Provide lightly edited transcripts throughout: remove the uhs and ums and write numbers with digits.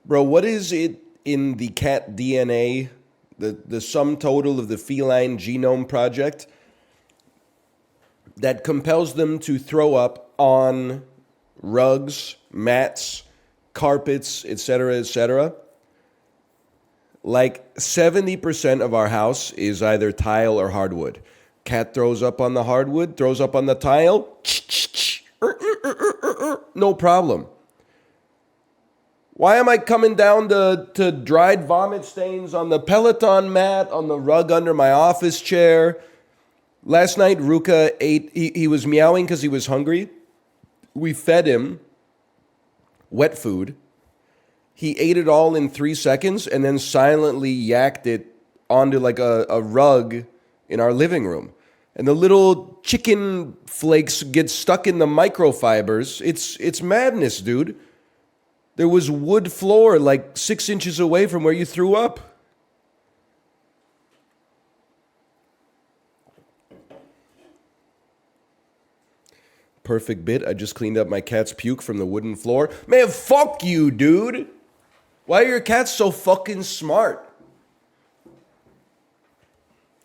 Bro, what is it in the cat DNA, the sum total of the feline genome project, that compels them to throw up on rugs, mats, carpets, etc., etc.? Like 70% of our house is either tile or hardwood. Cat throws up on the hardwood, throws up on the tile, no problem. Why am I coming down to dried vomit stains on the Peloton mat, on the rug under my office chair? Last night, Ruka ate, he was meowing because he was hungry. We fed him wet food. He ate it all in 3 seconds and then silently yacked it onto like a rug in our living room. And the little chicken flakes get stuck in the microfibers. It's madness, dude. There was wood floor like 6 inches away from where you threw up. Perfect bit. I just cleaned up my cat's puke from the wooden floor. Man, fuck you, dude. Why are your cats so fucking smart?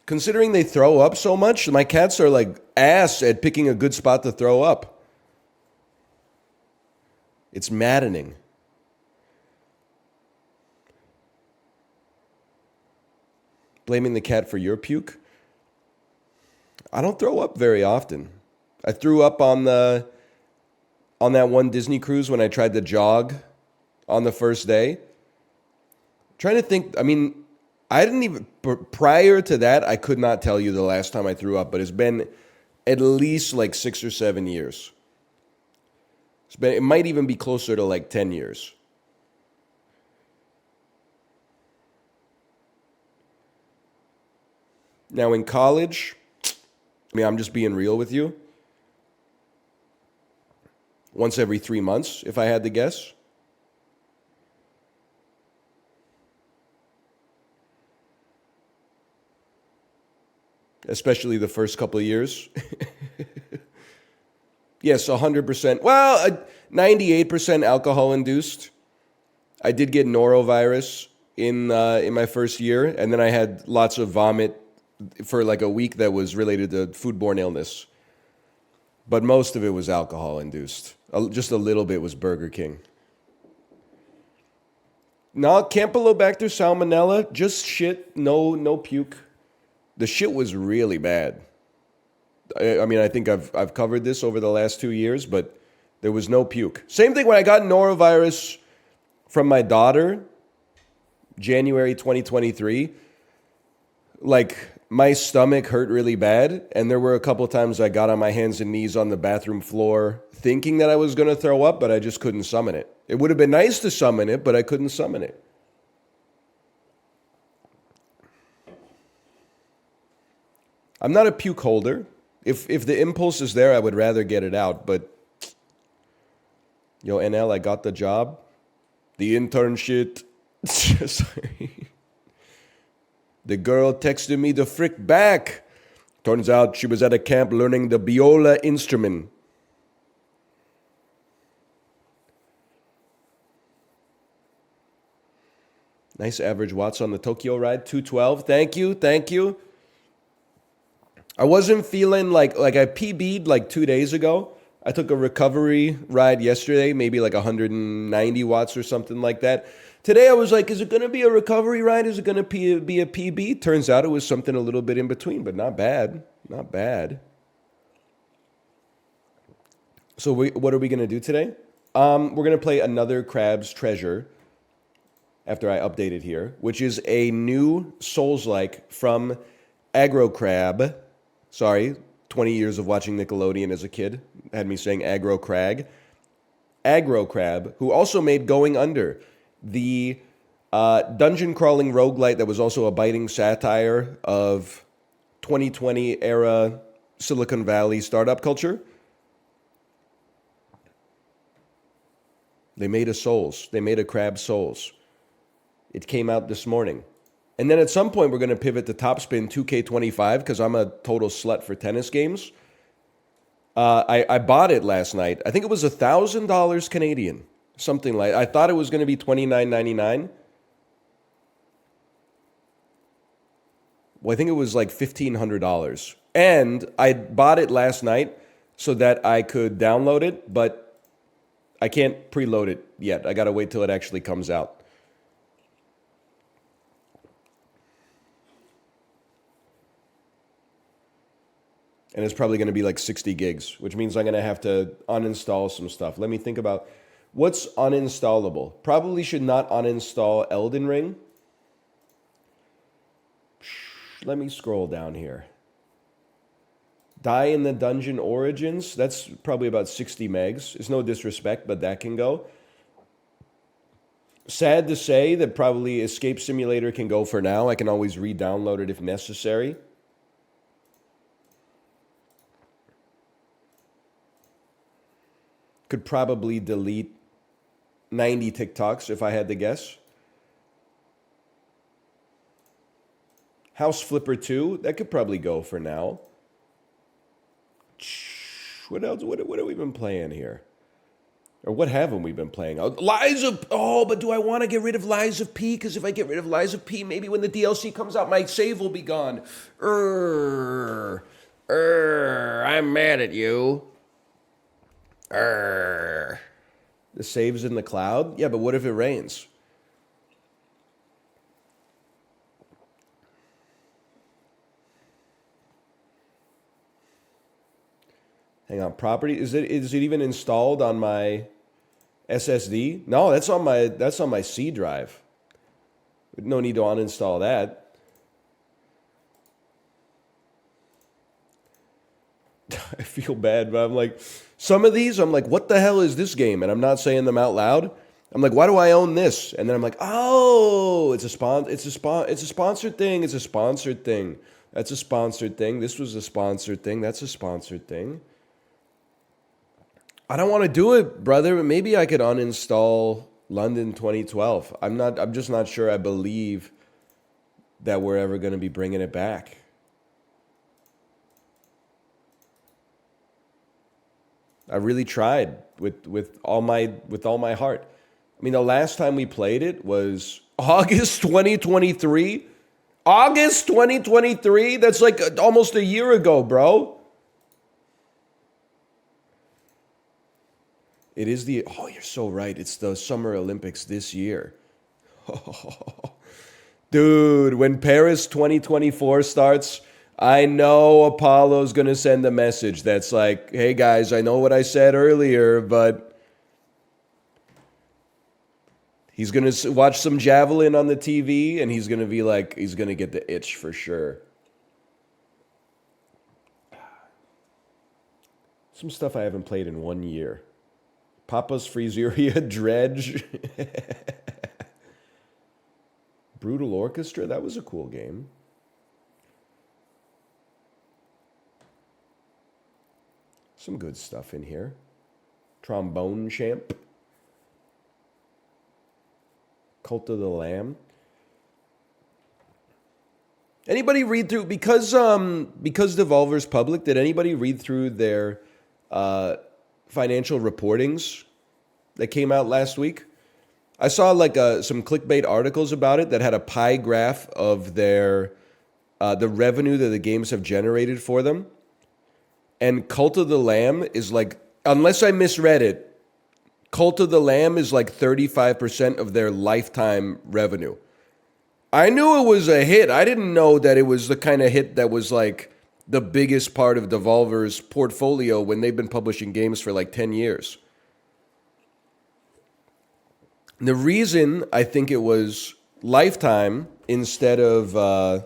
Considering they throw up so much, my cats are like ass at picking a good spot to throw up. It's maddening. Blaming the cat for your puke? I don't throw up very often. I threw up on that one Disney cruise when I tried to jog on the first day. Trying to think, I mean, I didn't even, prior to that, I could not tell you the last time I threw up, but it's been at least like 6 or 7 years. It might even be closer to like 10 years. Now in college, I mean, I'm just being real with you. Once every 3 months, if I had to guess. Especially the first couple of years. Yes, 100%. Well, 98% alcohol-induced. I did get norovirus in my first year, and then I had lots of vomit for like a week that was related to foodborne illness. But most of it was alcohol-induced. Just a little bit was Burger King. No, Campylobacter salmonella, just shit, no puke. The shit was really bad. I mean, I think I've covered this over the last 2 years, but there was no puke. Same thing when I got norovirus from my daughter, January 2023. Like, my stomach hurt really bad, and there were a couple times I got on my hands and knees on the bathroom floor thinking that I was going to throw up, but I just couldn't summon it. It would have been nice to summon it, but I couldn't summon it. I'm not a puke holder. If the impulse is there, I would rather get it out, but yo, NL, I got the job. The intern shit. Sorry. The girl texted me the frick back. Turns out she was at a camp learning the viola instrument. Nice average watts on the Tokyo ride, 212. Thank you. I wasn't feeling like I PB'd like 2 days ago. I took a recovery ride yesterday, maybe like 190 watts or something like that. Today I was like, is it going to be a recovery ride? Is it going to be a PB? Turns out it was something a little bit in between, but not bad. Not bad. So what are we going to do today? We're going to play another Crab's Treasure after I update it here, which is a new Souls-like from Aggro Crab. Sorry, 20 years of watching Nickelodeon as a kid had me saying Aggro Crag. Aggro Crab, who also made Going Under, the dungeon crawling roguelite that was also a biting satire of 2020 era Silicon Valley startup culture. They made a Souls. They made a Crab Souls. It came out this morning. And then at some point, we're going to pivot to Topspin 2K25 because I'm a total slut for tennis games. I bought it last night. I think it was $1,000 Canadian. Something like, I thought it was going to be $29.99. Well, I think it was like $1,500. And I bought it last night so that I could download it, but I can't preload it yet. I got to wait till it actually comes out. And it's probably going to be like 60 gigs, which means I'm going to have to uninstall some stuff. Let me think about what's uninstallable. Probably should not uninstall Elden Ring. Let me scroll down here. Die in the Dungeon Origins. That's probably about 60 megs. It's no disrespect, but that can go. Sad to say that probably Escape Simulator can go for now. I can always re-download it if necessary. Could probably delete 90 TikToks if I had to guess. House Flipper 2, that could probably go for now. What else? What have we been playing here? Or what haven't we been playing? Lies of... Oh, but do I want to get rid of Lies of P? Because if I get rid of Lies of P, maybe when the DLC comes out, my save will be gone. I'm mad at you. The save's in the cloud? Yeah, but what if it rains? Hang on, property, is it even installed on my SSD? No, that's on my C drive. No need to uninstall that. I feel bad, but I'm like, some of these, I'm like, what the hell is this game? And I'm not saying them out loud. I'm like, why do I own this? And then I'm like, oh, it's a sponsored thing. It's a sponsored thing. That's a sponsored thing. This was a sponsored thing. That's a sponsored thing. I don't want to do it, brother. Maybe I could uninstall London 2012. I'm just not sure I believe that we're ever going to be bringing it back. I really tried with all my heart. I mean, the last time we played it was August 2023. August 2023? That's like almost a year ago, bro. It is oh, you're so right. It's the Summer Olympics this year. Dude, when Paris 2024 starts, I know Apollo's going to send a message that's like, hey guys, I know what I said earlier, but he's going to watch some javelin on the TV and he's going to be like, he's going to get the itch for sure. Some stuff I haven't played in 1 year. Papa's Freezeria Dredge. Brutal Orchestra, that was a cool game. Some good stuff in here. Trombone Champ. Cult of the Lamb. Anybody read through, because Devolver's public, did anybody read through their financial reportings that came out last week? I saw like some clickbait articles about it that had a pie graph of their the revenue that the games have generated for them. And Cult of the Lamb is like, unless I misread it, Cult of the Lamb is like 35% of their lifetime revenue. I knew it was a hit. I didn't know that it was the kind of hit that was like the biggest part of Devolver's portfolio when they've been publishing games for like 10 years. The reason I think it was lifetime instead of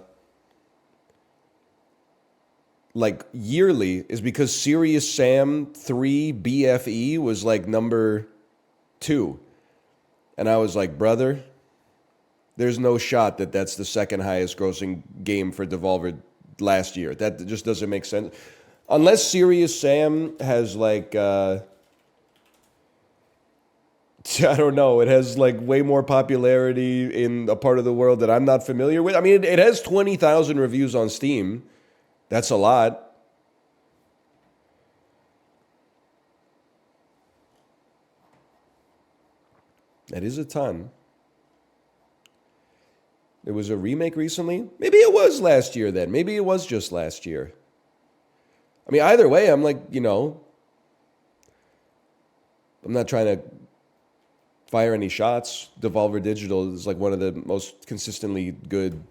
like yearly is because Serious Sam 3 BFE was like number 2. And I was like, brother, there's no shot that that's the second highest grossing game for Devolver last year. That just doesn't make sense. Unless Serious Sam has like, I don't know, it has like way more popularity in a part of the world that I'm not familiar with. I mean, it has 20,000 reviews on Steam. That's a lot. That is a ton. There was a remake recently. Maybe it was last year then. Maybe it was just last year. I mean, either way, I'm like, I'm not trying to fire any shots. Devolver Digital is like one of the most consistently good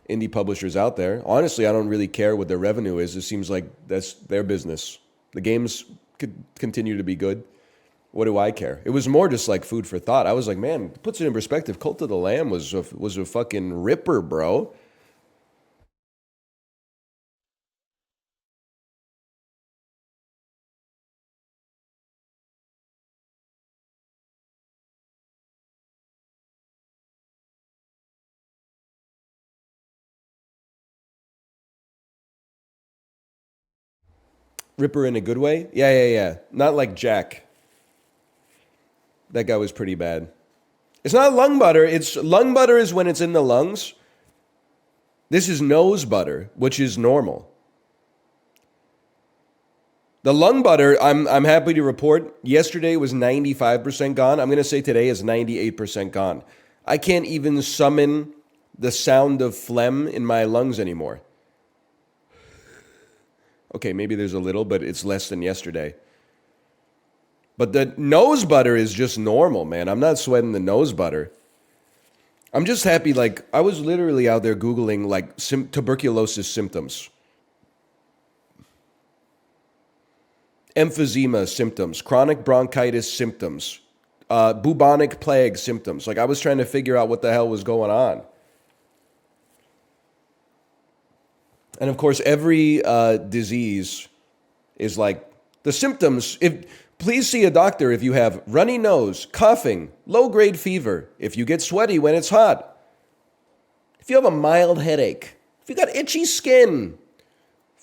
indie publishers out there. Honestly, I don't really care what their revenue is. It seems like that's their business. The games could continue to be good. What do I care? It was more just like food for thought. I was like, man, puts it in perspective. Cult of the Lamb was a fucking ripper, bro. Ripper in a good way? Yeah. Not like Jack. That guy was pretty bad. It's not lung butter. It's lung butter is when it's in the lungs. This is nose butter, which is normal. The lung butter, I'm happy to report, yesterday was 95% gone. I'm going to say today is 98% gone. I can't even summon the sound of phlegm in my lungs anymore. Okay, maybe there's a little, but it's less than yesterday. But the nose butter is just normal, man. I'm not sweating the nose butter. I'm just happy, like, I was literally out there Googling, like, tuberculosis symptoms. Emphysema symptoms, chronic bronchitis symptoms, bubonic plague symptoms. Like, I was trying to figure out what the hell was going on. And of course, every disease is like the symptoms. Please see a doctor if you have runny nose, coughing, low-grade fever, if you get sweaty when it's hot, if you have a mild headache, if you got itchy skin,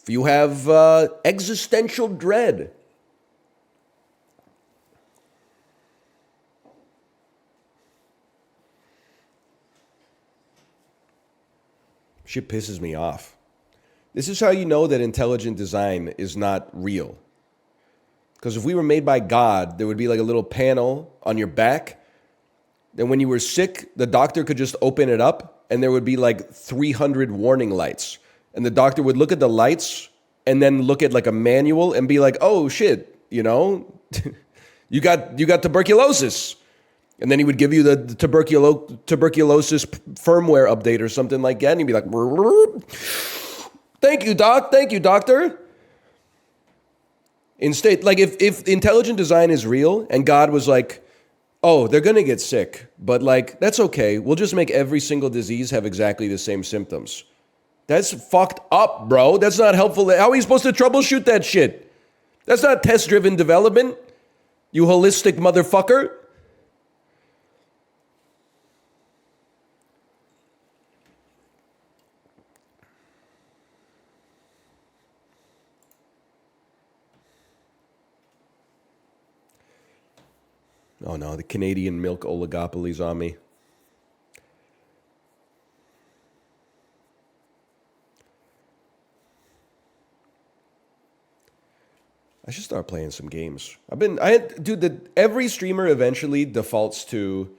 if you have existential dread. Shit pisses me off. This is how you know that intelligent design is not real. Because if we were made by God, there would be like a little panel on your back. Then when you were sick, the doctor could just open it up and there would be like 300 warning lights. And the doctor would look at the lights and then look at like a manual and be like, oh shit, you got tuberculosis. And then he would give you the tuberculosis firmware update or something like that. And he'd be like, thank you, doctor. Instead, like if intelligent design is real and God was like, oh, they're going to get sick, but like, that's okay. We'll just make every single disease have exactly the same symptoms. That's fucked up, bro. That's not helpful. How are you supposed to troubleshoot that shit? That's not test-driven development, you holistic motherfucker. Oh no, the Canadian milk oligopoly's on me. I should start playing some games. Every streamer eventually defaults to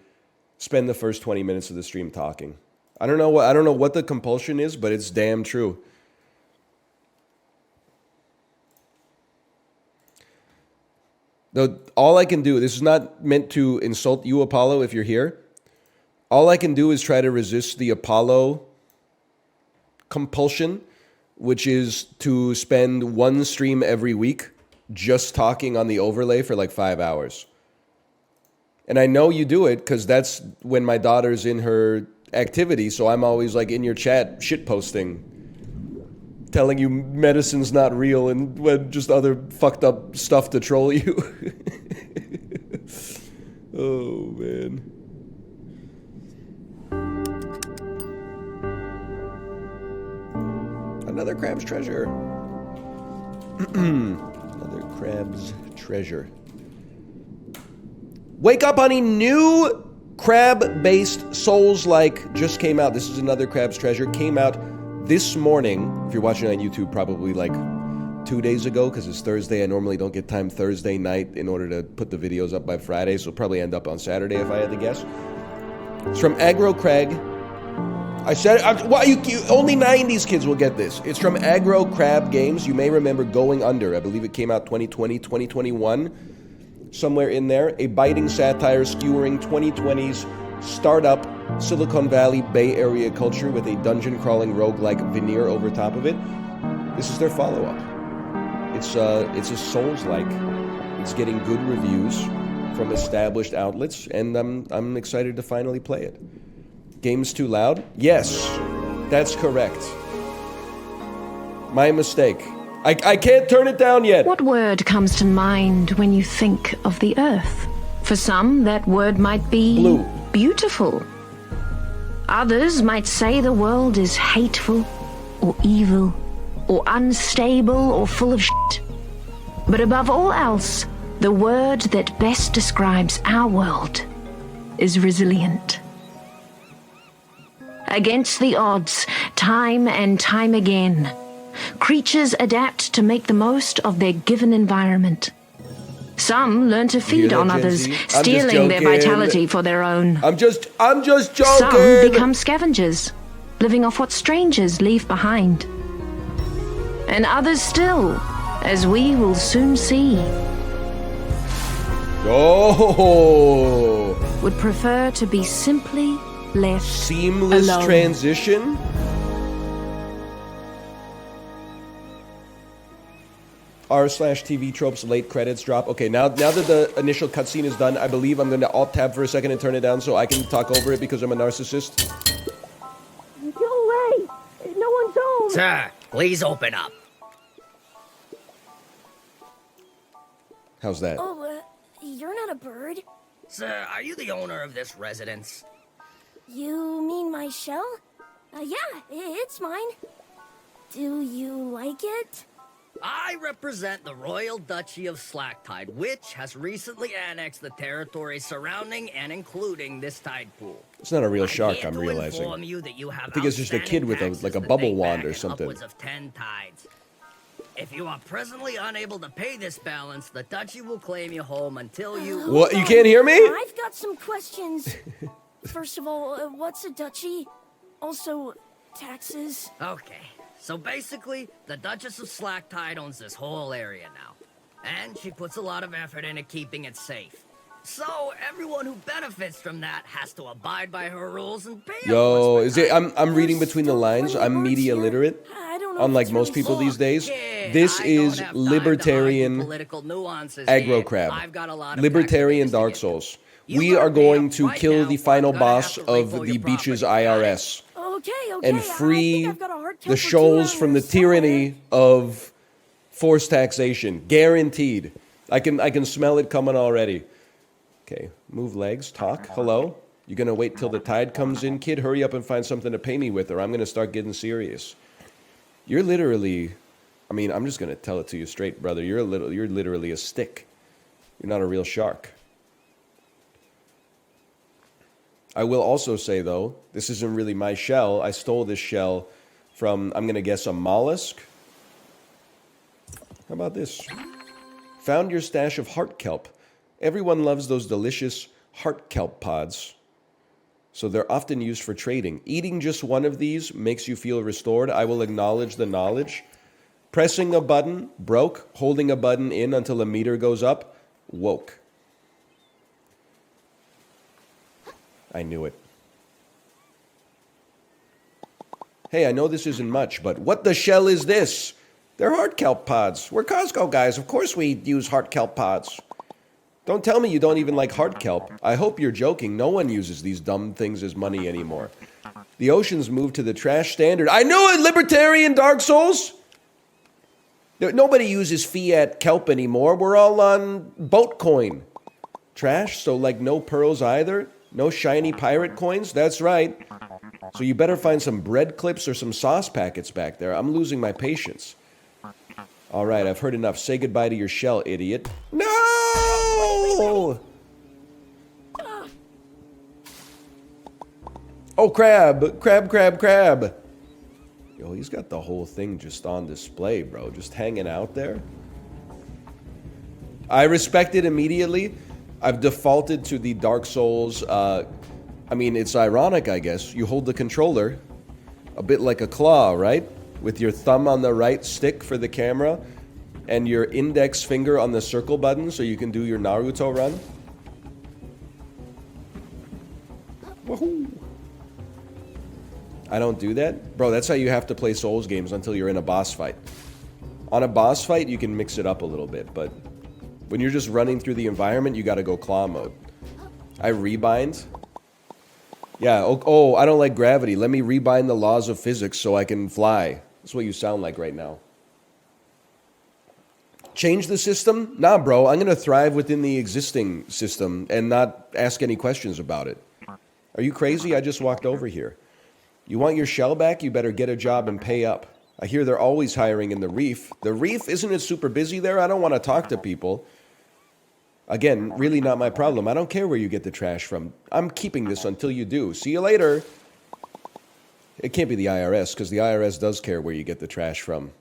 spend the first 20 minutes of the stream talking. I don't know what the compulsion is, but it's damn true. Though all I can do, this is not meant to insult you, Apollo, if you're here. All I can do is try to resist the Apollo compulsion, which is to spend one stream every week just talking on the overlay for like 5 hours. And I know you do it because that's when my daughter's in her activity, so I'm always like in your chat shitposting, telling you medicine's not real and just other fucked up stuff to troll you. Oh, man. Another crab's treasure. Another crab's treasure. Wake Up Honey, new crab-based Souls-like just came out. This is another crab's treasure. Came out this morning. If you're watching on YouTube, probably like 2 days ago because it's Thursday. I normally don't get time Thursday night in order to put the videos up by Friday, so it'll probably end up on Saturday if I had to guess. It's from Aggro Craig. I said, only 90s kids will get this. It's from Aggro Crab Games. You may remember Going Under. I believe it came out 2020, 2021. Somewhere in there. A biting satire skewering 2020's startup Silicon Valley Bay Area culture with a dungeon-crawling roguelike veneer over top of it. This is their follow-up. It's a Souls-like. It's getting good reviews from established outlets, and I'm excited to finally play it. Game's too loud? Yes, that's correct. My mistake. I can't turn it down yet. What word comes to mind when you think of the Earth? For some, that word might be blue. Beautiful. Others might say the world is hateful, or evil, or unstable, or full of shit. But above all else, the word that best describes our world is resilient. Against the odds, time and time again, creatures adapt to make the most of their given environment. Some learn to feed on others, stealing their vitality for their own. I'm just joking. Some become scavengers, living off what strangers leave behind. And others still, as we will soon see, would prefer to be simply left seamless alone. Transition. r/TV tropes late credits drop. Okay, now that the initial cutscene is done, I believe I'm going to alt tab for a second and turn it down so I can talk over it because I'm a narcissist. Go away! No one's home! Sir, please open up. How's that? Oh, you're not a bird. Sir, are you the owner of this residence? You mean my shell? Yeah, it's mine. Do you like it? I represent the Royal Duchy of Slacktide, which has recently annexed the territory surrounding and including this tide pool. It's not a real shark, I'm realizing. I think it's just a kid with a bubble wand or something. Upwards of 10 tides. If you are presently unable to pay this balance, the duchy will claim you home until you... What? You can't hear me? I've got some questions. First of all, what's a duchy? Also, taxes? Okay. So basically, the Duchess of Slacktide owns this whole area now. And she puts a lot of effort into keeping it safe. So everyone who benefits from that has to abide by her rules and pay. Yo, is it? I'm reading between the lines. I'm media literate, I don't know unlike most people these days. This is libertarian aggro crab, libertarian Dark Souls. We are going to kill the final boss of the Beaches IRS and free the shoals from the tyranny of forced taxation. Guaranteed. I can smell it coming already. Okay, move legs, talk, hello. You gonna wait till the tide comes in, kid? Hurry up and find something to pay me with, or I'm gonna start getting serious. You're literally, I mean, I'm just gonna tell it to you straight, brother. You're literally a stick. You're not a real shark. I will also say, though, this isn't really my shell. I stole this shell from, I'm going to guess, a mollusk. How about this? Found your stash of heart kelp. Everyone loves those delicious heart kelp pods. So they're often used for trading. Eating just one of these makes you feel restored. I will acknowledge the knowledge. Pressing a button, broke. Holding a button in until a meter goes up, woke. I knew it. Hey, I know this isn't much, but what the shell is this? They're heart kelp pods. We're Costco guys. Of course we use heart kelp pods. Don't tell me you don't even like heart kelp. I hope you're joking. No one uses these dumb things as money anymore. The oceans moved to the trash standard. I knew it, libertarian Dark Souls. Nobody uses fiat kelp anymore. We're all on boat coin. Trash, so like no pearls either? No shiny pirate coins? That's right. So you better find some bread clips or some sauce packets back there. I'm losing my patience. All right, I've heard enough. Say goodbye to your shell, idiot. No! Oh, crab. Crab. Yo, he's got the whole thing just on display, bro. Just hanging out there. I respect it immediately. I've defaulted to the Dark Souls. I mean, it's ironic, I guess. You hold the controller a bit like a claw, right? With your thumb on the right stick for the camera and your index finger on the circle button so you can do your Naruto run. Woohoo! I don't do that. Bro, that's how you have to play Souls games until you're in a boss fight. On a boss fight, you can mix it up a little bit, but when you're just running through the environment, you gotta go claw mode. I rebind. Yeah, oh, I don't like gravity. Let me rebind the laws of physics so I can fly. That's what you sound like right now. Change the system? Nah, bro, I'm gonna thrive within the existing system and not ask any questions about it. Are you crazy? I just walked over here. You want your shell back? You better get a job and pay up. I hear they're always hiring in the Reef. The Reef, isn't it super busy there? I don't want to talk to people. Again, really not my problem. I don't care where you get the trash from. I'm keeping this until you do. See you later. It can't be the IRS, because the IRS does care where you get the trash from.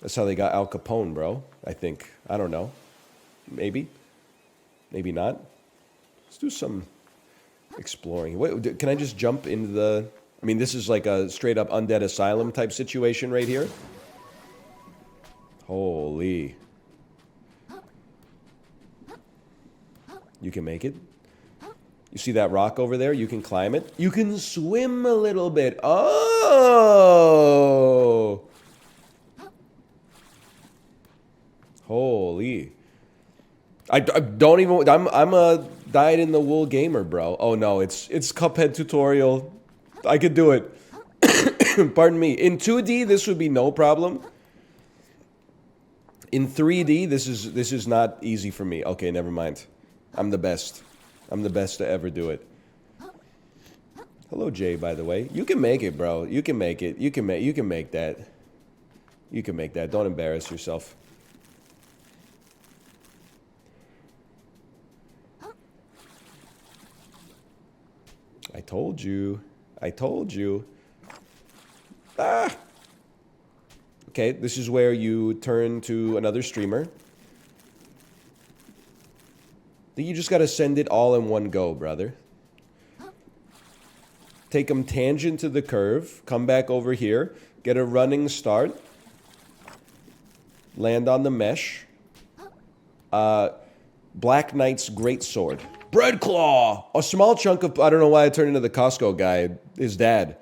That's how they got Al Capone, bro. I think. I don't know. Maybe. Maybe not. Let's do some exploring. Wait, can I just jump into the... I mean, this is like a straight up undead asylum type situation right here. Holy. You can make it. You see that rock over there? You can climb it. You can swim a little bit. Oh! Holy. I don't even... I'm a dyed-in-the-wool gamer, bro. Oh, no. It's Cuphead tutorial. I could do it. Pardon me. In 2D, this would be no problem. In 3D, this is not easy for me. Okay, never mind. I'm the best. I'm the best to ever do it. Hello, Jay, by the way. You can make it, bro. You can make it. You can make that. You can make that. Don't embarrass yourself. I told you. I told you. Ah! Okay, this is where you turn to another streamer. I think you just gotta send it all in one go, brother. Take them tangent to the curve. Come back over here. Get a running start. Land on the mesh. Black Knight's Greatsword. Bread Claw! A small chunk of... I don't know why I turned into the Costco guy. His dad.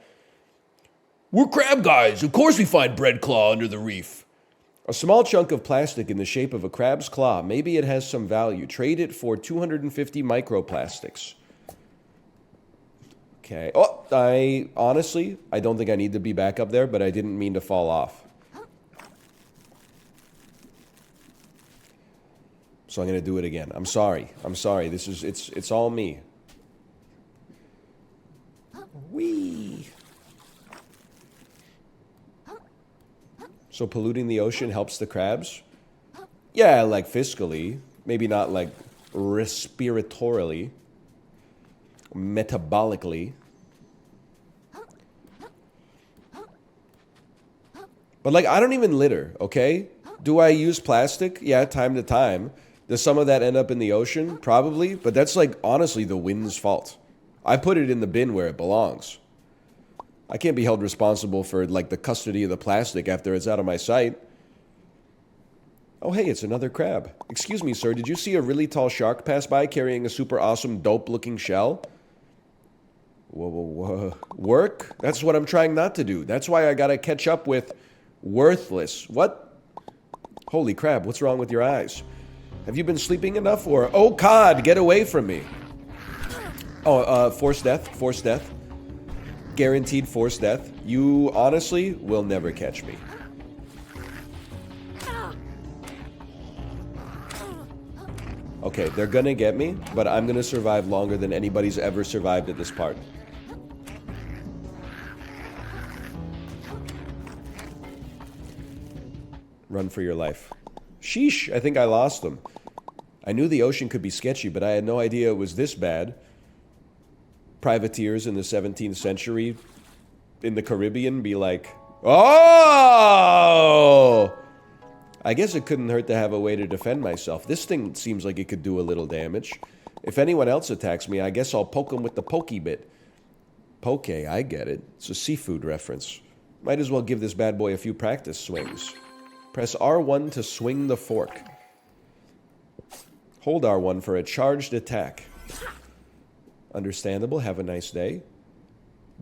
We're crab guys. Of course we find Bread Claw under the reef. A small chunk of plastic in the shape of a crab's claw. Maybe it has some value. Trade it for 250 microplastics. Okay. Oh, I don't think I need to be back up there, but I didn't mean to fall off. So I'm going to do it again. I'm sorry. I'm sorry. It's all me. Whee! So polluting the ocean helps the crabs? Yeah, like fiscally. Maybe not like respiratorily. Metabolically. But like, I don't even litter, okay? Do I use plastic? Yeah, time to time. Does some of that end up in the ocean? Probably. But that's like, honestly, the wind's fault. I put it in the bin where it belongs. I can't be held responsible for, like, the custody of the plastic after it's out of my sight. Oh, hey, it's another crab. Excuse me, sir, did you see a really tall shark pass by carrying a super awesome, dope-looking shell? Whoa. Work? That's what I'm trying not to do. That's why I gotta catch up with worthless. What? Holy crap, what's wrong with your eyes? Have you been sleeping enough, or... Oh, COD, get away from me. Oh, forced death. Guaranteed forced death. You, honestly, will never catch me. Okay, they're gonna get me, but I'm gonna survive longer than anybody's ever survived at this part. Run for your life. Sheesh, I think I lost them. I knew the ocean could be sketchy, but I had no idea it was this bad. Privateers in the 17th century in the Caribbean be like, oh! I guess it couldn't hurt to have a way to defend myself. This thing seems like it could do a little damage. If anyone else attacks me, I guess I'll poke them with the pokey bit. Poke, I get it. It's a seafood reference. Might as well give this bad boy a few practice swings. Press R1 to swing the fork. Hold R1 for a charged attack. Understandable. Have a nice day.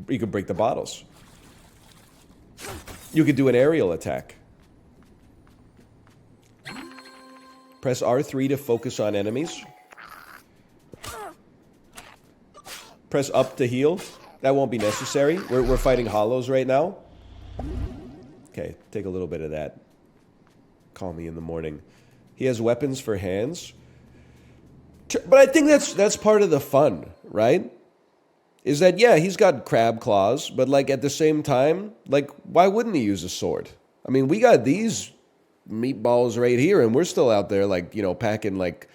You could break the bottles. You could do an aerial attack. Press R3 to focus on enemies. Press up to heal. That won't be necessary. We're fighting hollows right now. Okay, take a little bit of that. Call me in the morning. He has weapons for hands. But I think that's part of the fun, right? Is that, yeah, he's got crab claws, but like at the same time, like, why wouldn't he use a sword? I mean, we got these meatballs right here, and we're still out there, like, you know, packing like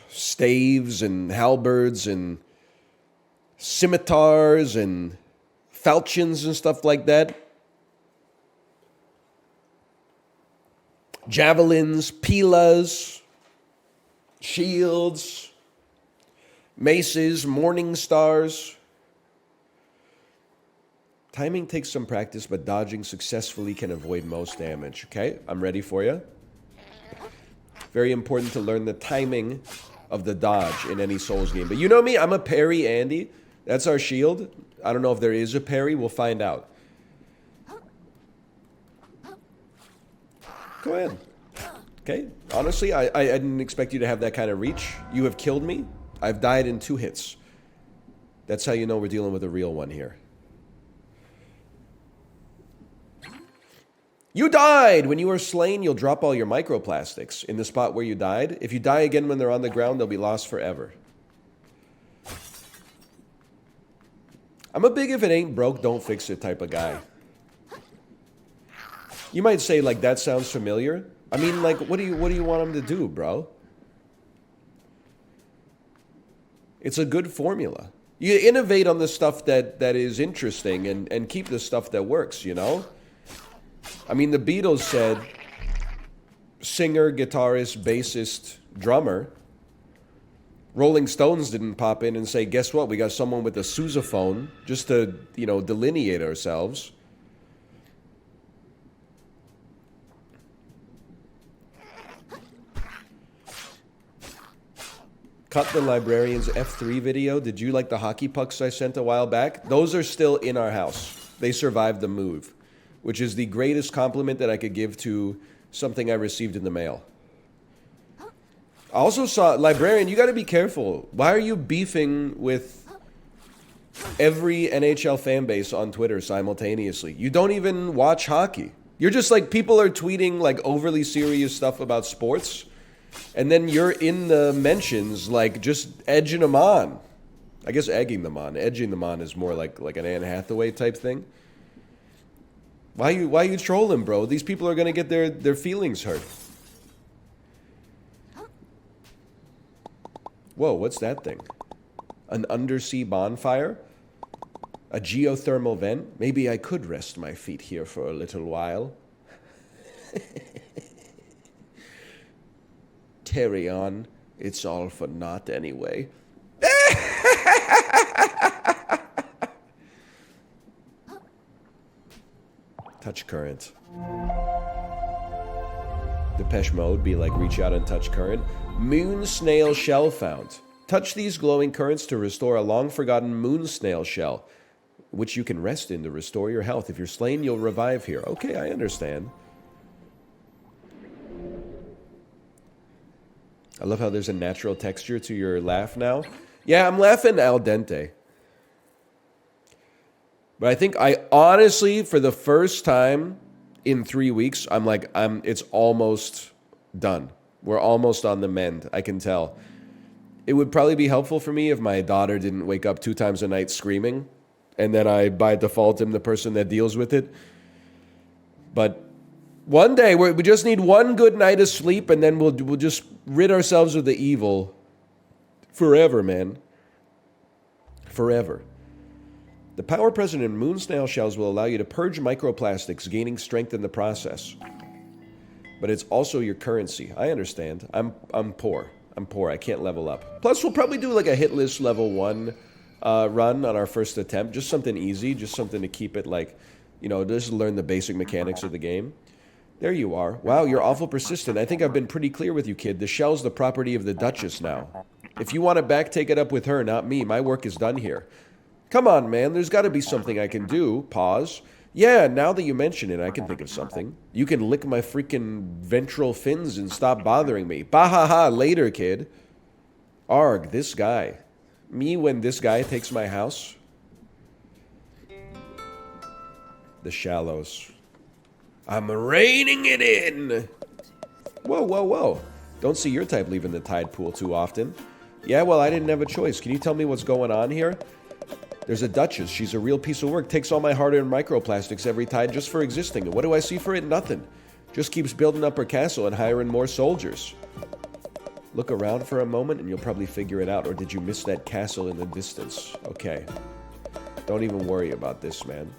staves and halberds and scimitars and falchions and stuff like that. Javelins, pilas, shields, maces, morning stars. Timing takes some practice, but dodging successfully can avoid most damage. Okay, I'm ready for you. Very important to learn the timing of the dodge in any Souls game. But you know me, I'm a parry Andy. That's our shield. I don't know if there is a parry. We'll find out. Go ahead. Okay, honestly, I didn't expect you to have that kind of reach. You have killed me. I've died in 2 hits. That's how you know we're dealing with a real one here. You died! When you are slain, you'll drop all your microplastics in the spot where you died. If you die again when they're on the ground, they'll be lost forever. I'm a big if it ain't broke, don't fix it type of guy. You might say, like, that sounds familiar. I mean, like, what do you want him to do, bro? It's a good formula. You innovate on the stuff that is interesting and keep the stuff that works, you know? I mean, the Beatles said singer, guitarist, bassist, drummer. Rolling Stones didn't pop in and say, guess what? We got someone with a sousaphone just to, you know, delineate ourselves. Cut the librarian's F3 video. Did you like the hockey pucks I sent a while back? Those are still in our house. They survived the move, which is the greatest compliment that I could give to something I received in the mail. I also saw, librarian, you got to be careful. Why are you beefing with every NHL fan base on Twitter simultaneously? You don't even watch hockey. You're just like, people are tweeting like overly serious stuff about sports, and then you're in the mentions like just edging them on. I guess egging them on. Edging them on is more like an Anne Hathaway type thing. Why you trolling, bro? These people are gonna get their feelings hurt. Whoa, what's that thing? An undersea bonfire? A geothermal vent? Maybe I could rest my feet here for a little while. Carry on. It's all for naught anyway. Touch current. Depeche Mode be like, reach out and touch current. Moon snail shell found. Touch these glowing currents to restore a long-forgotten moon snail shell, which you can rest in to restore your health. If you're slain, you'll revive here. Okay, I understand. I love how there's a natural texture to your laugh now. Yeah, I'm laughing al dente. But I think I honestly, for the first time in 3 weeks, it's almost done. We're almost on the mend, I can tell. It would probably be helpful for me if my daughter didn't wake up 2 times a night screaming, and then I, by default, am the person that deals with it. But one day, we just need one good night of sleep, and then we'll just rid ourselves of the evil forever, man. Forever. The power present in moon snail shells will allow you to purge microplastics, gaining strength in the process. But it's also your currency. I understand. I'm poor. I'm poor. I can't level up. Plus, we'll probably do like a hit list level 1 run on our first attempt. Just something easy. Just something to keep it like, you know, just learn the basic mechanics of the game. There you are. Wow, you're awful persistent. I think I've been pretty clear with you, kid. The shell's the property of the Duchess now. If you want it back, take it up with her, not me. My work is done here. Come on, man. There's got to be something I can do. Pause. Yeah, now that you mention it, I can think of something. You can lick my freaking ventral fins and stop bothering me. Bahaha, later, kid. Arg, this guy. Me when this guy takes my house? The shallows. I'm reining it in. Whoa, whoa, whoa. Don't see your type leaving the tide pool too often. Yeah, well, I didn't have a choice. Can you tell me what's going on here? There's a Duchess. She's a real piece of work. Takes all my hard-earned microplastics every tide just for existing. And what do I see for it? Nothing. Just keeps building up her castle and hiring more soldiers. Look around for a moment and you'll probably figure it out. Or did you miss that castle in the distance? Okay. Don't even worry about this, man.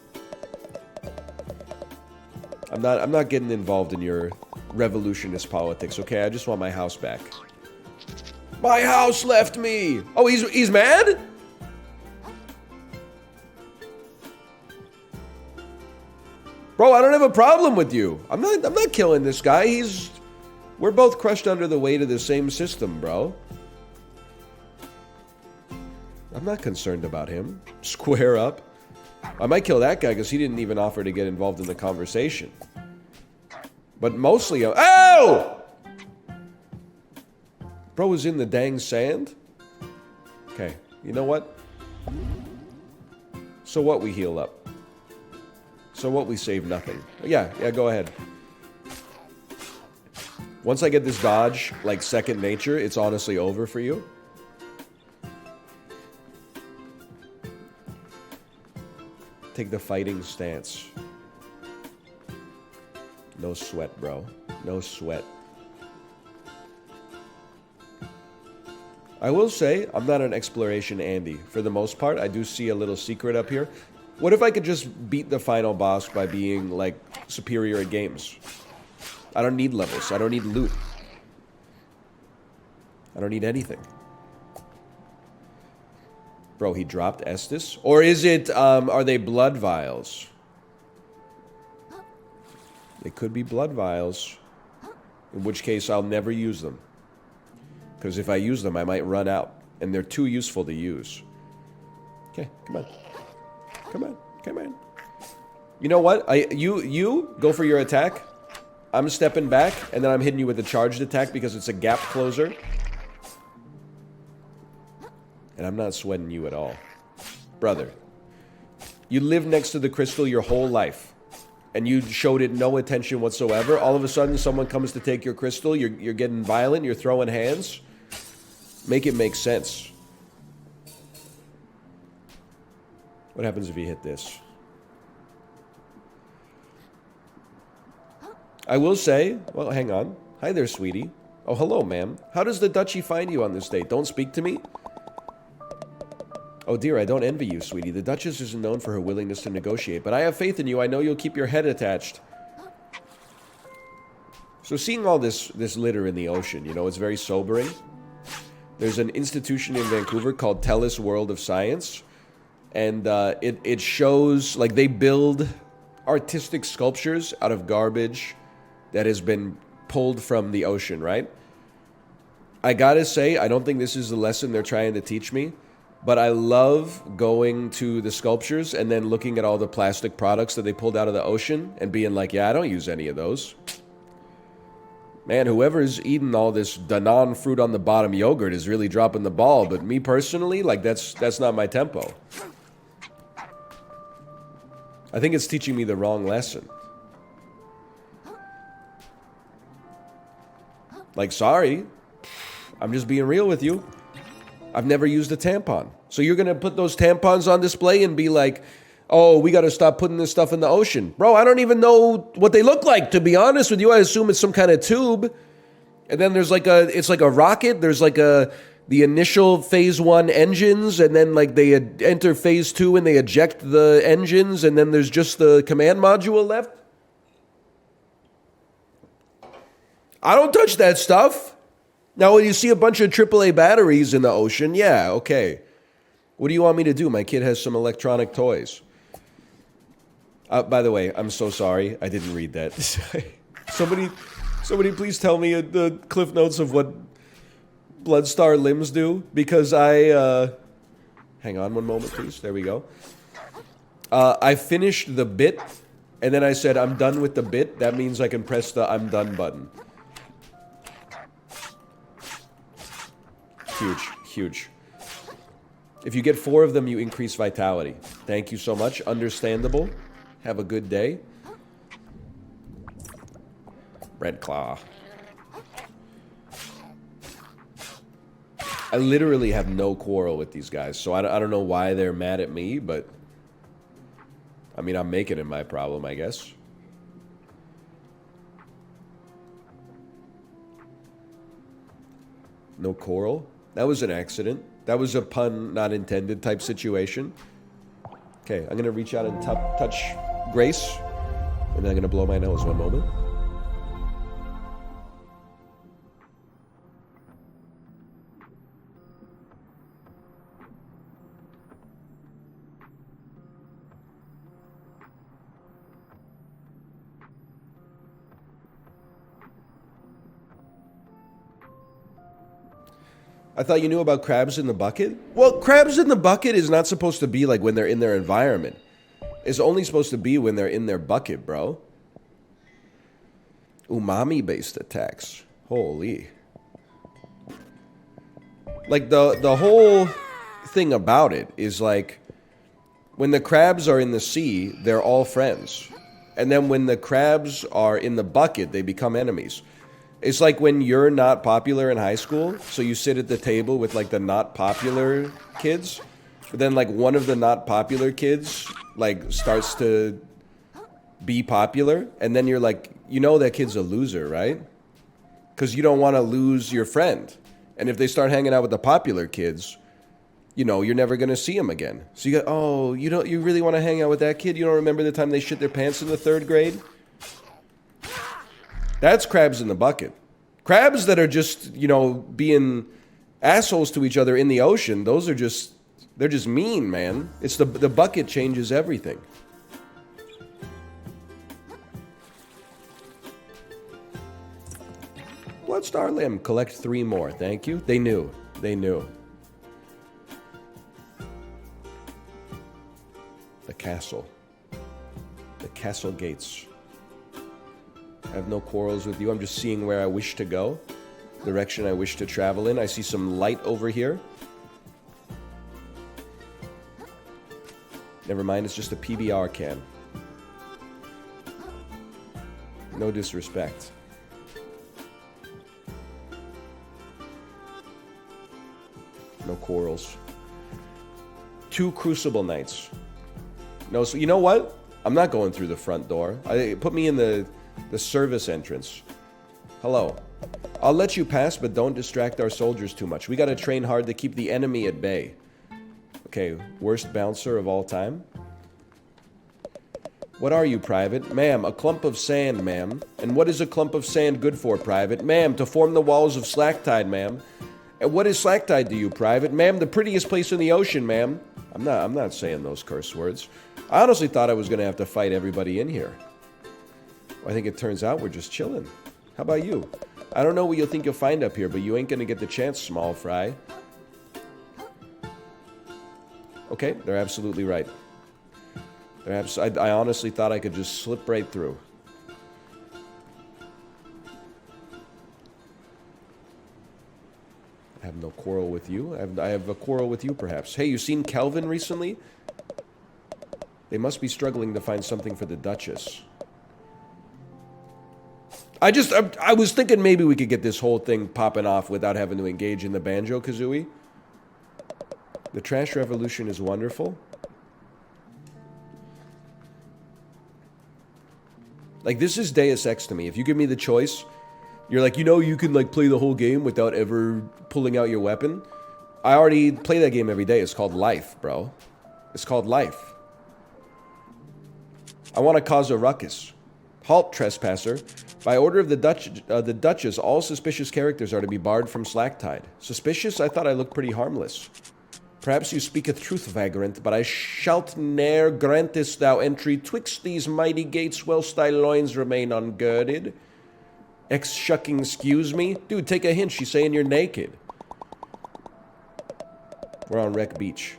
I'm not getting involved in your revolutionist politics, okay? I just want my house back. My house left me! Oh, he's mad? Bro, I don't have a problem with you. I'm not killing this guy. We're both crushed under the weight of the same system, bro. I'm not concerned about him. Square up. I might kill that guy because he didn't even offer to get involved in the conversation. But mostly, oh! Bro was in the dang sand? Okay, you know what? So what, we heal up. So what, we save nothing. Yeah, go ahead. Once I get this dodge, like second nature, it's honestly over for you. Take the fighting stance. No sweat, bro. No sweat. I will say, I'm not an exploration Andy. For the most part, I do see a little secret up here. What if I could just beat the final boss by being, like, superior at games? I don't need levels. I don't need loot. I don't need anything. Bro, he dropped Estus? Or is it, are they blood vials? They could be blood vials. In which case, I'll never use them. Because if I use them, I might run out. And they're too useful to use. Okay, come on. Come on, come on. You know what? You go for your attack. I'm stepping back, and then I'm hitting you with a charged attack because it's a gap closer. And I'm not sweating you at all. Brother, you lived next to the crystal your whole life. And you showed it no attention whatsoever. All of a sudden, someone comes to take your crystal. You're getting violent. You're throwing hands. Make it make sense. What happens if you hit this? I will say... Well, hang on. Hi there, sweetie. Oh, hello, ma'am. How does the Duchy find you on this date? Don't speak to me? Oh dear, I don't envy you, sweetie. The Duchess isn't known for her willingness to negotiate, but I have faith in you. I know you'll keep your head attached. So seeing all this litter in the ocean, you know, it's very sobering. There's an institution in Vancouver called TELUS World of Science. And it shows, like, they build artistic sculptures out of garbage that has been pulled from the ocean, right? I gotta say, I don't think this is the lesson they're trying to teach me. But I love going to the sculptures and then looking at all the plastic products that they pulled out of the ocean and being like, yeah, I don't use any of those. Man, whoever's eating all this Danone fruit on the bottom yogurt is really dropping the ball. But me personally, like, that's not my tempo. I think it's teaching me the wrong lesson. Like, sorry. I'm just being real with you. I've never used a tampon. So you're going to put those tampons on display and be like, oh, we got to stop putting this stuff in the ocean. Bro, I don't even know what they look like, to be honest with you. I assume it's some kind of tube. And then there's like it's like a rocket. There's like a the initial phase 1 engines, and then like they enter phase 2 and they eject the engines, and then there's just the command module left? I don't touch that stuff. Now, when you see a bunch of AAA batteries in the ocean, yeah, okay. What do you want me to do? My kid has some electronic toys. By the way, I'm so sorry. I didn't read that. Somebody please tell me the cliff notes of what Bloodstar limbs do, because I, hang on one moment, please. There we go. I finished the bit, and then I said, I'm done with the bit. That means I can press the I'm done button. Huge, huge. If you get 4 of them, you increase vitality. Thank you so much. Understandable. Have a good day. Red Claw. I literally have no quarrel with these guys, so I don't know why they're mad at me, but... I mean, I'm making it my problem, I guess. No quarrel? That was an accident. That was a pun not intended type situation. Okay, I'm gonna reach out and touch Grace, and then I'm gonna blow my nose. One moment. I thought you knew about crabs in the bucket? Well, crabs in the bucket is not supposed to be like when they're in their environment. It's only supposed to be when they're in their bucket, bro. Umami-based attacks. Holy. Like, the whole thing about it is like, when the crabs are in the sea, they're all friends. And then when the crabs are in the bucket, they become enemies. It's like when you're not popular in high school, so you sit at the table with like the not popular kids, but then like one of the not popular kids like starts to be popular, and then you're like, you know that kid's a loser, right? Because you don't want to lose your friend. And if they start hanging out with the popular kids, you know, you're never going to see them again. So you go, oh, you really want to hang out with that kid? You don't remember the time they shit their pants in the 3rd grade? That's crabs in the bucket. Crabs that are just, you know, being assholes to each other in the ocean, those are just, they're just mean, man. It's the bucket changes everything. Bloodstar Limb, collect 3 more. Thank you. They knew. They knew. The castle. The castle gates. I have no quarrels with you. I'm just seeing where I wish to go. Direction I wish to travel in. I see some light over here. Never mind, it's just a PBR can. No disrespect. No quarrels. 2 Crucible Knights. No, so you know what? I'm not going through the front door. Put me in the service entrance. Hello. I'll let you pass, but don't distract our soldiers too much. We gotta train hard to keep the enemy at bay. Okay, worst bouncer of all time. What are you, Private? Ma'am, a clump of sand, ma'am. And what is a clump of sand good for, Private? Ma'am, to form the walls of Slacktide, ma'am. And what is Slacktide to you, Private? Ma'am, the prettiest place in the ocean, ma'am. I'm not saying those curse words. I honestly thought I was gonna have to fight everybody in here. I think it turns out we're just chilling. How about you? I don't know what you'll think you'll find up here, but you ain't gonna get the chance, small fry. Okay, they're absolutely right. I honestly thought I could just slip right through. I have no quarrel with you. I have a quarrel with you, perhaps. Hey, you seen Kelvin recently? They must be struggling to find something for the Duchess. I was thinking maybe we could get this whole thing popping off without having to engage in the Banjo-Kazooie. The trash revolution is wonderful. Like, this is Deus Ex to me. If you give me the choice You're like, you know, you can like play the whole game without ever pulling out your weapon. I already play that game every day. It's called life, bro. It's called life. I want to cause a ruckus. Halt, trespasser. By order of the Duchess, all suspicious characters are to be barred from Slacktide. Suspicious? I thought I looked pretty harmless. Perhaps you speaketh truth, vagrant, but I shalt ne'er grantest thou entry twixt these mighty gates whilst thy loins remain ungirded. Ex-shucking excuse me? Dude, take a hint. She's saying you're naked. We're on Wreck Beach.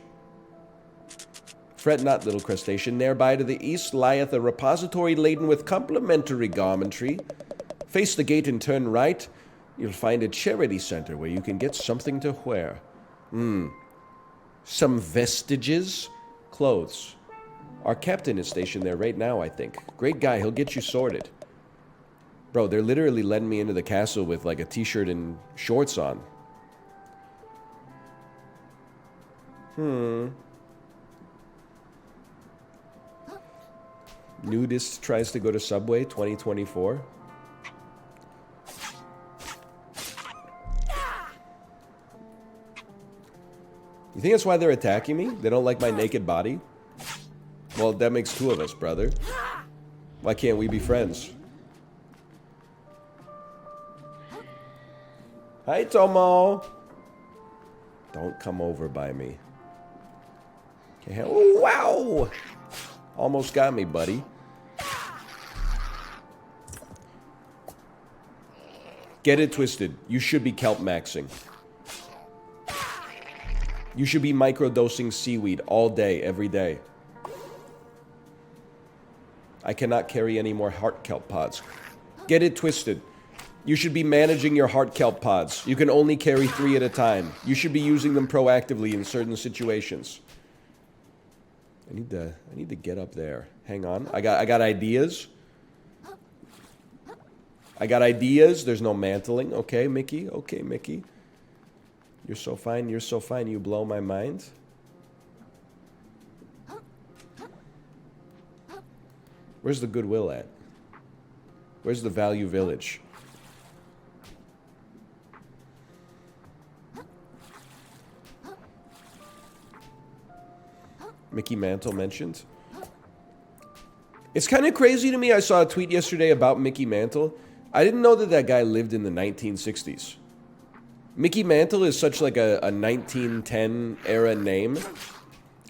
Fret not, little crustacean. Nearby to the east lieth a repository laden with complimentary garmentry. Face the gate and turn right. You'll find a charity center where you can get something to wear. Some vestiges? Clothes. Our captain is stationed there right now, I think. Great guy. He'll get you sorted. Bro, they're literally letting me into the castle with like a t-shirt and shorts on. Nudist tries to go to Subway 2024. You think that's why they're attacking me? They don't like my naked body? Well, that makes two of us, brother. Why can't we be friends? Hi, Tomo. Don't come over by me. Okay, oh, wow! Almost got me, buddy. Get it twisted. You should be kelp maxing. You should be microdosing seaweed all day, every day. I cannot carry any more heart kelp pods. Get it twisted. You should be managing your heart kelp pods. You can only carry 3 at a time. You should be using them proactively in certain situations. I need to get up there. Hang on. I got ideas. I got ideas. There's no mantling. Okay, Mickey. Okay, Mickey. You're so fine. You're so fine. You blow my mind. Where's the Goodwill at? Where's the Value Village? Mickey Mantle mentioned. It's kind of crazy to me. I saw a tweet yesterday about Mickey Mantle. I didn't know that that guy lived in the 1960s. Mickey Mantle is such like a 1910 era name.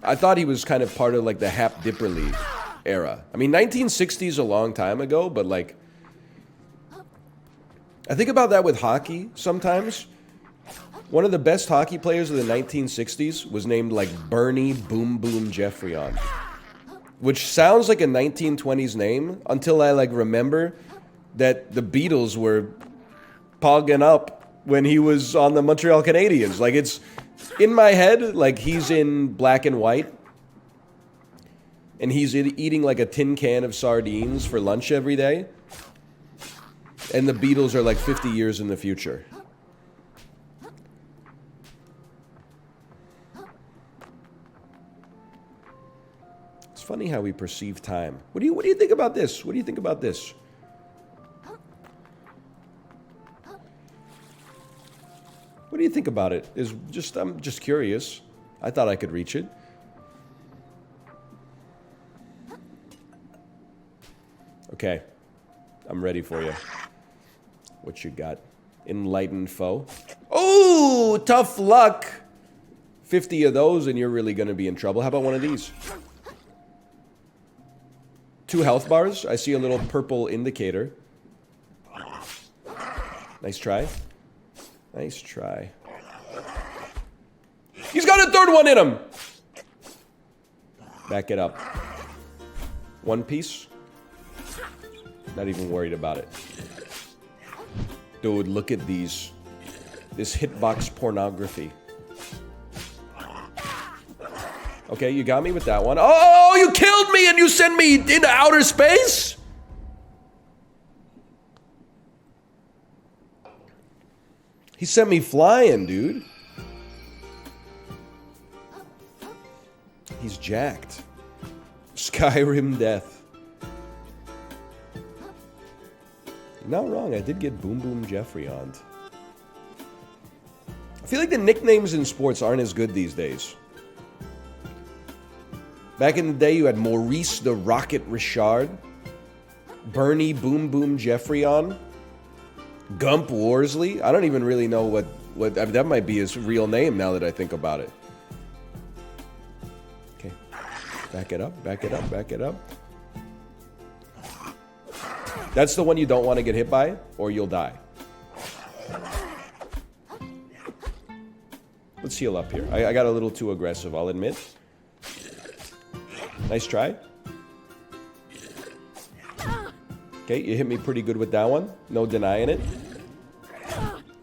I thought he was kind of part of like the Hap Dipperly era. I mean, 1960 is a long time ago, but like, I think about that with hockey sometimes. One of the best hockey players of the 1960s was named like Bernie Boom Boom Geoffrion, which sounds like a 1920s name until I like remember that the Beatles were pogging up when he was on the Montreal Canadiens. Like, it's in my head, like he's in black and white and he's eating like a tin can of sardines for lunch every day, and the Beatles are like 50 years in the future. It's funny how we perceive time. What do you think about this? What do you think about this? What do you think about it? I'm just curious. I thought I could reach it. Okay. I'm ready for you. What you got? Enlightened foe. Oh, tough luck. 50 of those and you're really going to be in trouble. How about one of these? 2 health bars. I see a little purple indicator. Nice try. Nice try. He's got a 3rd one in him! Back it up. 1 piece. Not even worried about it. Dude, look at these. This hitbox pornography. Okay, you got me with that one. Oh, you killed me and you sent me into outer space? He sent me flying, dude. He's jacked. Skyrim death. Not wrong, I did get Boom Boom Jeffrey on. I feel like the nicknames in sports aren't as good these days. Back in the day, you had Maurice the Rocket Richard, Bernie Boom Boom Jeffrey on, Gump Worsley. I don't even really know what I mean, that might be his real name now that I think about it. Okay, back it up, back it up, back it up. That's the one you don't want to get hit by, or you'll die. Let's heal up here. I got a little too aggressive, I'll admit. Nice try. Okay, you hit me pretty good with that one. No denying it.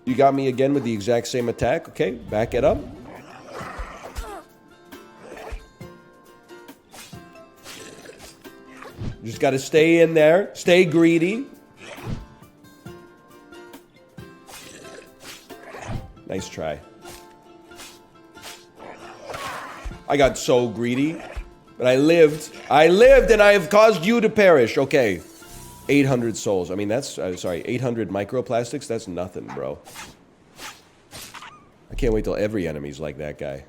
You got me again with the exact same attack. Okay, back it up. Just got to stay in there. Stay greedy. Nice try. I got so greedy. But I lived. I lived and I have caused you to perish. Okay. 800 souls. I mean, that's... sorry, 800 microplastics? That's nothing, bro. I can't wait till every enemy's like that guy.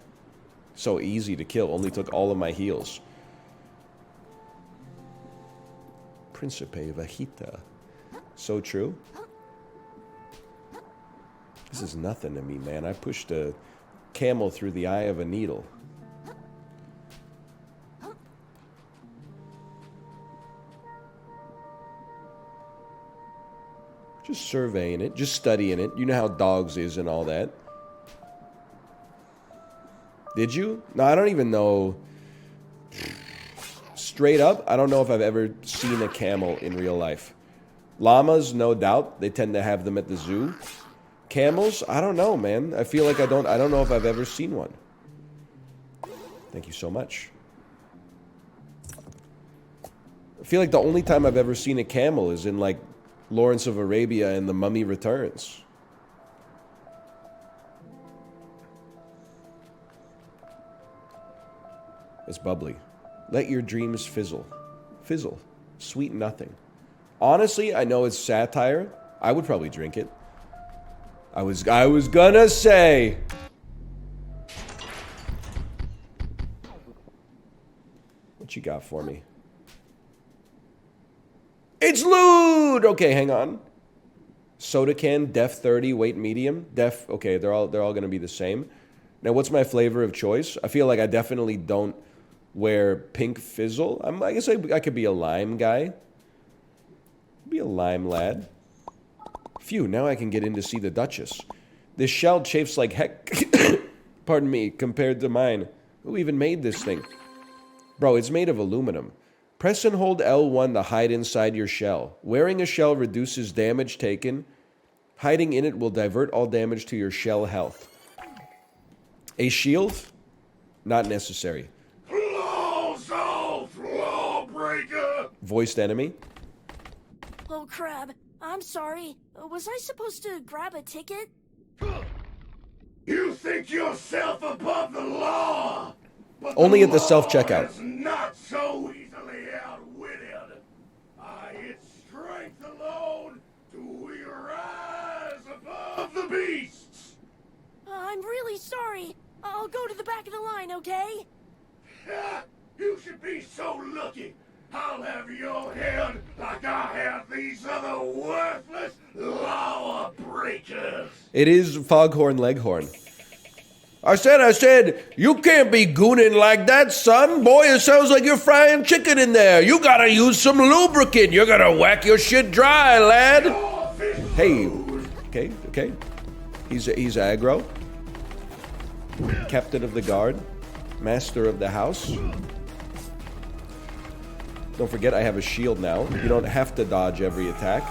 So easy to kill. Only took all of my heals. Principe Vajita. So true. This is nothing to me, man. I pushed a camel through the eye of a needle. Just surveying it, just studying it. You know how dogs is and all that. Did you? No, I don't even know. Straight up, I don't know if I've ever seen a camel in real life. Llamas, no doubt. They tend to have them at the zoo. Camels, I don't know, man. I feel like I don't know if I've ever seen one. Thank you so much. I feel like the only time I've ever seen a camel is in, like, Lawrence of Arabia and The Mummy Returns. It's bubbly. Let your dreams fizzle. Fizzle. Sweet nothing. Honestly, I know it's satire. I would probably drink it. I was gonna say. What you got for me? It's lewd! Okay, hang on. Soda can, def 30, weight medium. Def, okay, they're all gonna be the same. Now, what's my flavor of choice? I feel like I definitely don't wear pink fizzle. I guess I could be a lime guy. Be a lime lad. Phew, now I can get in to see the Duchess. This shell chafes like heck. Pardon me, compared to mine. Who even made this thing? Bro, it's made of aluminum. Press and hold L1 to hide inside your shell. Wearing a shell reduces damage taken. Hiding in it will divert all damage to your shell health. A shield? Not necessary. Claws off, lawbreaker! Voiced enemy? Oh, crab. I'm sorry. Was I supposed to grab a ticket? You think yourself above the law? But Only the at the self-checkout. law is not so easily outwitted. By its strength alone do we rise above the beasts. I'm really sorry. I'll go to the back of the line, okay? You should be so lucky. I'll have your head like I have these other worthless law breakers. It is Foghorn Leghorn. I said, you can't be gooning like that, son. Boy, it sounds like you're frying chicken in there. You gotta use some lubricant. You gotta whack your shit dry, lad. Hey, okay. He's aggro. Captain of the guard. Master of the house. Don't forget, I have a shield now. You don't have to dodge every attack.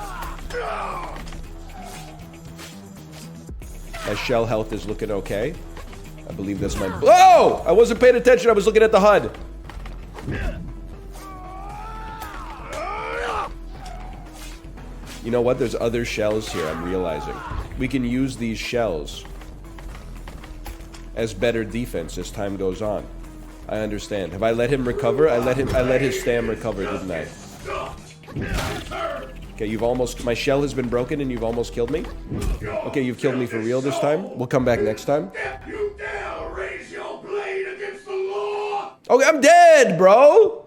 My shell health is looking okay. I believe that's my... Whoa! I wasn't paying attention. I was looking at the HUD. You know what? There's other shells here, I'm realizing. We can use these shells as better defense as time goes on. I understand. Have I let him recover? I let his stam recover, didn't I? Okay, you've almost... My shell has been broken and you've almost killed me? Okay, you've killed me for real this time. We'll come back next time. Step you down, raise your blade against the law. Okay, I'm dead, bro!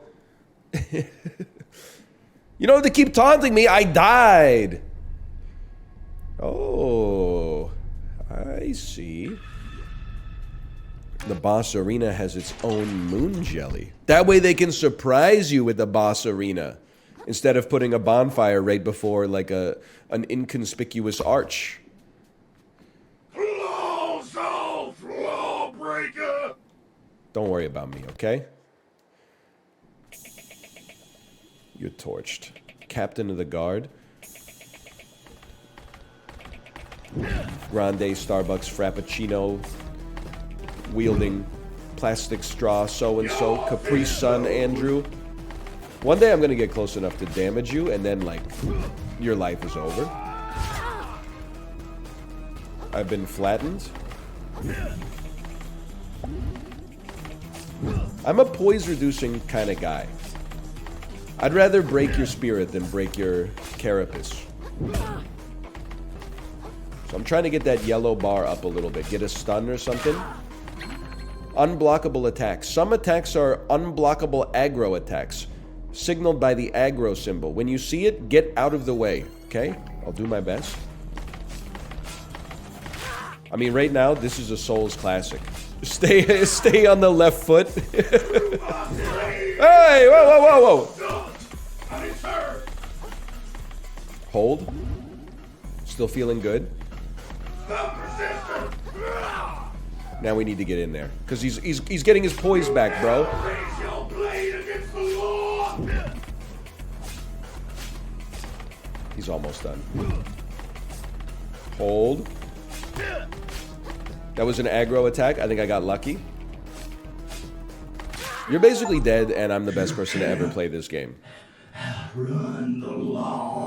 You don't have to keep taunting me. I died. Oh, I see. The boss arena has its own moon jelly. That way they can surprise you with the boss arena instead of putting a bonfire right before like an inconspicuous arch. Claws off, lawbreaker. Don't worry about me, okay? You're torched. Captain of the guard. Grande Starbucks Frappuccino wielding plastic straw so-and-so Capri Sun Andrew. One day I'm gonna get close enough to damage you and then like your life is over. I've been flattened. I'm a poise reducing kind of guy. I'd rather break your spirit than break your carapace. So I'm trying to get that yellow bar up a little bit. Get a stun or something. Unblockable attacks. Some attacks are unblockable aggro attacks, signaled by the aggro symbol. When you see it, get out of the way. Okay? I'll do my best. I mean, right now, this is a Souls classic. Stay on the left foot. Hey! Whoa, whoa, whoa, whoa! Hold. Still feeling good. Now we need to get in there. Because he's getting his poise back, bro. He's almost done. Hold. That was an aggro attack. I think I got lucky. You're basically dead, and I'm the best person to ever play this game.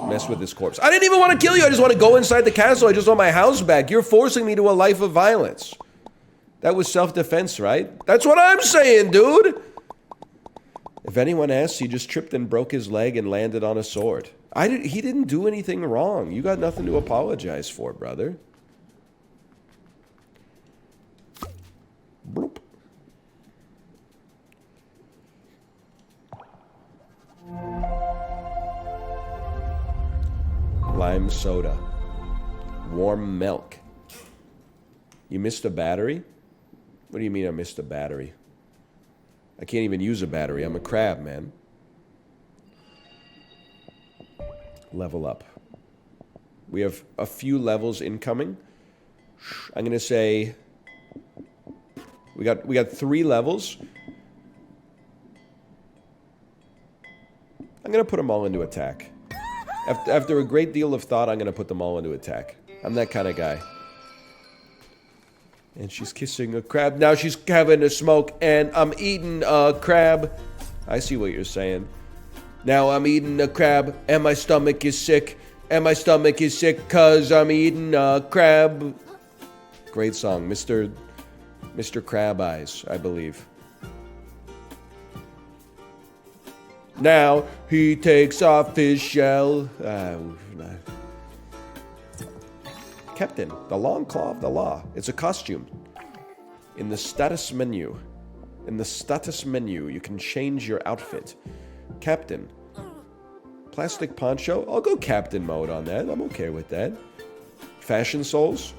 Mess with this corpse. I didn't even want to kill you. I just want to go inside the castle. I just want my house back. You're forcing me to a life of violence. That was self-defense, right? That's what I'm saying, dude. If anyone asks, he just tripped and broke his leg and landed on a sword. He didn't do anything wrong. You got nothing to apologize for, brother. Bloop. Lime soda. Warm milk. You missed a battery? What do you mean I missed a battery? I can't even use a battery. I'm a crab, man. Level up. We have a few levels incoming. I'm gonna say we got 3 levels. I'm gonna put them all into attack. After a great deal of thought, I'm gonna put them all into attack. I'm that kind of guy. And she's kissing a crab. Now she's having a smoke, and I'm eating a crab. I see what you're saying. Now I'm eating a crab, and my stomach is sick. And my stomach is sick because I'm eating a crab. Great song, Mr. Crab Eyes, I believe. Now he takes off his shell. Captain, the long claw of the law. It's a costume. In the status menu. In the status menu, you can change your outfit. Captain. Plastic poncho. I'll go captain mode on that. I'm okay with that. Fashion souls.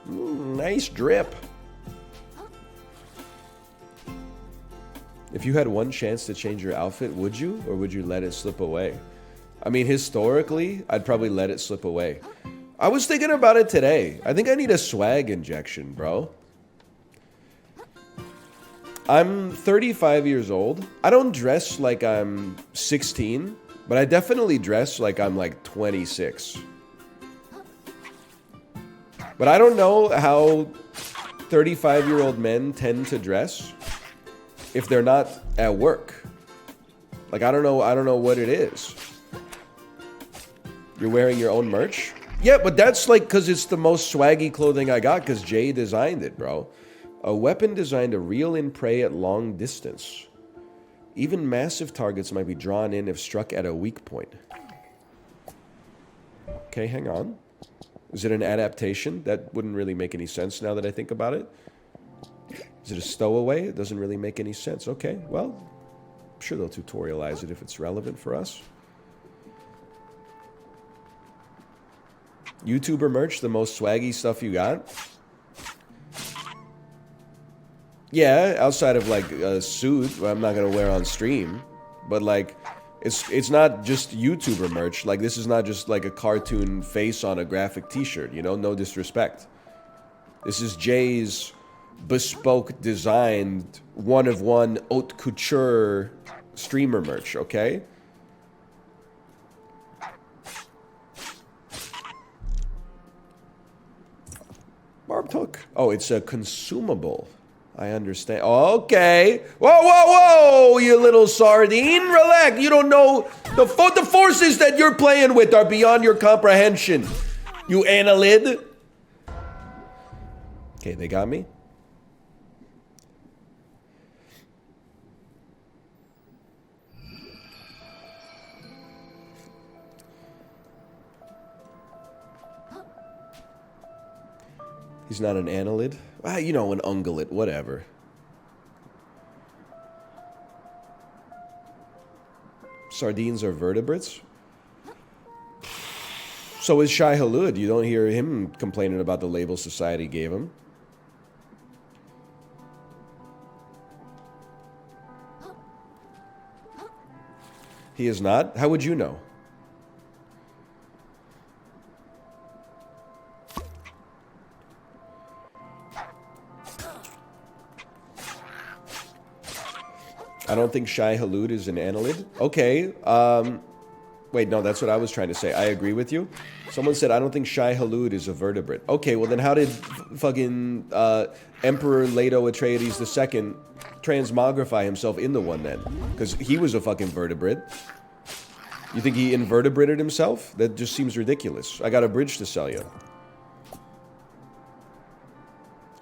Nice drip. If you had one chance to change your outfit, would you? Or would you let it slip away? I mean, historically, I'd probably let it slip away. I was thinking about it today. I think I need a swag injection, bro. I'm 35 years old. I don't dress like I'm 16, but I definitely dress like I'm like 26. But I don't know how 35-year-old men tend to dress if they're not at work. Like, I don't know what it is. You're wearing your own merch? Yeah, but that's like because it's the most swaggy clothing I got because Jay designed it, bro. A weapon designed to reel in prey at long distance. Even massive targets might be drawn in if struck at a weak point. Okay, hang on. Is it an adaptation? That wouldn't really make any sense now that I think about it. Is it a stowaway? It doesn't really make any sense. Okay, well, I'm sure they'll tutorialize it if it's relevant for us. YouTuber merch, the most swaggy stuff you got? Yeah, outside of like a suit I'm not gonna wear on stream, but like it's not just YouTuber merch. Like this is not just like a cartoon face on a graphic t-shirt, you know, no disrespect. This is Jay's bespoke designed one of one haute couture streamer merch, okay? Barbed hook. Oh, it's a consumable. I understand. Okay. Whoa, whoa, whoa, you little sardine. Relax. You don't know. The forces that you're playing with are beyond your comprehension. You annelid. Okay, they got me. He's not an annelid. Ah, you know, an ungulate, whatever. Sardines are vertebrates? So is Shai Hulud. You don't hear him complaining about the label society gave him. He is not? How would you know? I don't think Shai Hulud is an annelid. Okay. Wait, no, that's what I was trying to say. I agree with you. Someone said, I don't think Shai Hulud is a vertebrate. Okay, well then how did fucking Emperor Leto Atreides II transmogrify himself into one then? Because he was a fucking vertebrate. You think he invertebrated himself? That just seems ridiculous. I got a bridge to sell you.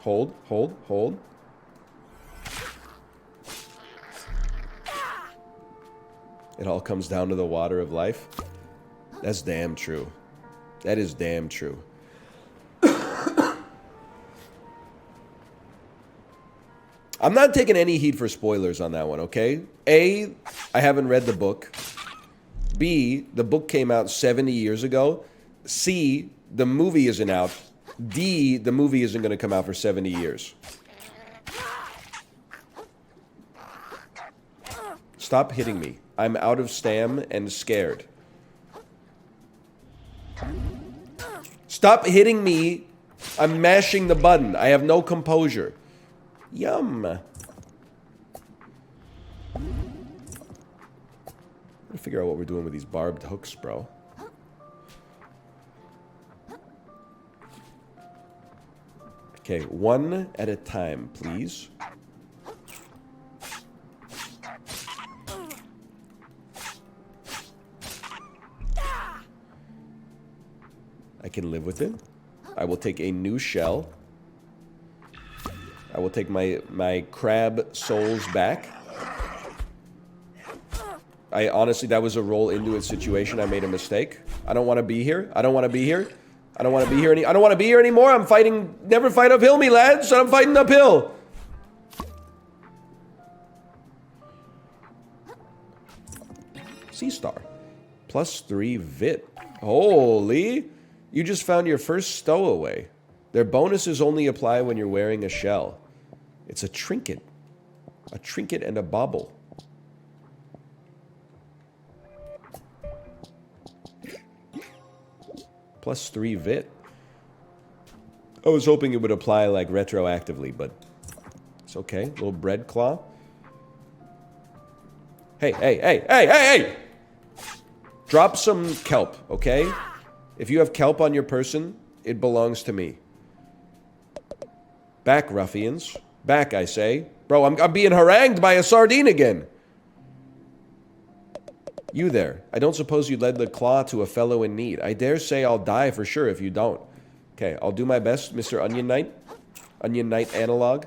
Hold, hold, hold. It all comes down to the water of life. That's damn true. That is damn true. I'm not taking any heat for spoilers on that one, okay? A, I haven't read the book. B, the book came out 70 years ago. C, the movie isn't out. D, the movie isn't going to come out for 70 years. Stop hitting me. I'm out of stam and scared. Stop hitting me. I'm mashing the button. I have no composure. Yum. I'm gonna figure out what we're doing with these barbed hooks, bro. Okay, one at a time, please. I can live with it. I will take a new shell. I will take my crab souls back. I honestly, that was a roll into it situation. I made a mistake. I don't want to be here. I don't want to be here. I don't want to be here I don't want to be here anymore. I'm fighting. Never fight uphill, me lads. I'm fighting uphill. Sea Star. +3 Vit. Holy. You just found your first stowaway. Their bonuses only apply when you're wearing a shell. It's a trinket. A trinket and a bauble. +3 Vit. I was hoping it would apply like retroactively, but it's okay. Little bread claw. Hey, hey, hey, hey, hey, hey! Drop some kelp, okay? If you have kelp on your person, it belongs to me. Back, ruffians. Back, I say. Bro, I'm being harangued by a sardine again. You there. I don't suppose you led the claw to a fellow in need. I dare say I'll die for sure if you don't. Okay, I'll do my best, Mr. Onion Knight. Onion Knight analog.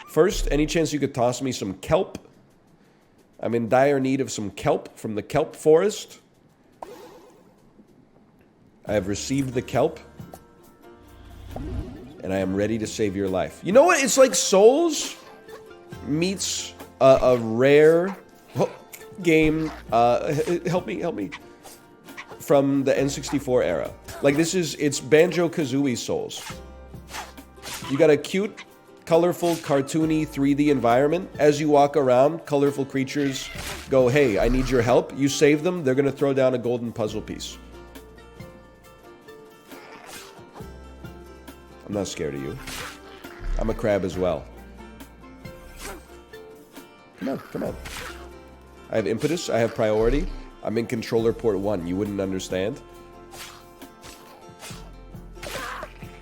First, any chance you could toss me some kelp? I'm in dire need of some kelp from the kelp forest. I have received the kelp. And I am ready to save your life. You know what? It's like Souls meets a rare game. Help me. From the N64 era. Like it's Banjo-Kazooie Souls. You got a cute, colorful, cartoony 3D environment. As you walk around, colorful creatures go, hey, I need your help. You save them, they're gonna throw down a golden puzzle piece. I'm not scared of you. I'm a crab as well. Come on. I have impetus, I have priority. I'm in controller port 1, you wouldn't understand.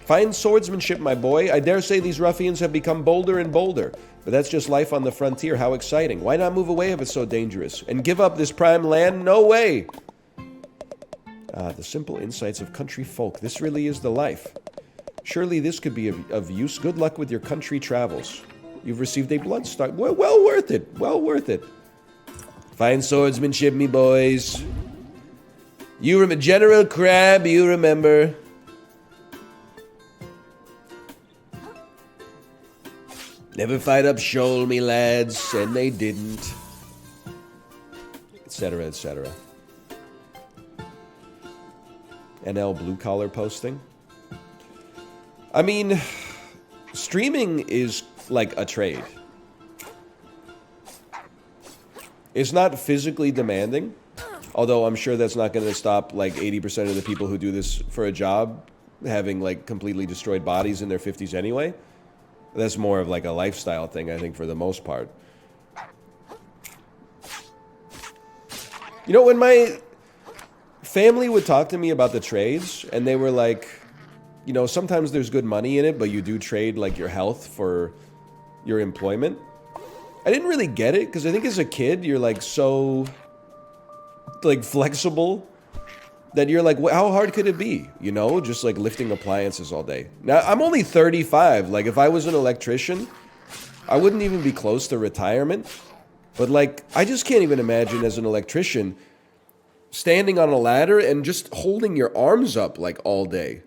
Fine swordsmanship, my boy. I dare say these ruffians have become bolder and bolder. But that's just life on the frontier. How exciting. Why not move away if it's so dangerous? And give up this prime land? No way! The simple insights of country folk. This really is the life. Surely this could be of use. Good luck with your country travels. You've received a blood stock. Well worth it. Well worth it. Fine swordsmanship, me boys. You remember General Crab, you remember. Never fight up shoal, me lads, and they didn't. Etc., etc. NL blue collar posting. I mean, streaming is like a trade. It's not physically demanding, although I'm sure that's not going to stop like 80% of the people who do this for a job having like completely destroyed bodies in their 50s anyway. That's more of like a lifestyle thing, I think, for the most part. You know, when my family would talk to me about the trades, and they were like, you know, sometimes there's good money in it, but you do trade like your health for your employment. I didn't really get it, because I think as a kid, you're like so like flexible that you're like, how hard could it be? You know, just like lifting appliances all day. Now, I'm only 35. Like, if I was an electrician, I wouldn't even be close to retirement. But like, I just can't even imagine as an electrician standing on a ladder and just holding your arms up like all day.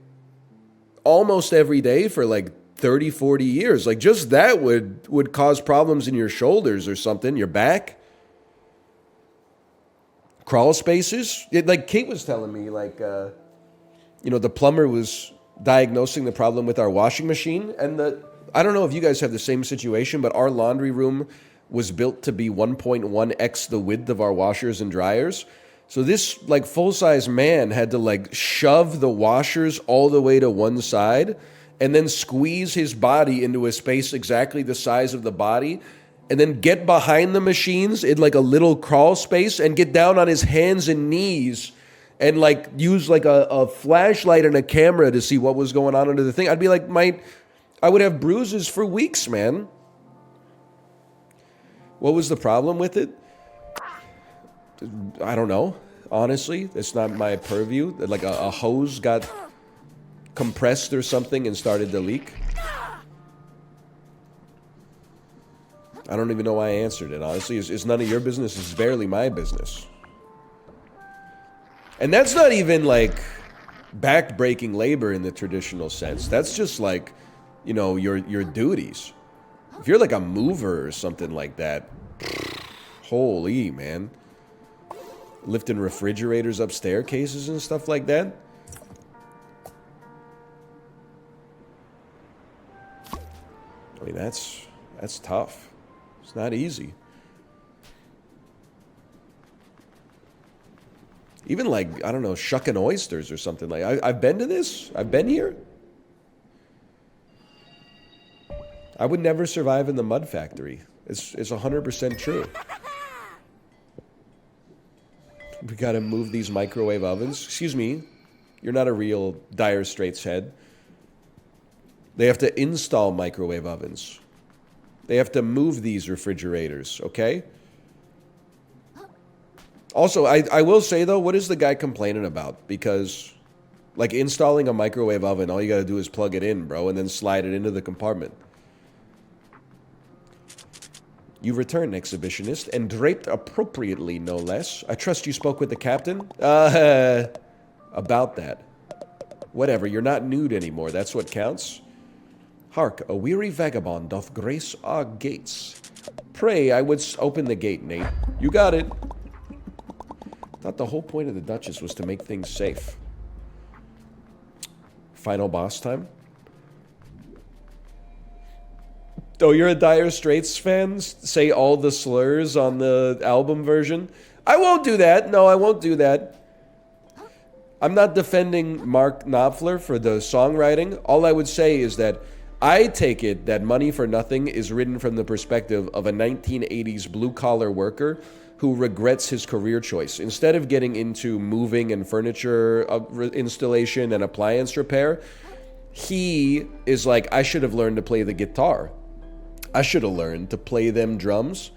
Almost every day for like 30, 40 years. Like, just that would cause problems in your shoulders or something, your back. Crawl spaces. Like Kate was telling me, like, you know, the plumber was diagnosing the problem with our washing machine. And I don't know if you guys have the same situation, but our laundry room was built to be 1.1x the width of our washers and dryers. So this, like, full-size man had to, like, shove the washers all the way to one side and then squeeze his body into a space exactly the size of the body, and then get behind the machines in like a little crawl space and get down on his hands and knees and like use like a flashlight and a camera to see what was going on under the thing. I'd be like, I would have bruises for weeks, man. What was the problem with it? I don't know. Honestly, it's not my purview. Like a hose got compressed or something and started to leak. I don't even know why I answered it, honestly. It's none of your business. It's barely my business. And that's not even, like, back-breaking labor in the traditional sense. That's just, like, you know, your duties. If you're, like, a mover or something like that, holy, man. Lifting refrigerators up staircases and stuff like that. I mean, that's tough. It's not easy. Even like, I don't know, shucking oysters or something. Like, I've been to this. I've been here. I would never survive in the mud factory. It's 100% true. We gotta move these microwave ovens. Excuse me. You're not a real Dire Straits head. They have to install microwave ovens. They have to move these refrigerators, okay? Also, I will say, though, what is the guy complaining about? Because Like installing a microwave oven, all you gotta do is plug it in, bro, and then slide it into the compartment. You return, exhibitionist, and draped appropriately, no less. I trust you spoke with the captain? About that. Whatever, you're not nude anymore, that's what counts. Hark, a weary vagabond doth grace our gates. Pray I would open the gate, Nate. You got it. Thought the whole point of the Duchess was to make things safe. Final boss time? Oh, you're a Dire Straits fan? Say all the slurs on the album version? I won't do that. No, I won't do that. I'm not defending Mark Knopfler for the songwriting. All I would say is that I take it that Money for Nothing is written from the perspective of a 1980s blue-collar worker who regrets his career choice. Instead of getting into moving and furniture installation and appliance repair, he is like, I should have learned to play the guitar. I should have learned to play them drums.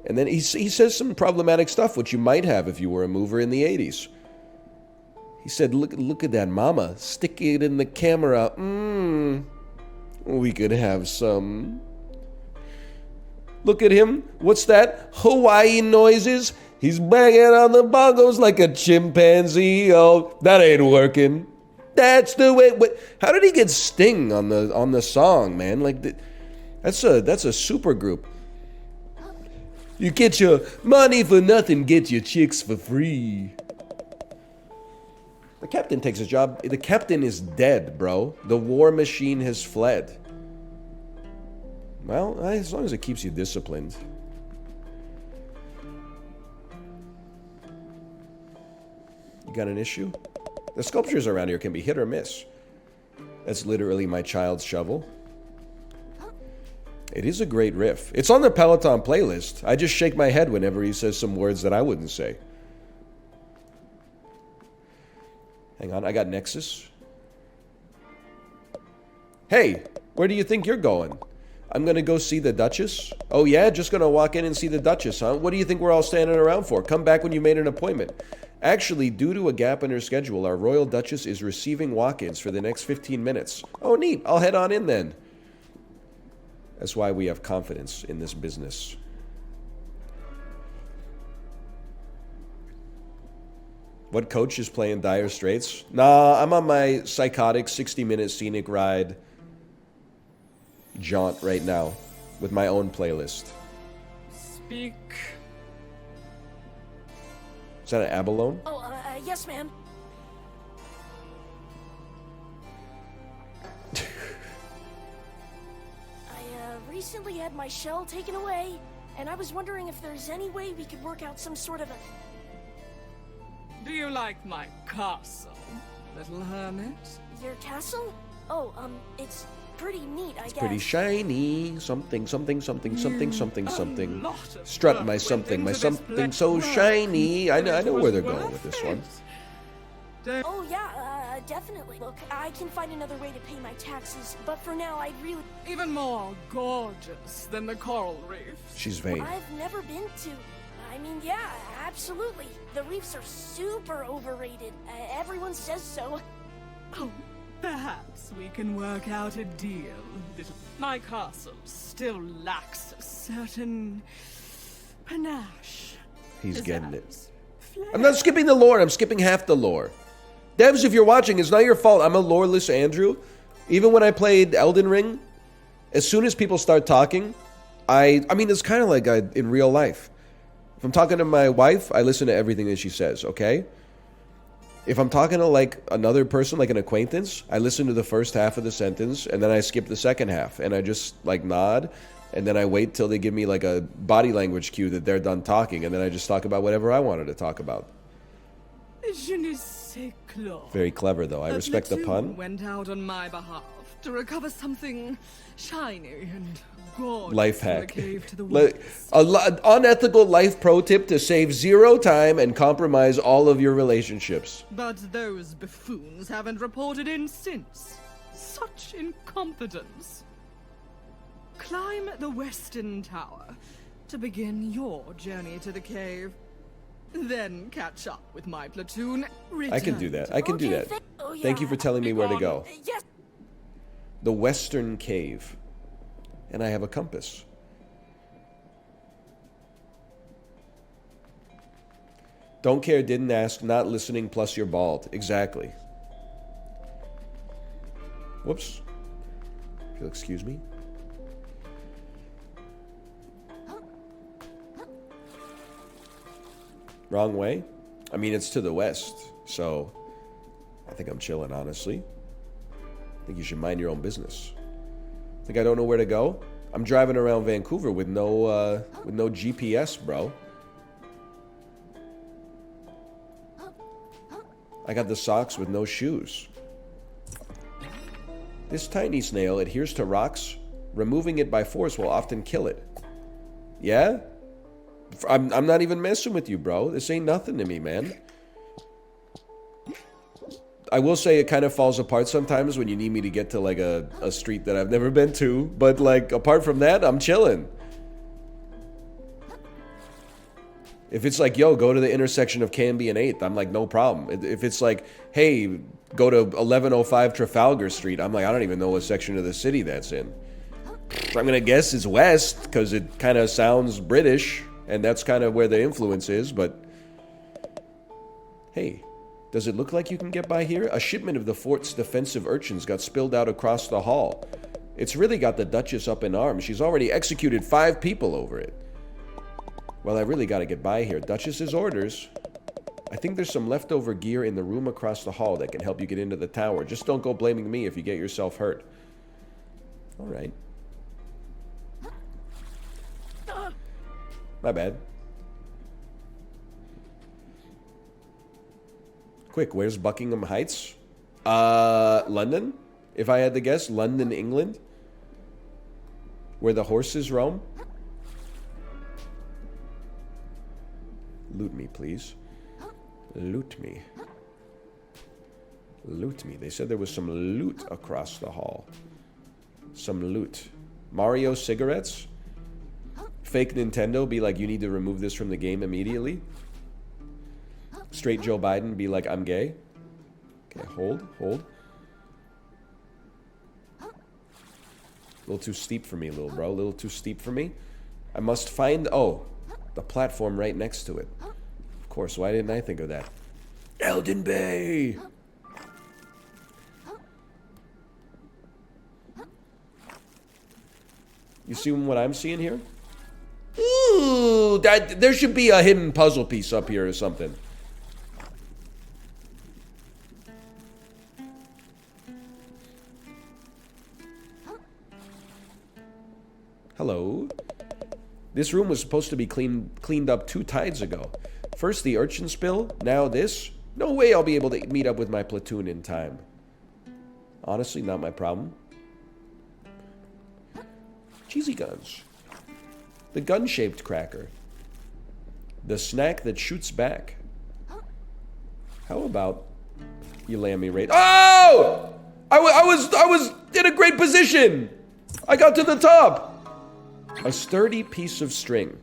And then he says some problematic stuff, which you might have if you were a mover in the 80s. He said, look at that mama. Stick it in the camera. We could have some. Look at him. What's that? Hawaii noises? He's banging on the bongos like a chimpanzee. Oh, that ain't working. That's the way. How did he get Sting on the song, man? Like, that's a super group. You get your money for nothing, get your chicks for free. The captain takes his job. The captain is dead, bro. The war machine has fled. Well, as long as it keeps you disciplined. You got an issue? The sculptures around here can be hit or miss. That's literally my child's shovel. It is a great riff. It's on the Peloton playlist. I just shake my head whenever he says some words that I wouldn't say. Hang on, I got Nexus. Hey, where do you think you're going? I'm gonna go see the Duchess. Oh yeah, just gonna walk in and see the Duchess, huh? What do you think we're all standing around for? Come back when you made an appointment. Actually, due to a gap in her schedule, our Royal Duchess is receiving walk-ins for the next 15 minutes. Oh neat, I'll head on in then. That's why we have confidence in this business. What coach is playing Dire Straits? Nah, I'm on my psychotic 60-minute scenic ride jaunt right now with my own playlist. Speak. Is that an abalone? Oh, yes, ma'am. I recently had my shell taken away, and I was wondering if there's any way we could work out some sort of a... Do you like my castle, little hermit? Your castle? Oh, it's pretty neat, I guess. Pretty shiny. Something, something, something, something, something, something. lot of Strut work my went something, my into this something black so work, shiny. I know but it where was they're going worth with this it. one. Oh, yeah, definitely. Look, I can find another way to pay my taxes, but for now, I'd really... Even more gorgeous than the coral reef. She's vain. I've never been to... I mean, yeah, absolutely. The reefs are super overrated. Everyone says so. Oh, perhaps we can work out a deal. My castle still lacks a certain panache. He's getting it. pizzazz, flair. I'm not skipping the lore. I'm skipping half the lore. Devs, if you're watching, it's not your fault. I'm a loreless Andrew. Even when I played Elden Ring, as soon as people start talking, I mean, it's kind of like in real life. If I'm talking to my wife, I listen to everything that she says, okay? If I'm talking to, like, another person, like an acquaintance, I listen to the first half of the sentence, and then I skip the second half, and I just, like, nod, and then I wait till they give me, like, a body language cue that they're done talking, and then I just talk about whatever I wanted to talk about. Je ne sais quoi. Very clever, though. I That respect the Matthew pun. went out on my behalf to recover something shiny and gorgeous Life from the hack. cave to the Like, woods. unethical life pro tip to save 0 time and compromise all of your relationships. But those buffoons haven't reported in since. Such incompetence. Climb the western tower to begin your journey to the cave. then catch up with my platoon. I can do that. I can do that. Oh, Thank you yeah. for telling me where to go. Yes. The Western Cave. And I have a compass. Don't care, didn't ask, not listening, plus you're bald. Exactly. Whoops. If you'll excuse me. Wrong way? I mean, it's to the west, so I think I'm chilling, honestly. I think you should mind your own business. Think I don't know where to go? I'm driving around Vancouver with no GPS, bro. I got the socks with no shoes. This tiny snail adheres to rocks. Removing it by force will often kill it. Yeah? I'm not even messing with you, bro. This ain't nothing to me, man. I will say it kind of falls apart sometimes when you need me to get to, like, a street that I've never been to. But, like, apart from that, I'm chilling. If it's like, yo, go to the intersection of Canby and 8th, I'm like, no problem. If it's like, hey, go to 1105 Trafalgar Street, I'm like, I don't even know what section of the city that's in. I'm gonna guess it's west, because it kind of sounds British, and that's kind of where the influence is, but... Hey, does it look like you can get by here? A shipment of the fort's defensive urchins got spilled out across the hall. It's really got the Duchess up in arms. She's already executed 5 people over it. Well, I really gotta get by here. Duchess's orders. I think there's some leftover gear in the room across the hall that can help you get into the tower. Just don't go blaming me if you get yourself hurt. Alright. My bad. Quick, where's Buckingham Heights? London? If I had to guess, London, England? Where the horses roam? Loot me, please. Loot me. Loot me. They said there was some loot across the hall. Some loot. Mario cigarettes? Fake Nintendo be like, you need to remove this from the game immediately? Straight Joe Biden be like, I'm gay? Okay, hold, hold. A little too steep for me, little bro. A little too steep for me. I must find... Oh, the platform right next to it. Of course, why didn't I think of that? Elden Bay! You see what I'm seeing here? Ooh, there should be a hidden puzzle piece up here or something. Hello. This room was supposed to be cleaned up 2 tides ago. First the urchin spill, now this. No way I'll be able to meet up with my platoon in time. Honestly, not my problem. Cheesy guns. The gun-shaped cracker. The snack that shoots back. How about you land me right... Oh! I was in a great position! I got to the top! A sturdy piece of string.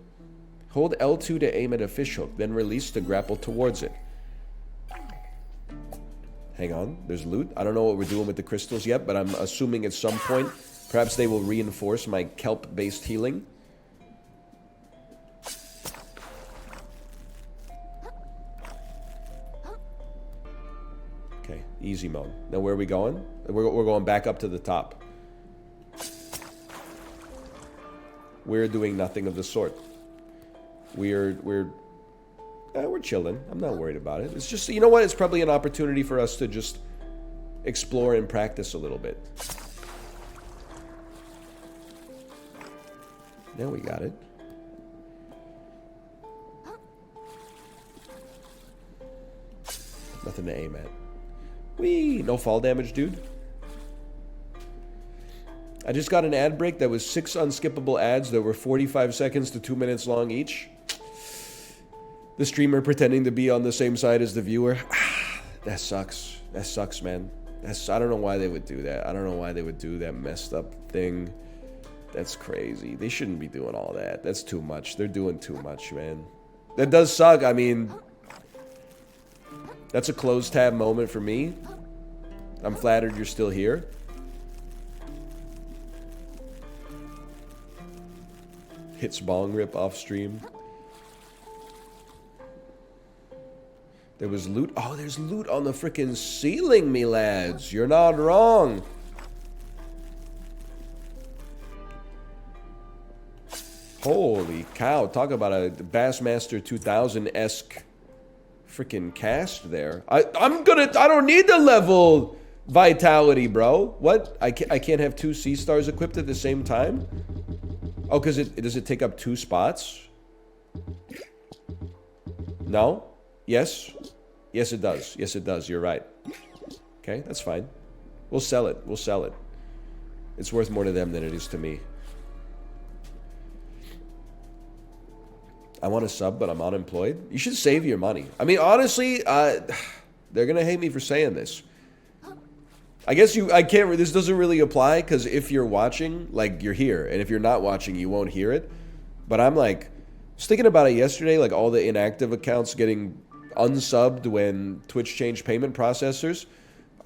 Hold L2 to aim at a fishhook, then release to grapple towards it. Hang on, there's loot. I don't know what we're doing with the crystals yet, but I'm assuming at some point, perhaps they will reinforce my kelp-based healing. Okay, easy mode. Now where are we going? We're going back up to the top. We're doing nothing of the sort. We're chilling. I'm not worried about it. It's just, you know what? It's probably an opportunity for us to just explore and practice a little bit. Now we got it. Nothing to aim at. Whee! No fall damage, dude. I just got an ad break that was 6 unskippable ads that were 45 seconds to 2 minutes long each. The streamer pretending to be on the same side as the viewer. That sucks. That sucks, man. I don't know why they would do that. I don't know why they would do that messed up thing. That's crazy. They shouldn't be doing all that. That's too much. They're doing too much, man. That does suck. I mean, that's a closed tab moment for me. I'm flattered you're still here. Hits bong rip off stream. There was loot. Oh, there's loot on the frickin' ceiling, me lads. You're not wrong. Holy cow. Talk about a Bassmaster 2000-esque frickin' cast there. I don't need the level vitality, bro. What? I can't have 2 C stars equipped at the same time? Oh, because does it take up 2 spots? No? Yes? Yes, it does. Yes, it does. You're right. Okay, that's fine. We'll sell it. We'll sell it. It's worth more to them than it is to me. I want a sub, but I'm unemployed. You should save your money. I mean, honestly, they're gonna hate me for saying this. I guess I can't, this doesn't really apply, because if you're watching, like, you're here. And if you're not watching, you won't hear it. But I'm like, just thinking about it yesterday, like all the inactive accounts getting unsubbed when Twitch changed payment processors.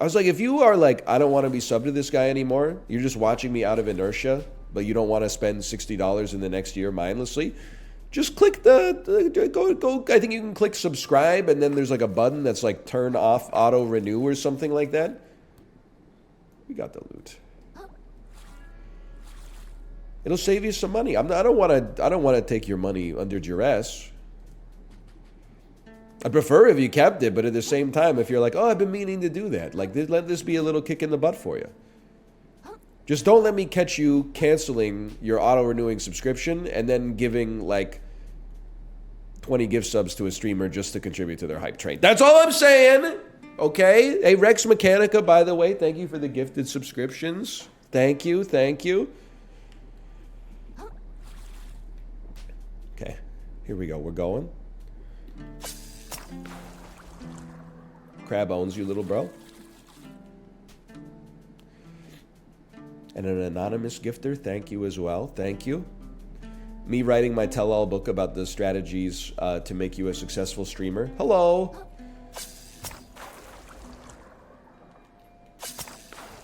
I was like, if you are like, I don't want to be subbed to this guy anymore, you're just watching me out of inertia, but you don't want to spend $60 in the next year mindlessly, just click go, I think you can click subscribe, and then there's like a button that's like turn off auto renew or something like that. We got the loot. It'll save you some money. I don't want to take your money under duress. I'd prefer if you kept it, but at the same time, if you're like, oh, I've been meaning to do that, like, let this be a little kick in the butt for you. Just don't let me catch you canceling your auto-renewing subscription and then giving, like, 20 gift subs to a streamer just to contribute to their hype train. That's all I'm saying! Okay? Hey, Rex Mechanica, by the way, thank you for the gifted subscriptions. Thank you, thank you. Okay, here we go. We're going. Crab owns you, little bro. And an anonymous gifter, thank you as well. Thank you. Me writing my tell-all book about the strategies to make you a successful streamer. Hello.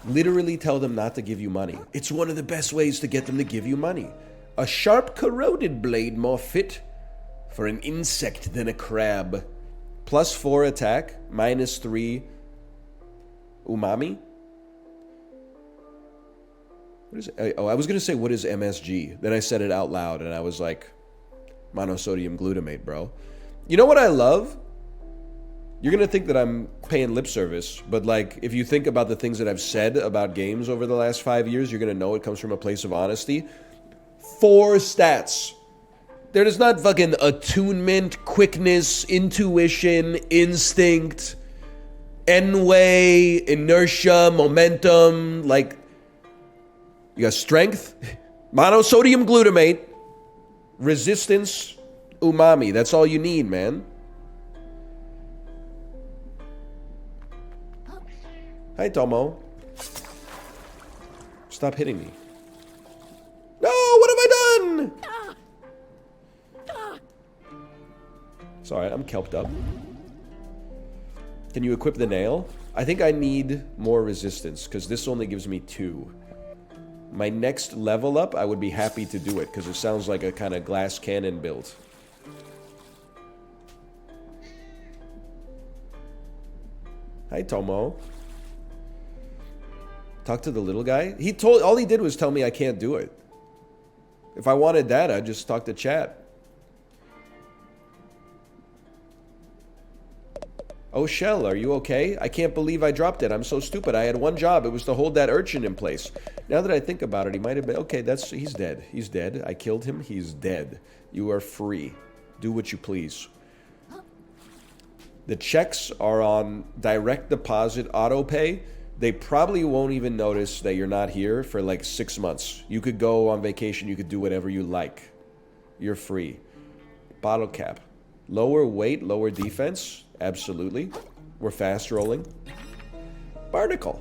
Literally tell them not to give you money. It's one of the best ways to get them to give you money. A sharp corroded blade more fit for an insect than a crab. +4 attack, -3 umami. What is it? Oh, I was going to say, what is MSG? Then I said it out loud, and I was like, monosodium glutamate, bro. You know what I love? You're going to think that I'm paying lip service, but like, if you think about the things that I've said about games over the last 5 years, you're going to know it comes from a place of honesty. 4 stats. There is not fucking attunement, quickness, intuition, instinct, N-way, inertia, momentum, like, you got strength, monosodium glutamate, resistance, umami. That's all you need, man. Hi, Tomo. Stop hitting me. No, what have I done? It's alright, I'm kelped up. Can you equip the nail? I think I need more resistance, because this only gives me 2. My next level up, I would be happy to do it, because it sounds like a kind of glass cannon build. Hi, Tomo. Talk to the little guy? All he did was tell me I can't do it. If I wanted that, I'd just talk to chat. Oh, Shell, are you okay? I can't believe I dropped it. I'm so stupid. I had one job. It was to hold that urchin in place. Now that I think about it, he might have been... Okay, he's dead. He's dead. I killed him. He's dead. You are free. Do what you please. The checks are on direct deposit auto pay. They probably won't even notice that you're not here for like 6 months. You could go on vacation. You could do whatever you like. You're free. Bottle cap. Lower weight, lower defense. Absolutely. We're fast rolling. Barnacle.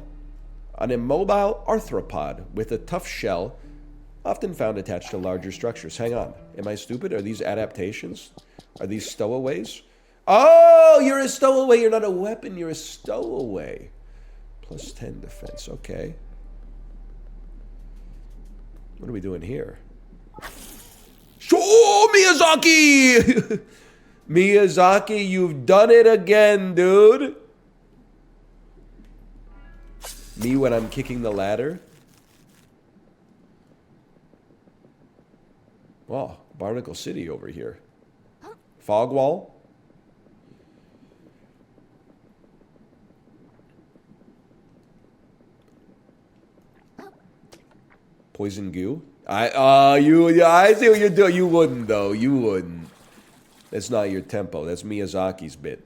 An immobile arthropod with a tough shell Often found attached to larger structures. Hang on. Am I stupid? Are these adaptations? Are these stowaways? Oh, you're a stowaway. You're not a weapon. You're a stowaway. Plus 10 defense. Okay. What are we doing here? Oh, Miyazaki! Miyazaki, you've done it again, dude. Me when I'm kicking the ladder. Wow, Barnacle City over here. Fog wall. Poison goo. I see what you're doing. You wouldn't though. You wouldn't. That's not your tempo. That's Miyazaki's bit.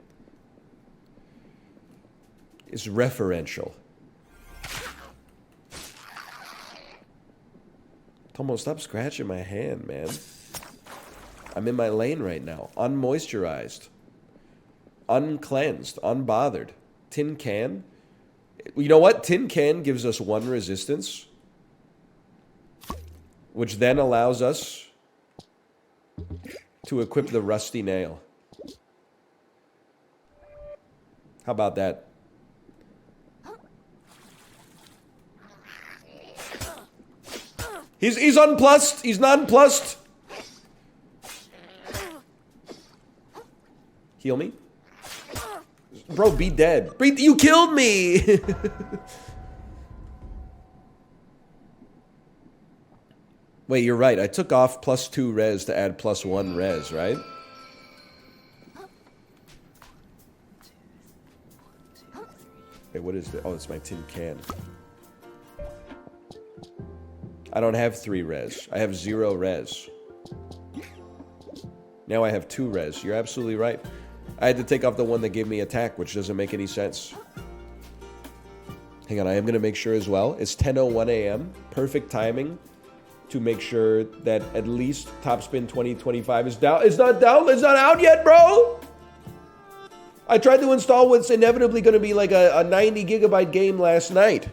It's referential. Tomo, stop scratching my hand, man. I'm in my lane right now. Unmoisturized. Uncleansed. Unbothered. Tin can. You know what? Tin can gives us 1 resistance. Which then allows us to equip the rusty nail. How about that? He's unplussed. He's nonplussed. Heal me. Bro, be dead. Breathe. You killed me. Wait, you're right. I took off +2 res to add +1 res, right? Wait, what is that? Oh, it's my tin can. I don't have 3 res. I have 0 res. Now I have 2 res. You're absolutely right. I had to take off the one that gave me attack, which doesn't make any sense. Hang on, I am going to make sure as well. It's 10:01 a.m. Perfect timing to make sure that at least Topspin 2025 is down. It's not down. It's not out yet, bro. I tried to install what's inevitably going to be like a 90 gigabyte game last night.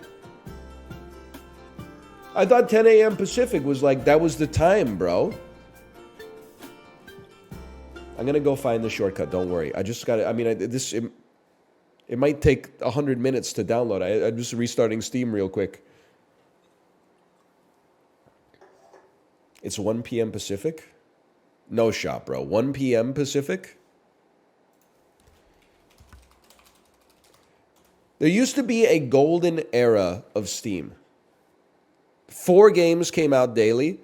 I thought 10 a.m. Pacific was like, that was the time, bro. I'm going to go find the shortcut. Don't worry. I just got to, I mean, it might take 100 minutes to download. I'm just restarting Steam real quick. It's 1 p.m. Pacific? No shot, bro. 1 p.m. Pacific? There used to be a golden era of Steam. 4 games came out daily.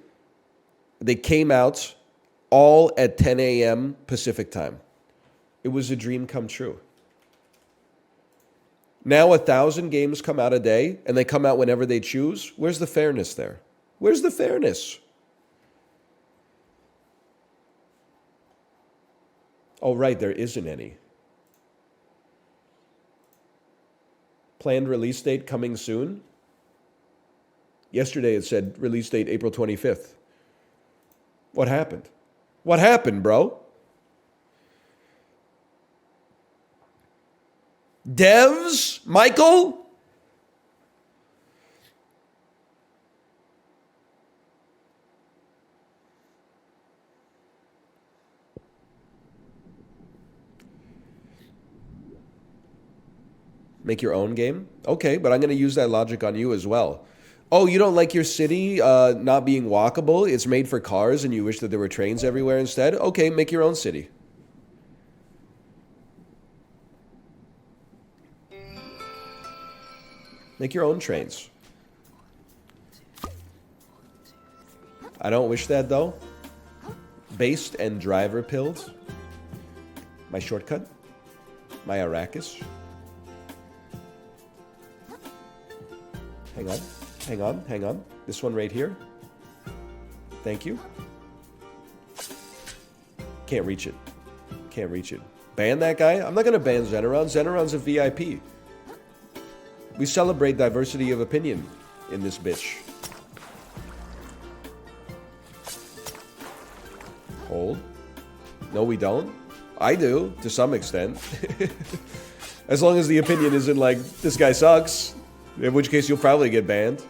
They came out all at 10 a.m. Pacific time. It was a dream come true. Now 1,000 games come out a day, and they come out whenever they choose. Where's the fairness there? Where's the fairness? Oh, right, there isn't any. Planned release date coming soon? Yesterday it said release date April 25th. What happened? What happened, bro? Devs? Michael? Make your own game? Okay, but I'm going to use that logic on you as well. Oh, you don't like your city not being walkable? It's made for cars and you wish that there were trains everywhere instead? Okay, make your own city. Make your own trains. I don't wish that though. Based and driver pilled. My shortcut. My Arrakis. Hang on. Hang on, hang on. This one right here. Thank you. Can't reach it. Can't reach it. Ban that guy? I'm not going to ban Zeneron. Zeneron's a VIP. We celebrate diversity of opinion in this bitch. Hold. No, we don't. I do, to some extent. As long as the opinion isn't like, this guy sucks. In which case you'll probably get banned.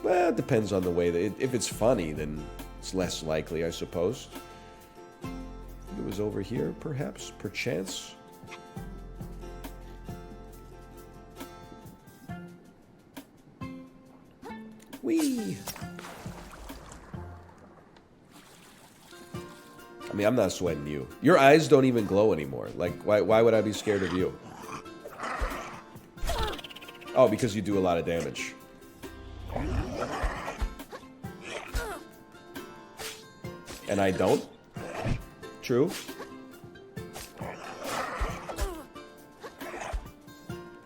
Well, it depends on the way that if it's funny, then it's less likely, I suppose. It was over here, perhaps, perchance. Whee! I mean, I'm not sweating you. Your eyes don't even glow anymore. Like, why would I be scared of you? Oh, because you do a lot of damage. And I don't? True.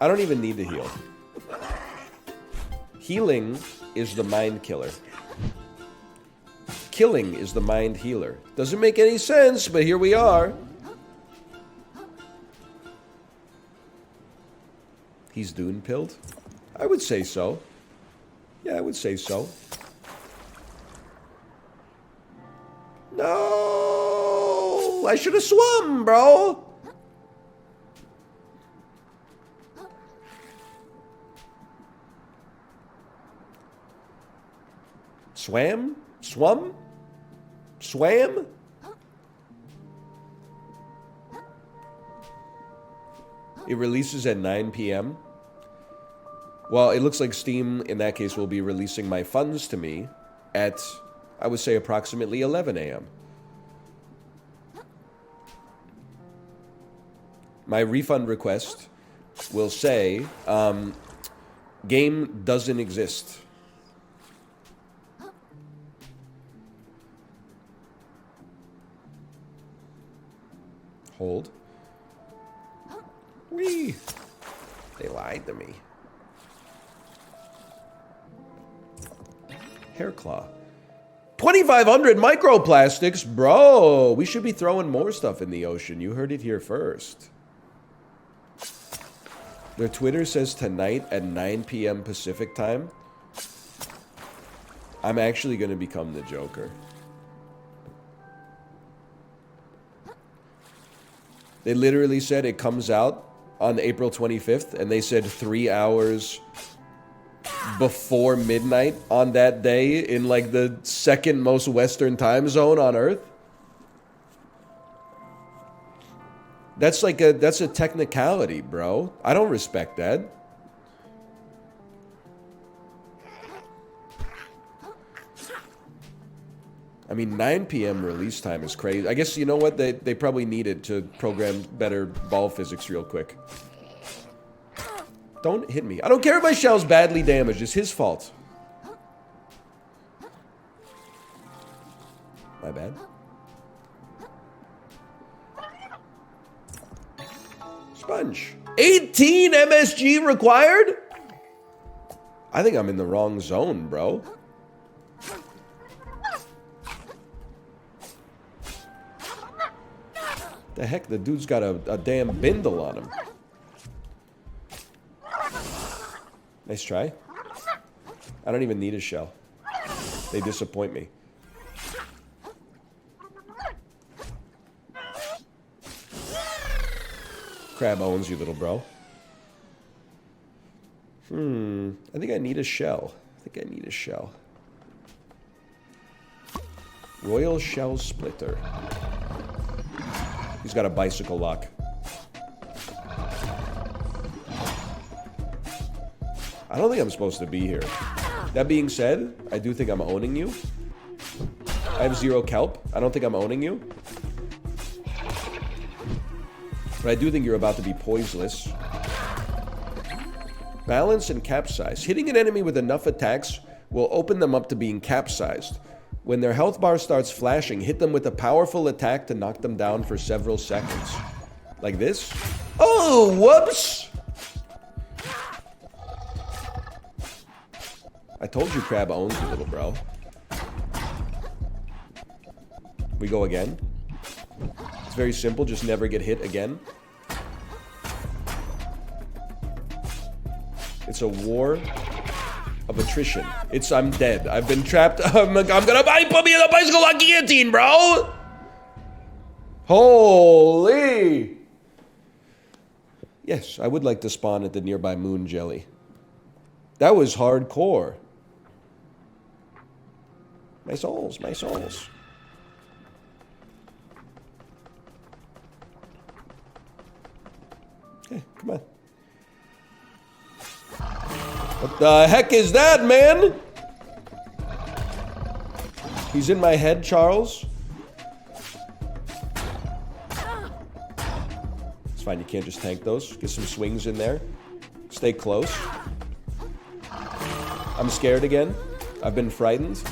I don't even need to heal. Healing is the mind killer. Killing is the mind healer. Doesn't make any sense, but here we are. He's Dune-pilled? I would say so. Yeah, I would say so. No! I should have swum, bro! Swam? Swum? Swam? It releases at 9 p.m. Well, it looks like Steam, in that case, will be releasing my funds to me at, I would say, approximately 11 a.m. My refund request will say, game doesn't exist. Hold. Whee! They lied to me. Hair claw. 2,500 microplastics? Bro, we should be throwing more stuff in the ocean. You heard it here first. Their Twitter says tonight at 9 p.m. Pacific time. I'm actually going to become the Joker. They literally said it comes out on April 25th, and they said 3 hours before midnight on that day in like the second most western time zone on Earth. That's like that's a technicality, bro. I don't respect that. I mean, 9 p.m. release time is crazy. I guess, you know what? They probably needed to program better ball physics real quick. Don't hit me. I don't care if my shell's badly damaged. It's his fault. My bad. Sponge. 18 MSG required? I think I'm in the wrong zone, bro. The heck, the dude's got a damn bindle on him. Nice try. I don't even need a shell. They disappoint me. Crab owns you, little bro. I think I need a shell. Royal Shell Splitter. He's got a bicycle lock. I don't think I'm supposed to be here. That being said, I do think I'm owning you. I have 0 kelp. I don't think I'm owning you. But I do think you're about to be poiseless. Balance and capsize. Hitting an enemy with enough attacks will open them up to being capsized. When their health bar starts flashing, hit them with a powerful attack to knock them down for several seconds. Like this. Oh, whoops! I told you Crab owns you, little bro. We go again. It's very simple, just never get hit again. It's a war of attrition. I'm dead. I've been trapped. I'm gonna put me in a bicycle lock guillotine, bro! Holy! Yes, I would like to spawn at the nearby moon jelly. That was hardcore. My souls, my souls. Okay, come on. What the heck is that, man? He's in my head, Charles. It's fine, you can't just tank those. Get some swings in there. Stay close. I'm scared again. I've been frightened.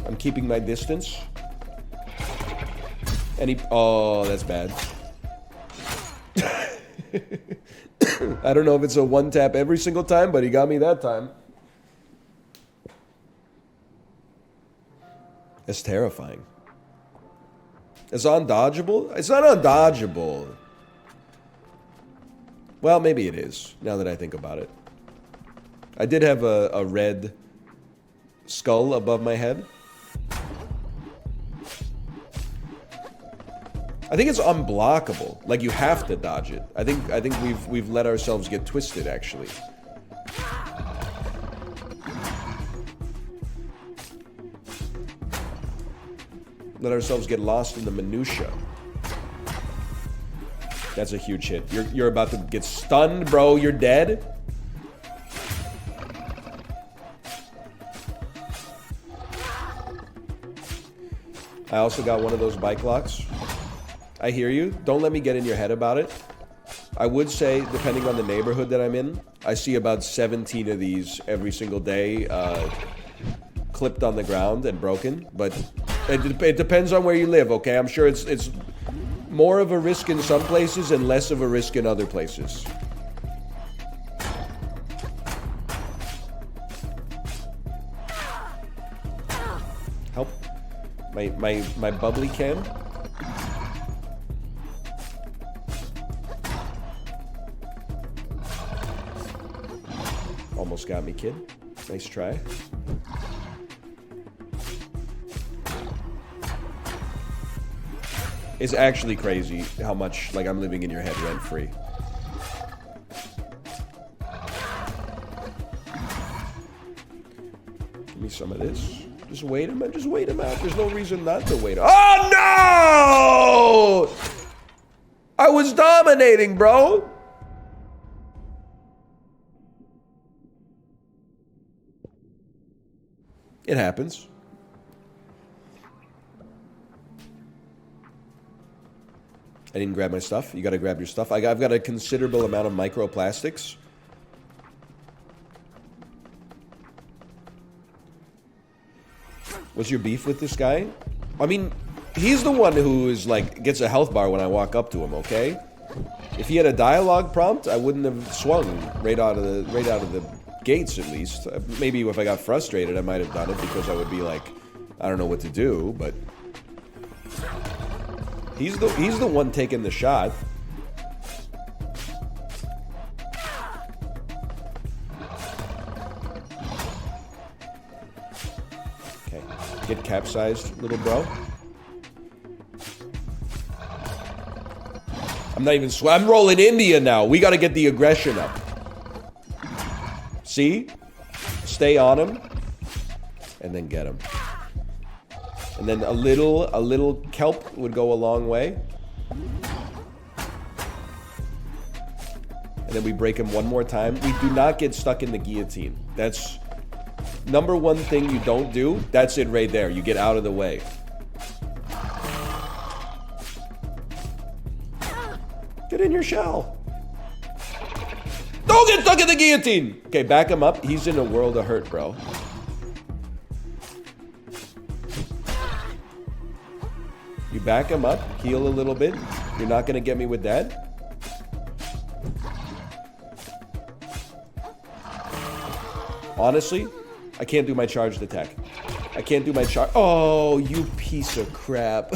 I'm keeping my distance. And he... Oh, that's bad. I don't know if it's a one tap every single time, but he got me that time. It's terrifying. It's undodgeable? It's not undodgeable. Well, maybe it is, now that I think about it. I did have a red skull above my head. I think it's unblockable. Like, you have to dodge it. I think we've let ourselves get twisted, actually. Let ourselves get lost in the minutia. That's a huge hit. You're about to get stunned, bro. You're dead. I also got one of those bike locks. I hear you. Don't let me get in your head about it. I would say, depending on the neighborhood that I'm in, I see about 17 of these every single day, clipped on the ground and broken. But it depends on where you live, okay? I'm sure it's more of a risk in some places and less of a risk in other places. Help. My bubbly cam. Almost got me, kid. Nice try. It's actually crazy how much, like, I'm living in your head rent-free. Give me some of this. Just wait him out. Just wait him out. There's no reason not to wait. Oh, no! I was dominating, bro. It happens. I didn't grab my stuff. You gotta grab your stuff. I've got a considerable amount of microplastics. What's your beef with this guy? I mean, he's the one who is like gets a health bar when I walk up to him, okay? If he had a dialogue prompt, I wouldn't have swung right out of the gates, at least. Maybe if I got frustrated, I might have done it because I would be like, I don't know what to do, but he's the one taking the shot. Okay, get capsized, little bro. I'm not even I'm rolling India now. We got to get the aggression up. See? Stay on him. And then get him. And then a little kelp would go a long way. And then we break him one more time. We do not get stuck in the guillotine. That's number one thing you don't do. That's it right there. You get out of the way. Get in your shell. Don't get stuck in the guillotine. Okay, back him up. He's in a world of hurt, bro. You back him up, heal a little bit. You're not gonna get me with that. Honestly, I can't do my charged attack. I can't do my charge. Oh, you piece of crap.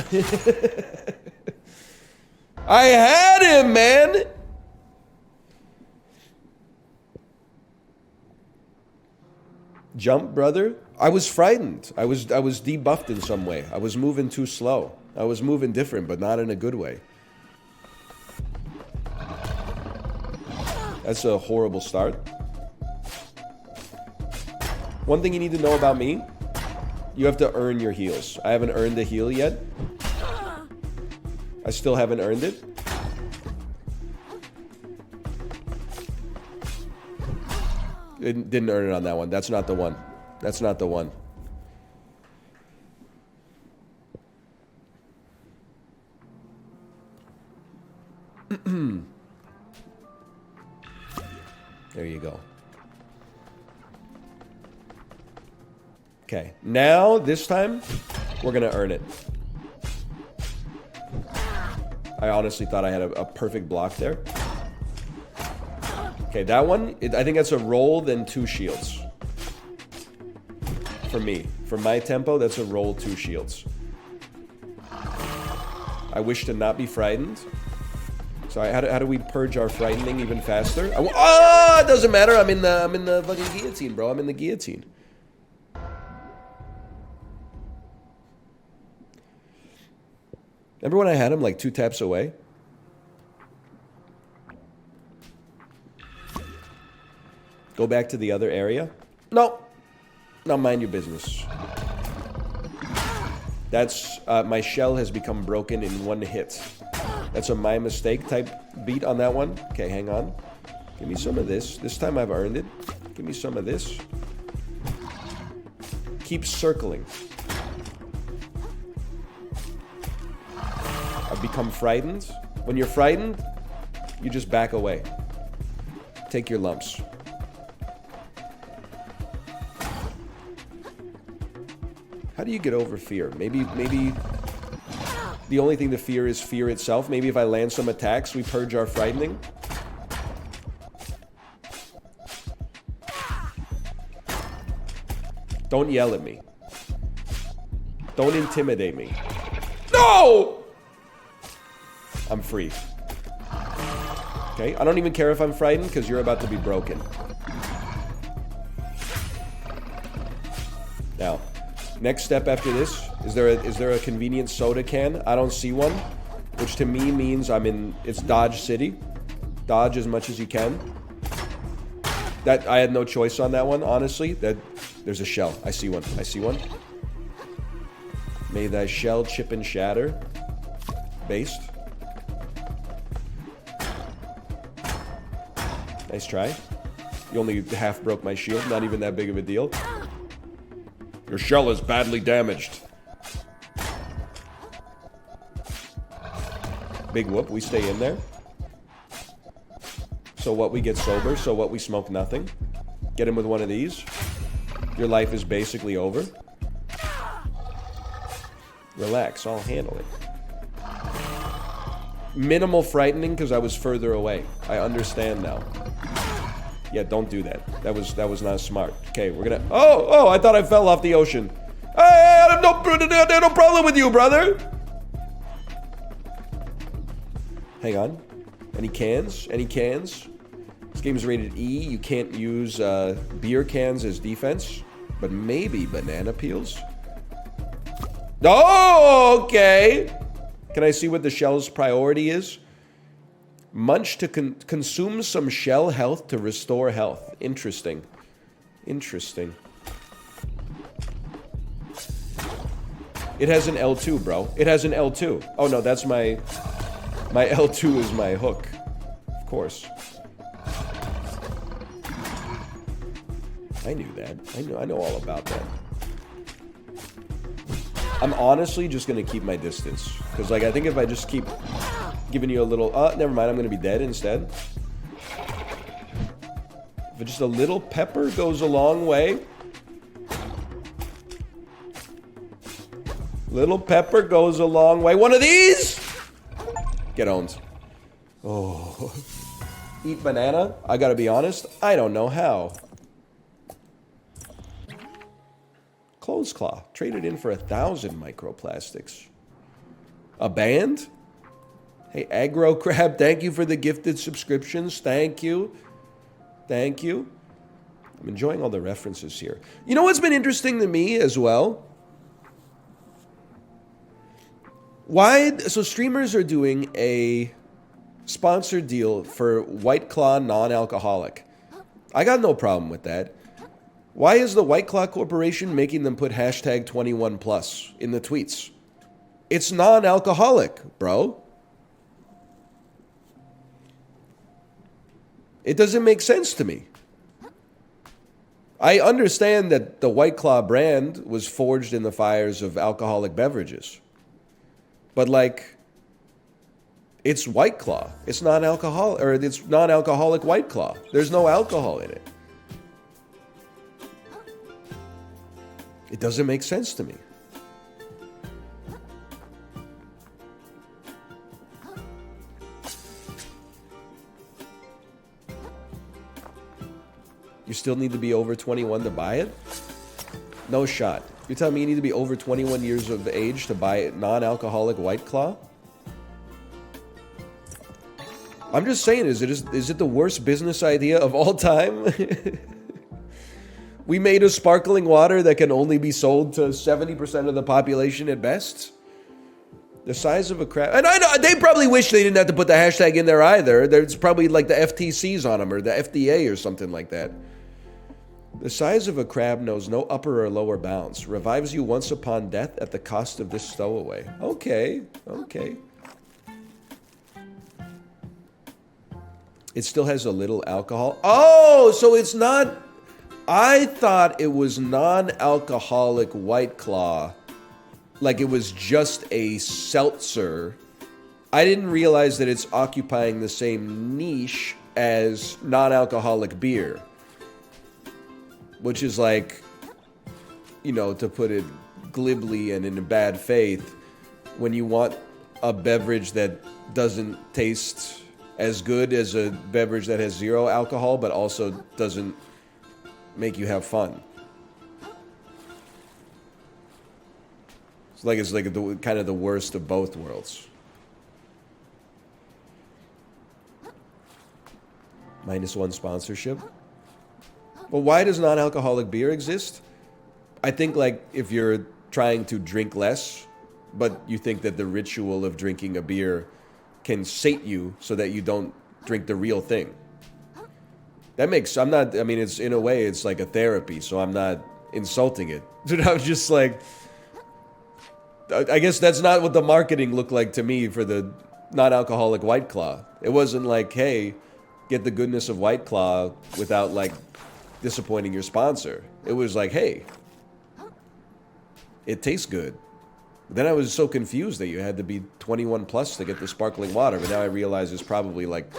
I had him, man. Jump, brother. I was frightened. I was debuffed in some way. I was moving too slow. I was moving different, but not in a good way. That's a horrible start. One thing you need to know about me, you have to earn your heals. I haven't earned a heal yet. I still haven't earned it. Didn't earn it on that one. That's not the one. That's not the one. There you go. Okay, now this time we're gonna earn it. I honestly thought I had a perfect block there. Okay, that one, I think that's a roll, then 2 shields. For me. For my tempo, that's a roll, 2 shields. I wish to not be frightened. So how do we purge our frightening even faster? Oh, it doesn't matter. I'm in the fucking guillotine, bro. I'm in the guillotine. Remember when I had him like 2 taps away? Go back to the other area? No. Now mind your business. That's, my shell has become broken in 1 hit. That's a my mistake type beat on that one. Okay, hang on. Give me some of this. This time I've earned it. Give me some of this. Keep circling. I've become frightened. When you're frightened, you just back away. Take your lumps. How do you get over fear? Maybe the only thing to fear is fear itself. Maybe if I land some attacks, we purge our frightening. Don't yell at me. Don't intimidate me. No! I'm free. Okay, I don't even care if I'm frightened because you're about to be broken. Now, next step after this, is there a convenient soda can? I don't see one, which to me means it's Dodge City. Dodge as much as you can. That I had no choice on that one, honestly. There's a shell. I see one. I see one. May thy shell chip and shatter. Based. Nice try. You only half broke my shield. Not even that big of a deal. Your shell is badly damaged. Big whoop. We stay in there. So what, we get sober. So what, we smoke nothing. Get him with one of these. Your life is basically over. Relax. I'll handle it. Minimal frightening because I was further away. I understand now. Yeah, don't do that. That was not smart. Okay, we're gonna... Oh, I thought I fell off the ocean. Hey, I have no problem with you, brother. Hang on. Any cans? Any cans? This game's rated E. You can't use beer cans as defense. But maybe banana peels? Oh, okay. Can I see what the shell's priority is? Munch to consume some shell health to restore health. Interesting. Interesting. It has an L2, bro. It has an L2. Oh, no, that's my L2 is my hook. Of course. I knew that. I know all about that. I'm honestly just gonna keep my distance. Because, like, I think if I just keep giving you a little... never mind. I'm gonna be dead instead. If just a little pepper goes a long way. Little pepper goes a long way. One of these! Get owned. Oh. Eat banana? I gotta be honest. I don't know how. Clothes claw. Traded in for 1,000 microplastics. A band? Hey, Aggro Crab, thank you for the gifted subscriptions. Thank you. Thank you. I'm enjoying all the references here. You know what's been interesting to me as well? So streamers are doing a sponsored deal for White Claw non-alcoholic. I got no problem with that. Why is the White Claw Corporation making them put hashtag 21 plus in the tweets? It's non-alcoholic, bro. It doesn't make sense to me. I understand that the White Claw brand was forged in the fires of alcoholic beverages. But like, it's White Claw. It's non-alcoholic, or it's non-alcoholic White Claw. There's no alcohol in it. It doesn't make sense to me. You still need to be over 21 to buy it? No shot. You're telling me you need to be over 21 years of age to buy non-alcoholic White Claw? I'm just saying, is it the worst business idea of all time? We made a sparkling water that can only be sold to 70% of the population at best? The size of a crab. And I know they probably wish they didn't have to put the hashtag in there either. There's probably like the FTCs on them or the FDA or something like that. The size of a crab knows no upper or lower bounds. Revives you once upon death at the cost of this stowaway. Okay, okay. It still has a little alcohol. Oh, so it's not... I thought it was non-alcoholic White Claw. Like it was just a seltzer. I didn't realize that it's occupying the same niche as non-alcoholic beer. Which is like, you know, to put it glibly and in bad faith, when you want a beverage that doesn't taste as good as a beverage that has zero alcohol, but also doesn't make you have fun. It's like kind of the worst of both worlds. -1 sponsorship. Well, why does non-alcoholic beer exist? I think like if you're trying to drink less, but you think that the ritual of drinking a beer can sate you so that you don't drink the real thing. That makes, I mean, it's in a way, it's like a therapy, so I'm not insulting it. Dude, I was just like, I guess that's not what the marketing looked like to me for the non-alcoholic White Claw. It wasn't like, hey, get the goodness of White Claw without like disappointing your sponsor. It was like, hey, it tastes good. Then I was so confused that you had to be 21 plus to get the sparkling water, but now I realize it's probably like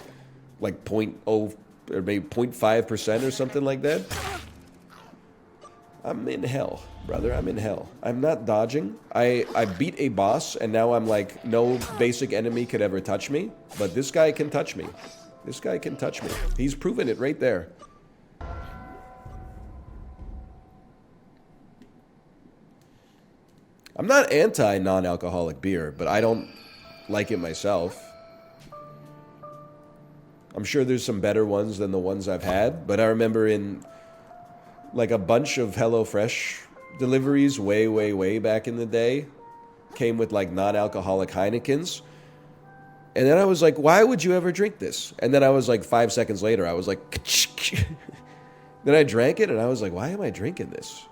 0.0 or maybe 0.5% or something like that. I'm in hell, brother. I'm in hell. I'm not dodging. I beat a boss, and now I'm like, no basic enemy could ever touch me, but this guy can touch me. This guy can touch me. He's proven it right there. I'm not anti non-alcoholic beer, but I don't like it myself. I'm sure there's some better ones than the ones I've had, but I remember in like a bunch of HelloFresh deliveries way back in the day came with like non-alcoholic Heinekens. And then I was like, why would you ever drink this? And then I was like 5 seconds later, I was like, then I drank it and I was like, why am I drinking this?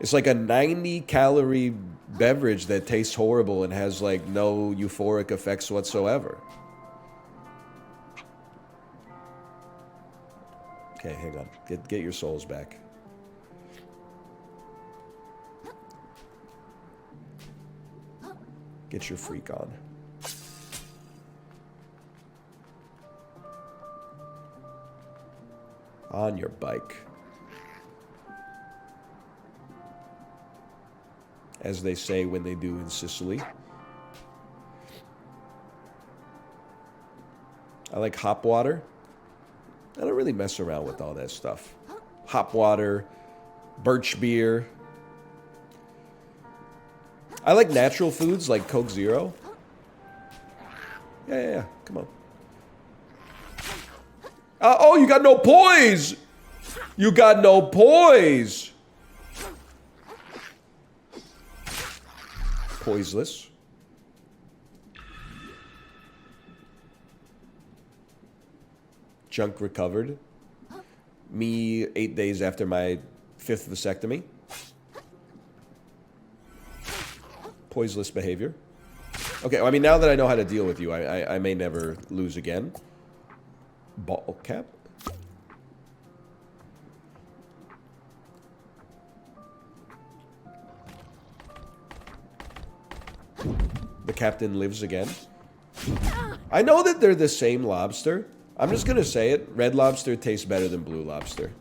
It's like a 90-calorie beverage that tastes horrible and has like no euphoric effects whatsoever. Okay, hang on. Get your souls back. Get your freak on. On your bike. As they say when they do in Sicily. I like hop water. I don't really mess around with all that stuff. Hop water, birch beer. I like natural foods like Coke Zero. Yeah. Come on. Oh, you got no poise! You got no poise! Poiseless. Junk recovered. Me 8 days after my 5th vasectomy. Poiseless behavior. Okay, well, I mean, now that I know how to deal with you, I may never lose again. Ball cap? The captain lives again. I know that they're the same lobster. I'm just gonna say it. Red lobster tastes better than blue lobster.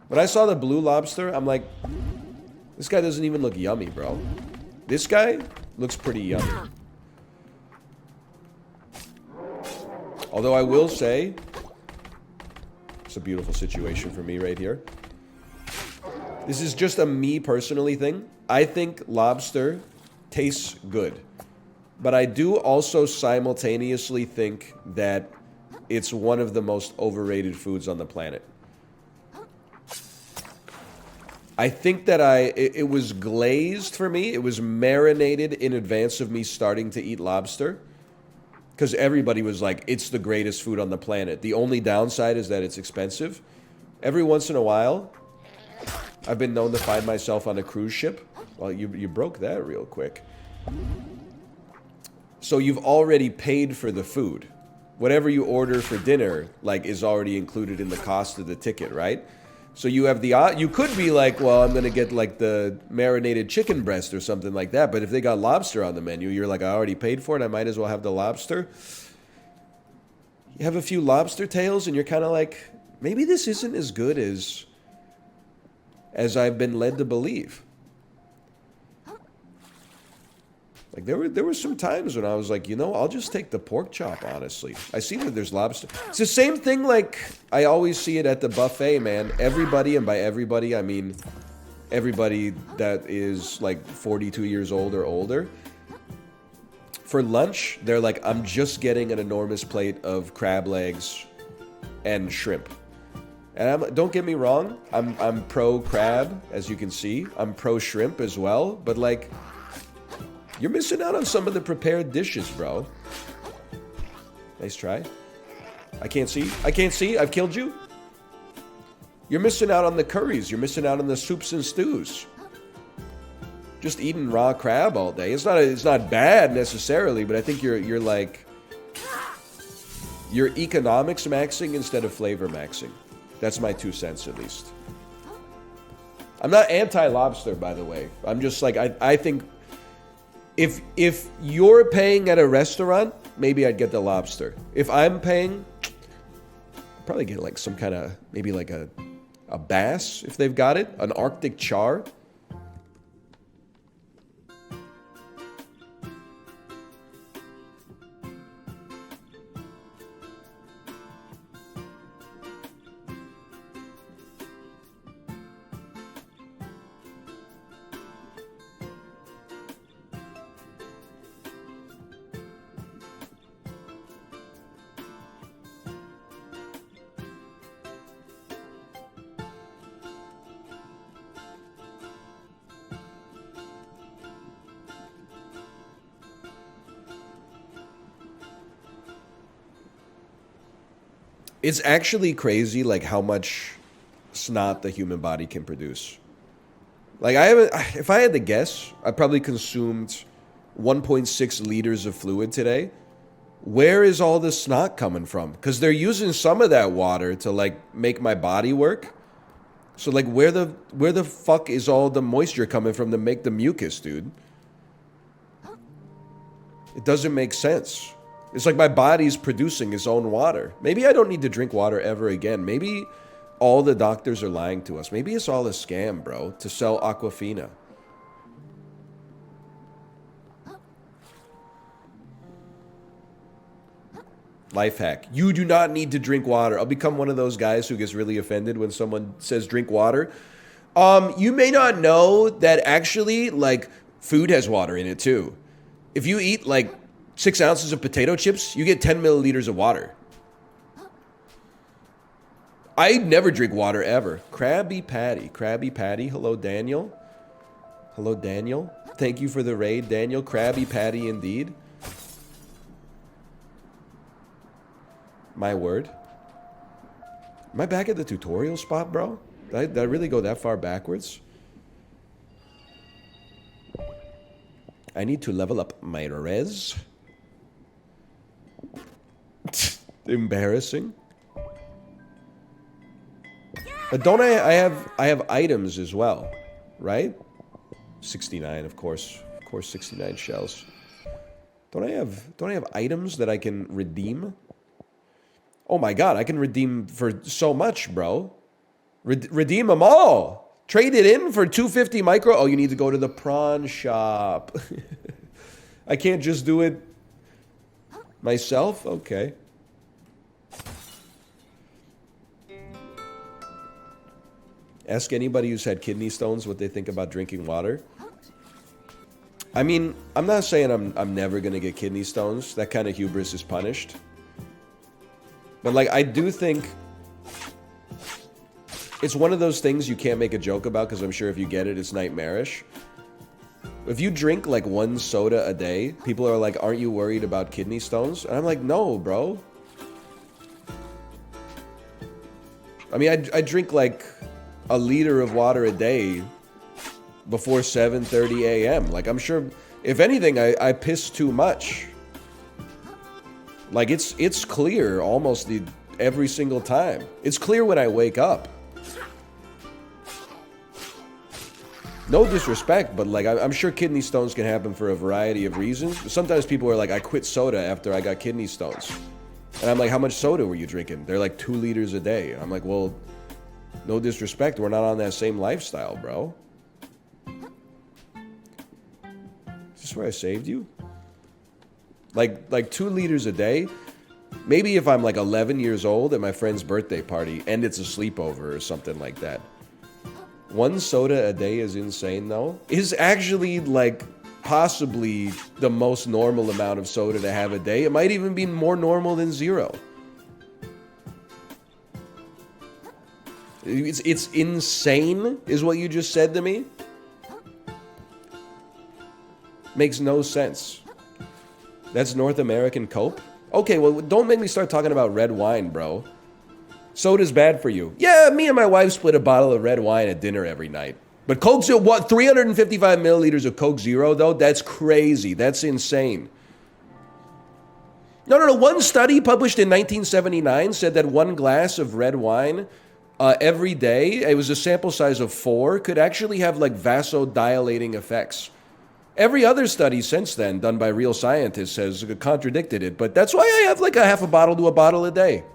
When I saw the blue lobster, I'm like, this guy doesn't even look yummy, bro. This guy looks pretty yummy. Although I will say, it's a beautiful situation for me right here. This is just a me personally thing. I think lobster tastes good. But I do also simultaneously think that it's one of the most overrated foods on the planet. I think that it was glazed for me. It was marinated in advance of me starting to eat lobster. Because everybody was like, it's the greatest food on the planet. The only downside is that it's expensive. Every once in a while, I've been known to find myself on a cruise ship. Well, you broke that real quick. So you've already paid for the food. Whatever you order for dinner, like, is already included in the cost of the ticket, right? So you have the, you could be like, well, I'm going to get like the marinated chicken breast or something like that. But if they got lobster on the menu, you're like, I already paid for it. I might as well have the lobster. You have a few lobster tails and you're kind of like, maybe this isn't as good as I've been led to believe. Like, there were some times when I was like, you know, I'll just take the pork chop, honestly. I see that there's lobster. It's the same thing, like, I always see it at the buffet, man. Everybody, and by everybody, I mean everybody that is, like, 42 years old or older. For lunch, they're like, I'm just getting an enormous plate of crab legs and shrimp. And don't get me wrong, I'm pro crab, as you can see. I'm pro shrimp as well, but, like, you're missing out on some of the prepared dishes, bro. Nice try. I can't see. I can't see. I've killed you. You're missing out on the curries. You're missing out on the soups and stews. Just eating raw crab all day. It's not bad necessarily, but I think you're like, you're economics maxing instead of flavor maxing. That's my 2 cents at least. I'm not anti-lobster, by the way. I'm just like, I think if you're paying at a restaurant, maybe I'd get the lobster. If I'm paying, I'd probably get like some kind of, maybe like a bass if they've got it, an Arctic char. It's actually crazy, like, how much snot the human body can produce. Like, if I had to guess, I probably consumed 1.6 liters of fluid today. Where is all this snot coming from? Because they're using some of that water to, like, make my body work. So, like, where the fuck is all the moisture coming from to make the mucus, dude? It doesn't make sense. It's like my body's producing its own water. Maybe I don't need to drink water ever again. Maybe all the doctors are lying to us. Maybe it's all a scam, bro, to sell Aquafina. Life hack. You do not need to drink water. I'll become one of those guys who gets really offended when someone says drink water. You may not know that actually, like, food has water in it too. If you eat, like, 6 ounces of potato chips, you get 10 milliliters of water. I never drink water ever. Krabby Patty. Hello, Daniel. Hello, Daniel. Thank you for the raid, Daniel. Krabby Patty indeed. My word. Am I back at the tutorial spot, bro? Did I really go that far backwards? I need to level up my res. Embarrassing. But don't I have items as well, right? 69, of course. Of course 69 shells. Don't I have items that I can redeem? Oh my god, I can redeem for so much, bro. Redeem them all. Trade it in for 250 micro. Oh, you need to go to the prawn shop. I can't just do it myself? Okay. Ask anybody who's had kidney stones what they think about drinking water. I mean, I'm not saying I'm never gonna get kidney stones. That kind of hubris is punished. But like, I do think it's one of those things you can't make a joke about because I'm sure if you get it, it's nightmarish. If you drink like one soda a day, people are like, aren't you worried about kidney stones? And I'm like, no, bro. I mean, I drink like a liter of water a day before 7:30 a.m. Like, I'm sure, if anything, I piss too much. Like, it's clear almost every single time. It's clear when I wake up. No disrespect, but like, I'm sure kidney stones can happen for a variety of reasons. Sometimes people are like, I quit soda after I got kidney stones. And I'm like, how much soda were you drinking? They're like 2 liters a day. I'm like, well, no disrespect, we're not on that same lifestyle, bro. Is this where I saved you? Like 2 liters a day? Maybe if I'm like 11 years old at my friend's birthday party and it's a sleepover or something like that. 1 soda a day is insane, though. Is actually like possibly the most normal amount of soda to have a day. It might even be more normal than 0. It's insane, is what you just said to me? Makes no sense. That's North American Cope? Okay, well, don't make me start talking about red wine, bro. Soda's bad for you. Yeah, me and my wife split a bottle of red wine at dinner every night. But Coke Zero, what, 355 milliliters of Coke Zero, though? That's crazy. That's insane. No. One study published in 1979 said that 1 glass of red wine every day, it was a sample size of 4, could actually have like vasodilating effects. Every other study since then, done by real scientists, has contradicted it. But that's why I have like a half a bottle to a bottle a day.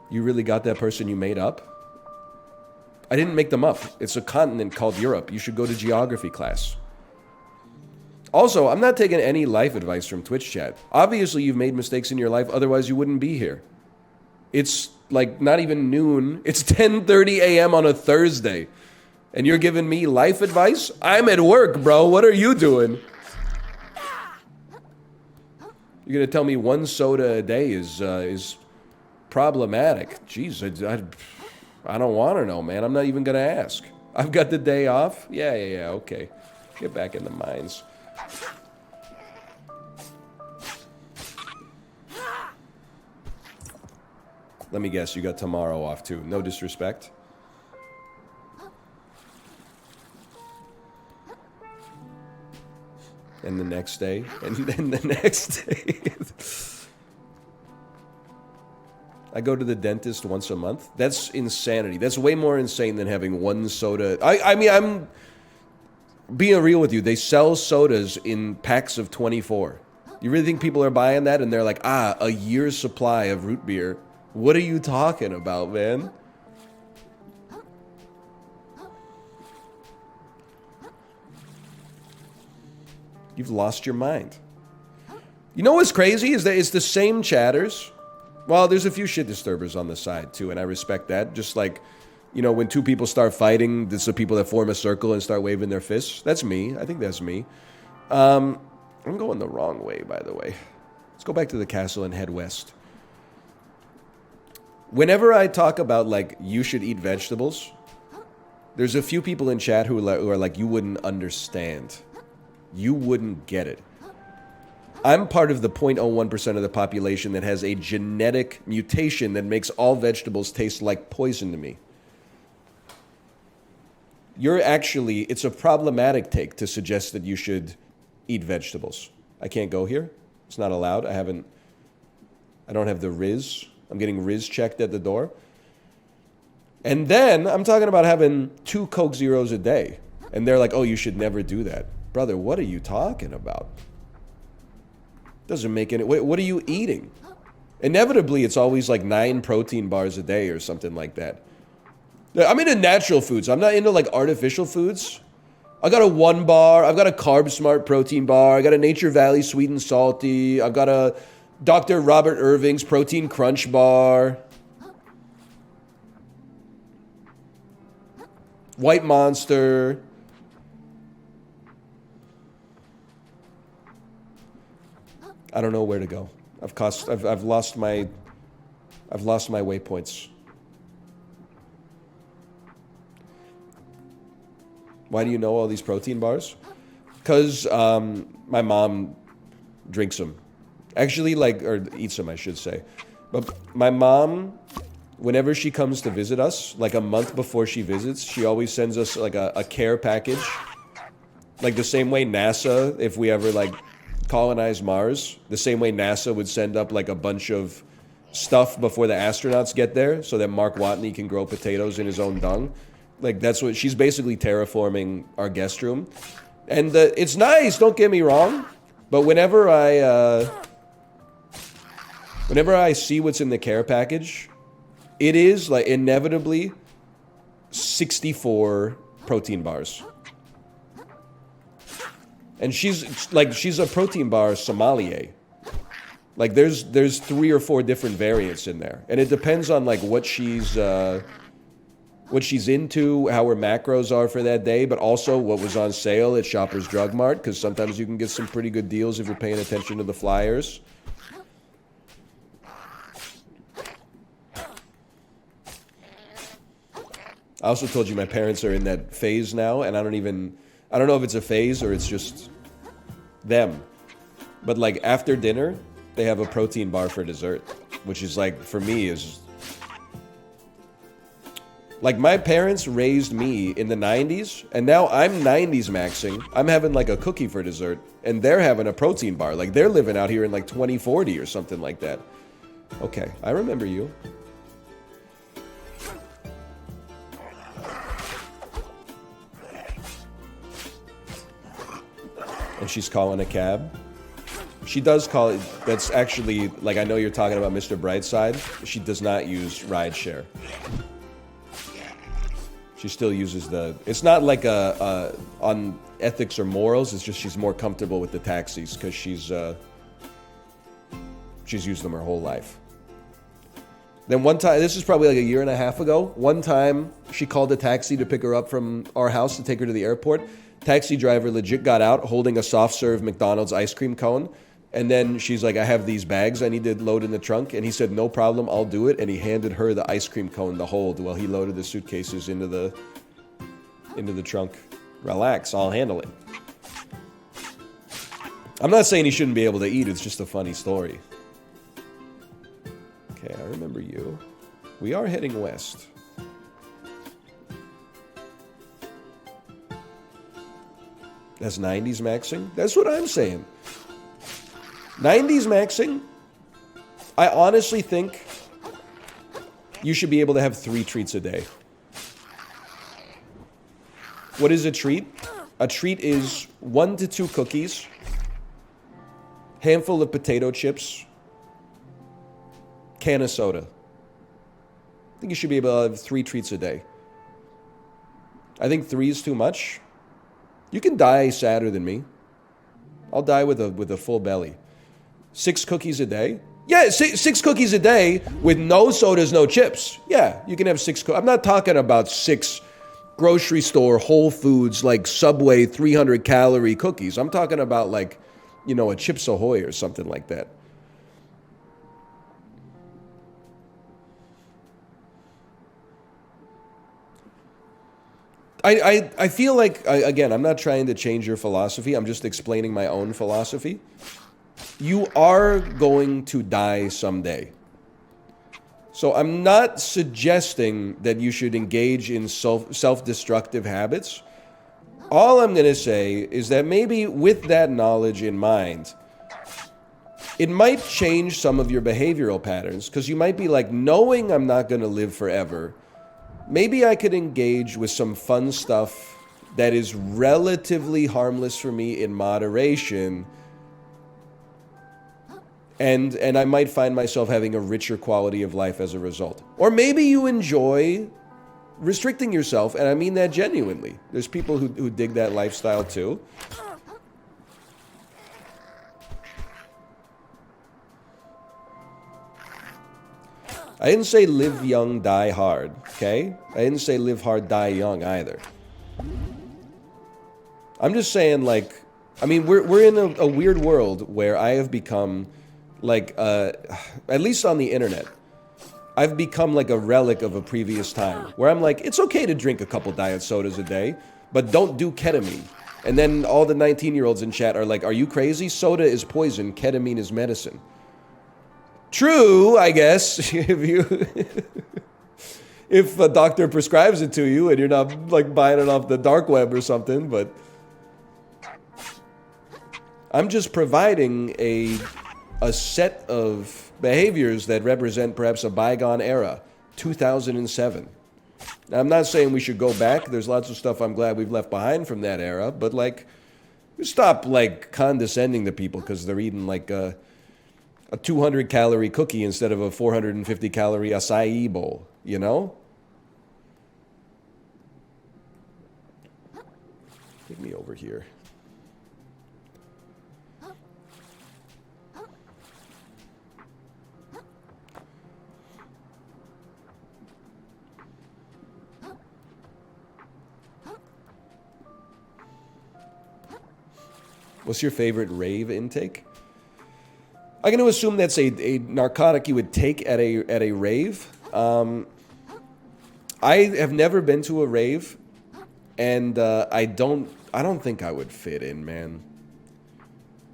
You really got that person you made up? I didn't make them up. It's a continent called Europe. You should go to geography class. Also, I'm not taking any life advice from Twitch chat. Obviously, you've made mistakes in your life, otherwise you wouldn't be here. It's like not even noon. It's 10:30 a.m. on a Thursday. And you're giving me life advice? I'm at work, bro. What are you doing? You're gonna tell me 1 soda a day is problematic? Jeez, I don't want to know, man. I'm not even gonna ask. I've got the day off. Yeah, okay. Get back in the mines. Let me guess, you got tomorrow off too. No disrespect. And the next day, and then the next day. I go to the dentist once a month. That's insanity. That's way more insane than having 1 soda. I mean, I'm being real with you. They sell sodas in packs of 24. You really think people are buying that? And they're like, a year's supply of root beer. What are you talking about, man? You've lost your mind. You know what's crazy is that it's the same chatters. Well, there's a few shit disturbers on the side too, and I respect that. Just like, you know, when 2 people start fighting, there's the people that form a circle and start waving their fists. That's me. I think that's me. I'm going the wrong way, by the way. Let's go back to the castle and head west. Whenever I talk about, like, you should eat vegetables, there's a few people in chat who are like, you wouldn't understand. You wouldn't get it. I'm part of the 0.01% of the population that has a genetic mutation that makes all vegetables taste like poison to me. It's a problematic take to suggest that you should eat vegetables. I can't go here. It's not allowed. I don't have the Riz. I'm getting Riz checked at the door. And then I'm talking about having 2 Coke Zeros a day. And they're like, oh, you should never do that. Brother, what are you talking about? Doesn't make any... What are you eating? Inevitably, it's always like 9 protein bars a day or something like that. I'm into natural foods. I'm not into like artificial foods. I got a 1 bar. I've got a Carb Smart protein bar. I got a Nature Valley Sweet and Salty. I've got a Dr. Robert Irving's Protein Crunch bar. White Monster. I don't know where to go. I've lost my waypoints. Why do you know all these protein bars? Because my mom drinks them. Actually, or eats them, I should say. But my mom, whenever she comes to visit us, like a month before she visits, she always sends us like a care package. Like the same way NASA, if we ever like colonize Mars, the same way NASA would send up like a bunch of stuff before the astronauts get there so that Mark Watney can grow potatoes in his own dung. Like, that's what she's basically terraforming our guest room. And it's nice, don't get me wrong. But whenever I see what's in the care package, it is like inevitably 64 protein bars. And she's a protein bar sommelier. Like there's 3 or 4 different variants in there. And it depends on like what she's into, how her macros are for that day, but also what was on sale at Shoppers Drug Mart, because sometimes you can get some pretty good deals if you're paying attention to the flyers. I also told you my parents are in that phase now, and I don't know if it's a phase or it's just them. But like after dinner, they have a protein bar for dessert, which is like, for me, is... Like, my parents raised me in the 90s, and now I'm 90s maxing. I'm having, like, a cookie for dessert, and they're having a protein bar. Like, they're living out here in, like, 2040 or something like that. Okay, I remember you. And she's calling a cab. She does call it... That's actually... Like, I know you're talking about Mr. Brightside. She does not use rideshare. She still uses the... It's not like on ethics or morals. It's just she's more comfortable with the taxis because she's used them her whole life. Then one time, this is probably like a year and a half ago, one time she called a taxi to pick her up from our house to take her to the airport. Taxi driver legit got out holding a soft serve McDonald's ice cream cone. And then she's like, I have these bags I need to load in the trunk. And he said, no problem, I'll do it. And he handed her the ice cream cone to hold while he loaded the suitcases into the trunk. Relax, I'll handle it. I'm not saying he shouldn't be able to eat, it's just a funny story. Okay, I remember you. We are heading west. That's 90s maxing? That's what I'm saying. 90s maxing, I honestly think you should be able to have 3 treats a day. What is a treat? A treat is 1 to 2 cookies, handful of potato chips, can of soda. I think you should be able to have 3 treats a day. I think 3 is too much. You can die sadder than me. I'll die with a full belly. 6 cookies a day? Yeah, 6 cookies a day with no sodas, no chips. Yeah, you can have 6 I'm not talking about 6 grocery store, Whole Foods, like Subway 300-calorie cookies. I'm talking about like, you know, a Chips Ahoy or something like that. I feel like, again, I'm not trying to change your philosophy. I'm just explaining my own philosophy. you are going to die someday. So I'm not suggesting that you should engage in self-destructive habits. All I'm going to say is that maybe with that knowledge in mind, it might change some of your behavioral patterns, because you might be like, knowing I'm not going to live forever, maybe I could engage with some fun stuff that is relatively harmless for me in moderation, and I might find myself having a richer quality of life as a result. Or maybe you enjoy restricting yourself, and I mean that genuinely. There's people who dig that lifestyle too. I didn't say live young, die hard, okay? I didn't say live hard, die young either. I'm just saying, like, I mean, we're in a weird world where I have become, like, at least on the internet, I've become like a relic of a previous time, where I'm like, it's okay to drink a couple diet sodas a day, but don't do ketamine. And then all the 19-year-olds in chat are like, are you crazy? Soda is poison, ketamine is medicine. True, I guess, if a doctor prescribes it to you and you're not like buying it off the dark web or something, but I'm just providing a set of behaviors that represent perhaps a bygone era, 2007. Now, I'm not saying we should go back. There's lots of stuff I'm glad we've left behind from that era, but like, stop like condescending to people because they're eating like a 200-calorie cookie instead of a 450-calorie acai bowl, you know? Take me over here. What's your favorite rave intake? I'm going to assume that's a narcotic you would take at a rave. I have never been to a rave, and I don't think I would fit in, man.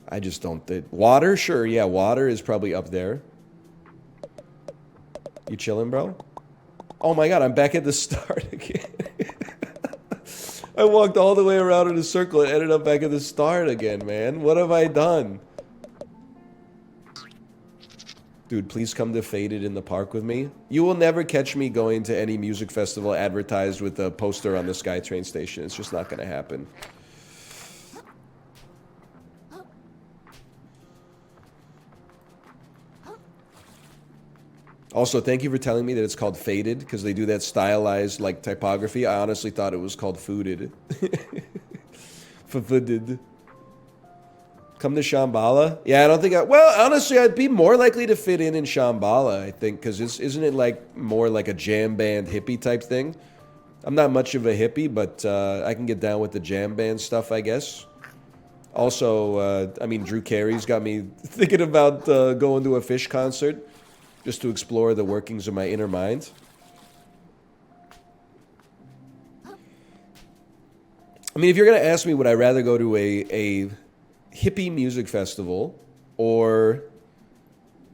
I just don't think. Water, sure, yeah, water is probably up there. You chilling, bro? Oh my god, I'm back at the start again. I walked all the way around in a circle and ended up back at the start again, man. What have I done? Dude, please come to Faded in the Park with me. You will never catch me going to any music festival advertised with a poster on the SkyTrain station. It's just not going to happen. Also, thank you for telling me that it's called Faded, because they do that stylized, like, typography. I honestly thought it was called Fooded. Fooded. Come to Shambhala? Yeah, I don't think well, honestly, I'd be more likely to fit in Shambhala, I think, because isn't it like more like a jam band hippie type thing? I'm not much of a hippie, but I can get down with the jam band stuff, I guess. Also, I mean, Drew Carey's got me thinking about going to a Fish concert just to explore the workings of my inner mind. I mean, if you're going to ask me, would I rather go to a hippie music festival or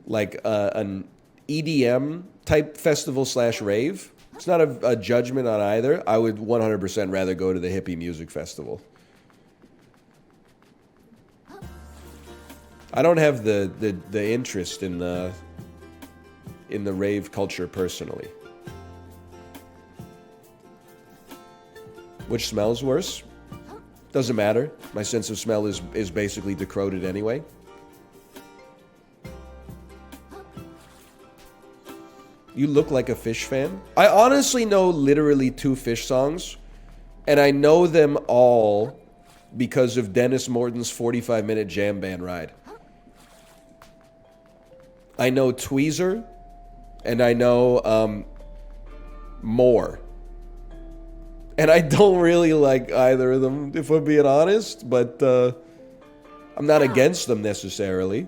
like an EDM type festival / rave? It's not a judgment on either. I would 100% rather go to the hippie music festival. I don't have the interest in the rave culture personally. Which smells worse? Doesn't matter. My sense of smell is basically decoded anyway. You look like a Fish fan. I honestly know literally 2 Fish songs, and I know them all because of Dennis Morton's 45-minute jam band ride. I know Tweezer, and I know More. And I don't really like either of them, if I'm being honest, but I'm not against them necessarily.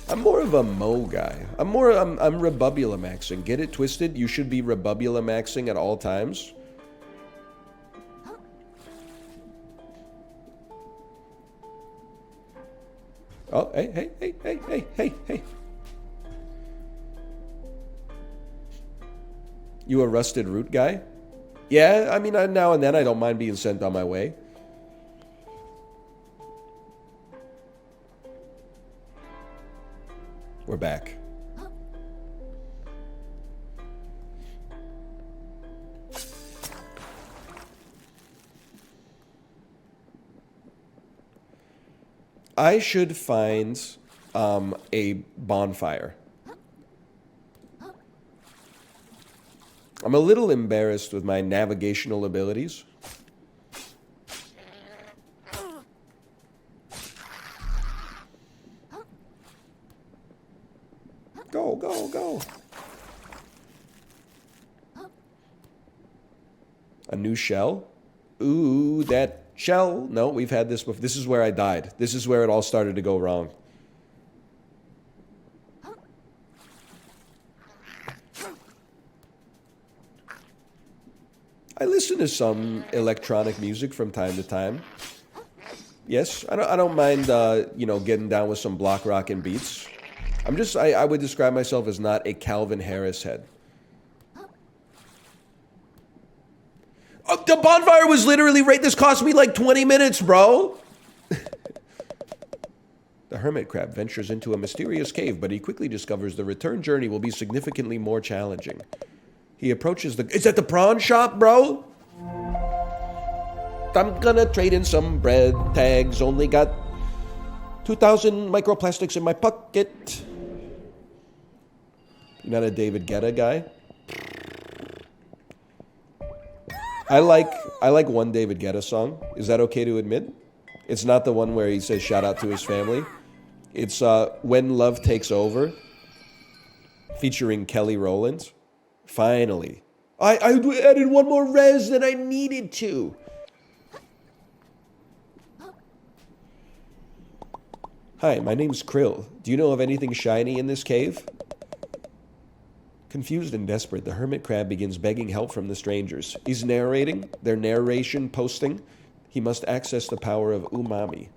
I'm more of a Mo guy. I'm Rebubula maxing. Get it twisted? You should be Rebubula maxing at all times. Oh, hey. You a rusted root guy? Yeah, I mean, now and then I don't mind being sent on my way. We're back. I should find a bonfire. I'm a little embarrassed with my navigational abilities. Go. A new shell? Ooh, that shell. No, we've had this before. This is where I died. This is where it all started to go wrong. I listen to some electronic music from time to time. Yes, I don't mind, getting down with some block rockin' beats. I would describe myself as not a Calvin Harris head. The bonfire was literally right. This cost me like 20 minutes, bro. The hermit crab ventures into a mysterious cave, but he quickly discovers the return journey will be significantly more challenging. He approaches the... Is that the prawn shop, bro? I'm gonna trade in some bread tags. Only got 2,000 microplastics in my pocket. You're not a David Guetta guy? I like one David Guetta song. Is that okay to admit? It's not the one where he says shout out to his family. It's When Love Takes Over, featuring Kelly Rowland. Finally. I added one more res than I needed to. Hi, my name's Krill. Do you know of anything shiny in this cave? Confused and desperate, the hermit crab begins begging help from the strangers. He's narrating, their narration posting. He must access the power of umami.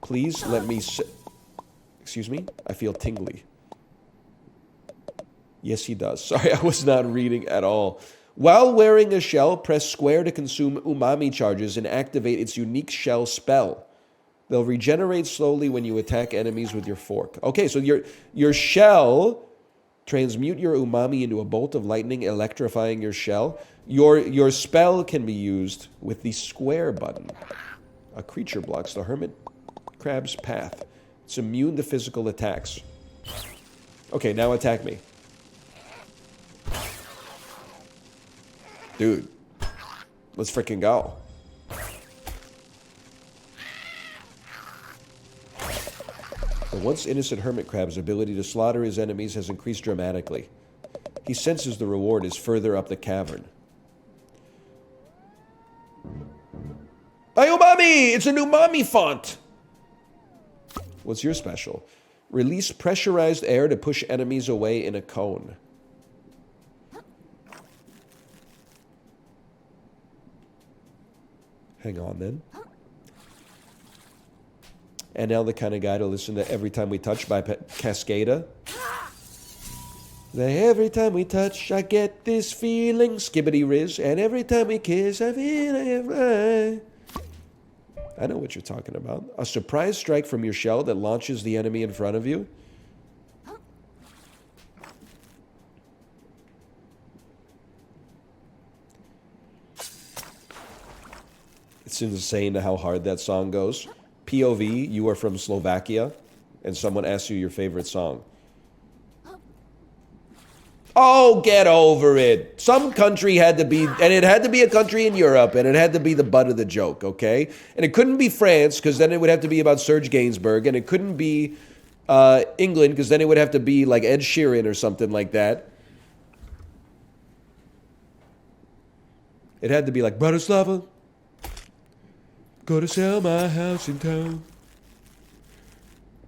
Please let me Excuse me? I feel tingly. Yes, he does. Sorry, I was not reading at all. While wearing a shell, press square to consume umami charges and activate its unique shell spell. They'll regenerate slowly when you attack enemies with your fork. Okay, so your shell... Transmute your umami into a bolt of lightning, electrifying your shell. Your spell can be used with the square button. A creature blocks the hermit crab's path. It's immune to physical attacks. Okay, now attack me. Dude, let's freaking go. The once innocent hermit crab's ability to slaughter his enemies has increased dramatically. He senses the reward is further up the cavern. Ay, umami! It's an umami font! What's your special? Release pressurized air to push enemies away in a cone. Hang on then. And now the kind of guy to listen to Every Time We Touch by Cascada. Every time we touch, I get this feeling, skibbity riz, and every time we kiss, I feel I fly. I know what you're talking about. A surprise strike from your shell that launches the enemy in front of you. It's insane how hard that song goes. POV, you are from Slovakia, and someone asks you your favorite song. Oh, get over it. Some country had to be, and it had to be a country in Europe, and it had to be the butt of the joke, okay? And it couldn't be France, because then it would have to be about Serge Gainsbourg, and it couldn't be England, because then it would have to be like Ed Sheeran or something like that. It had to be like, Bratislava, go to sell my house in town.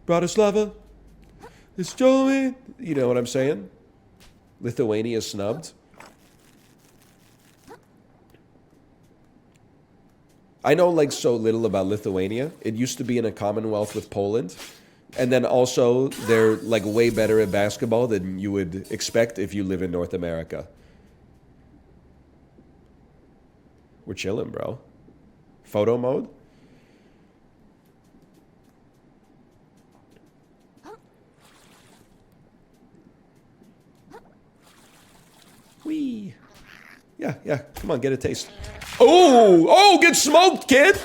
Bratislava, it's Joey. You know what I'm saying? Lithuania snubbed. I know like so little about Lithuania. It used to be in a commonwealth with Poland. And then also they're like way better at basketball than you would expect if you live in North America. We're chilling, bro. Photo mode? Wee. Yeah, yeah. Come on, get a taste. Oh, get smoked, kid.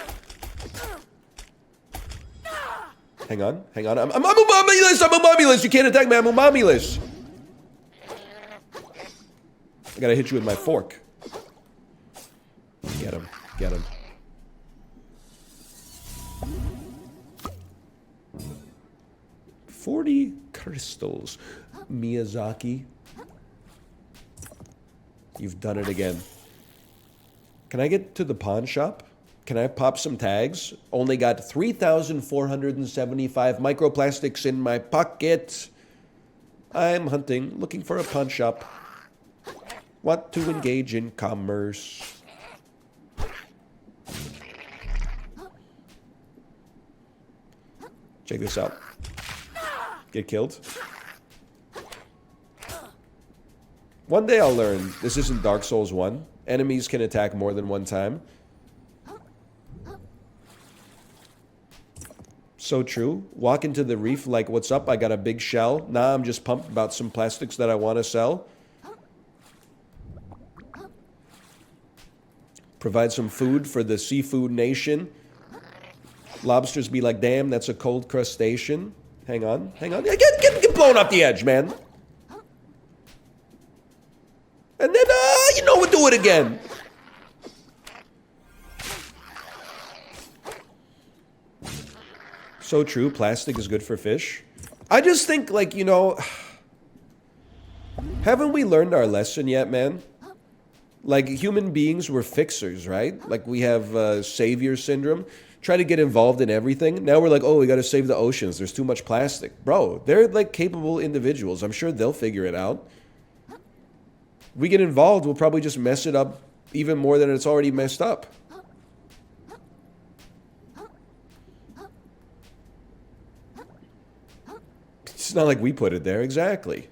Hang on. I'm umamulous. You can't attack me. I'm umamulous. I gotta hit you with my fork. Get him. 40 crystals. Miyazaki. You've done it again. Can I get to the pawn shop? Can I pop some tags? Only got 3,475 microplastics in my pocket. I'm hunting, looking for a pawn shop. Want to engage in commerce. Check this out. Get killed. One day I'll learn this isn't Dark Souls 1. Enemies can attack more than one time. So true. Walk into the reef like, what's up? I got a big shell. Nah, I'm just pumped about some plastics that I want to sell. Provide some food for the seafood nation. Lobsters be like, damn, that's a cold crustacean. Hang on. Get blown off the edge, man. And then, we'll do it again. So true. Plastic is good for fish. I just think, like, haven't we learned our lesson yet, man? Like, human beings were fixers, right? Like, we have savior syndrome. Try to get involved in everything. Now we're like, oh, we got to save the oceans. There's too much plastic. Bro, they're, like, capable individuals. I'm sure they'll figure it out. We get involved, we'll probably just mess it up even more than it's already messed up. It's not like we put it there, exactly.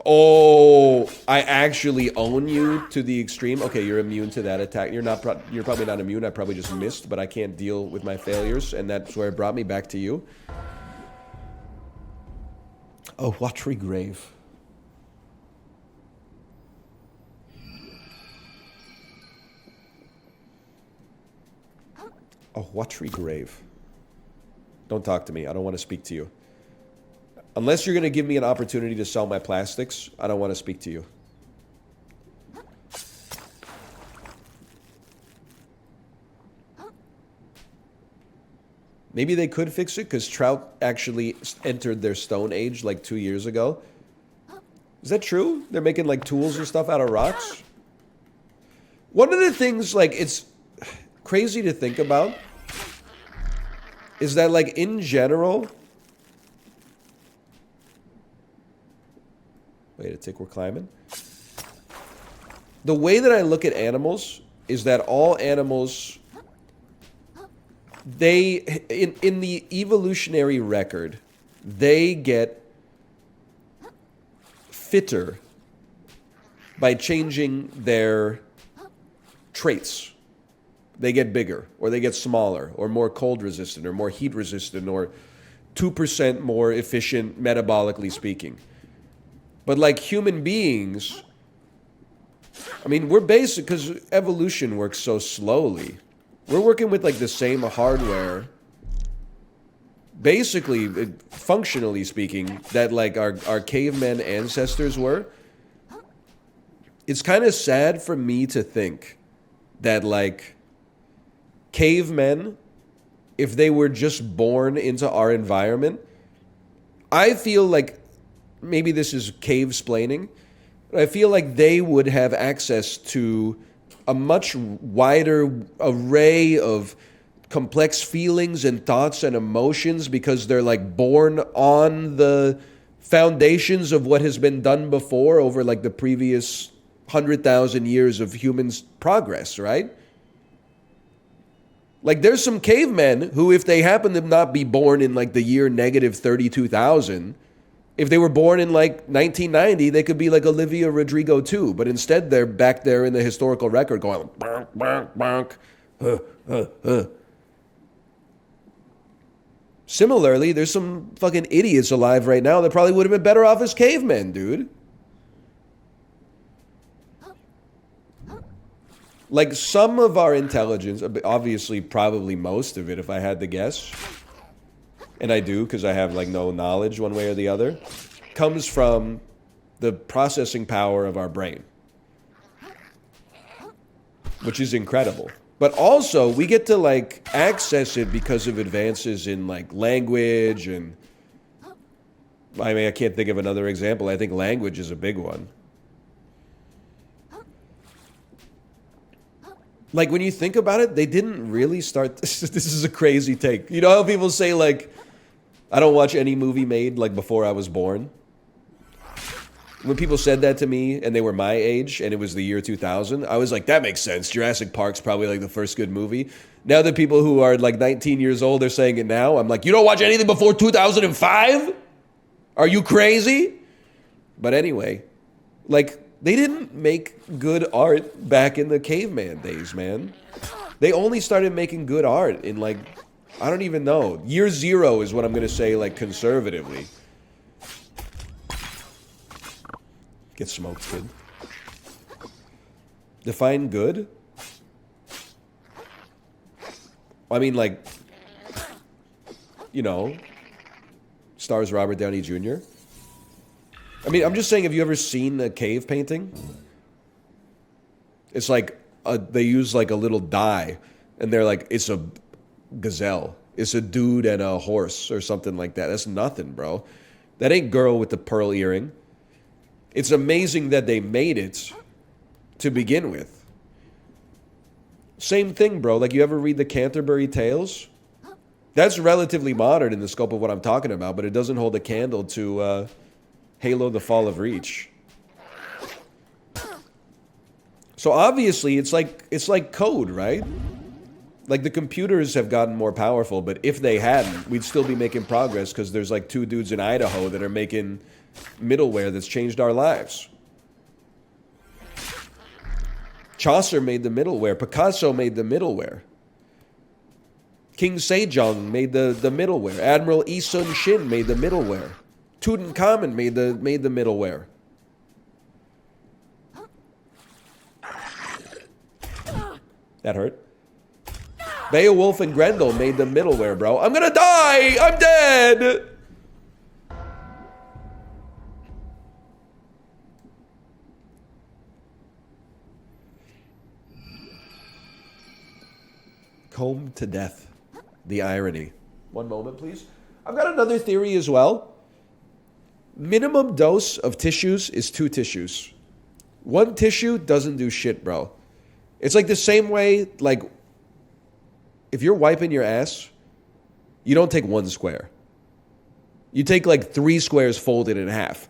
Oh, I actually own you to the extreme. Okay, you're immune to that attack. You're probably not immune. I probably just missed, but I can't deal with my failures, and that's where it brought me back to you. Oh, watery grave. Oh, watery grave. Don't talk to me. I don't want to speak to you. Unless you're going to give me an opportunity to sell my plastics, I don't want to speak to you. Maybe they could fix it because trout actually entered their stone age like 2 years ago. Is that true? They're making like tools and stuff out of rocks? One of the things, like, it's crazy to think about is that, like, in general... Wait a tick, we're climbing. The way that I look at animals is that all animals, they, in the evolutionary record, they get fitter by changing their traits. They get bigger, or they get smaller, or more cold resistant, or more heat resistant, or 2% more efficient metabolically speaking. But like human beings, I mean, we're basic because evolution works so slowly. We're working with like the same hardware, basically, functionally speaking, that like our caveman ancestors were. It's kind of sad for me to think that like cavemen, if they were just born into our environment, I feel like, maybe this is cave-splaining, but I feel like they would have access to a much wider array of complex feelings and thoughts and emotions because they're like born on the foundations of what has been done before over like the previous 100,000 years of humans' progress, right? Like there's some cavemen who, if they happen to not be born in like the year negative 32,000, if they were born in like 1990, they could be like Olivia Rodrigo too. But instead, they're back there in the historical record going, bonk, bonk, bonk. Similarly, there's some fucking idiots alive right now that probably would have been better off as cavemen, dude. Like some of our intelligence, obviously probably most of it if I had to guess, and I do because I have like no knowledge one way or the other, comes from the processing power of our brain, which is incredible. But also we get to like access it because of advances in like language and, I mean, I can't think of another example. I think language is a big one. Like when you think about it, they didn't really start, this is a crazy take. You know how people say like, I don't watch any movie made like before I was born? When people said that to me and they were my age and it was the year 2000, I was like, that makes sense. Jurassic Park's probably like the first good movie. Now that people who are like 19 years old are saying it now, I'm like, you don't watch anything before 2005? Are you crazy? But anyway, like they didn't make good art back in the caveman days, man. They only started making good art in like, I don't even know. Year zero is what I'm going to say, like conservatively. Get smoked, kid. Define good? I mean, like, you know, stars Robert Downey Jr. I mean, I'm just saying, have you ever seen a cave painting? It's like, they use like a little dye, and they're like, it's a gazelle. It's a dude and a horse or something like that. That's nothing, bro. That ain't girl with the pearl earring. It's amazing that they made it to begin with. Same thing, bro. Like, you ever read the Canterbury Tales? That's relatively modern in the scope of what I'm talking about, but it doesn't hold a candle to Halo: The Fall of Reach. So obviously, it's like code, right? Like, the computers have gotten more powerful, but if they hadn't, we'd still be making progress because there's like 2 dudes in Idaho that are making middleware that's changed our lives. Chaucer made the middleware. Picasso made the middleware. King Sejong made the middleware. Admiral Yi Sun Shin made the middleware. Tutankhamun made the middleware. That hurt. Beowulf and Grendel made the middleware, bro. I'm gonna die! I'm dead! Combed to death. The irony. One moment, please. I've got another theory as well. Minimum dose of tissues is 2 tissues. 1 tissue doesn't do shit, bro. It's like the same way, like, if you're wiping your ass, you don't take 1 square. You take like 3 squares folded in half.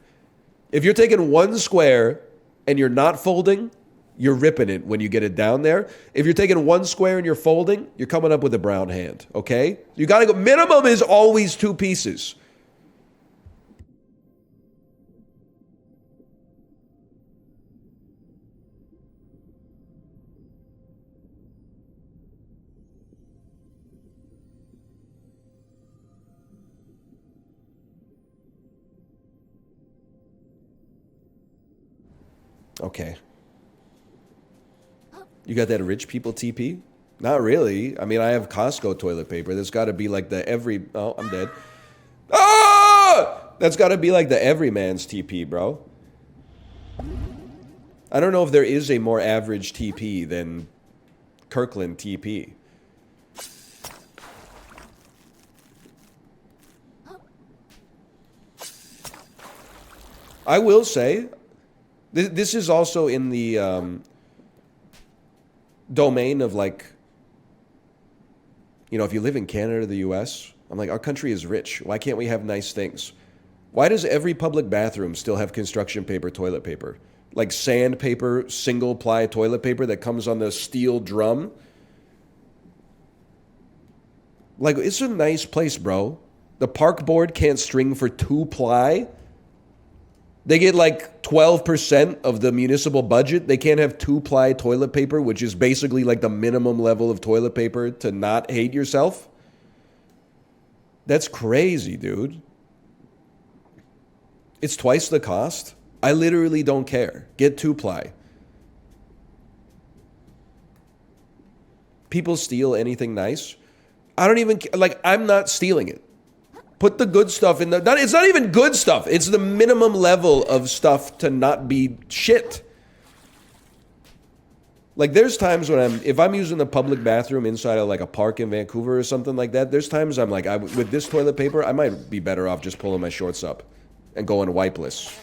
If you're taking 1 square and you're not folding, you're ripping it when you get it down there. If you're taking 1 square and you're folding, you're coming up with a brown hand, okay? You gotta go, minimum is always 2 pieces. Okay. You got that rich people TP? Not really. I mean, I have Costco toilet paper. That's got to be like the every... Oh, I'm dead. Ah! That's got to be like the everyman's TP, bro. I don't know if there is a more average TP than Kirkland TP. I will say, this is also in the... domain of like, you know, if you live in Canada or the US, I'm like, our country is rich. Why can't we have nice things? Why does every public bathroom still have construction paper, toilet paper? Like sandpaper, single ply toilet paper that comes on the steel drum? Like, it's a nice place, bro. The park board can't string for 2-ply. They get like 12% of the municipal budget. They can't have 2-ply toilet paper, which is basically like the minimum level of toilet paper to not hate yourself. That's crazy, dude. It's twice the cost. I literally don't care. Get 2-ply. People steal anything nice. I don't even, like, I'm not stealing it. Put the good stuff in the, it's not even good stuff. It's the minimum level of stuff to not be shit. Like, there's times when if I'm using the public bathroom inside of like a park in Vancouver or something like that, there's times I'm like, with this toilet paper, I might be better off just pulling my shorts up and going wipeless.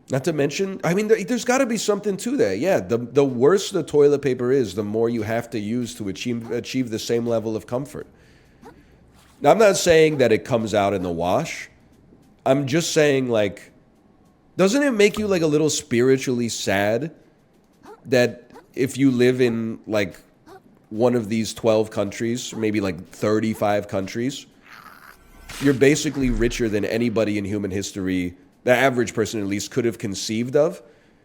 Not to mention, I mean, there's got to be something to that. Yeah, the worse the toilet paper is, the more you have to use to achieve the same level of comfort. Now, I'm not saying that it comes out in the wash. I'm just saying, like, doesn't it make you, like, a little spiritually sad that if you live in, like, one of these 12 countries, maybe, like, 35 countries, you're basically richer than anybody in human history, the average person at least, could have conceived of?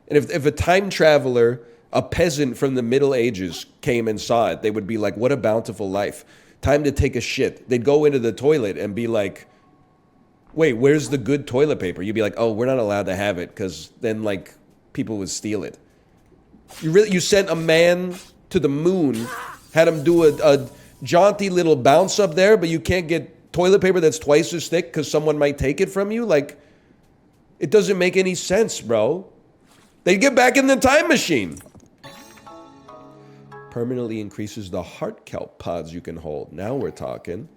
And if a time traveler, a peasant from the Middle Ages, came and saw it, they would be like, what a bountiful life. Time to take a shit. They'd go into the toilet and be like, wait, where's the good toilet paper? You'd be like, oh, we're not allowed to have it, because then, like, people would steal it. You sent a man to the moon, had him do a jaunty little bounce up there, but you can't get toilet paper that's twice as thick because someone might take it from you? Like, it doesn't make any sense, bro. They get back in the time machine. Permanently increases the heart kelp pods you can hold. Now we're talking.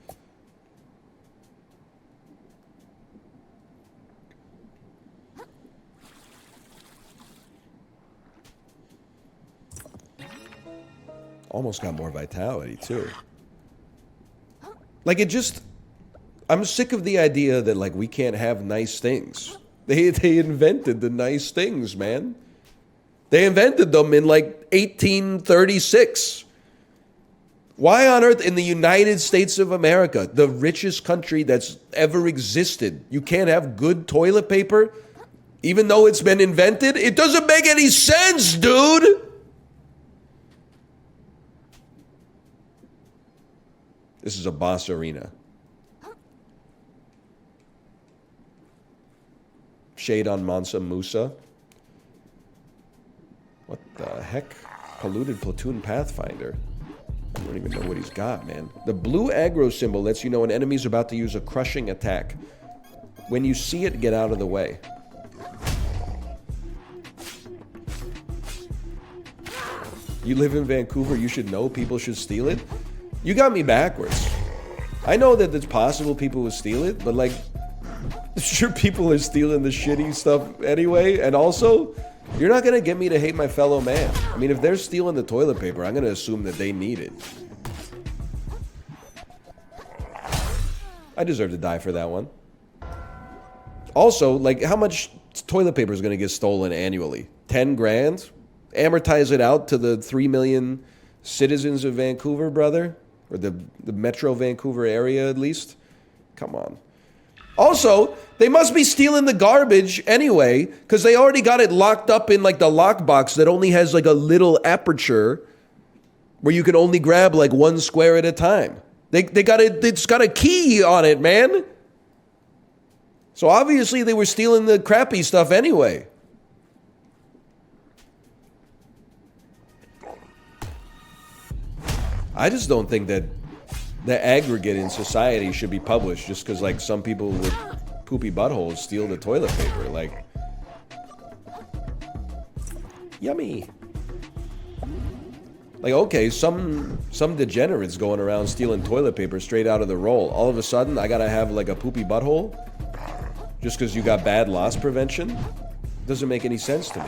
Almost got more vitality, too. Like, it just... I'm sick of the idea that, like, we can't have nice things. They invented the nice things, man. They invented them in, like, 1836. Why on earth, in the United States of America, the richest country that's ever existed, you can't have good toilet paper, even though it's been invented? It doesn't make any sense, dude! This is a boss arena. Shade on Mansa Musa. What the heck? Polluted Platoon Pathfinder. I don't even know what he's got, man. The blue aggro symbol lets you know an enemy's about to use a crushing attack. When you see it, get out of the way. You live in Vancouver, you should know people should steal it? You got me backwards. I know that it's possible people will steal it, but, like, sure, people are stealing the shitty stuff anyway. And also, you're not going to get me to hate my fellow man. I mean, if they're stealing the toilet paper, I'm going to assume that they need it. I deserve to die for that one. Also, like, how much toilet paper is going to get stolen annually? 10 grand? Amortize it out to the 3 million citizens of Vancouver, brother? Or the Metro Vancouver area, at least? Come on. Also, they must be stealing the garbage anyway, because they already got it locked up in, like, the lockbox that only has, like, a little aperture where you can only grab, like, one square at a time. It's got a key on it, man. So obviously they were stealing the crappy stuff anyway. I just don't think that the aggregate in society should be published just because, like, some people with poopy buttholes steal the toilet paper. Like, yummy. Like, okay, some degenerates going around stealing toilet paper straight out of the roll. All of a sudden, I gotta have, like, a poopy butthole? Just because you got bad loss prevention? Doesn't make any sense to me.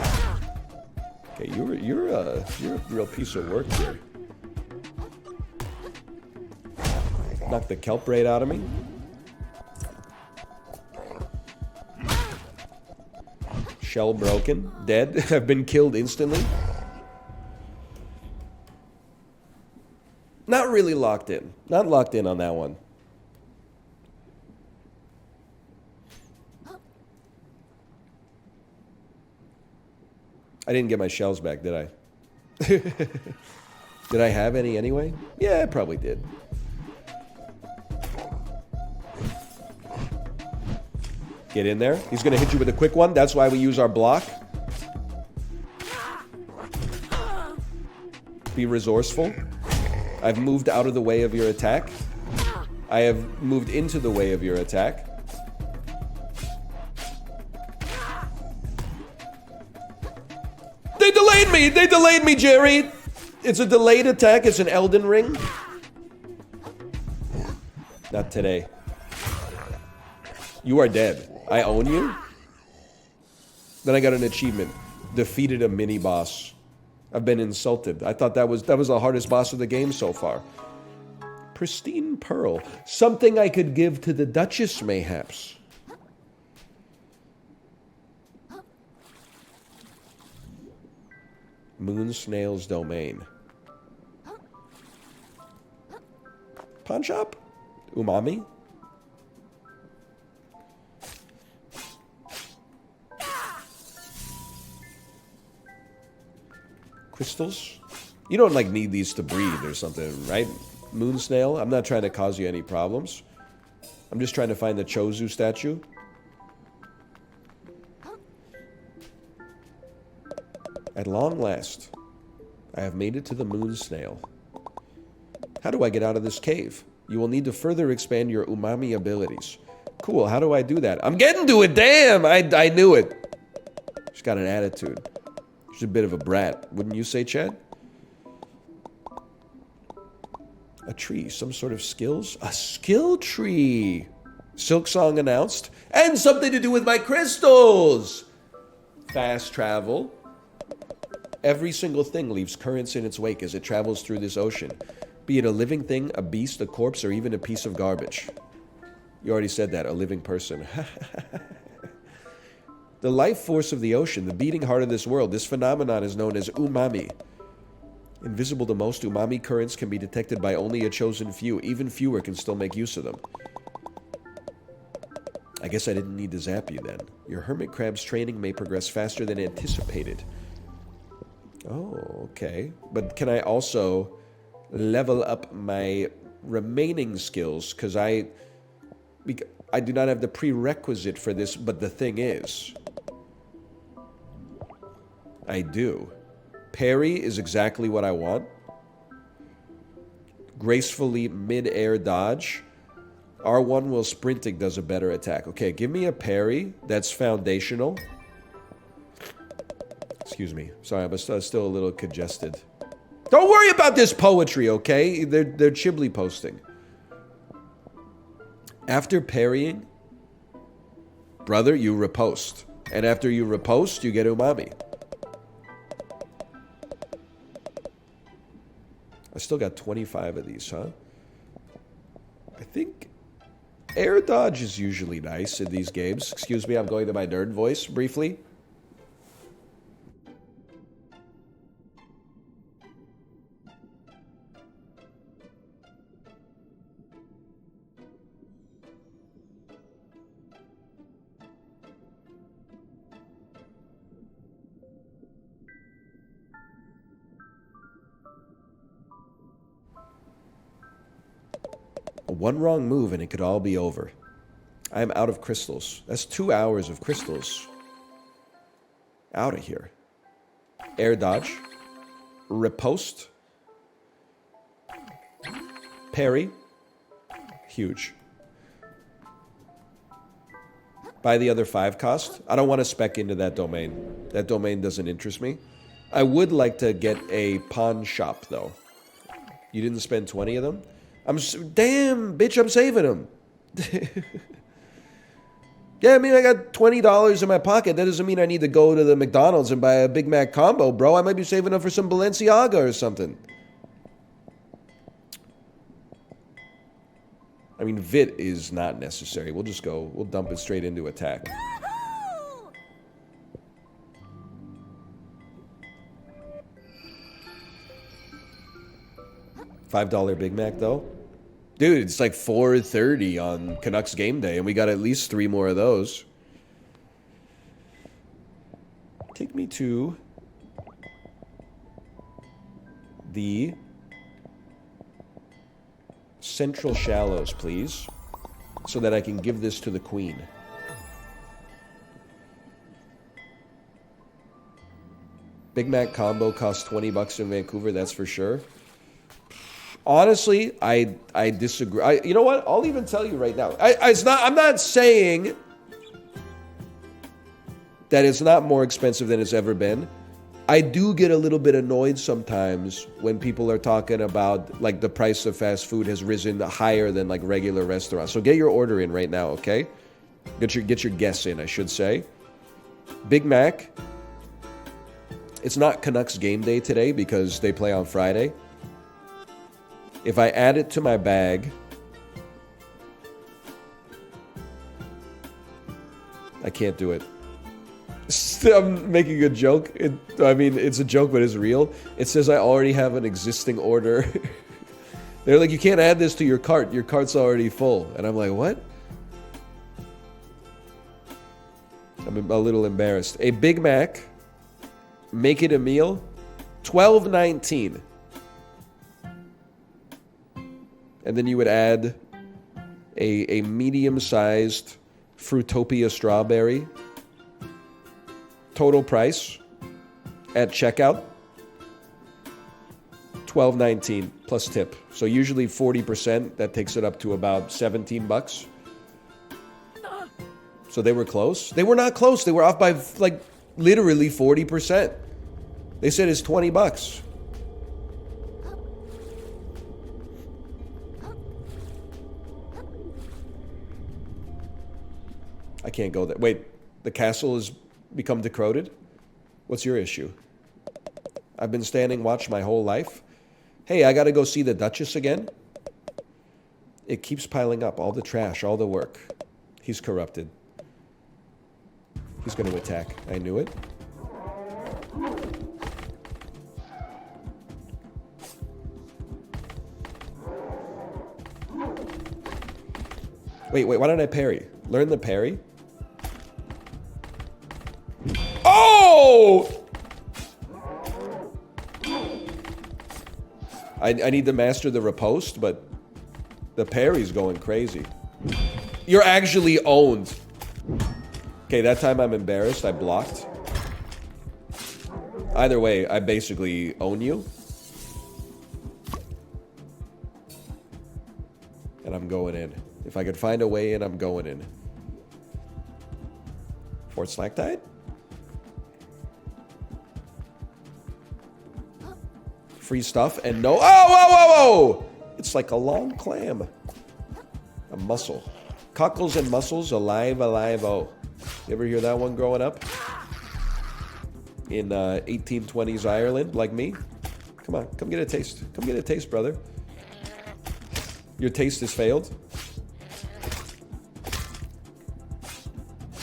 Okay, you're a real piece of work here. Knock the kelp braid out of me. Shell broken. Dead. I've been killed instantly. Not really locked in. Not locked in on that one. I didn't get my shells back, did I? Did I have any anyway? Yeah, I probably did. Get in there. He's going to hit you with a quick one. That's why we use our block. Be resourceful. I've moved out of the way of your attack. I have moved into the way of your attack. They delayed me! They delayed me, Jerry! It's a delayed attack. It's an Elden Ring. Not today. You are dead. I own you? Then I got an achievement. Defeated a mini-boss. I've been insulted. I thought that was the hardest boss of the game so far. Pristine pearl. Something I could give to the Duchess, mayhaps. Moon Snail's domain. Pawn shop? Umami? Crystals? You don't like need these to breathe or something, right? Moon Snail? I'm not trying to cause you any problems. I'm just trying to find the Chozu statue. At long last, I have made it to the Moon Snail. How do I get out of this cave? You will need to further expand your umami abilities. Cool, how do I do that? I'm getting to it, damn! I knew it. She's got an attitude. She's a bit of a brat, wouldn't you say, Chad? A tree, some sort of skills? A skill tree! Silk Song announced. And something to do with my crystals! Fast travel. Every single thing leaves currents in its wake as it travels through this ocean. Be it a living thing, a beast, a corpse, or even a piece of garbage. You already said that, a living person. The life force of the ocean, the beating heart of this world, this phenomenon is known as umami. Invisible to most, umami currents can be detected by only a chosen few. Even fewer can still make use of them. I guess I didn't need to zap you then. Your hermit crab's training may progress faster than anticipated. Oh, okay. But can I also level up my remaining skills? Because I do not have the prerequisite for this, but the thing is, I do. Parry is exactly what I want. Gracefully mid-air dodge. R1 while sprinting does a better attack. Okay, give me a parry. That's foundational. Excuse me. Sorry, I'm still a little congested. Don't worry about this poetry, okay? They're Chibli posting. After parrying, brother, you riposte. And after you riposte, you get umami. I still got 25 of these, huh? I think air dodge is usually nice in these games. Excuse me, I'm going to my nerd voice briefly. One wrong move and it could all be over. I am out of crystals. That's 2 hours of crystals. Out of here. Air dodge. Riposte. Parry. Huge. Buy the other 5 cost. I don't want to spec into that domain. That domain doesn't interest me. I would like to get a pawn shop though. You didn't spend 20 of them? Damn, bitch, I'm saving them. Yeah, I mean, I got $20 in my pocket. That doesn't mean I need to go to the McDonald's and buy a Big Mac combo, bro. I might be saving up for some Balenciaga or something. I mean, Vit is not necessary. We'll just go. We'll dump it straight into attack. $5 Big Mac, though? Dude, it's like $4.30 on Canucks game day, and we got at least 3 more of those. Take me to the Central Shallows, please, so that I can give this to the Queen. Big Mac combo costs $20 in Vancouver, that's for sure. Honestly, I disagree. You know what? I'll even tell you right now. I'm not saying that it's not more expensive than it's ever been. I do get a little bit annoyed sometimes when people are talking about like the price of fast food has risen higher than like regular restaurants. So get your order in right now, okay? Get your guess in, I should say. Big Mac. It's not Canucks game day today because they play on Friday. If I add it to my bag, I can't do it. I'm making a joke. I mean, it's a joke, but it's real. It says I already have an existing order. They're like, you can't add this to your cart. Your cart's already full. And I'm like, what? I'm a little embarrassed. A Big Mac, make it a meal, $12.19. And then you would add a medium-sized Fruitopia strawberry. Total price at checkout, $12.19 plus tip. So usually 40%. That takes it up to about $17. So they were close. They were not close. They were off by like literally 40%. They said it's $20. I can't go there. Wait, the castle has become decrowed? What's your issue? I've been standing watch my whole life. Hey, I gotta go see the Duchess again. It keeps piling up. All the trash, all the work. He's corrupted. He's gonna attack. I knew it. Wait, why don't I parry? Learn the parry. Oh! I need to master the riposte, but the parry's going crazy. You're actually owned. Okay, that time I'm embarrassed. I blocked. Either way, I basically own you. And I'm going in. If I could find a way in, I'm going in. Fort Slacktide? Free stuff and no... Oh, whoa! It's like a long clam. A mussel. Cockles and mussels, alive, oh. You ever hear that one growing up? In 1820s Ireland, like me? Come on, come get a taste. Come get a taste, brother. Your taste has failed?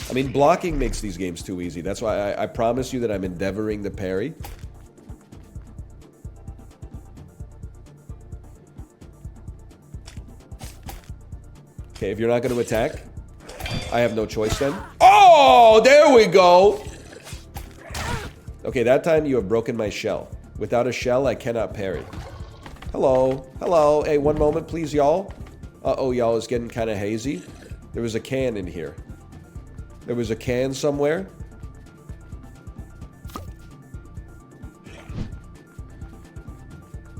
I mean, blocking makes these games too easy. That's why I promise you that I'm endeavoring to parry. Okay, if you're not going to attack, I have no choice then. Oh, there we go. Okay, that time you have broken my shell. Without a shell, I cannot parry. Hello. Hello. Hey, one moment, please, y'all. Uh-oh, y'all, it's getting kind of hazy. There was a can in here. There was a can somewhere.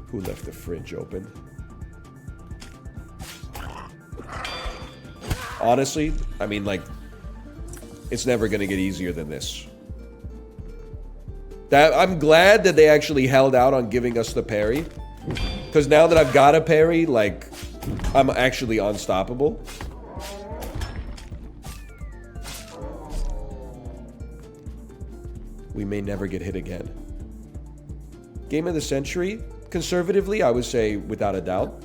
Who left the fridge open? Honestly, I mean, like, it's never going to get easier than this. I'm glad that they actually held out on giving us the parry. Because now that I've got a parry, like, I'm actually unstoppable. We may never get hit again. Game of the century? Conservatively, I would say without a doubt.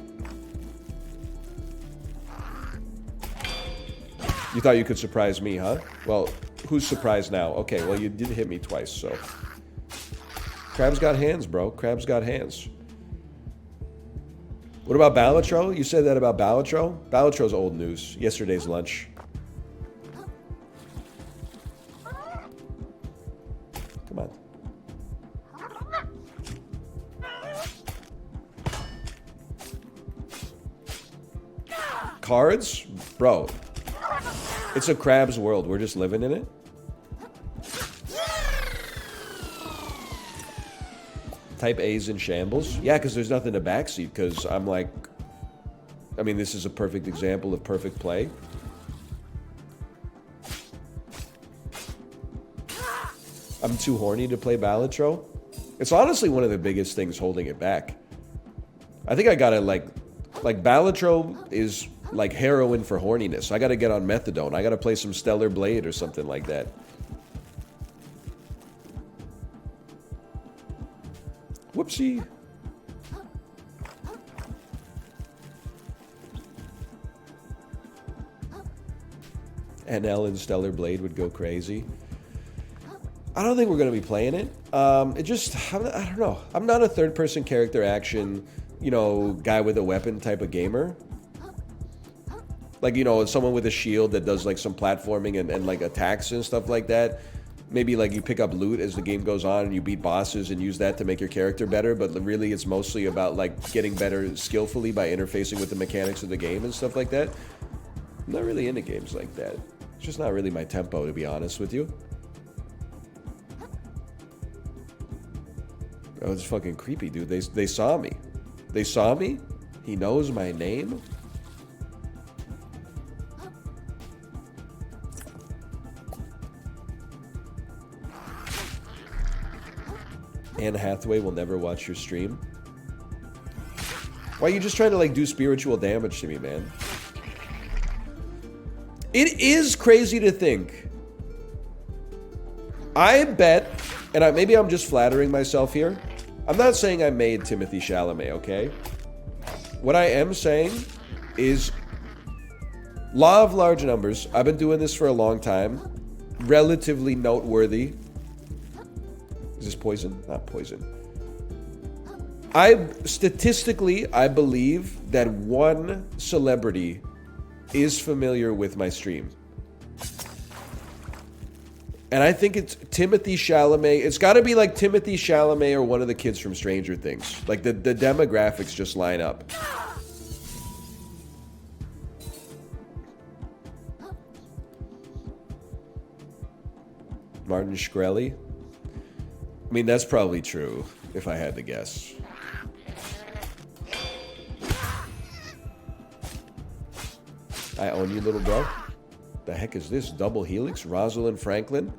You thought you could surprise me, huh? Well, who's surprised now? Okay, well, you did hit me twice, so. Crab's got hands, bro. Crab's got hands. What about Balatro? You said that about Balatro? Balatro's old news. Yesterday's lunch. Come on. Cards? Bro. It's a crab's world. We're just living in it. Type A's in shambles. Yeah, because there's nothing to backseat. Because I'm like... I mean, this is a perfect example of perfect play. I'm too horny to play Balatro. It's honestly one of the biggest things holding it back. I think I gotta like Balatro is like heroin for horniness. I gotta get on methadone. I gotta play some Stellar Blade or something like that. Whoopsie. NL and Stellar Blade would go crazy. I don't think we're going to be playing it. I don't know. I'm not a third-person character action, you know, guy with a weapon type of gamer. Like, you know, someone with a shield that does, like, some platforming and like, attacks and stuff like that. Maybe, like, you pick up loot as the game goes on and you beat bosses and use that to make your character better. But really, it's mostly about, like, getting better skillfully by interfacing with the mechanics of the game and stuff like that. I'm not really into games like that. It's just not really my tempo, to be honest with you. Oh, it's fucking creepy, dude. They saw me. They saw me? He knows my name? Anne Hathaway will never watch your stream. Why are you just trying to, like, do spiritual damage to me, man? It is crazy to think. I bet, and maybe I'm just flattering myself here. I'm not saying I made Timothy Chalamet, okay? What I am saying is law of large numbers. I've been doing this for a long time. Relatively noteworthy. Is this poison? Not poison. Statistically, I believe that one celebrity is familiar with my stream. And I think it's Timothy Chalamet. It's got to be like Timothy Chalamet or one of the kids from Stranger Things. Like the demographics just line up. Martin Shkreli. I mean, that's probably true, if I had to guess. I own you, little bro. The heck is this? Double Helix? Rosalind Franklin?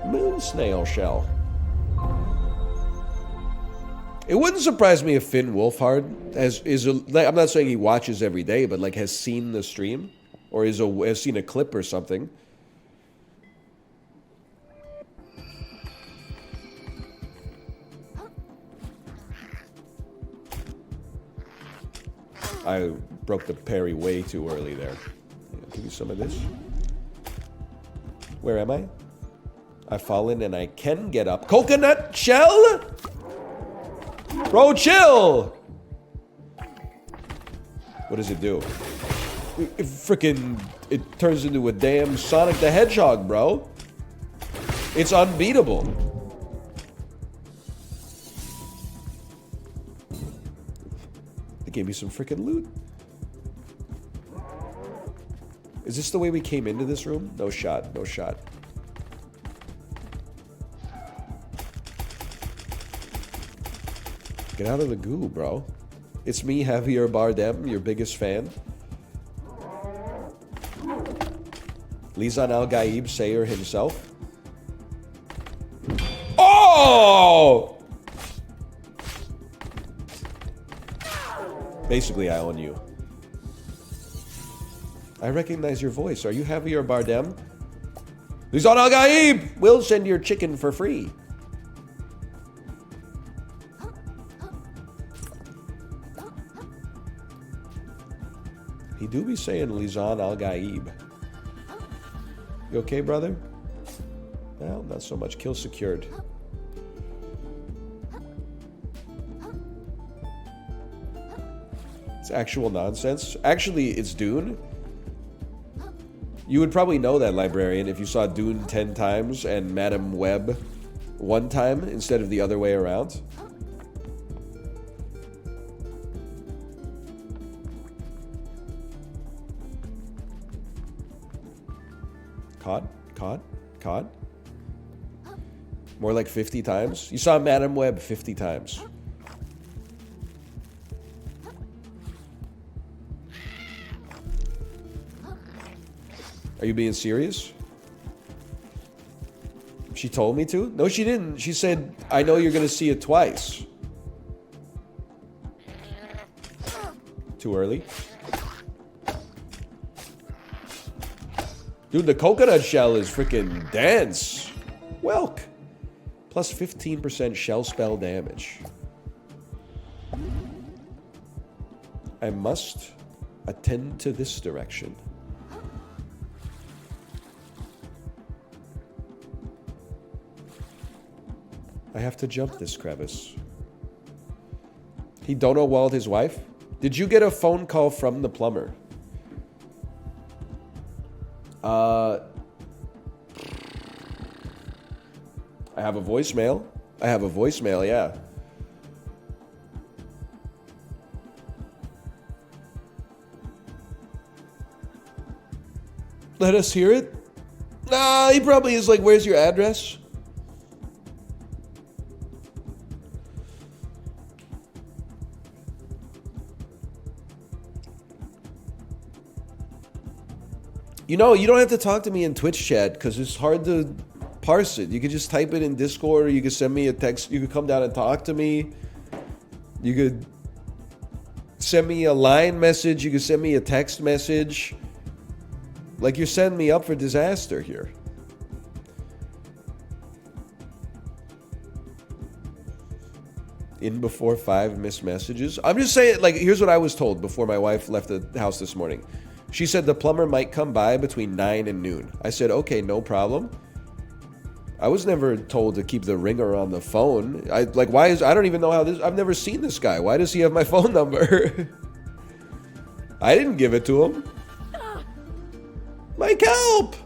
Moon snail shell. It wouldn't surprise me if Finn Wolfhard I'm not saying he watches every day, but like has seen the stream or has seen a clip or something. I broke the parry way too early there. Yeah, give me some of this. Where am I? I've fallen and I can get up. Coconut shell? Bro, chill! What does it do? It turns into a damn Sonic the Hedgehog, bro. It's unbeatable. They gave me some freaking loot. Is this the way we came into this room? No shot, no shot. Get out of the goo, bro. It's me, Javier Bardem, your biggest fan. Lizan Al Gaib Sayer himself. Oh! Basically, I own you. I recognize your voice. Are you Javier Bardem? Lizan Al Gaib! We'll send your chicken for free. He do be saying Lizan Al Gaib. You okay, brother? Well, not so much. Kill secured. It's actual nonsense. Actually, it's Dune. You would probably know that, librarian, if you saw Dune 10 times and Madam Web 1 time instead of the other way around. Caught. More like 50 times. You saw Madam Web 50 times. Are you being serious? She told me to? No, she didn't. She said, I know you're gonna see it twice. Too early? Dude, the coconut shell is freaking dense. Welk. Plus 15% shell spell damage. I must attend to this direction. I have to jump this crevice. He dono walled his wife? Did you get a phone call from the plumber? I have a voicemail. Yeah. Let us hear it? Nah, he probably is like, where's your address? You know, you don't have to talk to me in Twitch chat because it's hard to parse it. You could just type it in Discord, or you could send me a text. You could come down and talk to me. You could send me a line message. You could send me a text message. Like, you're setting me up for disaster here. In before 5 missed messages. I'm just saying, like, here's what I was told before my wife left the house this morning. She said the plumber might come by between 9 and noon. I said, okay, no problem. I was never told to keep the ringer on the phone. I don't even know how this, I've never seen this guy. Why does he have my phone number? I didn't give it to him. Mike, help!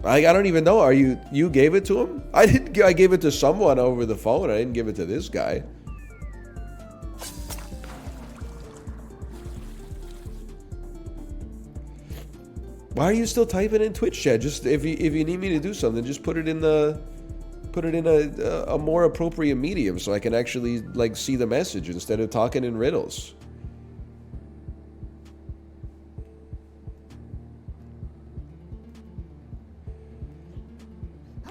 I don't even know. You gave it to him? I gave it to someone over the phone. I didn't give it to this guy. Why are you still typing in Twitch chat? Just if you need me to do something, just put it in a more appropriate medium so I can actually like see the message instead of talking in riddles.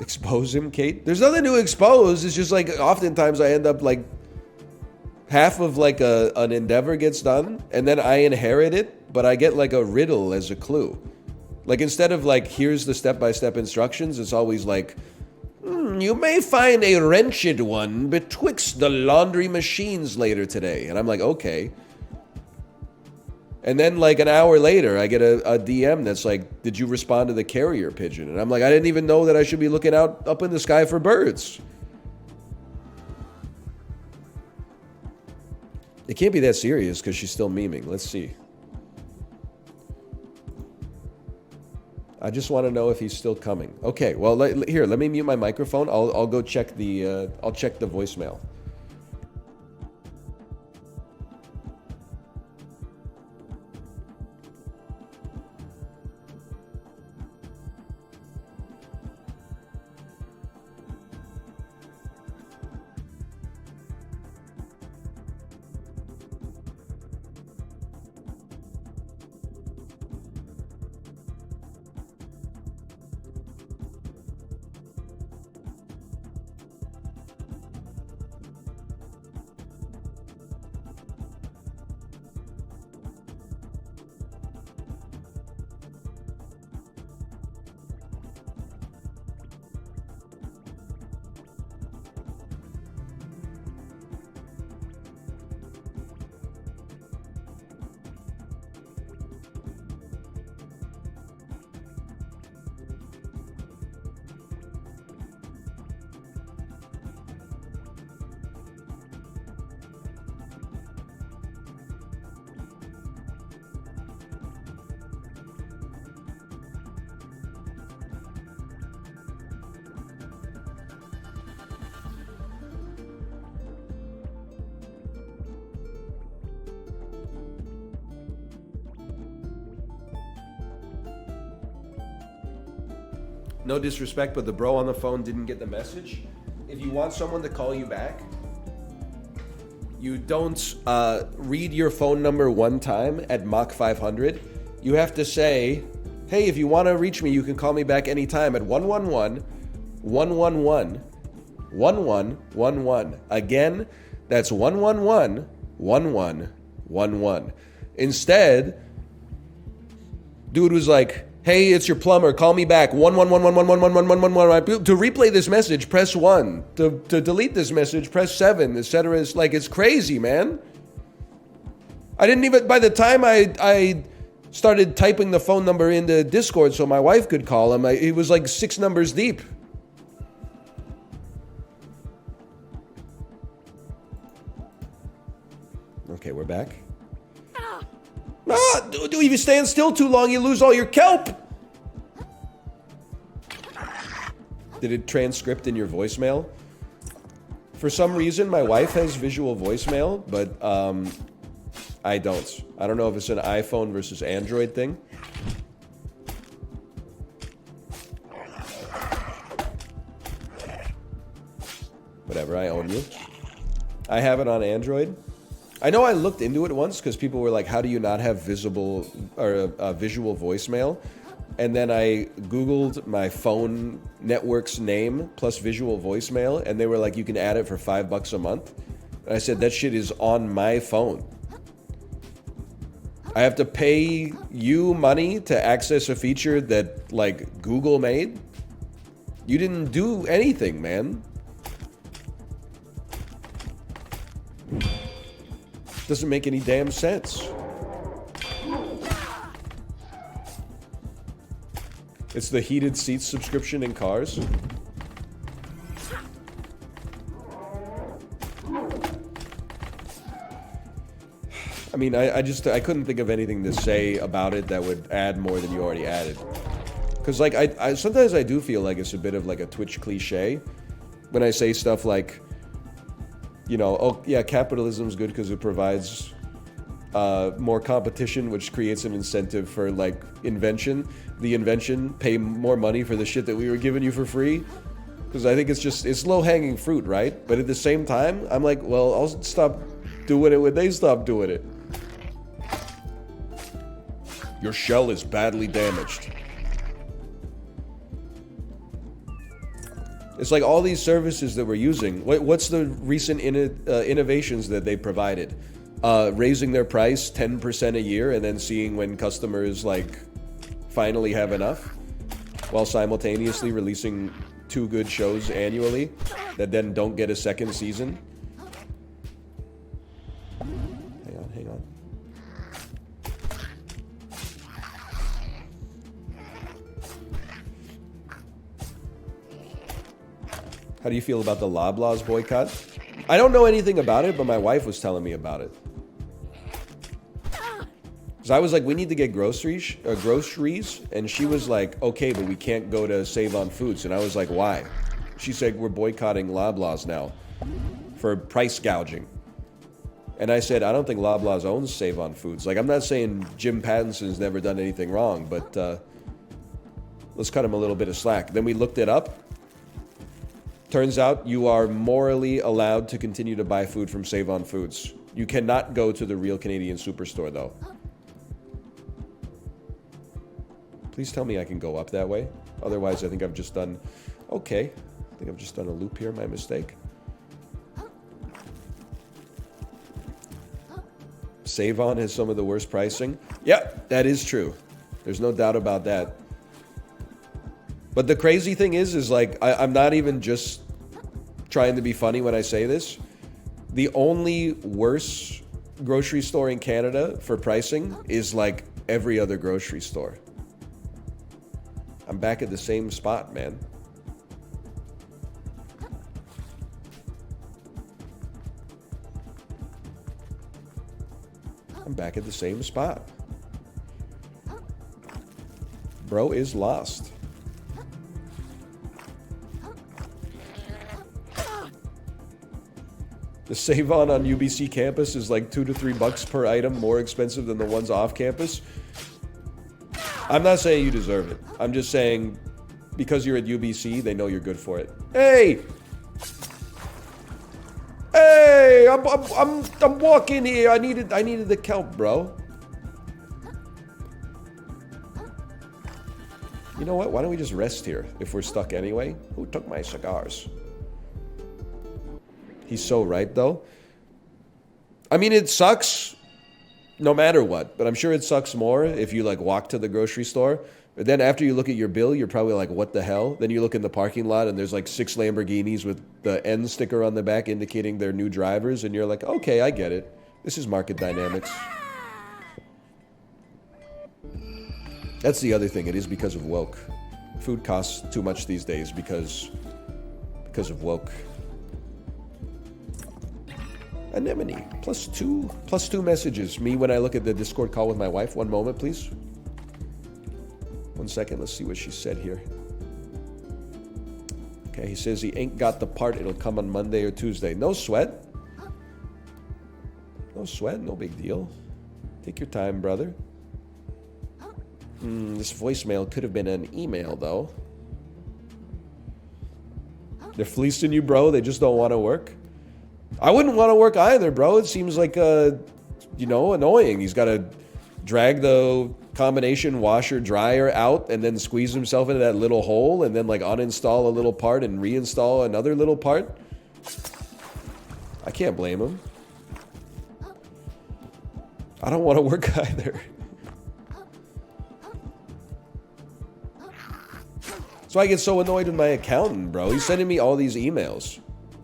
Expose him, Kate? There's nothing to expose. It's just like oftentimes I end up like half of like an endeavor gets done and then I inherit it, but I get like a riddle as a clue. Like instead of like, here's the step-by-step instructions, it's always like, you may find a wrenched one betwixt the laundry machines later today. And I'm like, okay. And then like an hour later, I get a DM that's like, did you respond to the carrier pigeon? And I'm like, I didn't even know that I should be looking out up in the sky for birds. It can't be that serious because she's still memeing. Let's see. I just want to know if he's still coming. Okay, well, here, let me mute my microphone. I'll go check the I'll check the voicemail. No disrespect, but the bro on the phone didn't get the message. If you want someone to call you back, you don't read your phone number one time at Mach 500. You have to say, hey, if you want to reach me, you can call me back anytime at 111-111-1111. Again, that's 111-1111. Instead, dude was like, hey, it's your plumber. Call me back. 11111111111. To replay this message, press 1. To delete this message, press 7, etc. It's like, it's crazy, man. I didn't even, by the time I started typing the phone number into Discord so my wife could call him, it was like 6 numbers deep. Okay, we're back. Dude, if you stand still too long, you lose all your kelp. Did it transcript in your voicemail? For some reason, my wife has visual voicemail, but I don't. I don't know if it's an iPhone versus Android thing. Whatever, I own you. I have it on Android. I know I looked into it once because people were like, how do you not have visible or visual voicemail? And then I Googled my phone network's name plus visual voicemail, and they were like, you can add it for $5 a month. And I said, that shit is on my phone. I have to pay you money to access a feature that, like, Google made? You didn't do anything, man. Doesn't make any damn sense. It's the heated seats subscription in cars. I mean, I couldn't think of anything to say about it that would add more than you already added. Because, like, I sometimes I do feel like it's a bit of, like, a Twitch cliche when I say stuff like, you know, oh, yeah, capitalism's good because it provides more competition, which creates an incentive for, like, invention. The invention, pay more money for the shit that we were giving you for free. Because I think it's low-hanging fruit, right? But at the same time, I'm like, well, I'll stop doing it when they stop doing it. Your shell is badly damaged. It's like all these services that we're using. What's the recent innovations that they provided? Raising their price 10% a year and then seeing when customers, like, finally have enough, while simultaneously releasing 2 good shows annually that then don't get a second season. Hang on. How do you feel about the Loblaws boycott? I don't know anything about it, but my wife was telling me about it. So I was like, we need to get groceries, and she was like, okay, but we can't go to Save on Foods. And I was like, why? She said, we're boycotting Loblaws now for price gouging. And I said, I don't think Loblaws owns Save on Foods. Like, I'm not saying Jim Pattinson's never done anything wrong, but let's cut him a little bit of slack. Then we looked it up. Turns out you are morally allowed to continue to buy food from Save on Foods. You cannot go to the Real Canadian Superstore, though. Please tell me I can go up that way. Otherwise, I think I've just done... Okay. I think I've just done a loop here. My mistake. Save On has some of the worst pricing. Yep, that is true. There's no doubt about that. But the crazy thing is like, I'm not even just trying to be funny when I say this. The only worse grocery store in Canada for pricing is, like, every other grocery store. I'm back at the same spot, man. I'm back at the same spot. Bro is lost. The Save On UBC campus is like $2 to $3 per item more expensive than the ones off campus. I'm not saying you deserve it. I'm just saying because you're at UBC, they know you're good for it. Hey! Hey! I'm walking here. I needed the kelp, bro. You know what? Why don't we just rest here if we're stuck anyway? Who took my cigars? He's so right, though. I mean, it sucks no matter what, but I'm sure it sucks more if you, like, walk to the grocery store. But then after you look at your bill, you're probably like, what the hell? Then you look in the parking lot and there's like 6 Lamborghinis with the N sticker on the back indicating they're new drivers. And you're like, okay, I get it. This is market dynamics. That's the other thing. It is because of woke. Food costs too much these days because of woke. Anemone. +2 messages. Me when I look at the Discord call with my wife. One moment, please. 1 second, let's see what she said here. Okay, he says he ain't got the part. It'll come on Monday or Tuesday. No sweat. No sweat, no big deal. Take your time, brother. This voicemail could have been an email, though. They're fleecing you, bro. They just don't want to work. I wouldn't want to work either, bro. It seems like, annoying. He's got to drag the combination washer dryer out and then squeeze himself into that little hole and then like uninstall a little part and reinstall another little part. I can't blame him. I don't want to work either. So I get so annoyed with my accountant, bro. He's sending me all these emails.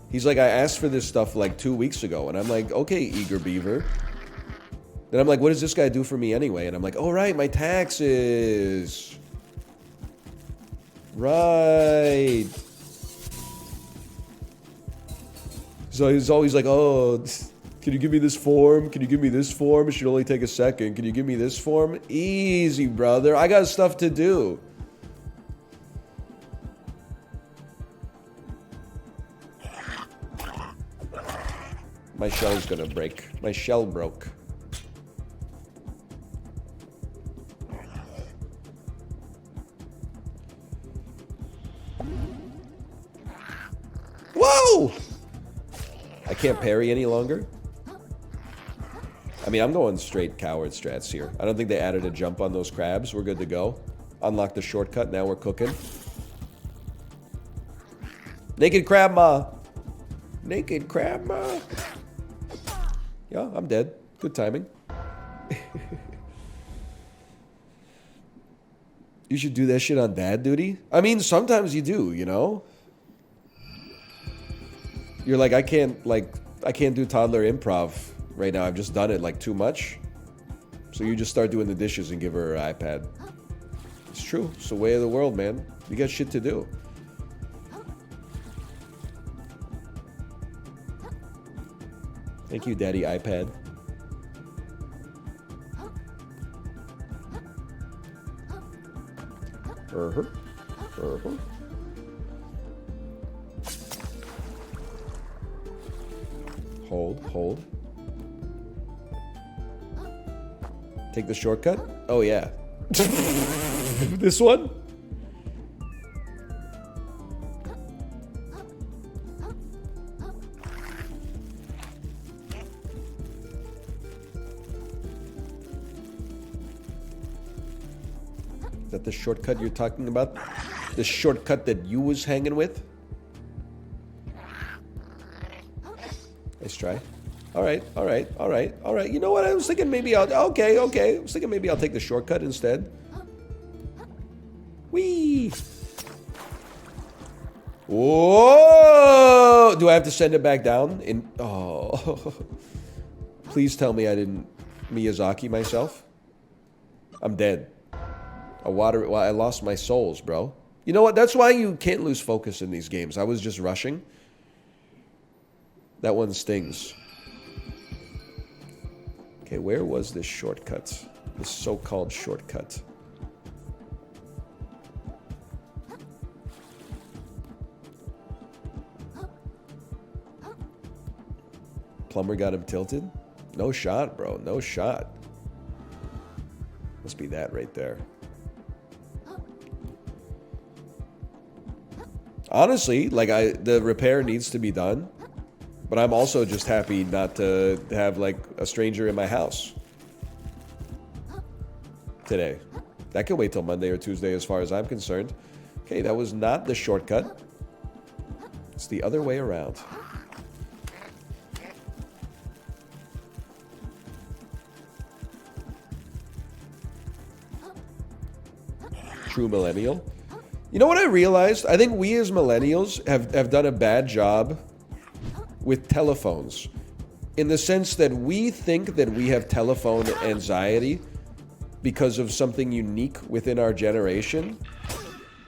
He's like, I asked for this stuff like 2 weeks ago. And I'm like, okay, eager beaver. Then I'm like, what does this guy do for me anyway? And I'm like, oh, right, my taxes. Right. So he's always like, oh, can you give me this form? Can you give me this form? It should only take a second. Can you give me this form? Easy, brother. I got stuff to do. My shell's gonna break. My shell broke. Whoa! I can't parry any longer. I mean, I'm going straight coward strats here. I don't think they added a jump on those crabs. We're good to go. Unlock the shortcut. Now we're cooking. Naked crab ma. Naked crab ma. Yeah, I'm dead. Good timing. You should do that shit on dad duty. I mean, sometimes you do, you know? You're like, I can't do toddler improv right now. I've just done it like too much. So you just start doing the dishes and give her her iPad. It's true. It's the way of the world, man. You got shit to do. Thank you, Daddy iPad. Hold. Take the shortcut? Oh, yeah. This one? Is that the shortcut you're talking about? The shortcut that you was hanging with? Nice try. All right. You know what? I was thinking maybe okay. I was thinking maybe I'll take the shortcut instead. Whee! Whoa! Do I have to send it back down? Oh. Please tell me I didn't Miyazaki myself. I'm dead. I lost my souls, bro. You know what? That's why you can't lose focus in these games. I was just rushing. That one stings. Okay, where was this shortcut? This so-called shortcut. Plumber got him tilted? No shot, bro. No shot. Must be that right there. Honestly, like the repair needs to be done, but I'm also just happy not to have like a stranger in my house today. That can wait till Monday or Tuesday as far as I'm concerned. Okay, that was not the shortcut. It's the other way around. True millennial. You know what I realized? I think we as millennials have done a bad job with telephones. In the sense that we think that we have telephone anxiety because of something unique within our generation.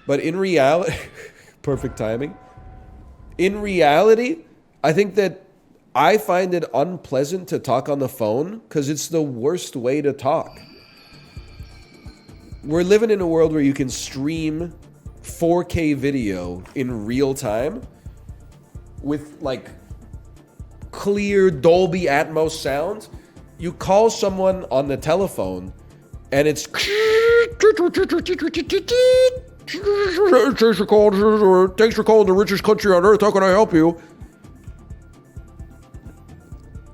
But in reality, perfect timing. In reality, I think that I find it unpleasant to talk on the phone because it's the worst way to talk. We're living in a world where you can stream 4K video in real time with like clear Dolby Atmos sound. You call someone on the telephone and it's thanks for calling the richest country on earth. How can I help you?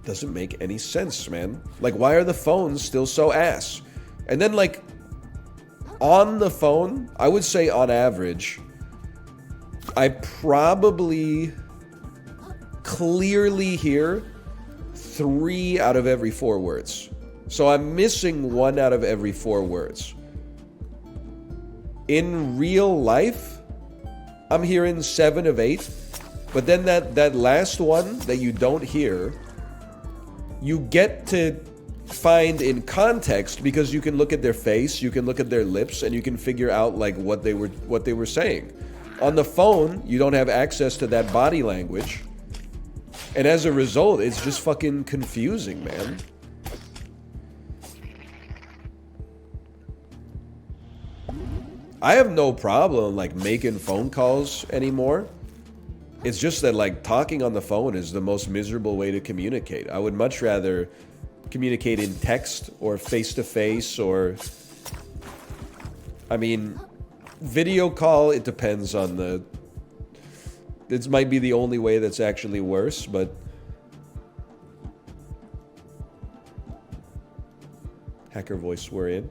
Doesn't make any sense, man. Like, why are the phones still so ass? And then, like, on the phone, I would say on average, I probably clearly hear 3 out of every 4 words. So I'm missing 1 out of every 4 words. In real life, I'm hearing 7 of 8. But then that last one that you don't hear, you get to find in context because you can look at their face, you can look at their lips, and you can figure out like what they were saying. On the phone, you don't have access to that body language. And as a result, it's just fucking confusing, man. I have no problem like making phone calls anymore. It's just that like talking on the phone is the most miserable way to communicate. I would much rather communicate in text or face-to-face or... I mean, video call, it depends on the... This might be the only way that's actually worse, but... Hacker voice, we're in.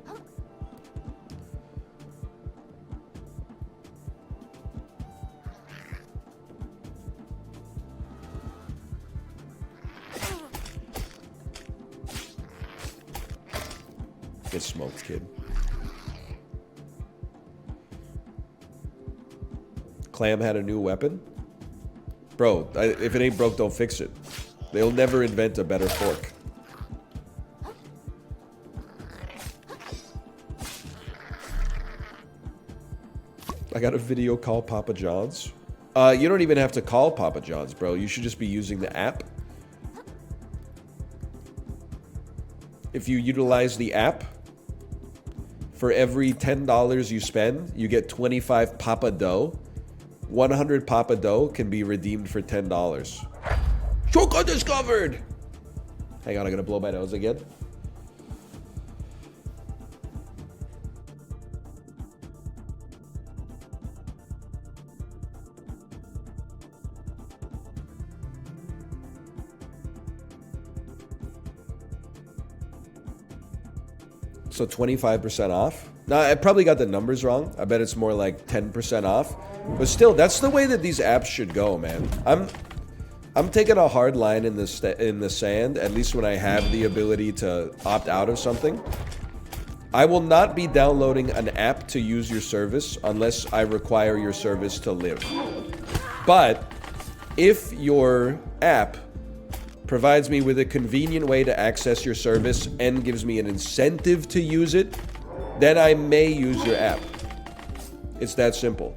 Get smoked, kid. Clam had a new weapon? Bro, if it ain't broke, don't fix it. They'll never invent a better fork. I got a video call Papa John's. You don't even have to call Papa John's, bro. You should just be using the app. If you utilize the app, for every $10 you spend, you get 25 Papa Dough. 100 Papa Dough can be redeemed for $10. Shortcut discovered! Hang on, I'm gonna blow my nose again. So 25% off? Now, I probably got the numbers wrong. I bet it's more like 10% off. But still, that's the way that these apps should go, man. I'm taking a hard line in the sand, at least when I have the ability to opt out of something. I will not be downloading an app to use your service unless I require your service to live. But if your app provides me with a convenient way to access your service and gives me an incentive to use it, then I may use your app. It's that simple.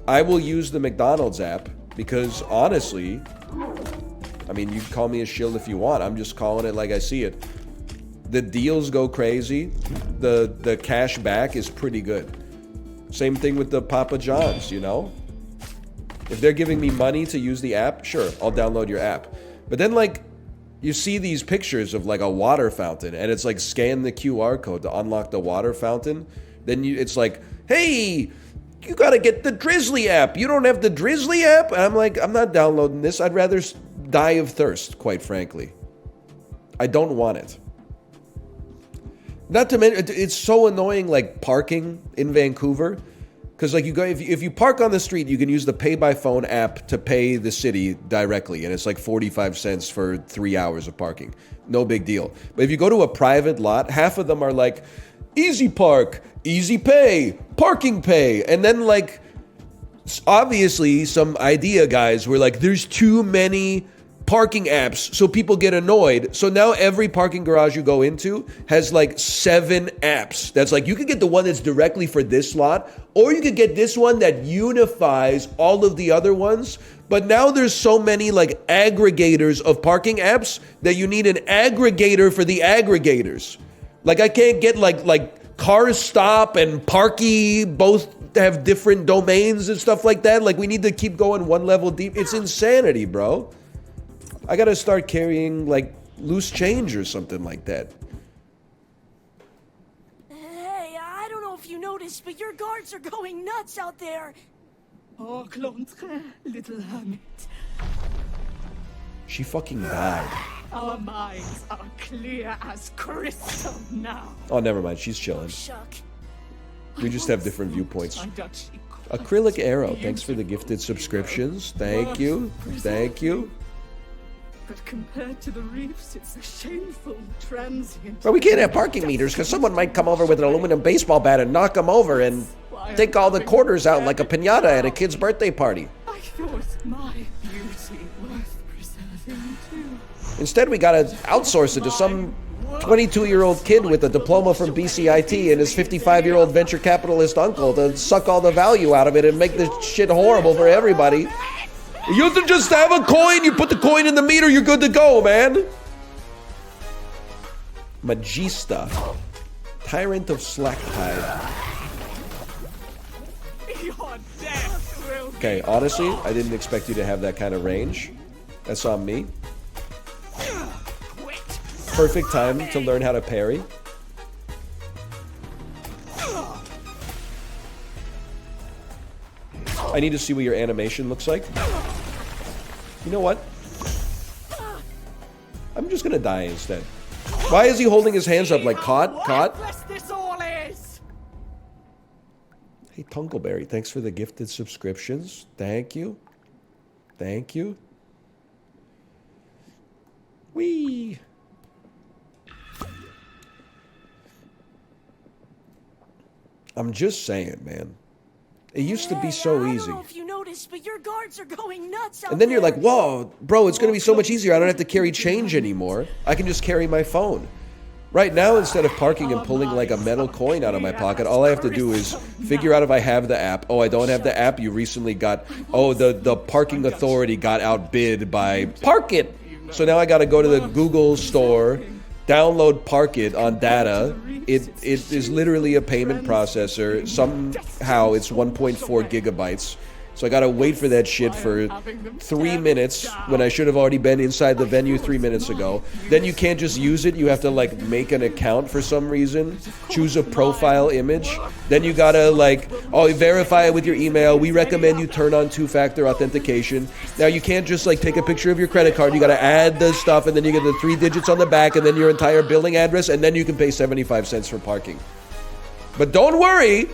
I will use the McDonald's app because honestly, I mean, you can call me a shill if you want. I'm just calling it like I see it. The deals go crazy. The cash back is pretty good. Same thing with the Papa John's, you know? If they're giving me money to use the app, sure, I'll download your app. But then, like, you see these pictures of, like, a water fountain, and it's like, scan the QR code to unlock the water fountain. Then it's like, hey, you gotta get the Drizzly app. You don't have the Drizzly app? And I'm like, I'm not downloading this. I'd rather die of thirst, quite frankly. I don't want it. Not to mention, it's so annoying, like, parking in Vancouver. Because, like, you go if you park on the street, you can use the Pay by Phone app to pay the city directly, and it's like 45 cents for 3 hours of parking. No big deal. But if you go to a private lot, half of them are like, Easy Park, Easy Pay, Parking Pay, and then, like, obviously some idea guys were like, there's too many parking apps, so people get annoyed. So now every parking garage you go into has like 7 apps. That's like, you could get the one that's directly for this lot, or you could get this one that unifies all of the other ones. But now there's so many like aggregators of parking apps that you need an aggregator for the aggregators. Like, I can't get like Car Stop and Parky both have different domains and stuff like that. Like, we need to keep going one level deep. It's insanity, bro. I gotta start carrying, like, loose change or something like that. Hey, I don't know if you noticed, but your guards are going nuts out there. Au contraire, little hermit. She fucking died. Our minds are clear as crystal now. Oh, never mind. She's chilling. Shuck. We just have different viewpoints. My duchy. Acrylic Arrow, thanks for the gifted subscriptions. Thank you. Thank you. But compared to the reefs, it's a shameful transient. But we can't have parking meters because someone might come over with an aluminum baseball bat and knock them over and take all the quarters out like a piñata at a kid's birthday party. I thought my beauty worth preserving too. Instead, we gotta outsource it to some 22-year-old kid with a diploma from BCIT and his 55-year-old venture capitalist uncle to suck all the value out of it and make this shit horrible for everybody. You have to just have a coin, you put the coin in the meter, you're good to go, man. Magista. Tyrant of Slacktide. Okay, honestly, I didn't expect you to have that kind of range. That's on me. Perfect time to learn how to parry. I need to see what your animation looks like. You know what? I'm just gonna die instead. Why is he holding his hands up like caught? Caught? Hey, Tunkleberry, thanks for the gifted subscriptions. Thank you. Thank you. Whee! I'm just saying, man. It used to be so easy. I don't know if you noticed, but your guards are going nuts out And then you're there. like, whoa, bro, it's going to be so much easier. I don't have to carry change anymore. I can just carry my phone. Right now, instead of parking and pulling like a metal coin out of my pocket, all I have to do is figure out if I have the app. Oh, I don't have the app. You recently got, oh, the parking authority got outbid by Park It. So now I got to go to the Google store, download Park It on data. It is literally a payment processor. Somehow it's 1.4 gigabytes. So I gotta wait for that shit for 3 minutes when I should have already been inside the venue 3 minutes ago. Then you can't just use it. You have to like make an account for some reason. Choose a profile image. Then you gotta like, oh, verify it with your email. We recommend you turn on 2-factor authentication. Now you can't just like take a picture of your credit card. You gotta add the stuff and then you get the 3 digits on the back and then your entire billing address and then you can pay 75 cents for parking. But don't worry,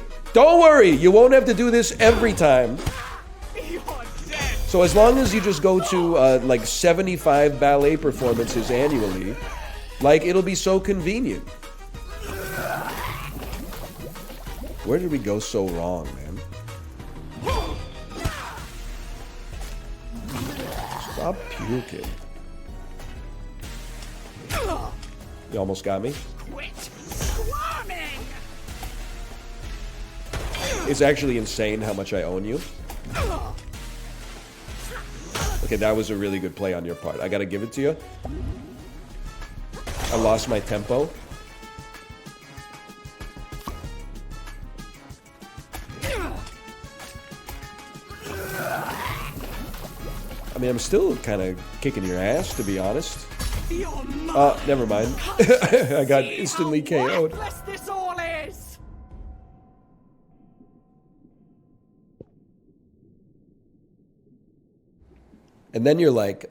you won't have to do this every time. So as long as you just go to like 75 ballet performances annually, like it'll be so convenient. Where did we go so wrong, man? Stop puking. You almost got me. It's actually insane how much I own you. Okay, that was a really good play on your part. I gotta give it to you. I lost my tempo. I mean, I'm still kind of kicking your ass, to be honest. Never mind. I got instantly KO'd. And then you're like,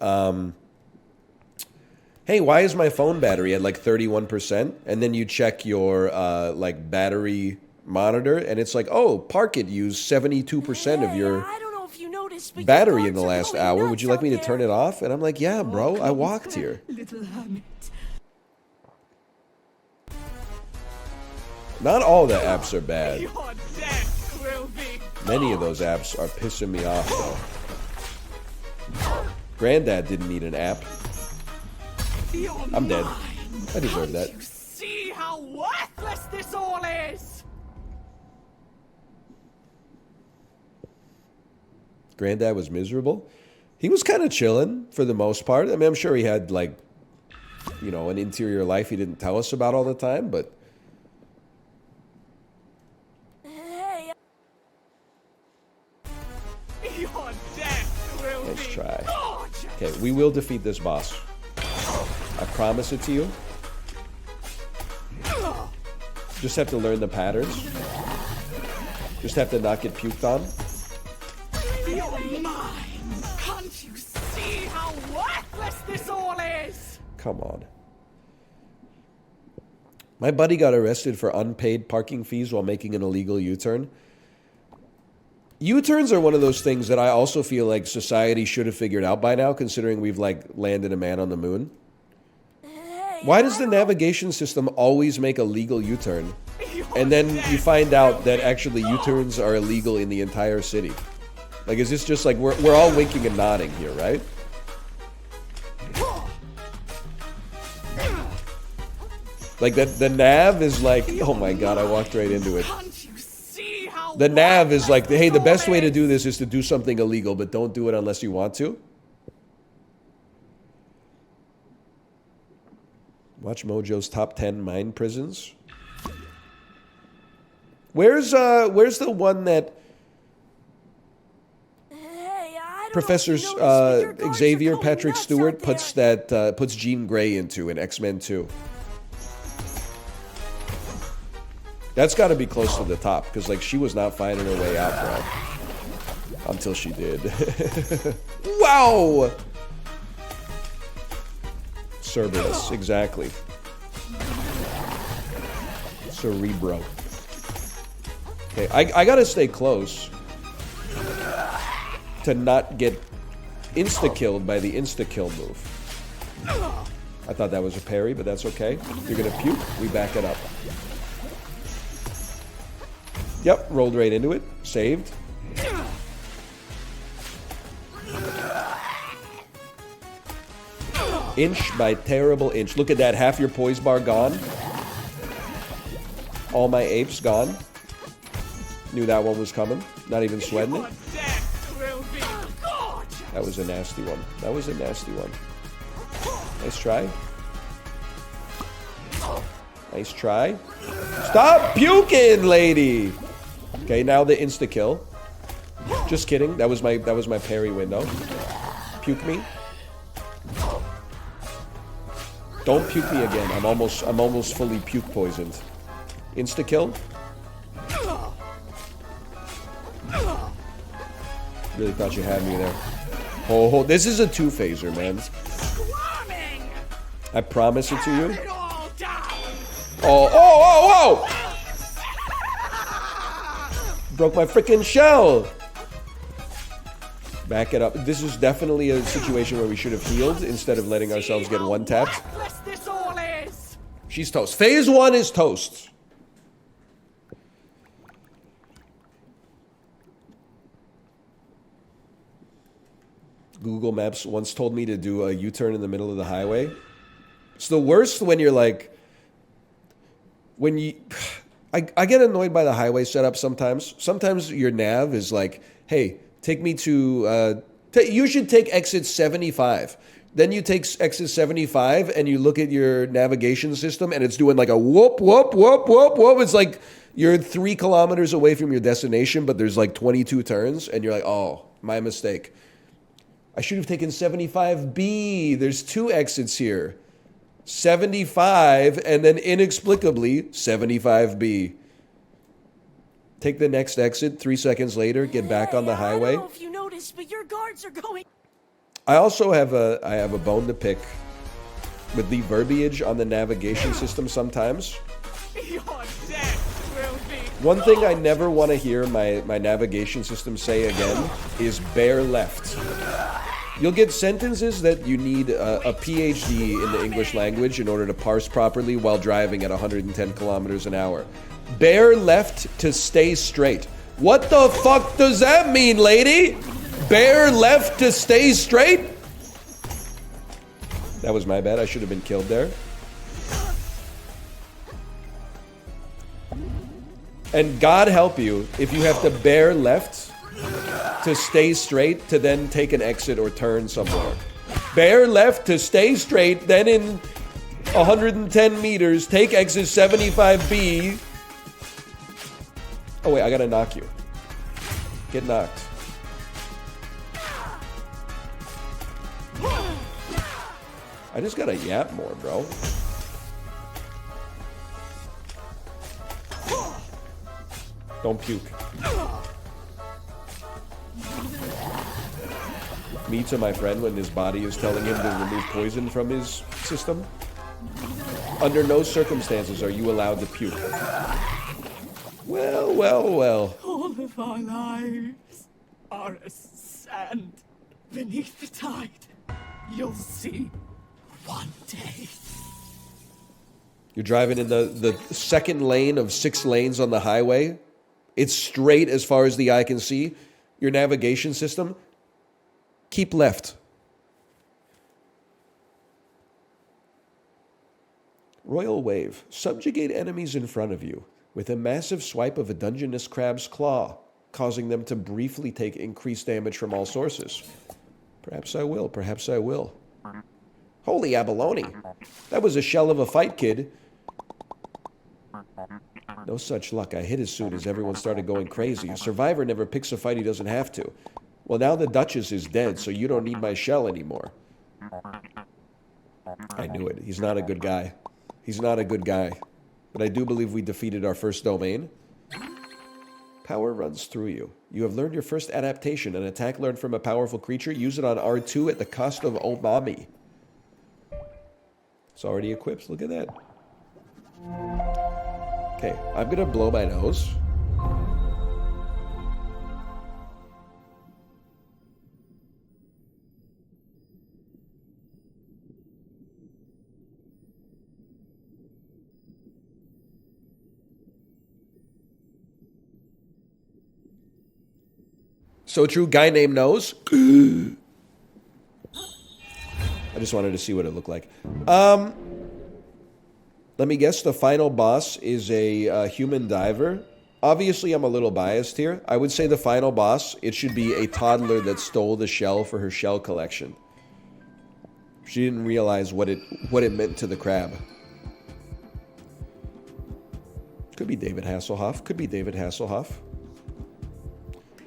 hey, why is my phone battery at like 31%? And then you check your like battery monitor, and it's like, oh, Parkit used 72% of your I don't know if you noticed, but battery your in the guards last are going hour. nuts Would you like out me to there. turn it off? And I'm like, yeah, bro, I walked here. Little hermit. Not all the apps are bad. Your death will be. Many of those apps are pissing me off, though. Granddad didn't need an app. I'm dead. I deserve that. You see how worthless this all is. Granddad was miserable. He was kind of chilling for the most part. I mean, I'm sure he had, like, you know, an interior life he didn't tell us about all the time, but... Hey, Your death will Let's be try. gorgeous. Okay, we will defeat this boss. I promise it to you. Just have to learn the patterns. Just have to not get puked on. You're mine. Can't you see how worthless this all is? Come on. My buddy got arrested for unpaid parking fees while making an illegal U-turn. U-turns are one of those things that I also feel like society should have figured out by now, considering we've, like, landed a man on the moon. Why does the navigation system always make a legal U-turn? And then you find out that actually U-turns are illegal in the entire city. Like, is this just like, we're all winking and nodding here, right? Like, the nav is like, oh my god, I walked right into it. Can't you see how The nav is like, hey, the best way to do. do this is to do something illegal, but don't do it unless you want to. Watch Mojo's top 10 mind prisons. Where's the one that hey, I don't Professor know if you noticed, but your guards are Xavier going Patrick nuts Stewart out puts there. that puts Jean Grey into in X-Men 2? That's got to be close to the top because like she was not finding her way out, bro, until she did. Wow. Cerberus, exactly. Cerebro. Okay, I gotta stay close to not get insta-killed by the insta-kill move. I thought that was a parry, but that's okay. You're gonna puke, we back it up. Yep, rolled right into it. Saved. Inch by terrible inch. Look at that, half your poise bar gone. All my apes gone. Knew that one was coming. Not even sweating Your it. death will be gorgeous. That was a nasty one. That was a nasty one. Nice try. Nice try. Stop puking, lady! Okay, now the insta-kill. Just kidding. That was my parry window. Puke me. Don't puke me again. I'm almost fully puke poisoned. Insta-kill. Really thought you had me there. Oh, this is a two-phaser, man. Swarming. I promise it to you. It all down. Oh! Broke my freaking shell. Back it up. This is definitely a situation where we should have healed instead of letting ourselves get one-tapped. Worthless this all is. She's toast. Phase 1 is toast. Google Maps once told me to do a U-turn in the middle of the highway. It's the worst when you're like, when you, I get annoyed by the highway setup sometimes. Sometimes your nav is like, hey, take me to, you should take exit 75. Then you take exit 75 and you look at your navigation system and it's doing like a whoop, whoop, whoop, whoop, whoop. It's like you're 3 kilometers away from your destination, but there's like 22 turns and you're like, oh, my mistake. I should have taken 75B. There's 2 exits here. 75 and then inexplicably 75B. Take the next exit, 3 seconds later, get back on the I highway. don't know if you noticed, but your guards are going. I also have a bone to pick with the verbiage on the navigation system sometimes. Your death will be. One thing I never want to hear my navigation system say again is bear left. You'll get sentences that you need a PhD in the English language in order to parse properly while driving at 110 kilometers an hour. Bear left to stay straight. What the fuck does that mean, lady? Bear left to stay straight? That was my bad. I should have been killed there. And God help you if you have to bear left to stay straight to then take an exit or turn somewhere. Bear left to stay straight, then in 110 meters, take exit 75B. Oh wait, I gotta knock you. Get knocked. I just gotta yap more, bro. Don't puke. Me to my friend when his body is telling him to remove poison from his system. Under no circumstances are you allowed to puke. Well, well, well. All of our lives are as sand beneath the tide. You'll see one day. You're driving in the second lane of 6 lanes on the highway. It's straight as far as the eye can see. Your navigation system, keep left. Royal Wave. Subjugate enemies in front of you with a massive swipe of a Dungeness crab's claw, causing them to briefly take increased damage from all sources. Perhaps I will, perhaps I will. Holy abalone. That was a shell of a fight, kid. No such luck. I hit as soon as everyone started going crazy. A survivor never picks a fight he doesn't have to. Well, now the Duchess is dead, so you don't need my shell anymore. I knew it. He's not a good guy. He's not a good guy. But I do believe we defeated our first domain. Power runs through you. You have learned your first adaptation. An attack learned from a powerful creature. Use it on R2 at the cost of Omami. It's already equipped. Look at that. Okay, I'm gonna blow my nose. So true, guy named Nose. I just wanted to see what it looked like. Let me guess, the final boss is a human diver. Obviously, I'm a little biased here. I would say the final boss, it should be a toddler that stole the shell for her shell collection. She didn't realize what it meant to the crab. Could be David Hasselhoff. Could be David Hasselhoff.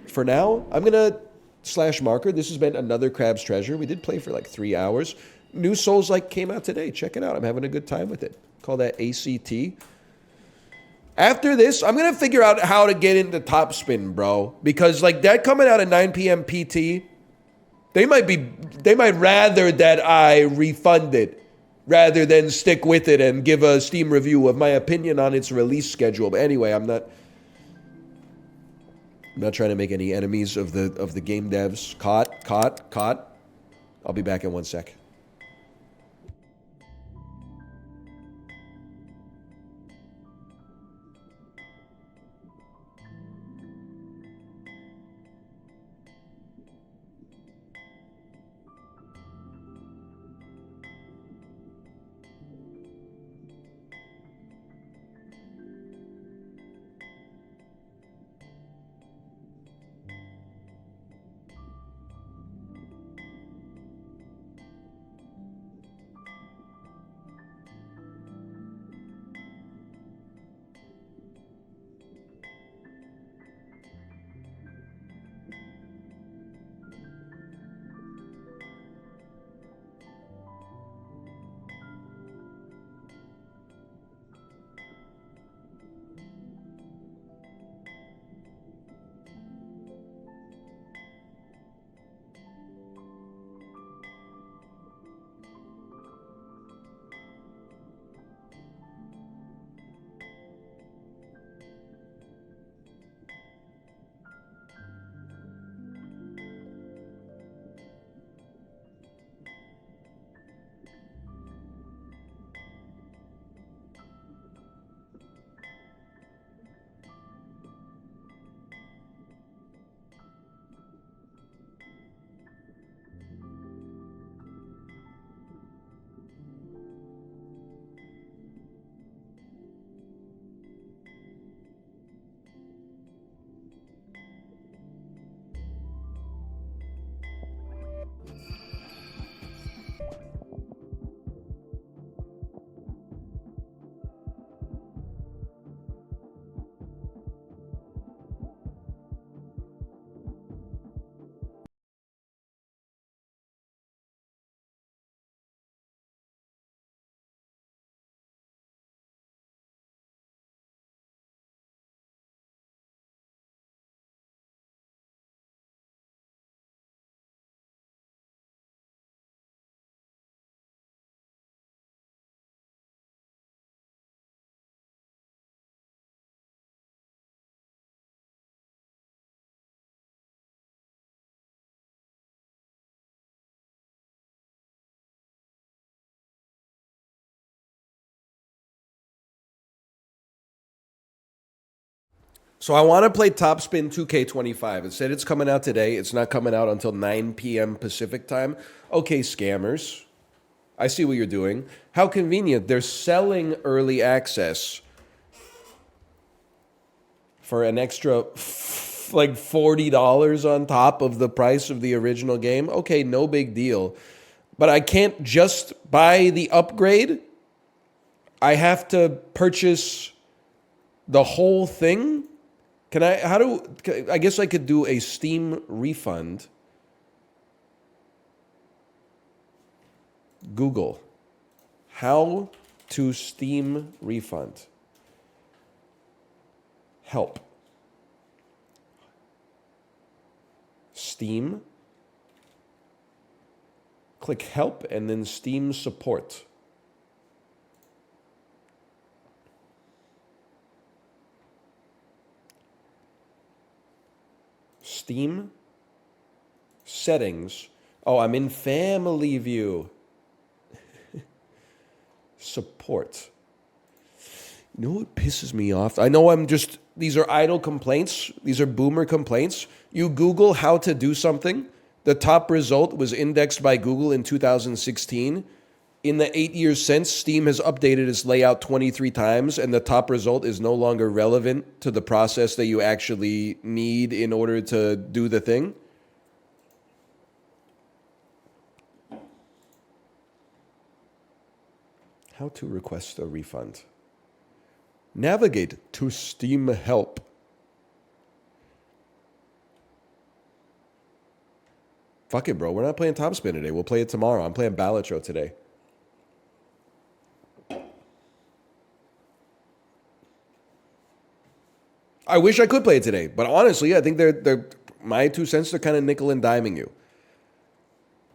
For now, I'm going to slash marker. This has been another Crab's Treasure. We did play for like 3 hours. New Souls-like came out today. Check it out. I'm having a good time with it. Call that ACT. After this, I'm going to figure out how to get into Top Spin, bro. Because like that coming out at 9 p.m. PT, they might rather that I refund it rather than stick with it and give a Steam review of my opinion on its release schedule. But anyway, I'm not trying to make any enemies of the game devs. Caught. I'll be back in 1 sec. So I want to play Top Spin 2K25. It said it's coming out today. It's not coming out until 9 p.m. Pacific time. Okay, scammers. I see what you're doing. How convenient. They're selling early access for an extra like $40 on top of the price of the original game. Okay, no big deal. But I can't just buy the upgrade. I have to purchase the whole thing. I guess I could do a Steam refund. Google, how to Steam refund. Help. Steam. Click help and then Steam support. Steam settings. Oh, I'm in family view. Support. You know what pisses me off? I know these are idle complaints. These are boomer complaints. You Google how to do something. The top result was indexed by Google in 2016. In the 8 years since, Steam has updated its layout 23 times, and the top result is no longer relevant to the process that you actually need in order to do the thing. How to request a refund. Navigate to Steam help. Fuck it, bro. We're not playing Top Spin today. We'll play it tomorrow. I'm playing Balatro today. I wish I could play it today, but honestly, I think they're my 2 cents. They're kind of nickel and diming you.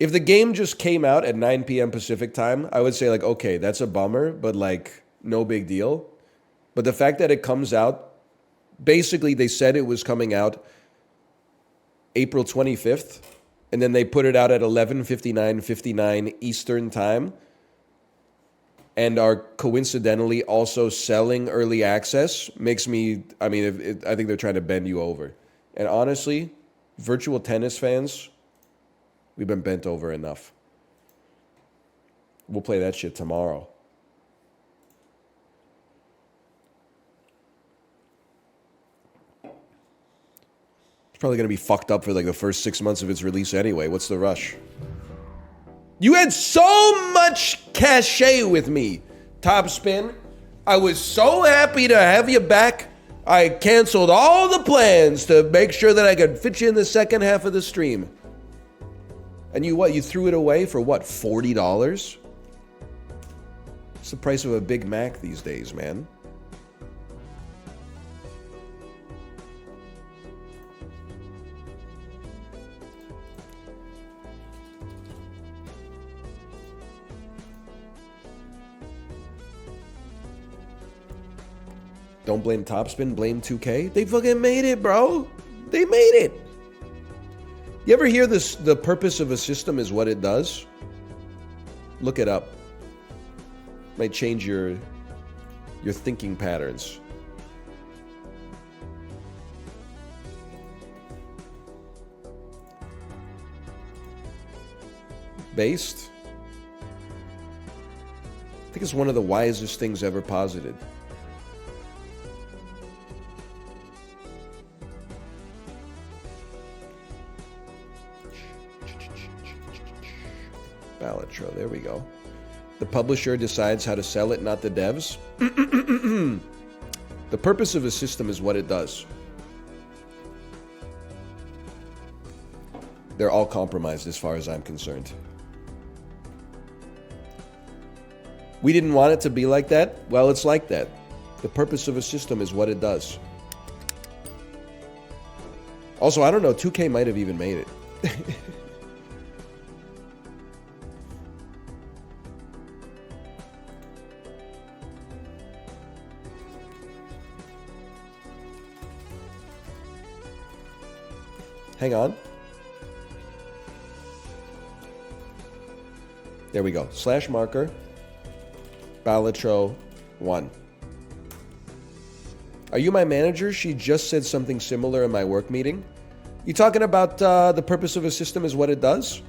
If the game just came out at 9 p.m. Pacific time, I would say like, okay, that's a bummer, but like no big deal. But the fact that it comes out, basically they said it was coming out April 25th, and then they put it out at 11:59 Eastern time, and are coincidentally also selling early access, makes me, I think they're trying to bend you over. And honestly, virtual tennis fans, we've been bent over enough. We'll play that shit tomorrow. It's probably going to be fucked up for like the first 6 months of its release anyway. What's the rush? You had so much cachet with me, Top Spin. I was so happy to have you back. I canceled all the plans to make sure that I could fit you in the second half of the stream. And you threw it away for what, $40? It's the price of a Big Mac these days, man. Don't blame Top Spin, blame 2K. They fucking made it, bro. They made it. You ever hear this, the purpose of a system is what it does? Look it up. Might change your thinking patterns. Based? I think it's one of the wisest things ever posited. Balatro, there we go. The publisher decides how to sell it, not the devs. The purpose of a system is what it does. They're all compromised as far as I'm concerned. We didn't want it to be like that. Well, it's like that. The purpose of a system is what it does. Also, I don't know, 2K might have even made it. Hang on. There we go. Slash marker. Balatro 1. Are you my manager? She just said something similar in my work meeting. You talking about the purpose of a system is what it does?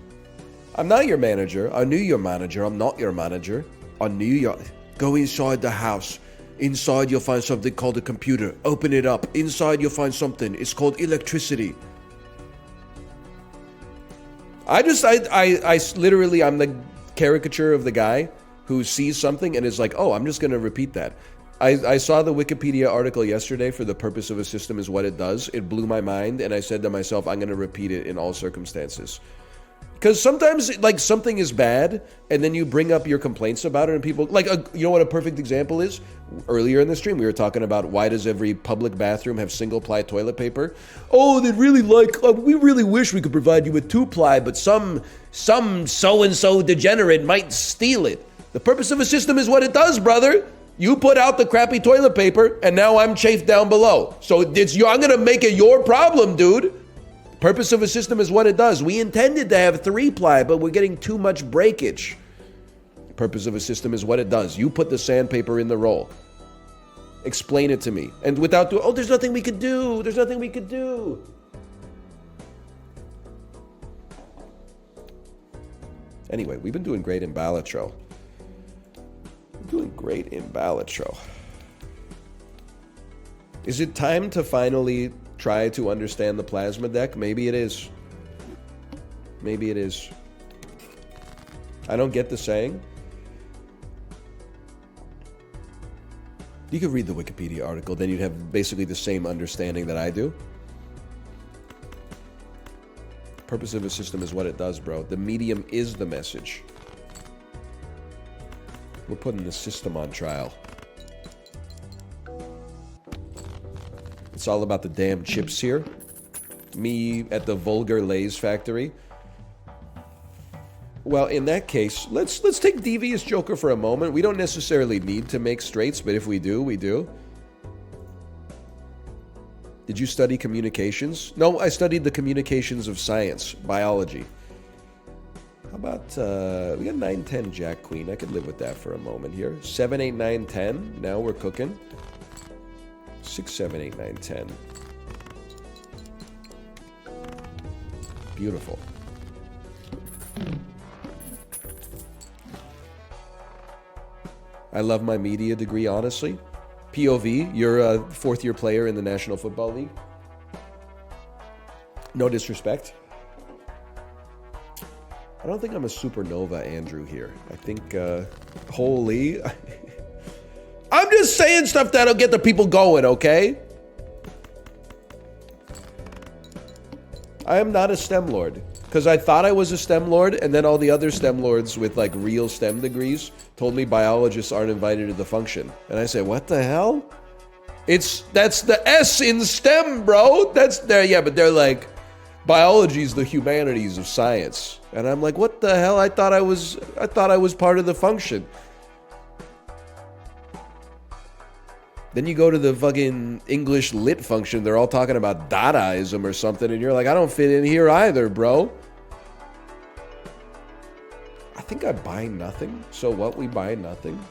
I'm not your manager. I knew your manager. I'm not your manager. I knew your... Go inside the house. Inside you'll find something called a computer. Open it up. Inside you'll find something. It's called electricity. I literally, I'm the caricature of the guy who sees something and is like, oh, I'm just going to repeat that. I saw the Wikipedia article yesterday for the purpose of a system is what it does. It blew my mind, and I said to myself, I'm going to repeat it in all circumstances. Because sometimes, like, something is bad, and then you bring up your complaints about it, and people... Like, you know what a perfect example is? Earlier in the stream, we were talking about why does every public bathroom have single-ply toilet paper? Oh, they'd really like... we really wish we could provide you with two-ply, but some so-and-so degenerate might steal it. The purpose of a system is what it does, brother. You put out the crappy toilet paper, and now I'm chafed down below. So I'm going to make it your problem, dude. Purpose of a system is what it does. We intended to have 3-ply, but we're getting too much breakage. Purpose of a system is what it does. You put the sandpaper in the roll. Explain it to me. And without doing, oh, there's nothing we could do. There's nothing we could do. Anyway, we've been doing great in Balatro. Doing great in Balatro. Is it time to finally try to understand the plasma deck? Maybe it is. Maybe it is. I don't get the saying. You could read the Wikipedia article, then you'd have basically the same understanding that I do. Purpose of a system is what it does, bro. The medium is the message. We're putting the system on trial. It's all about the damn chips here. Me at the vulgar Lay's factory. Well, in that case, let's take Devious Joker for a moment. We don't necessarily need to make straights, but if we do, we do. Did you study communications? No, I studied the communications of science, biology. How about, we got 9, 10, Jack, Queen. I could live with that for a moment here. 7, 8, 9, 10. Now we're cooking. 6, 7, 8, 9, 10. Beautiful. I love my media degree, honestly. POV, you're a 4th-year player in the National Football League. No disrespect. I don't think I'm a supernova Andrew here. I think, holy... I'm just saying stuff that'll get the people going, okay? I am not a STEM Lord. Because I thought I was a STEM Lord, and then all the other STEM Lords with, like, real STEM degrees told me biologists aren't invited to the function. And I said, what the hell? That's the S in STEM, bro! That's there, yeah, but they're like... Biology's the humanities of science. And I'm like, what the hell? I thought I was part of the function. Then you go to the fucking English lit function, they're all talking about Dadaism or something, and you're like, I don't fit in here either, bro. I think I buy nothing. So what? We buy nothing?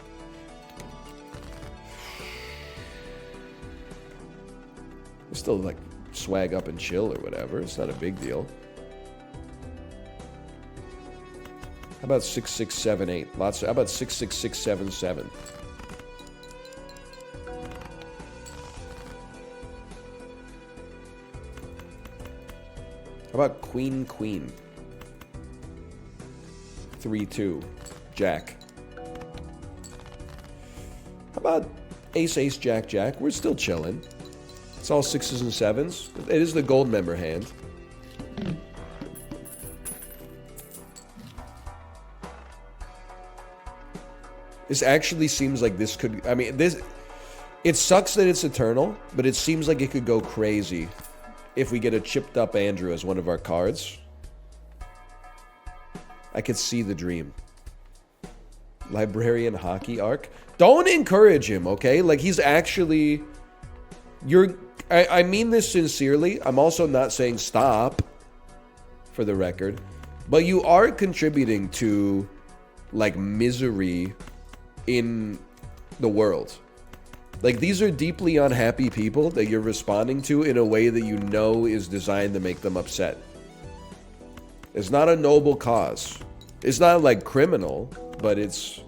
It's still like swag up and chill or whatever. It's not a big deal. How about 6, 6, 7, 8? How about 6, 6, 6, 7, 7? How about Queen, Queen? 3, 2. Jack. How about Ace, Ace, Jack, Jack? We're still chilling. It's all 6s and 7s. It is the gold member hand. This actually seems like this could... I mean, this... It sucks that it's eternal, but it seems like it could go crazy if we get a chipped up Andrew as one of our cards. I could see the dream. Librarian hockey arc. Don't encourage him, okay? Like, he's actually... I mean this sincerely. I'm also not saying stop, for the record. But you are contributing to, like, misery in the world. Like, these are deeply unhappy people that you're responding to in a way that you know is designed to make them upset. It's not a noble cause. It's not, like, criminal, but it's...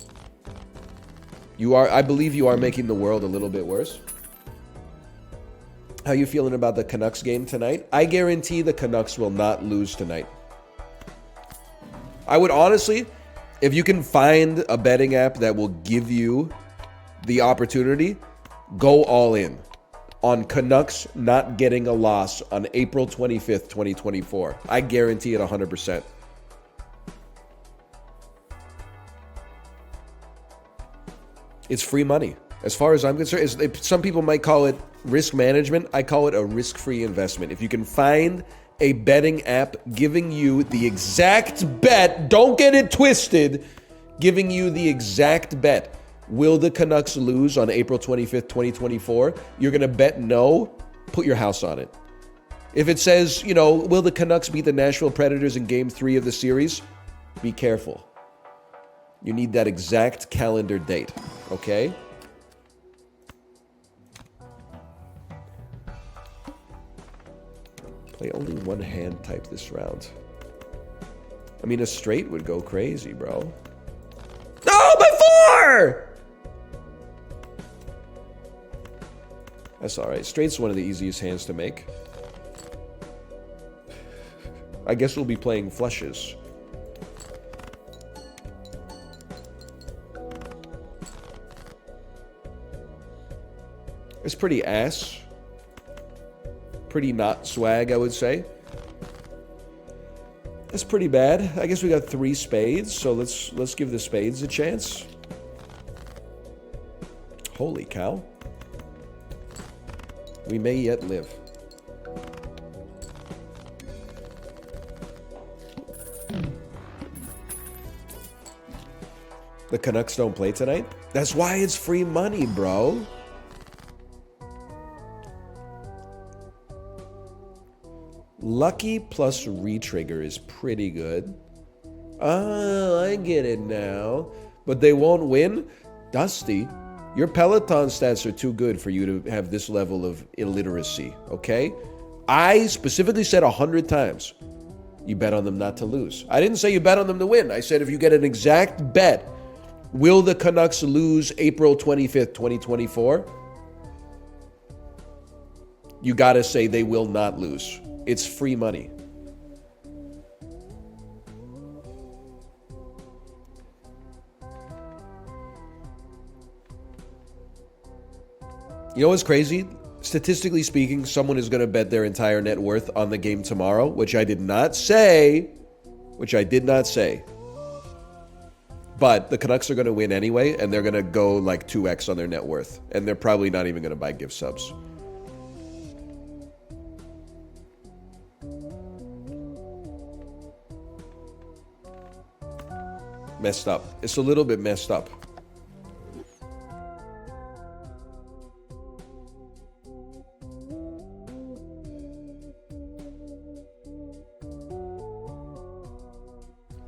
I believe you are making the world a little bit worse. How you feeling about the Canucks game tonight? I guarantee the Canucks will not lose tonight. I would honestly, if you can find a betting app that will give you the opportunity, go all in on Canucks not getting a loss on April 25th, 2024. I guarantee it 100%. It's free money. As far as I'm concerned, some people might call it risk management. I call it a risk-free investment. If you can find a betting app giving you the exact bet, don't get it twisted, giving you the exact bet. Will the Canucks lose on April 25th, 2024? You're going to bet no, put your house on it. If it says, will the Canucks beat the Nashville Predators in Game 3 of the series? Be careful. You need that exact calendar date, okay? Play only one hand type this round. I mean, a straight would go crazy, bro. No, by 4! That's all right. Straight's one of the easiest hands to make. I guess we'll be playing flushes. It's pretty ass. Pretty not swag, I would say. That's pretty bad. I guess we got 3 spades, so let's give the spades a chance. Holy cow. We may yet live. The Canucks don't play tonight? That's why it's free money, bro. Lucky plus retrigger is pretty good. Oh, I get it now. But they won't win? Dusty, your Peloton stats are too good for you to have this level of illiteracy, okay? I specifically said 100 times, you bet on them not to lose. I didn't say you bet on them to win. I said if you get an exact bet, will the Canucks lose April 25th, 2024? You gotta say they will not lose. It's free money. You know what's crazy? Statistically speaking, someone is going to bet their entire net worth on the game tomorrow, which I did not say. But the Canucks are going to win anyway, and they're going to go like 2x on their net worth. And they're probably not even going to buy gift subs. Messed up. It's a little bit messed up.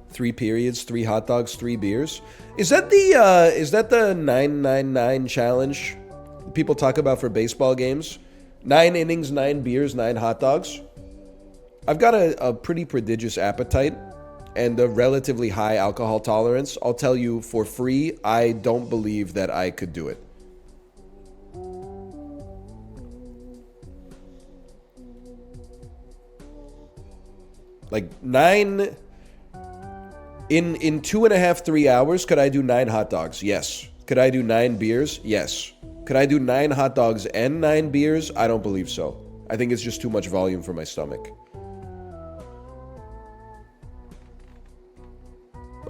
Three periods, 3 hot dogs, 3 beers. Is that the 999 challenge people talk about for baseball games? 9 innings, 9 beers, 9 hot dogs. I've got a pretty prodigious appetite and a relatively high alcohol tolerance. I'll tell you for free, I don't believe that I could do it. Like 9... In 2.5, 3 hours, could I do 9 hot dogs? Yes. Could I do 9 beers? Yes. Could I do 9 hot dogs and 9 beers? I don't believe so. I think it's just too much volume for my stomach.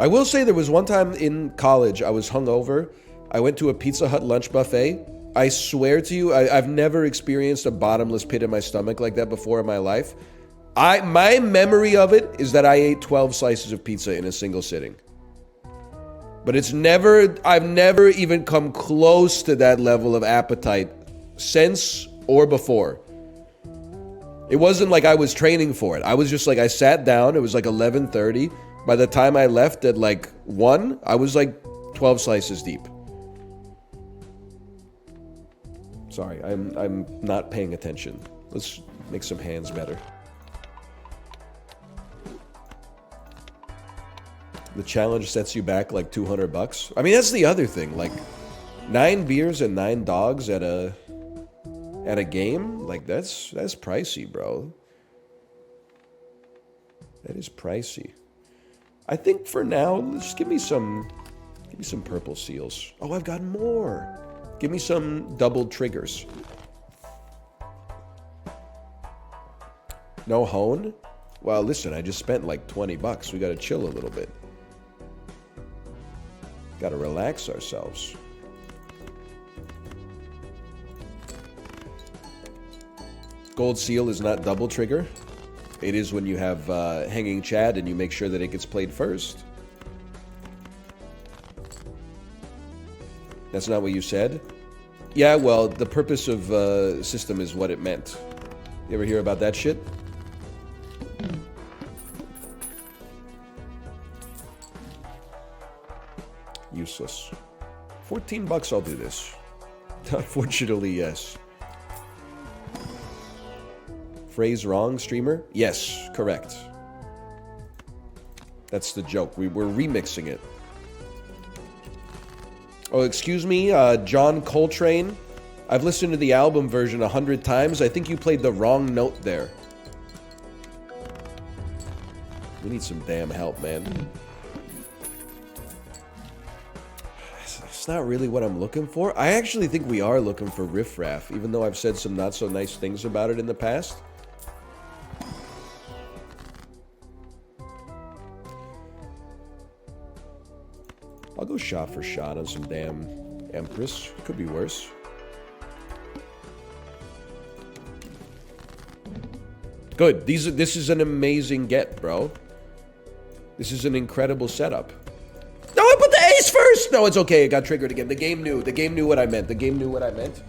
I will say there was one time in college, I was hungover. I went to a Pizza Hut lunch buffet. I swear to you, I've never experienced a bottomless pit in my stomach like that before in my life. My memory of it is that I ate 12 slices of pizza in a single sitting. But I've never even come close to that level of appetite since or before. It wasn't like I was training for it. I was just like, I sat down, it was like 11:30. By the time I left at like 1, I was like 12 slices deep. Sorry, I'm not paying attention. Let's make some hands better. The challenge sets you back like $200. I mean, that's the other thing. Like, 9 beers and 9 dogs at a game, like that's pricey, bro. That is pricey. I think for now, just give me some purple seals. Oh, I've got more. Give me some double triggers. No hone? Well, listen, I just spent like $20. We gotta chill a little bit. Gotta relax ourselves. Gold seal is not double trigger. It is when you have hanging Chad and you make sure that it gets played first. That's not what you said? Yeah, well, the purpose of system is what it meant. You ever hear about that shit? Useless. $14 I'll do this. Unfortunately, yes. Phrase wrong, streamer? Yes, correct. That's the joke. We're remixing it. Oh, excuse me, John Coltrane. I've listened to the album version 100 times. I think you played the wrong note there. We need some damn help, man. It's not really what I'm looking for. I actually think we are looking for riffraff, even though I've said some not so nice things about it in the past. I'll go shot for shot on some damn Empress. Could be worse. Good. This is an amazing get, bro. This is an incredible setup. No, I put the ace first! No, it's okay. It got triggered again. The game knew. The game knew what I meant. The game knew what I meant.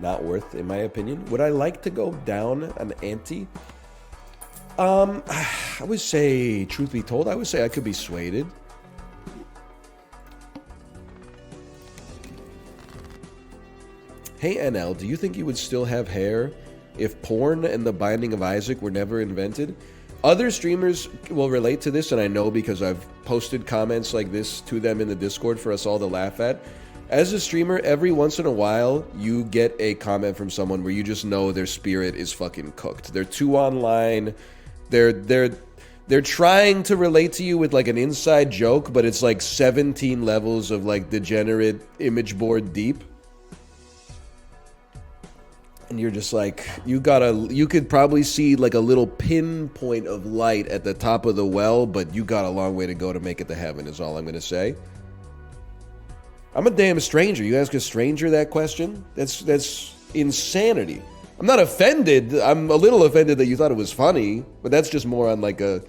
Not worth, in my opinion. Would I like to go down an ante? I would say, truth be told, I would say I could be swayed. Hey NL, do you think you would still have hair if porn and the Binding of Isaac were never invented? Other streamers will relate to this, and I know because I've posted comments like this to them in the Discord for us all to laugh at. As a streamer, every once in a while, you get a comment from someone where you just know their spirit is fucking cooked. They're too online. They're trying to relate to you with like an inside joke, but it's like 17 levels of like degenerate image board deep. And you're just like, you could probably see like a little pinpoint of light at the top of the well, but you got a long way to go to make it to heaven, is all I'm gonna say. I'm a damn stranger. You ask a stranger that question? That's insanity. I'm not offended. I'm a little offended that you thought it was funny, but that's just more on like a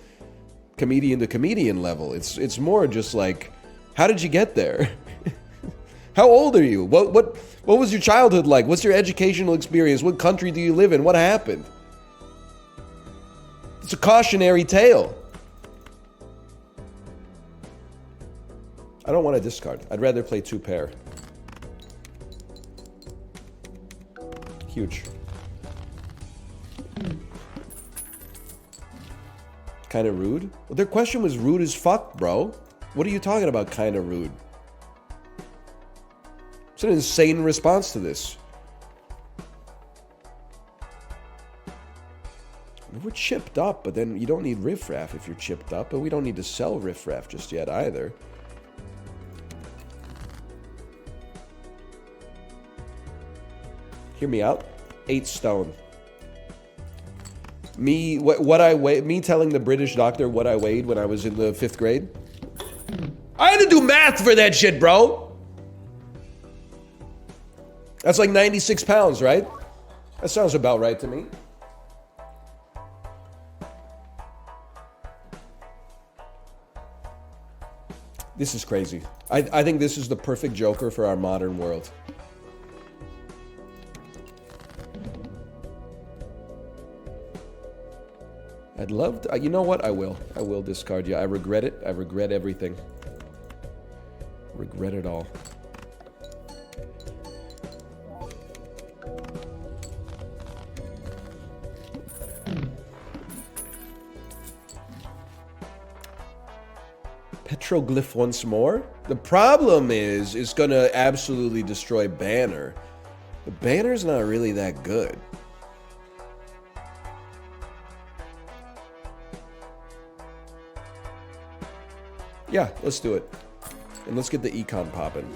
comedian to comedian level. It's more just like, how did you get there? How old are you? What was your childhood like? What's your educational experience? What country do you live in? What happened? It's a cautionary tale. I don't want to discard. I'd rather play 2 pair. Huge. Kind of rude? Well, their question was rude as fuck, bro. What are you talking about, kind of rude? It's an insane response to this. We're chipped up, but then you don't need riffraff if you're chipped up, and we don't need to sell riffraff just yet either. Hear me out. 8 stone. Me telling the British doctor what I weighed when I was in the 5th grade. I had to do math for that shit, bro. That's like 96 pounds, right? That sounds about right to me. This is crazy. I think this is the perfect Joker for our modern world. I'd love to, you know what? I will discard you. I regret it. I regret everything. Regret it all. Petroglyph once more? The problem is, it's gonna absolutely destroy Banner. The Banner's not really that good. Yeah, let's do it. And let's get the econ popping.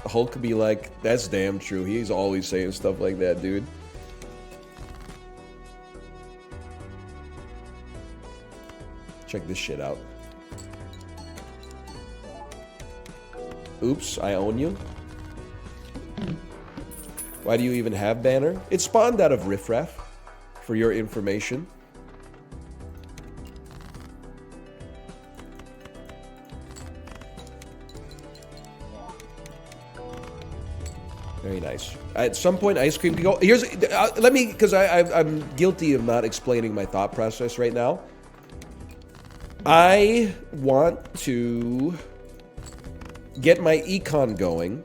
Hulk could be like, that's damn true. He's always saying stuff like that, dude. Check this shit out. Oops, I own you. Why do you even have Banner? It spawned out of Riffraff, for your information. Very nice. At some point, ice cream can go. Here's let me, because I'm guilty of not explaining my thought process right now. I want to get my econ going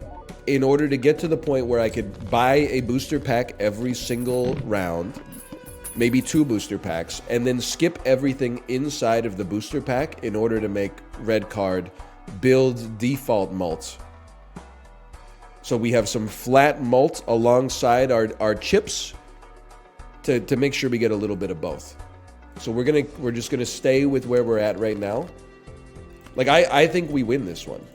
in order to get to the point where I could buy a booster pack every single round, maybe 2 booster packs, and then skip everything inside of the booster pack in order to make red card build default mult. So we have some flat mult alongside our chips to make sure we get a little bit of both. So we're just gonna stay with where we're at right now. Like I think we win this one.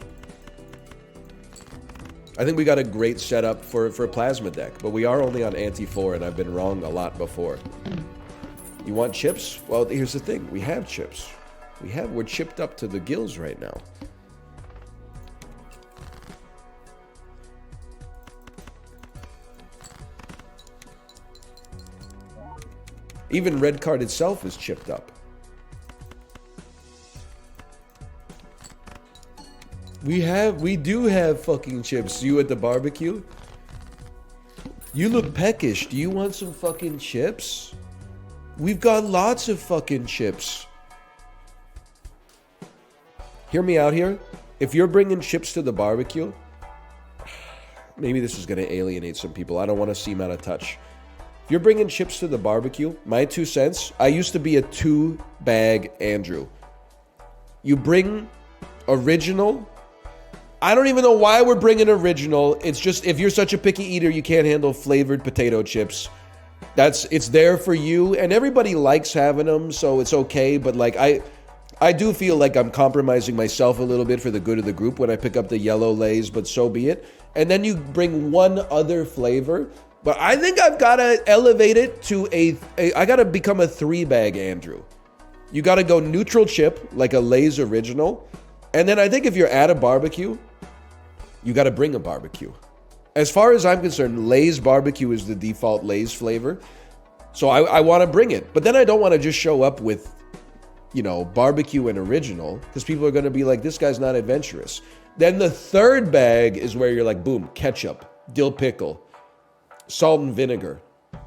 I think we got a great setup for a plasma deck, but we are only on Ante 4 and I've been wrong a lot before. You want chips? Well, here's the thing. We have chips. We're chipped up to the gills right now. Even red card itself is chipped up. We do have fucking chips. You at the barbecue? You look peckish. Do you want some fucking chips? We've got lots of fucking chips. Hear me out here. If you're bringing chips to the barbecue, maybe this is going to alienate some people. I don't want to seem out of touch. If you're bringing chips to the barbecue, my 2 cents, I used to be a 2-bag Andrew. You bring original. I don't even know why we're bringing original. It's just, if you're such a picky eater, you can't handle flavored potato chips. It's there for you, and everybody likes having them, so it's okay. But like, I do feel like I'm compromising myself a little bit for the good of the group when I pick up the yellow Lays, but so be it. And then you bring one other flavor. But I think I've got to elevate it to I got to become a 3-bag Andrew. You got to go neutral chip, like a Lay's original. And then I think if you're at a barbecue, you got to bring a barbecue. As far as I'm concerned, Lay's barbecue is the default Lay's flavor. So I want to bring it. But then I don't want to just show up with, you know, barbecue and original, because people are going to be like, this guy's not adventurous. Then the 3rd bag is where you're like, boom, ketchup, dill pickle, salt and vinegar,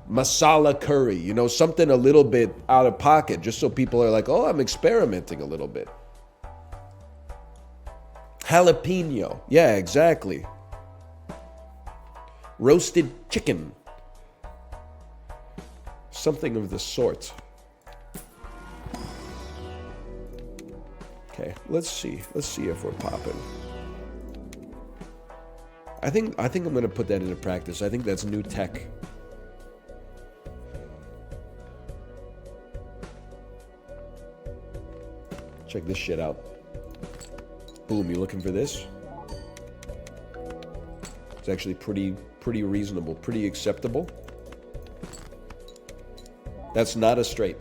masala curry, you know, something a little bit out of pocket, just so people are like, oh, I'm experimenting a little bit. Jalapeno. Yeah, exactly. Roasted chicken. Something of the sort. Okay, let's see. Let's see if we're popping. I think I'm going to put that into practice. I think that's new tech. Check this shit out. Boom, you looking for this? It's actually pretty reasonable, pretty acceptable. That's not a straight.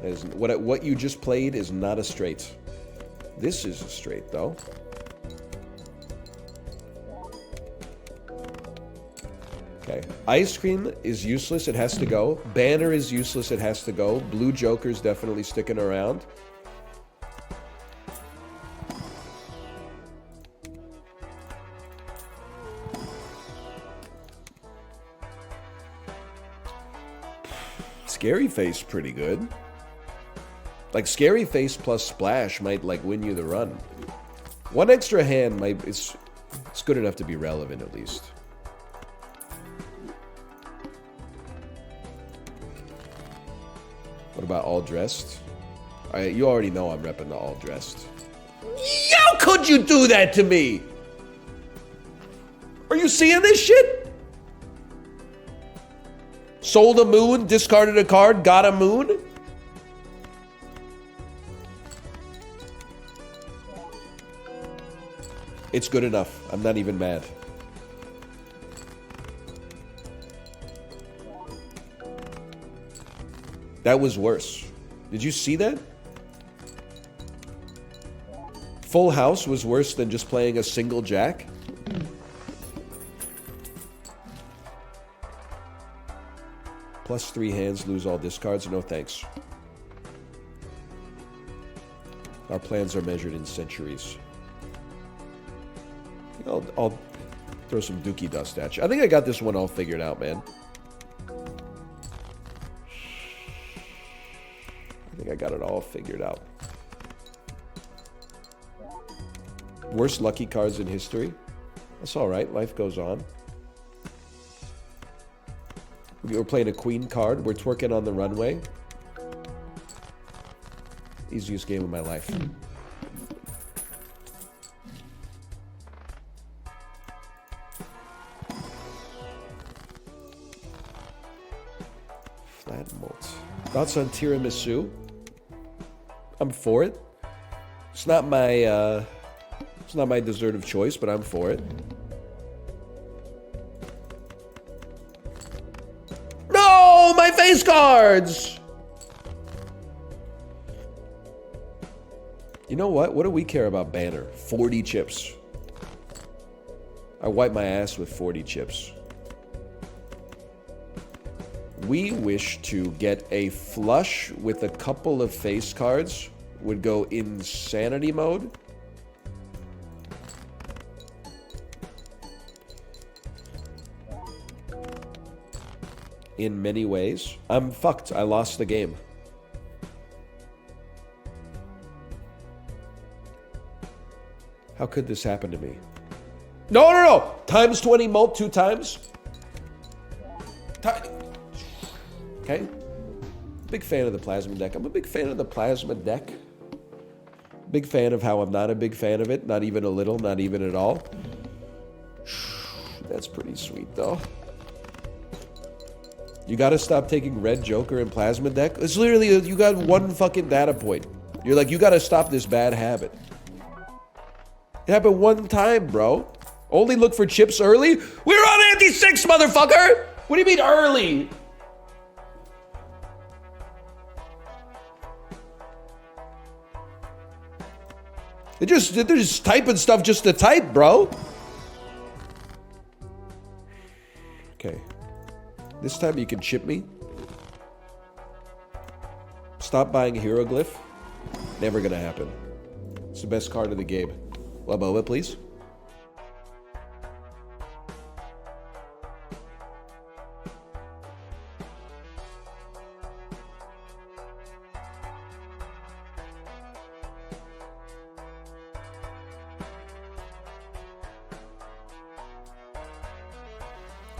That is, what you just played is not a straight. This is a straight, though. Okay. Ice cream is useless. It has to go. Banner is useless. It has to go. Blue Joker's definitely sticking around. Scary Face pretty good. Like Scary Face plus Splash might like win you the run. One extra hand might it's good enough to be relevant at least. What about all dressed? You already know I'm repping the all dressed. How could you do that to me? Are you seeing this shit? Sold a moon, discarded a card, got a moon? It's good enough. I'm not even mad. That was worse. Did you see that? Full house was worse than just playing a single jack. Plus 3 hands, lose all discards. No thanks. Our plans are measured in centuries. I'll throw some dookie dust at you. I think I got this one all figured out, man. I think I got it all figured out. Worst lucky cards in history. That's all right. Life goes on. We're playing a queen card. We're twerking on the runway. Easiest game of my life. Flat malt. Thoughts on tiramisu? I'm for it. It's not my dessert of choice, but I'm for it. No, my face cards. You know what? What do we care about banner? 40 chips. I wipe my ass with 40 chips. We wish to get a flush with a couple of face cards. Would go insanity mode. In many ways. I'm fucked. I lost the game. How could this happen to me? No, no, no! Times 20 mult 2 times. Okay. Big fan of the plasma deck. I'm a big fan of the plasma deck. Big fan of how I'm not a big fan of it. Not even a little, not even at all. That's pretty sweet, though. You gotta stop taking red Joker and plasma deck. It's literally, you got one fucking data point. You're like, you gotta stop this bad habit. It happened one time, bro. Only look for chips early? We're on anti-6, motherfucker! What do you mean early? They're just typing stuff just to type, bro. Okay. This time you can chip me. Stop buying Hieroglyph. Never gonna happen. It's the best card of the game. Laboa, please.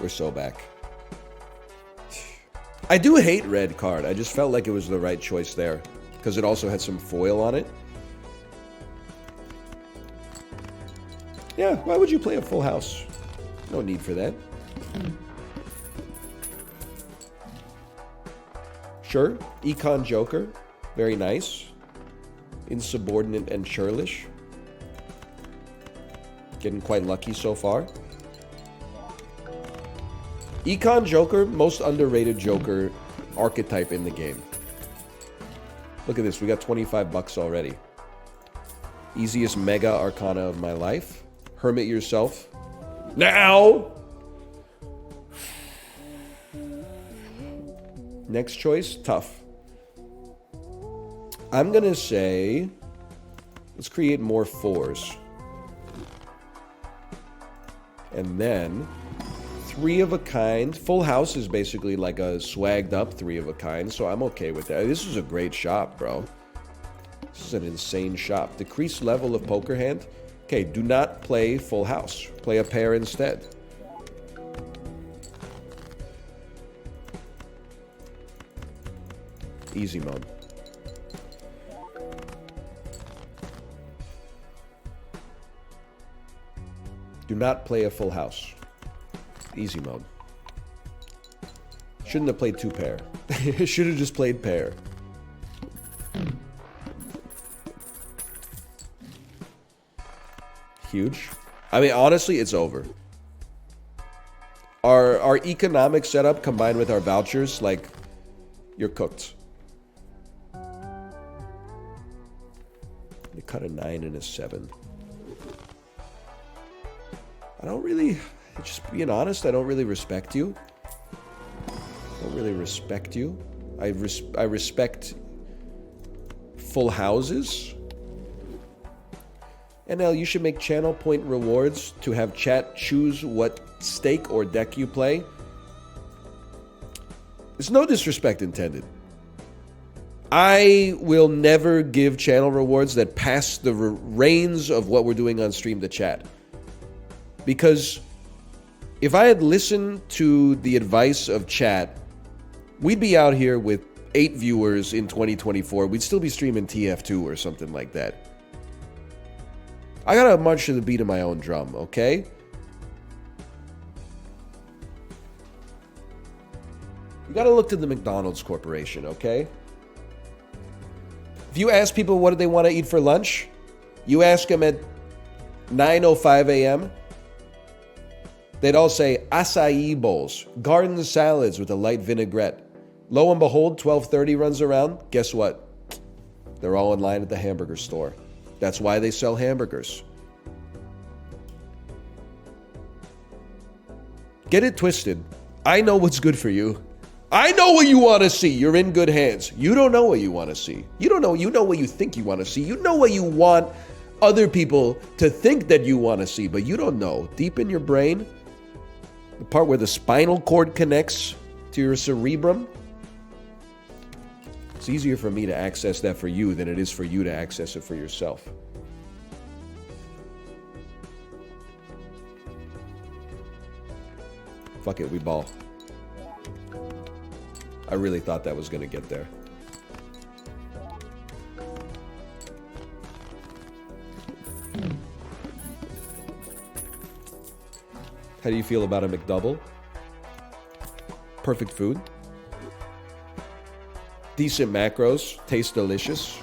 We're so back. I do hate red card. I just felt like it was the right choice there. Because it also had some foil on it. Yeah, why would you play a full house? No need for that. Sure, Econ Joker. Very nice. Insubordinate and churlish. Getting quite lucky so far. Econ Joker, most underrated Joker archetype in the game. Look at this, we got 25 bucks already. Easiest mega arcana of my life. Hermit yourself. Now! Next choice, tough. I'm gonna say, let's create more 4s. And then 3 of a kind. Full house is basically like a swagged up 3 of a kind, so I'm okay with that. This is a great shop, bro. This is an insane shop. Decrease level of poker hand. Okay, do not play Full House. Play a pair instead. Easy mode. Do not play a Full House. Easy mode. Shouldn't have played 2 pair. Should have just played pair. Huge. I mean, honestly, it's over. Our economic setup combined with our vouchers, like, you're cooked. You cut a 9 and a 7. I don't really, just being honest, I don't really respect you. I don't really respect you. I respect full houses. NL, you should make channel point rewards to have chat choose what stake or deck you play. There's no disrespect intended. I will never give channel rewards that pass the reins of what we're doing on stream to chat. Because if I had listened to the advice of chat, we'd be out here with 8 viewers in 2024. We'd still be streaming TF2 or something like that. I gotta march to the beat of my own drum, okay? You gotta look to the McDonald's Corporation, okay? If you ask people what do they want to eat for lunch, you ask them at 9:05 a.m., they'd all say acai bowls, garden salads with a light vinaigrette. Lo and behold, 12:30 runs around. Guess what? They're all in line at the hamburger store. That's why they sell hamburgers. Get it twisted. I know what's good for you. I know what you want to see. You're in good hands. You don't know what you want to see. You don't know. You know what you think you want to see. You know what you want other people to think that you want to see, but you don't know. Deep in your brain, the part where the spinal cord connects to your cerebrum, it's easier for me to access that for you than it is for you to access it for yourself. Fuck it, we ball. I really thought that was going to get there. How do you feel about a McDouble? Perfect food. Decent macros. Tastes delicious.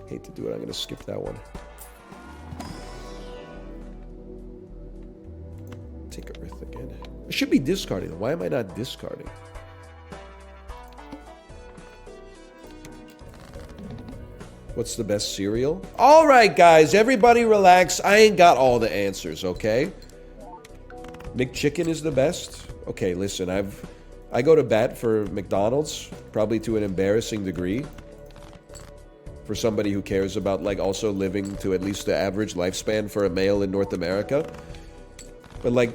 Hate to do it. I'm going to skip that one. Take a Earth again. I should be discarding. Why am I not discarding? What's the best cereal? All right, guys. Everybody relax. I ain't got all the answers, okay? McChicken is the best? Okay, listen. I go to bat for McDonald's, probably to an embarrassing degree. For somebody who cares about, like, also living to at least the average lifespan for a male in North America. But, like,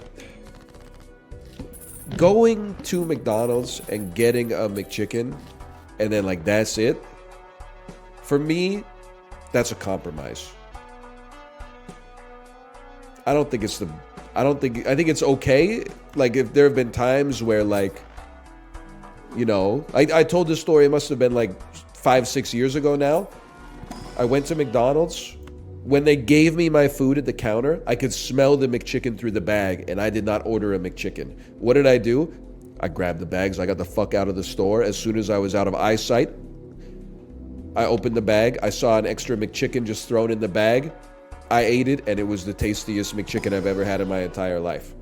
going to McDonald's and getting a McChicken and then, like, that's it. For me, that's a compromise. I think it's okay. Like, if there have been times where, like, you know, I told this story, it must have been like 5-6 years ago now. I went to McDonald's. When they gave me my food at the counter, I could smell the McChicken through the bag, and I did not order a McChicken. What did I do? I grabbed the bags. I got the fuck out of the store. As soon as I was out of eyesight, I opened the bag. I saw an extra McChicken just thrown in the bag. I ate it, and it was the tastiest McChicken I've ever had in my entire life.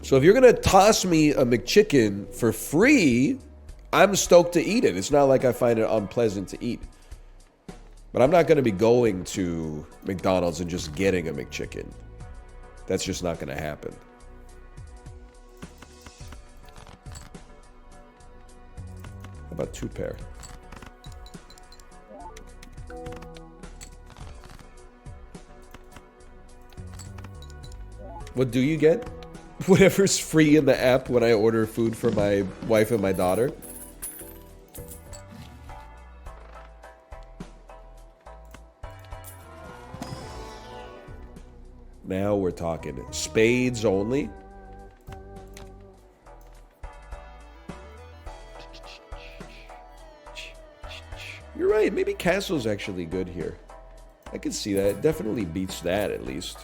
So if you're going to toss me a McChicken for free, I'm stoked to eat it. It's not like I find it unpleasant to eat. But I'm not going to be going to McDonald's and just getting a McChicken. That's just not going to happen. How about 2 pair? What do you get? Whatever's free in the app when I order food for my wife and my daughter. Now we're talking. Spades only. You're right. Maybe castle's actually good here. I can see that. It definitely beats that at least.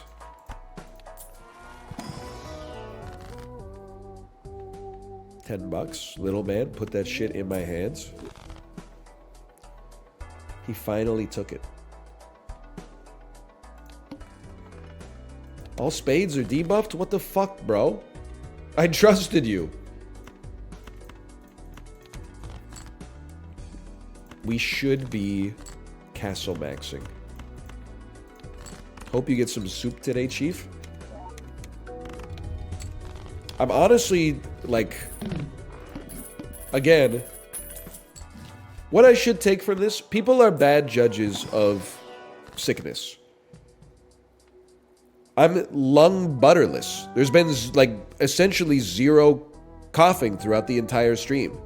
$10. Little man, put that shit in my hands. He finally took it. All spades are debuffed? What the fuck, bro? I trusted you. We should be castle maxing. Hope you get some soup today, Chief. I'm honestly, like... Again... What I should take from this... People are bad judges of sickness. I'm lung butterless. There's been, like, essentially zero coughing throughout the entire stream.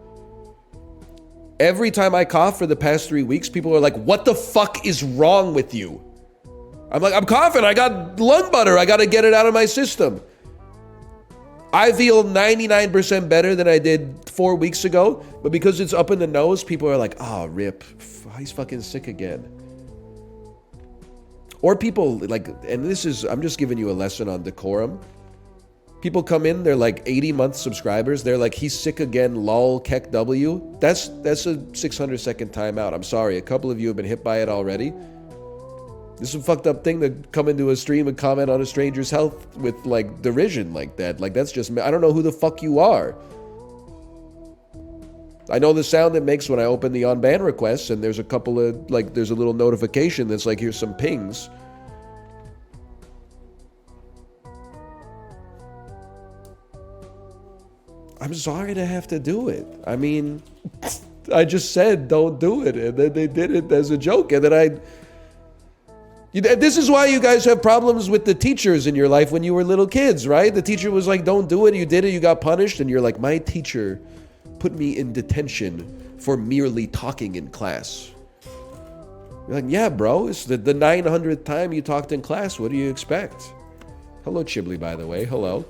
Every time I cough for the past 3 weeks, people are like, what the fuck is wrong with you? I'm like, I'm coughing. I got lung butter. I got to get it out of my system. I feel 99% better than I did 4 weeks ago. But because it's up in the nose, people are like, oh, rip. He's fucking sick again. Or people, like, and this is, I'm just giving you a lesson on decorum. People come in, they're like 80-month subscribers. They're like, he's sick again, lol, kek W. That's a 600-second timeout. I'm sorry. A couple of you have been hit by it already. This is a fucked up thing to come into a stream and comment on a stranger's health with, like, derision like that. Like, that's just, I don't know who the fuck you are. I know the sound it makes when I open the on-ban requests, and there's a couple of, like, there's a little notification that's like, here's some pings. I'm sorry to have to do it. I mean, I just said don't do it, and then they did it as a joke, and then this is why you guys have problems with the teachers in your life when you were little kids, right? The teacher was like, don't do it, you did it, you got punished, and you're like, my teacher put me in detention for merely talking in class. You're like, yeah, bro, it's the 900th time you talked in class. What do you expect? Hello, Chibli, by the way. Hello.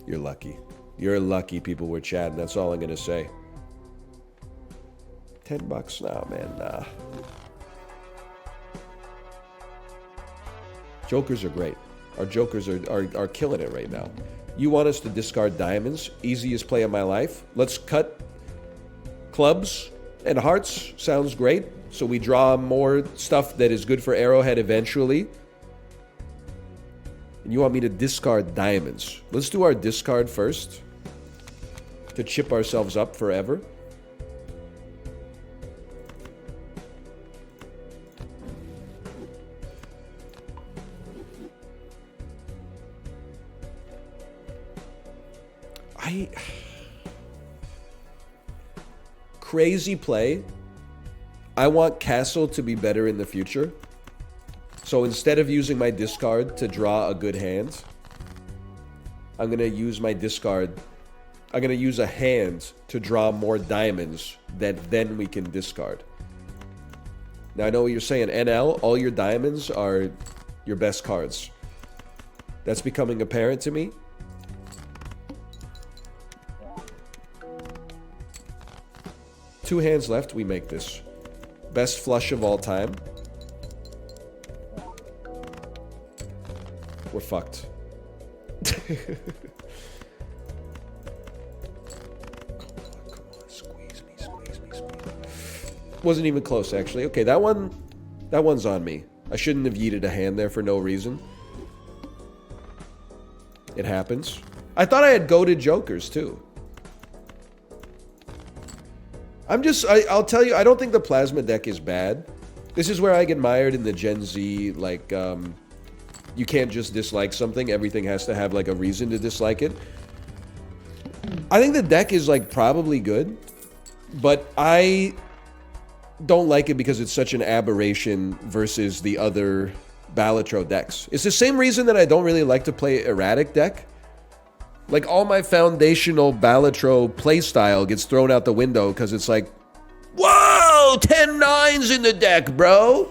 You're lucky. You're lucky people were chatting. That's all I'm going to say. $10 now, man. Nah. Jokers are great. Our jokers are killing it right now. You want us to discard diamonds? Easiest play of my life. Let's cut clubs and hearts. Sounds great. So we draw more stuff that is good for Arrowhead eventually. And you want me to discard diamonds. Let's do our discard first. To chip ourselves up forever. Crazy play. I want Castle to be better in the future. So instead of using my discard to draw a good hand, I'm going to use my discard. I'm going to use a hand to draw more diamonds that then we can discard. Now I know what you're saying. NL, all your diamonds are your best cards. That's becoming apparent to me. Two hands left, we make this. Best flush of all time. We're fucked. Come on, squeeze me. Wasn't even close, actually. Okay, that one's on me. I shouldn't have yeeted a hand there for no reason. It happens. I thought I had goated jokers, too. I'll tell you, I don't think the plasma deck is bad. This is where I get mired in the Gen Z, like, you can't just dislike something. Everything has to have, like, a reason to dislike it. I think the deck is, like, probably good. But I don't like it because it's such an aberration versus the other Balatro decks. It's the same reason that I don't really like to play Erratic deck. Like, all my foundational Balatro playstyle gets thrown out the window because it's like, whoa! go! 10 nines in the deck, bro!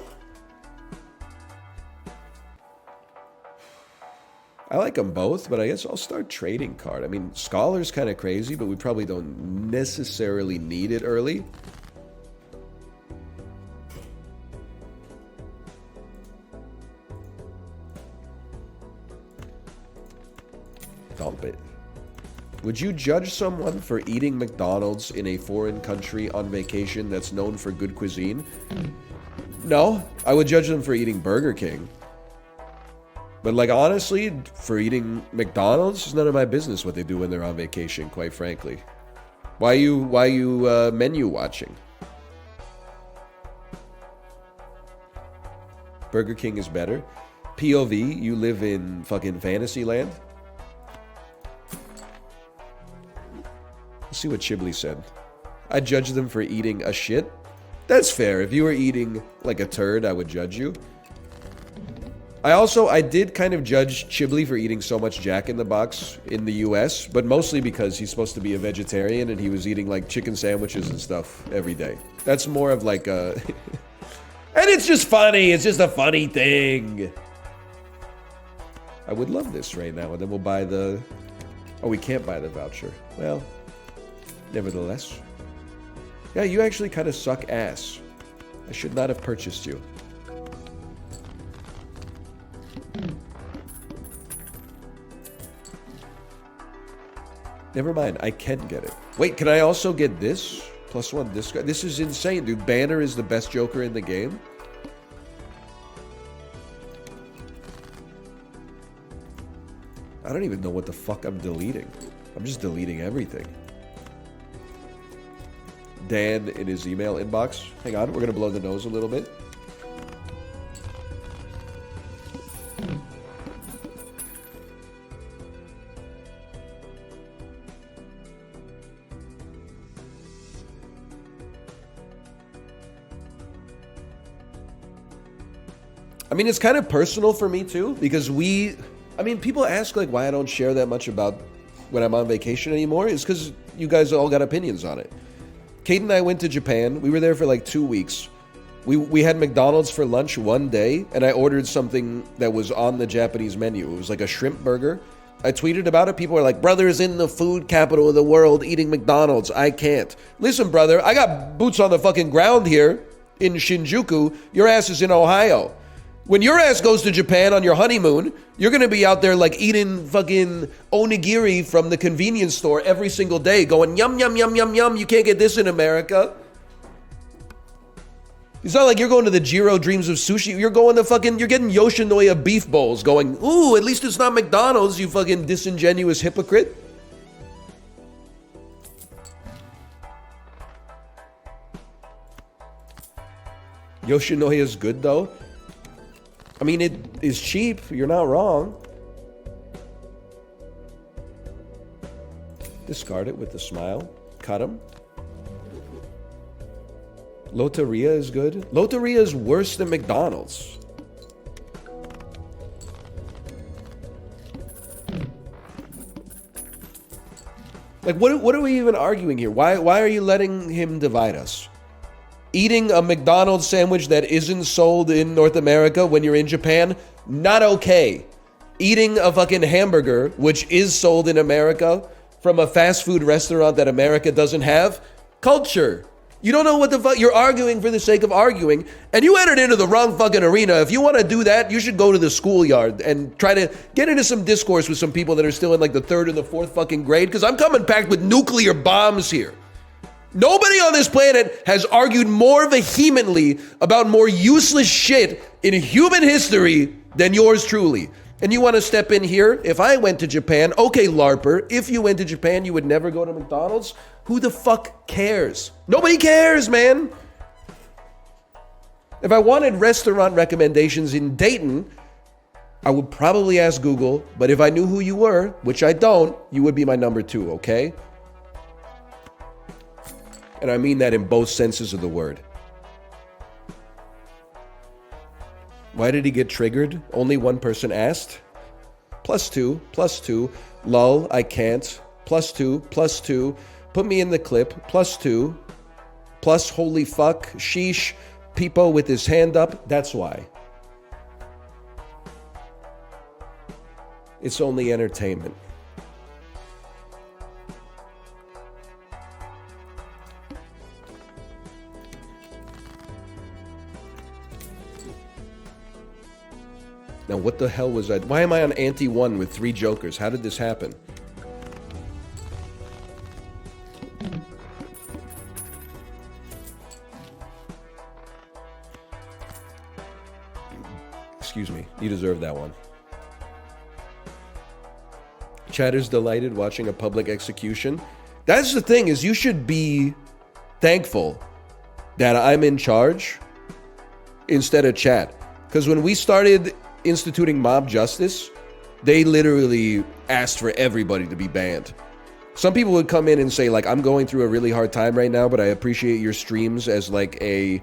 I like them both, but I guess I'll start trading card. I mean, Scholar's kind of crazy, but we probably don't necessarily need it early. Dump it. Would you judge someone for eating McDonald's in a foreign country on vacation that's known for good cuisine? No, I would judge them for eating Burger King. But like honestly, for eating McDonald's, it's none of my business what they do when they're on vacation, quite frankly. Why you menu watching? Burger King is better. POV, you live in fucking Fantasyland? Let's see what Chibli said. I judge them for eating a shit. That's fair. If you were eating like a turd, I would judge you. I did kind of judge Chibli for eating so much Jack in the Box in the US, but mostly because he's supposed to be a vegetarian and he was eating like chicken sandwiches and stuff every day. That's more of like a... And it's just funny. It's just a funny thing. I would love this right now, and then we'll buy the... Oh, we can't buy the voucher. Well, nevertheless. Yeah, you actually kind of suck ass. I should not have purchased you. Never mind, I can get it. Wait, can I also get this? +1 this guy. This is insane, dude. Banner is the best Joker in the game. I don't even know what the fuck I'm deleting. I'm just deleting everything. Dan in his email inbox. Hang on, we're gonna blow the nose a little bit. I mean, it's kind of personal for me too, because people ask like why I don't share that much about when I'm on vacation anymore. It's because you guys all got opinions on it. Kate and I went to Japan. We were there for like 2 weeks. We had McDonald's for lunch one day, and I ordered something that was on the Japanese menu. It was like a shrimp burger. I tweeted about it. People were like, "Brother's in the food capital of the world eating McDonald's. I can't." Listen, brother, I got boots on the fucking ground here in Shinjuku. Your ass is in Ohio. When your ass goes to Japan on your honeymoon, you're going to be out there like eating fucking onigiri from the convenience store every single day going, yum, yum, yum, yum, yum. You can't get this in America. It's not like you're going to the Jiro Dreams of Sushi. You're getting Yoshinoya beef bowls going, ooh, at least it's not McDonald's, you fucking disingenuous hypocrite. Yoshinoya is good though. I mean, it is cheap. You're not wrong. Discard it with the smile. Cut him. Loteria is good. Loteria is worse than McDonald's. Like, what are we even arguing here? Why are you letting him divide us? Eating a McDonald's sandwich that isn't sold in North America when you're in Japan, not okay. Eating a fucking hamburger, which is sold in America, from a fast food restaurant that America doesn't have, culture. You don't know what the fuck, you're arguing for the sake of arguing, and you entered into the wrong fucking arena. If you want to do that, you should go to the schoolyard and try to get into some discourse with some people that are still in like the 3rd or the 4th fucking grade, because I'm coming packed with nuclear bombs here. Nobody on this planet has argued more vehemently about more useless shit in human history than yours truly. And you want to step in here? If I went to Japan, okay, LARPer, if you went to Japan, you would never go to McDonald's? Who the fuck cares? Nobody cares, man. If I wanted restaurant recommendations in Dayton, I would probably ask Google, but if I knew who you were, which I don't, you would be my number 2, okay? And I mean that in both senses of the word. Why did he get triggered? Only one person asked. +2. Lol, I can't. +2. Put me in the clip. +2. plus holy fuck, sheesh, Peepo with his hand up. That's why. It's only entertainment. Now, what the hell was that? Why am I on ante-1 with 3 jokers? How did this happen? Excuse me. You deserve that one. Chatter's delighted watching a public execution. That's the thing, is you should be thankful that I'm in charge instead of chat. Because when we started instituting mob justice, they literally asked for everybody to be banned. Some people would come in and say, like, I'm going through a really hard time right now, but I appreciate your streams as like a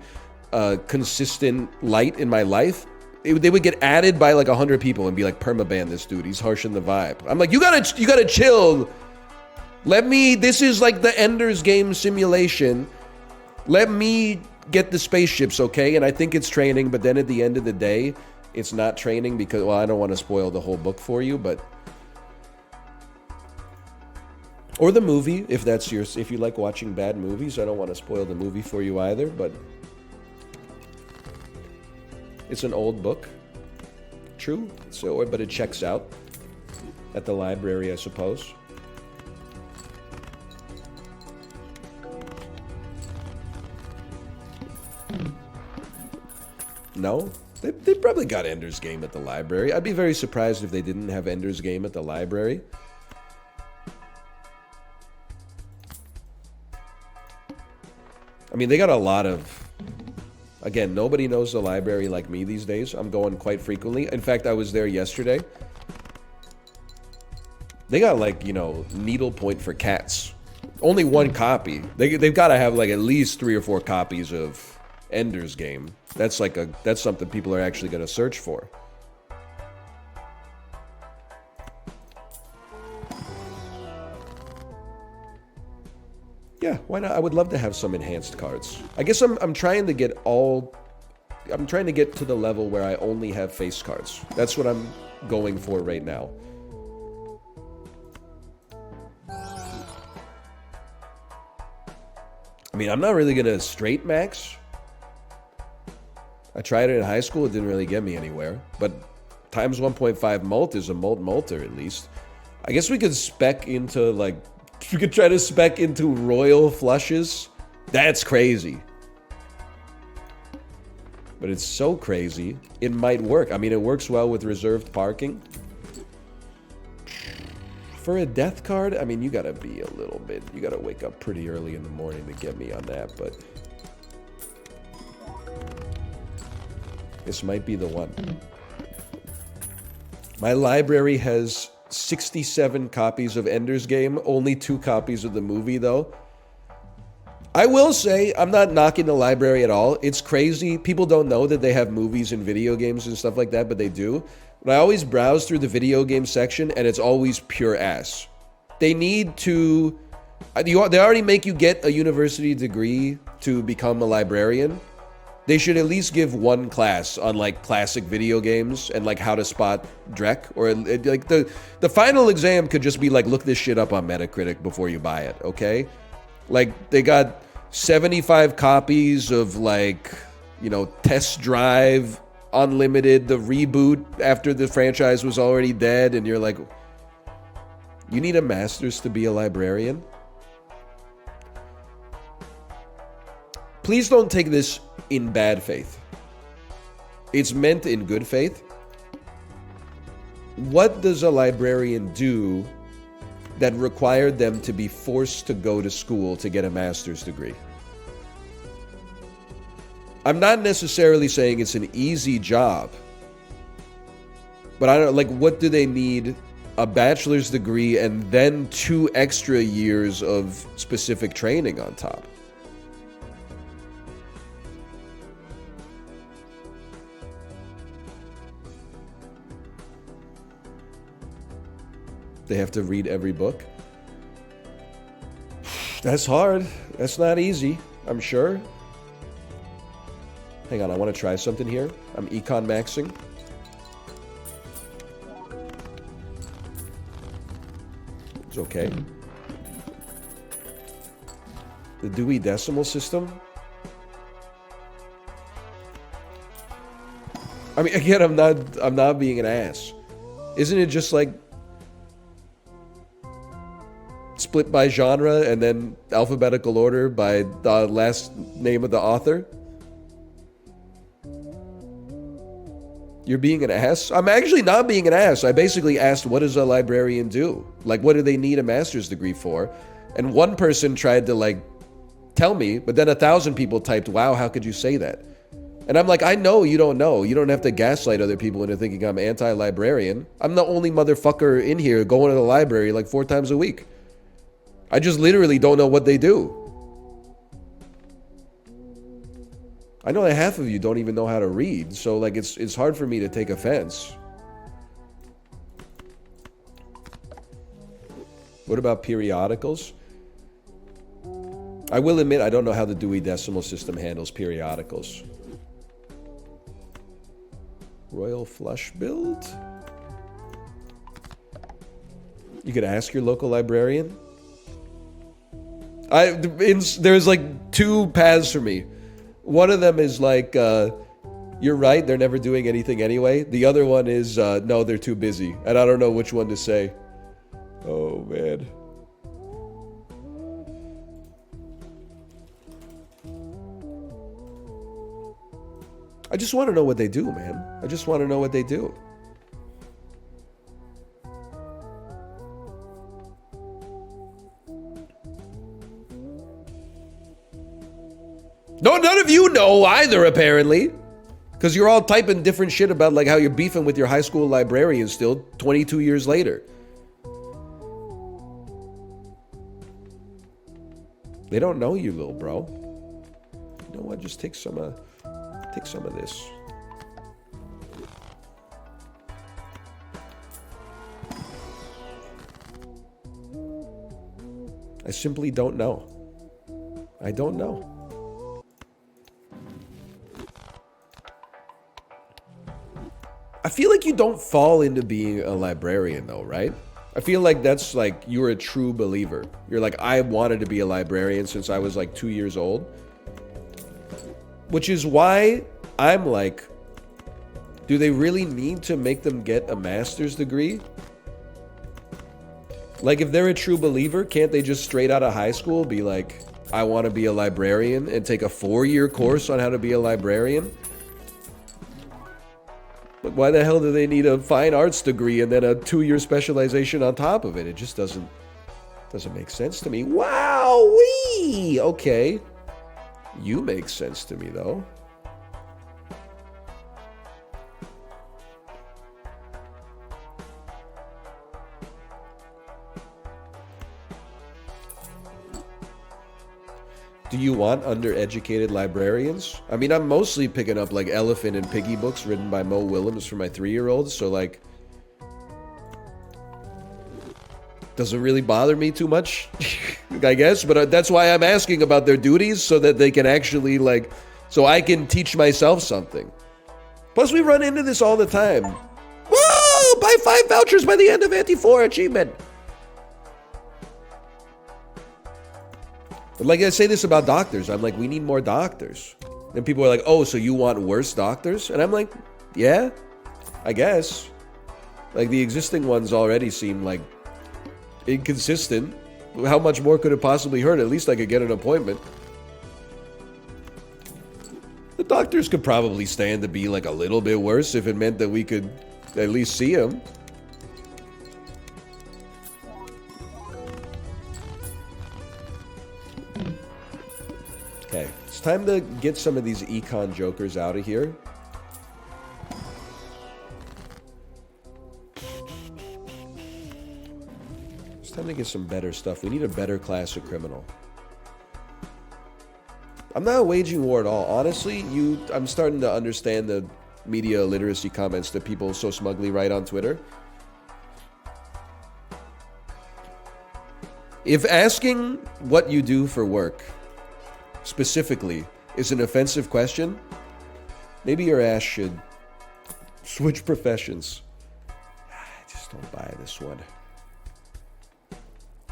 consistent light in my life. They would get added by like 100 people and be like, permaban this dude, he's harshing the vibe. I'm like, you gotta chill. This is like the Ender's Game simulation. Let me get the spaceships, okay? And I think it's training, but then at the end of the day, it's not training because, well, I don't want to spoil the whole book for you, but... Or the movie, if that's yours. If you like watching bad movies, I don't want to spoil the movie for you either, but... It's an old book. True. So, but it checks out at the library, I suppose. No? They probably got Ender's Game at the library. I'd be very surprised if they didn't have Ender's Game at the library. I mean, they got a lot of... Again, nobody knows the library like me these days. I'm going quite frequently. In fact, I was there yesterday. They got, like, you know, needlepoint for cats. Only 1 copy. They've got to have, like, at least 3 or 4 copies of Ender's Game. That's something people are actually going to search for. Yeah, why not? I would love to have some enhanced cards. I guess I'm trying to get I'm trying to get to the level where I only have face cards. That's what I'm going for right now. I mean, I'm not really gonna straight max. I tried it in high school, it didn't really get me anywhere. But times 1.5 mult is a multer at least. I guess we could spec into like... We could try to spec into royal flushes. That's crazy. But it's so crazy, it might work. I mean, it works well with reserved parking. For a death card, I mean, you gotta be a little bit... You gotta wake up pretty early in the morning to get me on that, but... This might be the one. My library has 67 copies of Ender's Game, only 2 copies of the movie, though. I will say, I'm not knocking the library at all. It's crazy. People don't know that they have movies and video games and stuff like that, but they do. But I always browse through the video game section, and it's always pure ass. They need to... They already make you get a university degree to become a librarian. They should at least give 1 class on, like, classic video games and, like, how to spot Drek. Or, like, the final exam could just be, like, look this shit up on Metacritic before you buy it, okay? Like, they got 75 copies of, like, you know, Test Drive, Unlimited, the reboot after the franchise was already dead, and you're like, you need a master's to be a librarian? Please don't take this in bad faith. It's meant in good faith. What does a librarian do that required them to be forced to go to school to get a master's degree? I'm not necessarily saying it's an easy job, but I don't, like, what do they need a bachelor's degree and then 2 extra years of specific training on top? They have to read every book. That's hard. That's not easy. I'm sure. Hang on, I want to try something here. I'm econ maxing. It's okay. The Dewey Decimal System. I mean, again, I'm not being an ass. Isn't it just like split by genre and then alphabetical order by the last name of the author? You're being an ass? I'm actually not being an ass. I basically asked, what does a librarian do? Like, what do they need a master's degree for? And one person tried to, like, tell me, but then 1,000 people typed, wow, how could you say that? And I'm like, I know you don't know. You don't have to gaslight other people into thinking I'm anti-librarian. I'm the only motherfucker in here going to the library like 4 times a week. I just literally don't know what they do. I know that half of you don't even know how to read, so like it's hard for me to take offense. What about periodicals? I will admit I don't know how the Dewey Decimal System handles periodicals. Royal Flush Build? You could ask your local librarian. There's like 2 paths for me. One of them is like, you're right, they're never doing anything anyway. The other one is, no, they're too busy. And I don't know which one to say. Oh, man. I just want to know what they do, man. I just want to know what they do. No, none of you know either, apparently. Because you're all typing different shit about like how you're beefing with your high school librarian still 22 years later. They don't know you, little bro. You know what? Just take some of this. I simply don't know. I don't know. I feel like you don't fall into being a librarian though, right? I feel like that's like you're a true believer. You're like, I wanted to be a librarian since I was like 2 years old. Which is why I'm like, do they really need to make them get a master's degree? Like if they're a true believer, can't they just straight out of high school be like, I want to be a librarian and take a 4-year course on how to be a librarian? But why the hell do they need a fine arts degree and then a 2-year specialization on top of it? It just doesn't make sense to me. Wow-wee! Okay. You make sense to me, though. Do you want undereducated librarians? I mean, I'm mostly picking up like Elephant and Piggy books written by Mo Willems for my 3-year-olds, so like doesn't really bother me too much, I guess, but that's why I'm asking about their duties so that they can actually like, so I can teach myself something. Plus we run into this all the time. Whoa! Buy 5 vouchers by the end of Anti-4 achievement. Like I say this about doctors. I'm like, we need more doctors. And people are like, oh, so you want worse doctors? And I'm like, yeah, I guess. Like the existing ones already seem like inconsistent. How much more could it possibly hurt? At least I could get an appointment. The doctors could probably stand to be like a little bit worse if it meant that we could at least see them. Okay, it's time to get some of these econ jokers out of here. It's time to get some better stuff. We need a better class of criminal. I'm not waging war at all. Honestly, I'm starting to understand the media literacy comments that people so smugly write on Twitter. If asking what you do for work specifically is an offensive question, maybe your ass should switch professions. I just don't buy this one.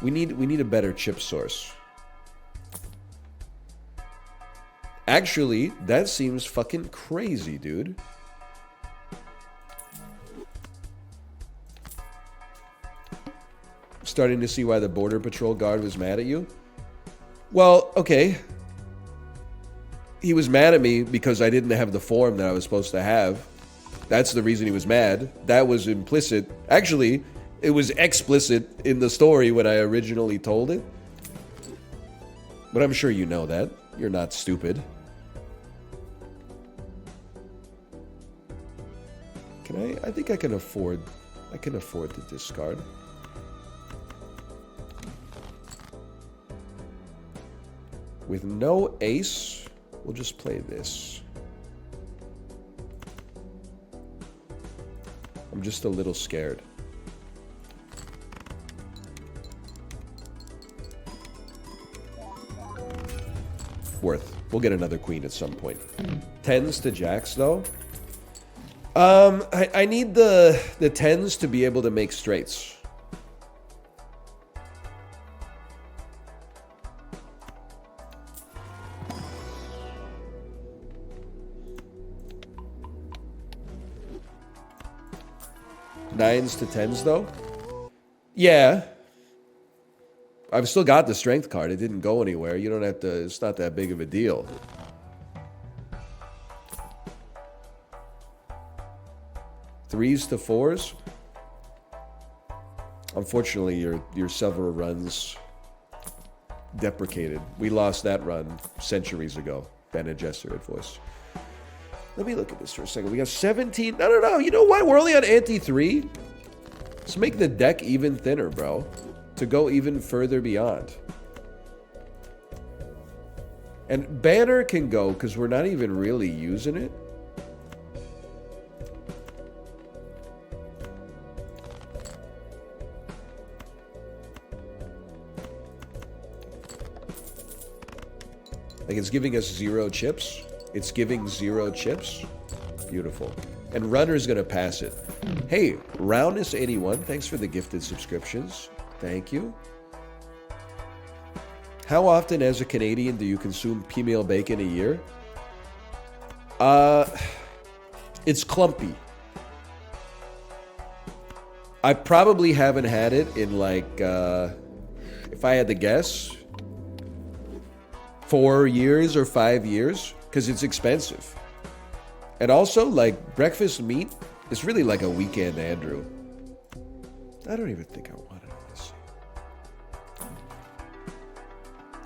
We need a better chip source. Actually, that seems fucking crazy, dude. Starting to see why the Border Patrol guard was mad at you? Well, okay. He was mad at me because I didn't have the form that I was supposed to have. That's the reason he was mad. That was implicit. Actually, it was explicit in the story when I originally told it. But I'm sure you know that. You're not stupid. I think I can afford to discard. With no ace, we'll just play this. I'm just a little scared. Worth. We'll get another queen at some point. Tens to jacks, though. I need the tens to be able to make straights. Nines to tens, though? Yeah. I've still got the strength card. It didn't go anywhere. You don't have to... It's not that big of a deal. Threes to fours? Unfortunately, your several runs deprecated. We lost that run centuries ago. Bene Gesserit voice. Let me look at this for a second. We got 17. No. You know what? We're only on ante 3. Let's make the deck even thinner, bro. To go even further beyond. And banner can go because we're not even really using it. Like it's giving us 0 chips. It's giving 0 chips. Beautiful. And runner's gonna pass it. Hey, Roundness81, thanks for the gifted subscriptions. Thank you. How often as a Canadian do you consume female bacon a year? It's clumpy. I probably haven't had it in like, if I had to guess, 4 years or 5 years, because it's expensive. And also, like, breakfast meat is really like a weekend Andrew. I don't even think I wanted this.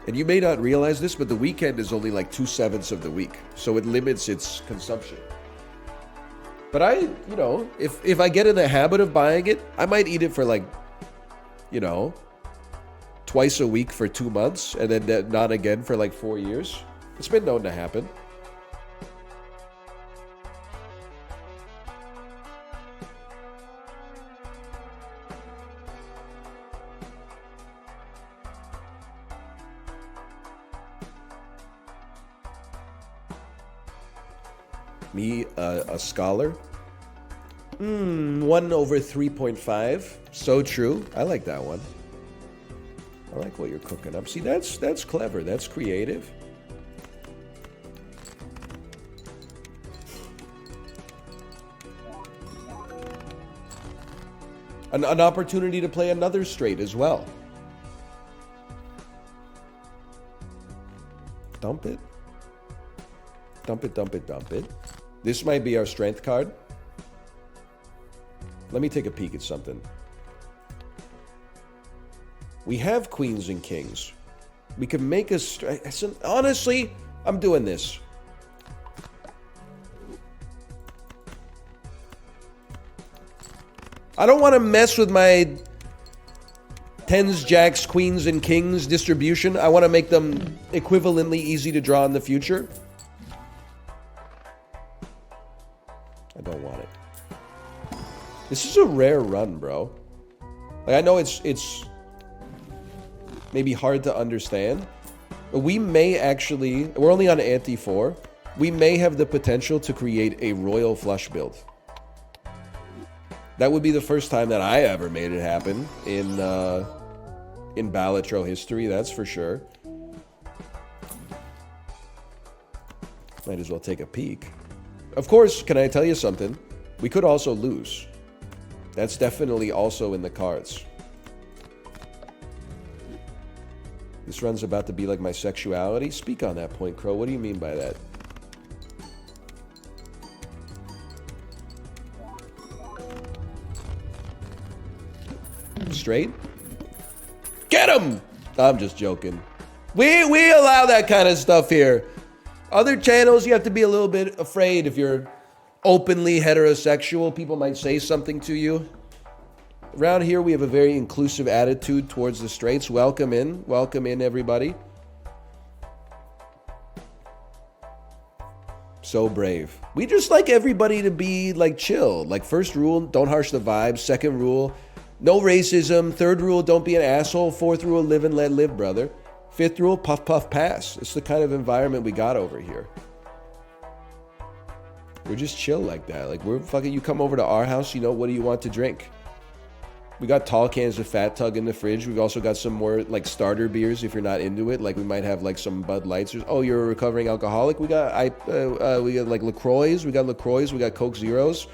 And you may not realize this, but the weekend is only like 2/7 of the week. So it limits its consumption. But you know, if I get in the habit of buying it, I might eat it for like, you know, twice a week for 2 months and then not again for like 4 years. It's been known to happen. Me, a scholar. 1/3.5. So true. I like that one. I like what you're cooking up. See, that's clever. That's creative. An opportunity to play another straight as well. Dump it. Dump it, dump it, dump it. This might be our strength card. Let me take a peek at something. We have queens and kings. We can make a honestly, I'm doing this. I don't want to mess with my tens, jacks, queens, and kings distribution. I want to make them equivalently easy to draw in the future. I don't want it. This is a rare run, bro. Like, I know it's maybe hard to understand, We may actually, we're only on ante 4. We may have the potential to create a royal flush build. That would be the first time that I ever made it happen in Balatro history, that's for sure. Might as well take a peek. Of course, can I tell you something? We could also lose. That's definitely also in the cards. This run's about to be like my sexuality? Speak on that point, Crow. What do you mean by that? Straight? Get him! I'm just joking. We allow that kind of stuff here. Other channels, you have to be a little bit afraid. If you're openly heterosexual, people might say something to you. Around here, we have a very inclusive attitude towards the straights. Welcome in, everybody. So brave. We just like everybody to be like chill. Like first rule, don't harsh the vibes. Second rule, no racism. Third rule, don't be an asshole. Fourth rule, live and let live, brother. Fifth rule, puff, puff, pass. It's the kind of environment we got over here. We're just chill like that. Like we're fucking, you come over to our house, you know, what do you want to drink? We got tall cans of Fat Tug in the fridge. We've also got some more like starter beers if you're not into it. Like we might have like some Bud Lights. Oh, you're a recovering alcoholic? We got like LaCroix. We got LaCroix. We got Coke Zeros.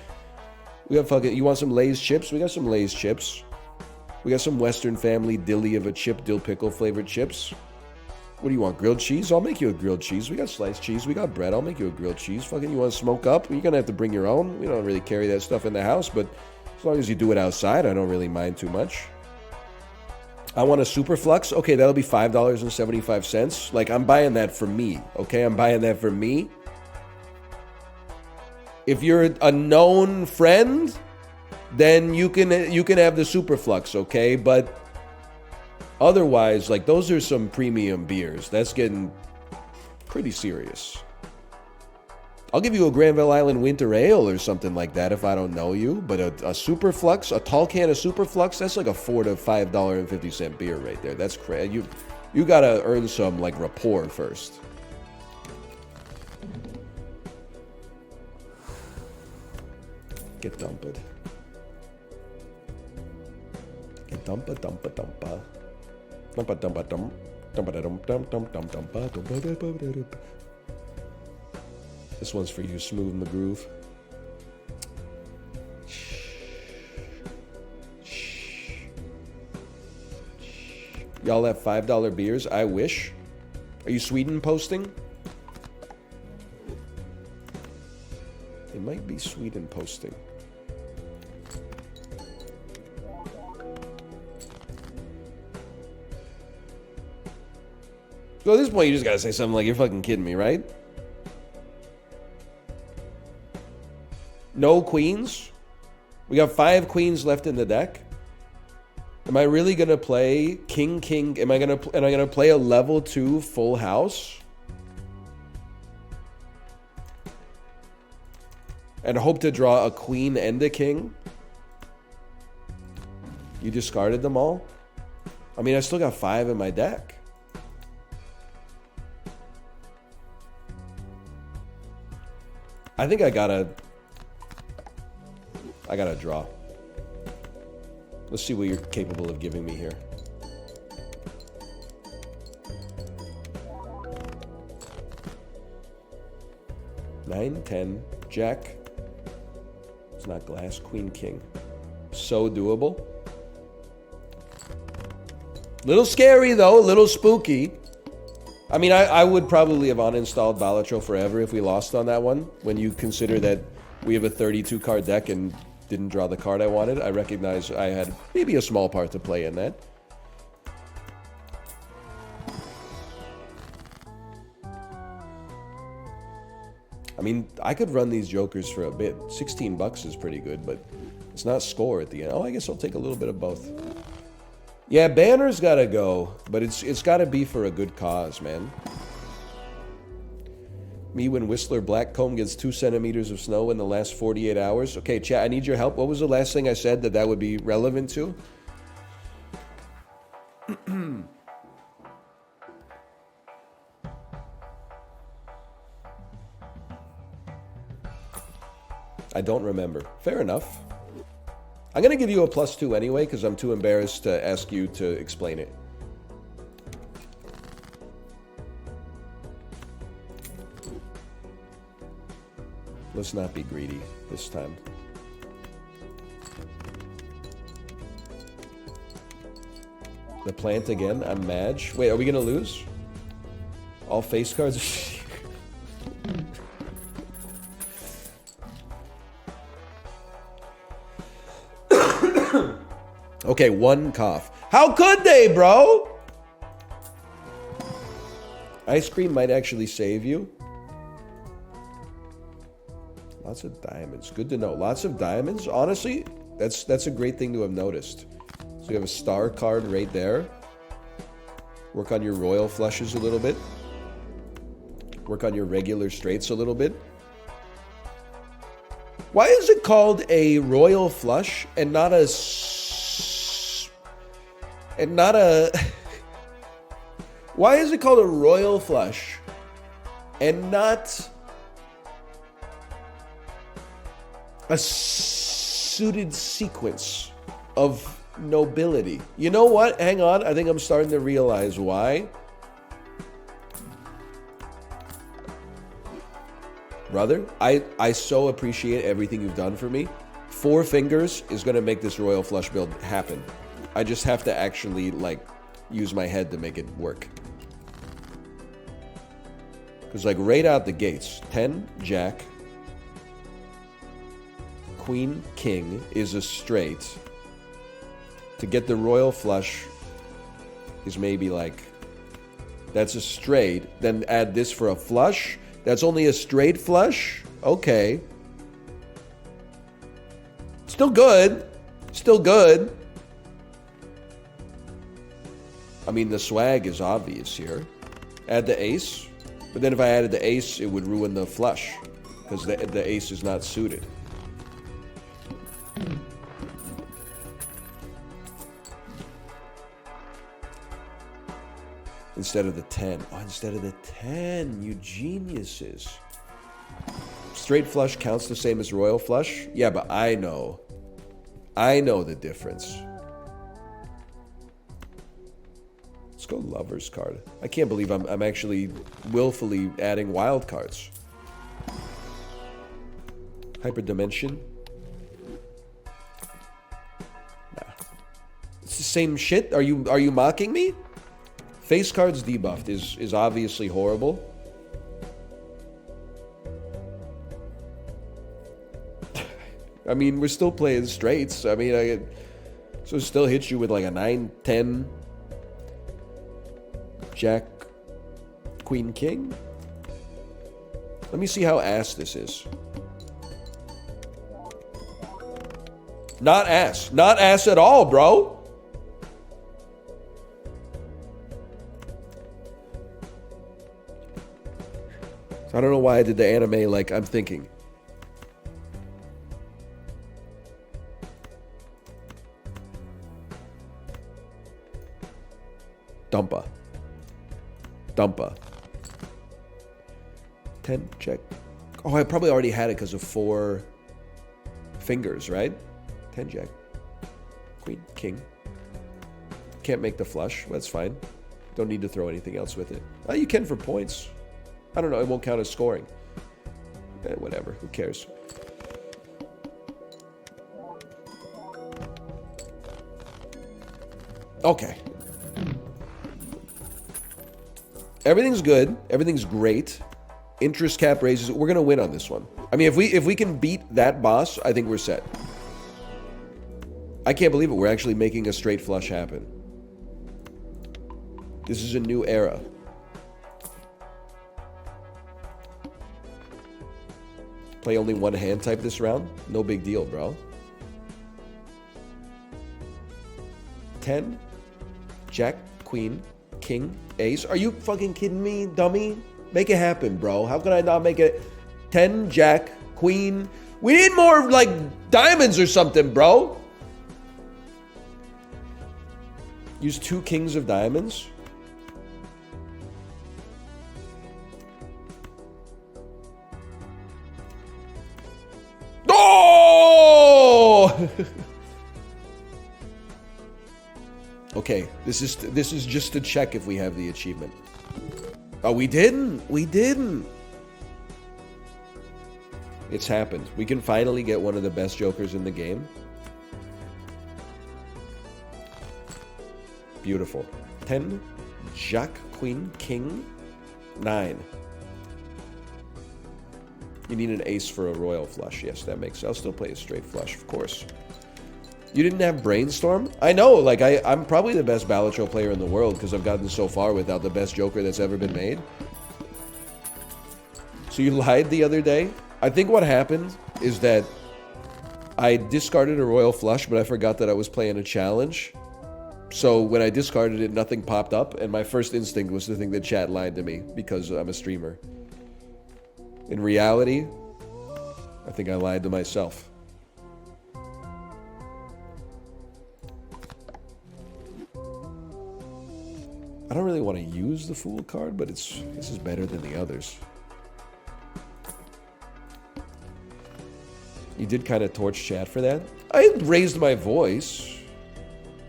We got fucking, you want some Lay's chips? We got some Lay's chips. We got some Western Family dilly of a chip, dill pickle flavored chips. What do you want, grilled cheese? I'll make you a grilled cheese. We got sliced cheese. We got bread. I'll make you a grilled cheese. Fucking, you want to smoke up? You're going to have to bring your own. We don't really carry that stuff in the house, but as long as you do it outside, I don't really mind too much. I want a super flux. Okay, that'll be $5.75. Like, I'm buying that for me. Okay, I'm buying that for me. If you're a known friend, then you can have the super flux, okay? But otherwise, like, those are some premium beers. That's getting pretty serious. I'll give you a Granville Island Winter Ale or something like that if I don't know you. But a Super Flux, a tall can of Super Flux, that's like a $4 to $5.50 beer right there. That's crazy. You gotta earn some like rapport first. Get dumped. Get dumpa dumpa dumpa. Dumpa dumpa dum. Dumpa dum dum dum dum dumpa dumpa. This one's for you, Smooth in the Groove. Y'all have $5 beers? I wish. Are you Sweden posting? It might be Sweden posting. So at this point, you just gotta say something like, you're fucking kidding me, right? No queens? We got 5 queens left in the deck. Am I really gonna play King? Am I gonna play a level 2 full house? And hope to draw a queen and a king? You discarded them all? I mean, I still got 5 in my deck. I think I gotta draw. Let's see what you're capable of giving me here. Nine, 10, Jack. It's not glass, Queen, King. So doable. Little scary though, a little spooky. I mean, I would probably have uninstalled Balatro forever if we lost on that one. When you consider that we have a 32 card deck and didn't draw the card I wanted, I recognize I had maybe a small part to play in that. I mean, I could run these jokers for a bit. $16 is pretty good, but it's not score at the end. Oh, I guess I'll take a little bit of both. Yeah, Banner's gotta go, but it's gotta be for a good cause, man. Me when Whistler Blackcomb gets 2 centimeters of snow in the last 48 hours. Okay, chat, I need your help. What was the last thing I said that would be relevant to? I don't remember. Fair enough. I'm going to give you a +2 anyway, because I'm too embarrassed to ask you to explain it. Let's not be greedy this time. The plant again? I'm Madge. Wait, are we going to lose? All face cards? Okay, 1 cough. How could they, bro? Ice cream might actually save you. Lots of diamonds. Good to know. Lots of diamonds. Honestly, that's a great thing to have noticed. So you have a star card right there. Work on your royal flushes a little bit. Work on your regular straights a little bit. Why is it called a royal flush and not a... Why is it called a royal flush and not a suited sequence of nobility? You know what? Hang on. I think I'm starting to realize why. Brother, I so appreciate everything you've done for me. 4 fingers is going to make this royal flush build happen. I just have to actually, like, use my head to make it work. Because, like, right out the gates, 10, Jack, Queen, King is a straight. To get the royal flush is maybe, like, that's a straight. Then add this for a flush. That's only a straight flush? Okay. Still good. Still good. I mean, the swag is obvious here. Add the ace. But then if I added the ace, it would ruin the flush. Because the ace is not suited. Instead of the 10. Oh, instead of the 10. You geniuses. Straight flush counts the same as royal flush? Yeah, but I know. I know the difference. Let's go lover's card. I can't believe I'm actually willfully adding wild cards. Hyperdimension. Nah. It's the same shit? Are you mocking me? Face cards debuffed is obviously horrible. I mean, we're still playing straights. I mean, so it still hits you with like a 9, 10, Jack, Queen, King. Let me see how ass this is. Not ass. Not ass at all, bro. So I don't know why I did the anime like I'm thinking. Dumpa. Dumpa. 10, check. Oh, I probably already had it because of 4 fingers, right? 10, jack. Queen, king. Can't make the flush. That's fine. Don't need to throw anything else with it. Oh, you can for points. I don't know. It won't count as scoring. Whatever. Who cares? Okay. Everything's good. Everything's great. Interest cap raises. We're gonna win on this one. I mean, if we can beat that boss, I think we're set. I can't believe it. We're actually making a straight flush happen. This is a new era. Play only 1 hand type this round? No big deal, bro. 10, Jack, Queen, King, Ace. Are you fucking kidding me, dummy? Make it happen, bro. How can I not make it? 10, Jack, Queen. We need more, like, diamonds or something, bro. Use 2 kings of diamonds. Okay, this is just to check if we have the achievement. Oh, we didn't. We didn't. It's happened. We can finally get one of the best jokers in the game. Beautiful. 10, Jack, Queen, King, 9. You need an ace for a royal flush. Yes, that makes sense. I'll still play a straight flush, of course. You didn't have Brainstorm? I know, like, I'm probably the best Balatro player in the world because I've gotten so far without the best joker that's ever been made. So you lied the other day? I think what happened is that I discarded a royal flush, but I forgot that I was playing a challenge. So when I discarded it, nothing popped up, and my first instinct was to think that chat lied to me because I'm a streamer. In reality, I think I lied to myself. I don't really want to use the Fool card, but this is better than the others. You did kind of torch chat for that. I raised my voice.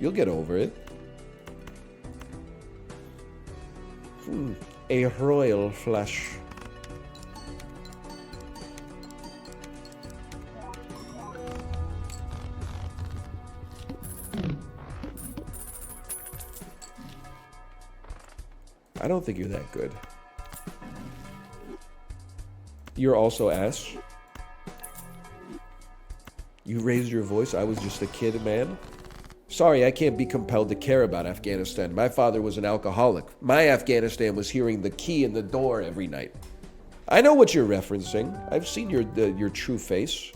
You'll get over it. A royal flush. I don't think you're that good. You're also ass. You raised your voice. I was just a kid, man. Sorry, I can't be compelled to care about Afghanistan. My father was an alcoholic. My Afghanistan was hearing the key in the door every night. I know what you're referencing. I've seen your true face.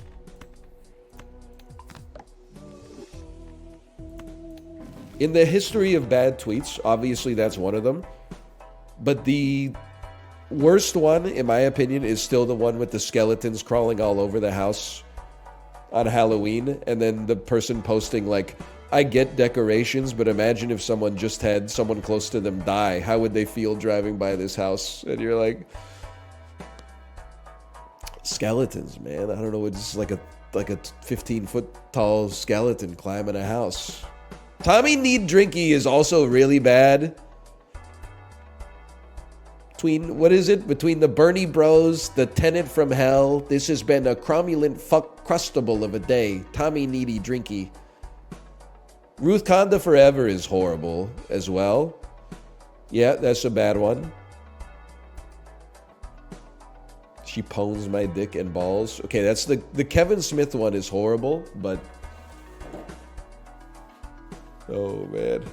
In the history of bad tweets, obviously that's one of them. But the worst one, in my opinion, is still the one with the skeletons crawling all over the house on Halloween. And then the person posting like, I get decorations, but imagine if someone just had someone close to them die. How would they feel driving by this house? And you're like, skeletons, man. I don't know. It's like a 15-foot tall skeleton climbing a house. Tommy Need Drinky is also really bad. What is it? Between the Bernie Bros, the Tenant from Hell, this has been a cromulent fuck crustable of a day. Tommy Needy Drinky. Ruth Conda Forever is horrible as well. Yeah, that's a bad one. She pwns my dick and balls. Okay, that's the Kevin Smith one is horrible, but... Oh, man.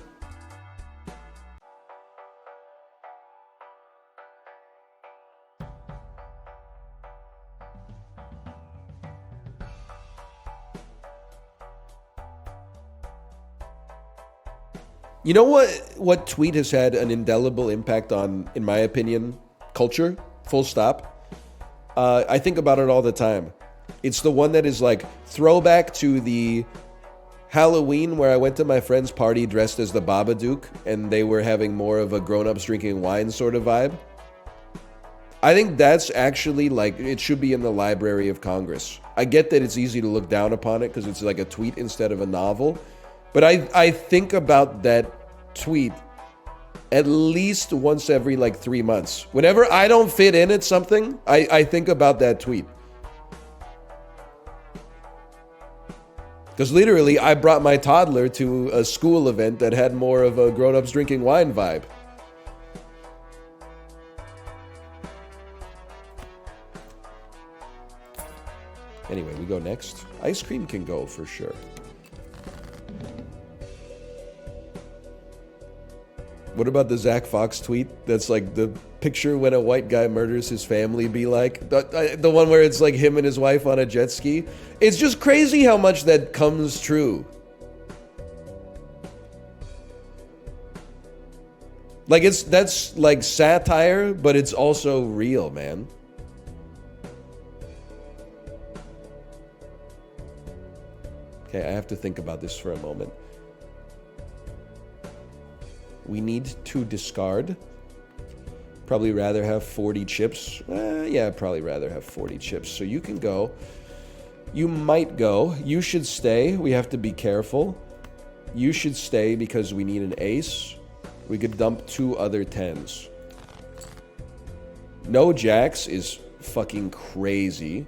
You know what tweet has had an indelible impact on, in my opinion, culture? Full stop. I think about it all the time. It's the one that is like throwback to the Halloween where I went to my friend's party dressed as the Babadook and they were having more of a grown-ups drinking wine sort of vibe. I think that's actually like, it should be in the Library of Congress. I get that it's easy to look down upon it because it's like a tweet instead of a novel. But I think about that tweet at least once every like 3 months. Whenever I don't fit in at something, I think about that tweet. Because literally, I brought my toddler to a school event that had more of a grown-ups drinking wine vibe. Anyway, we go next. Ice cream can go for sure. What about the Zach Fox tweet? That's like the picture when a white guy murders his family be like. The one where it's like him and his wife on a jet ski. It's just crazy how much that comes true. Like that's like satire, but it's also real, man. Okay, I have to think about this for a moment. We need to discard. Probably rather have 40 chips. Yeah, probably rather have 40 chips. So you can go. You might go. You should stay. We have to be careful. You should stay because we need an ace. We could dump 2 other 10s. No jacks is fucking crazy.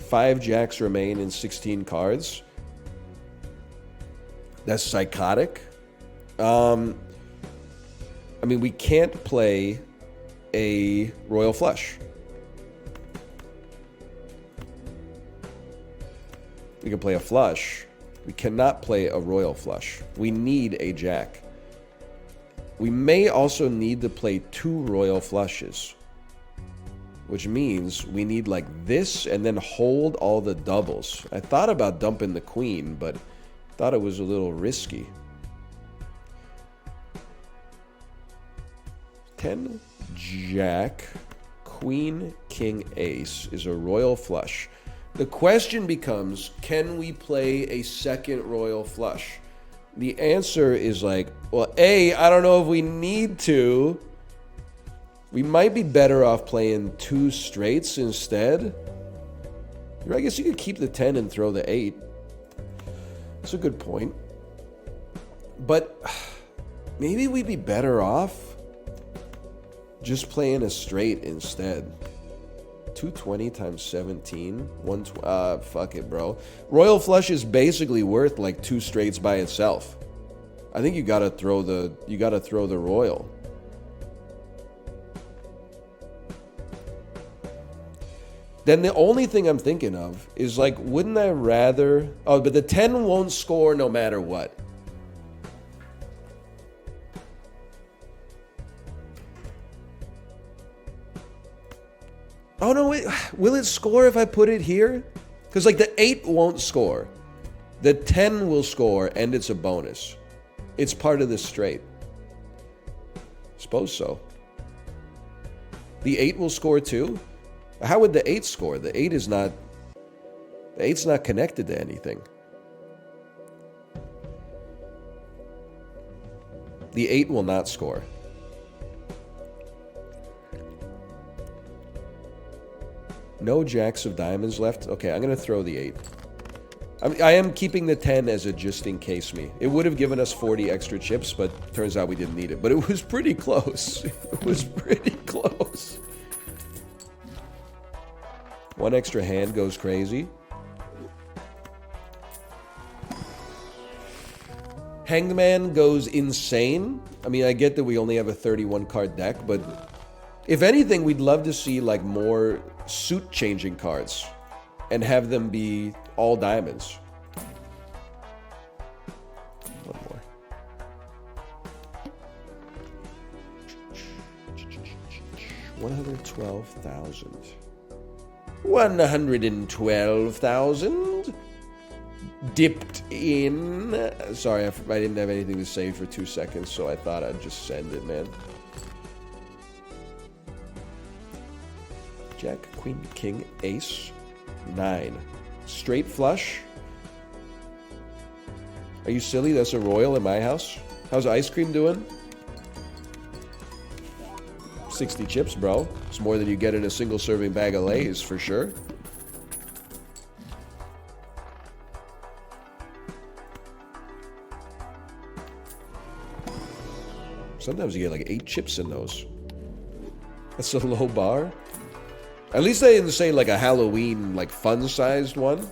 5 jacks remain in 16 cards. That's psychotic. I mean, we can't play a royal flush. We can play a flush. We cannot play a royal flush. We need a jack. We may also need to play 2 royal flushes, which means we need like this and then hold all the doubles. I thought about dumping the queen, but thought it was a little risky. 10 jack, queen, king, ace is a royal flush. The question becomes, can we play a second royal flush? The answer is like, well, A, I don't know if we need to. We might be better off playing 2 straights instead. I guess you could keep the 10 and throw the 8. That's a good point. But maybe we'd be better off just playing a straight instead. 220 times 17. Fuck it, bro. Royal flush is basically worth like 2 straights by itself. I think you gotta throw the royal. Then the only thing I'm thinking of is like, wouldn't I rather... Oh, but the 10 won't score no matter what. Oh, no, wait. Will it score if I put it here? Because, like, the 8 won't score. The 10 will score, and it's a bonus. It's part of the straight. Suppose so. The 8 will score, too? How would the 8 score? The 8 is not... The 8's not connected to anything. The 8 will not score. No jacks of diamonds left. Okay, I'm going to throw the 8. I am keeping the 10 as a just in case me. It would have given us 40 extra chips, but turns out we didn't need it. But it was pretty close. It was pretty close. 1 extra hand goes crazy. Hanged Man goes insane. I mean, I get that we only have a 31 card deck, but if anything, we'd love to see like more suit changing cards and have them be all diamonds. One more. $112,000. 112,000 dipped in. Sorry, I didn't have anything to say for 2 seconds, so I thought I'd just send it, man. Jack, queen, king, ace, 9. Straight flush. Are you silly? That's a royal in my house. How's ice cream doing? 60 chips, bro. It's more than you get in a single serving bag of Lay's, for sure. Sometimes you get like 8 chips in those. That's a low bar. At least they didn't say like a Halloween, like fun-sized one.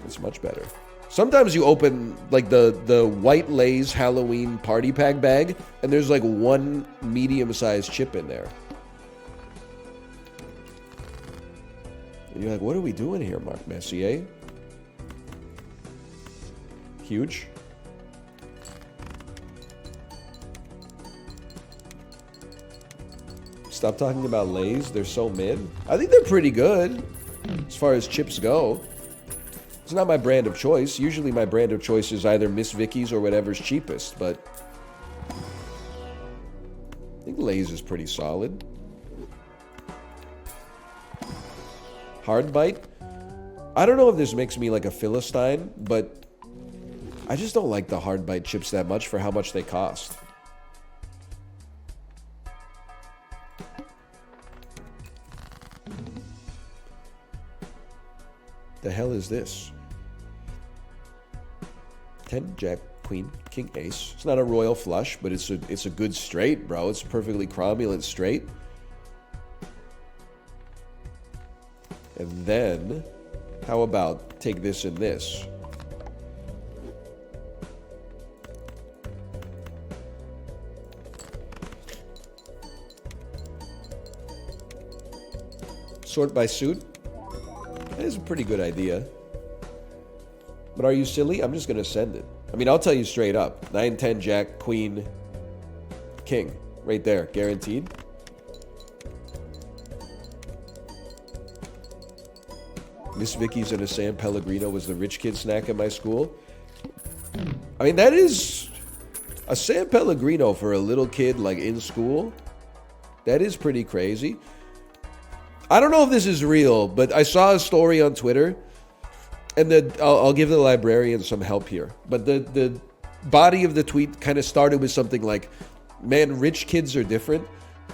It's much better. Sometimes you open like the white Lay's Halloween party pack bag, and there's like 1 medium-sized chip in there. And you're like, what are we doing here, Mark Messier? Huge. Stop talking about Lay's. They're so mid. I think they're pretty good as far as chips go. It's not my brand of choice. Usually my brand of choice is either Miss Vicky's or whatever's cheapest, but I think Lay's is pretty solid. Hard bite. I don't know if this makes me like a Philistine, but I just don't like the hard bite chips that much for how much they cost. The hell is this? 10, jack, queen, king, ace. It's not a royal flush, but it's a good straight, bro. It's a perfectly cromulent straight. And then, how about take this and this? Sort by suit? That is a pretty good idea. But are you silly? I'm just going to send it. I mean, I'll tell you straight up. 9, 10, jack, queen, king. Right there. Guaranteed. Miss Vicky's and a San Pellegrino was the rich kid snack at my school. I mean, that is... A San Pellegrino for a little kid, like, in school. That is pretty crazy. I don't know if this is real, but I saw a story on Twitter, and I'll give the librarian some help here. But the body of the tweet kind of started with something like, man, rich kids are different.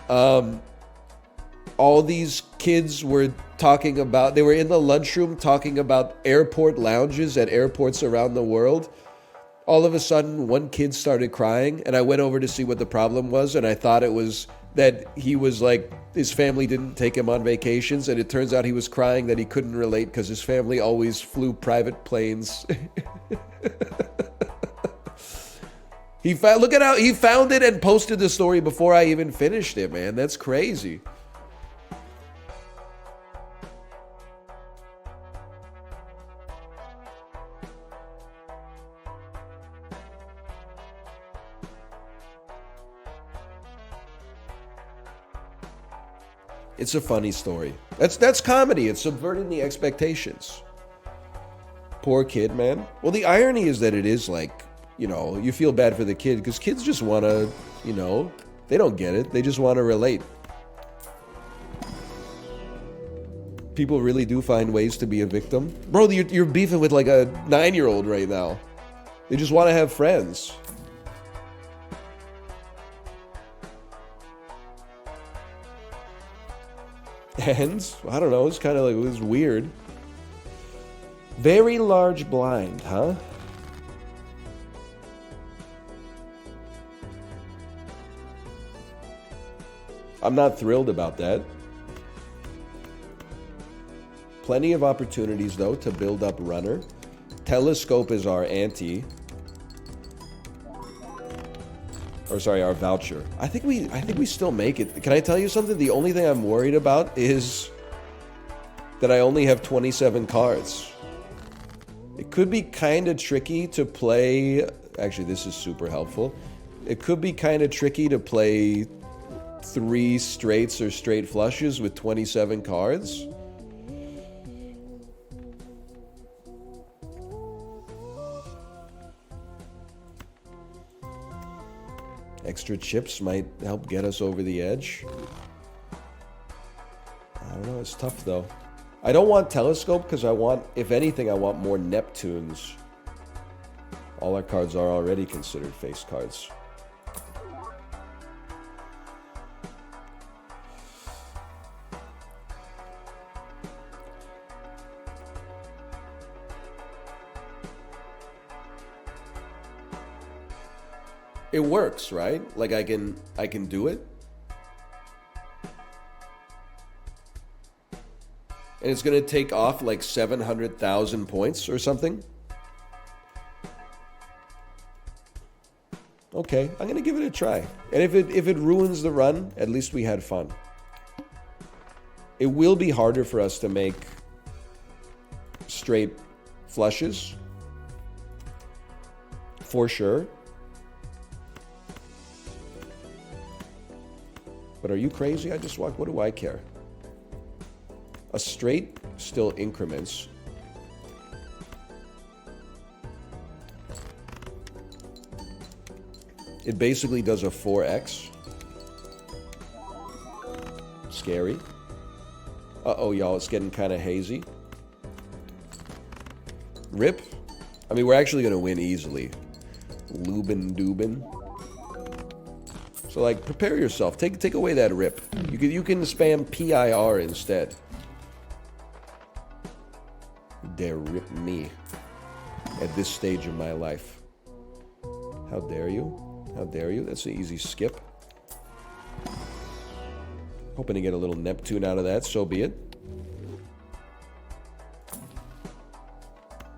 All these kids were talking about, they were in the lunchroom talking about airport lounges at airports around the world. All of a sudden, one kid started crying, and I went over to see what the problem was, and I thought it was that he was like, his family didn't take him on vacations, and it turns out he was crying that he couldn't relate because his family always flew private planes. Look at how he found it and posted the story before I even finished it, man. That's crazy. It's a funny story. That's comedy. It's subverting the expectations. Poor kid, man. Well, the irony is that it is like, you know, you feel bad for the kid because kids just want to, you know, they don't get it. They just want to relate. People really do find ways to be a victim. Bro, you're beefing with like a 9-year-old right now. They just want to have friends. And I don't know, it's kind of like, it was weird. Very large blind, huh? I'm not thrilled about that. Plenty of opportunities though to build up runner. Telescope is our ante. Or sorry, our voucher. I think we still make it. Can I tell you something? The only thing I'm worried about is that I only have 27 cards. It could be kind of tricky to play. Actually, this is super helpful. It could be kind of tricky to play 3 straights or straight flushes with 27 cards. Extra chips might help get us over the edge. I don't know, it's tough though. I don't want telescope because I want, if anything, I want more Neptunes. All our cards are already considered face cards. It works, right? Like I can do it. And it's going to take off like 700,000 points or something. Okay, I'm going to give it a try. And if it ruins the run, at least we had fun. It will be harder for us to make straight flushes. For sure. But are you crazy? I just walked. What do I care? A straight still increments. It basically does a 4x. Scary. Uh-oh, y'all. It's getting kind of hazy. Rip. I mean, we're actually going to win easily. Lubin Dubin. So, like, prepare yourself. Take away that rip. You can spam PIR instead. You dare rip me at this stage of my life. How dare you? How dare you? That's an easy skip. Hoping to get a little Neptune out of that, so be it.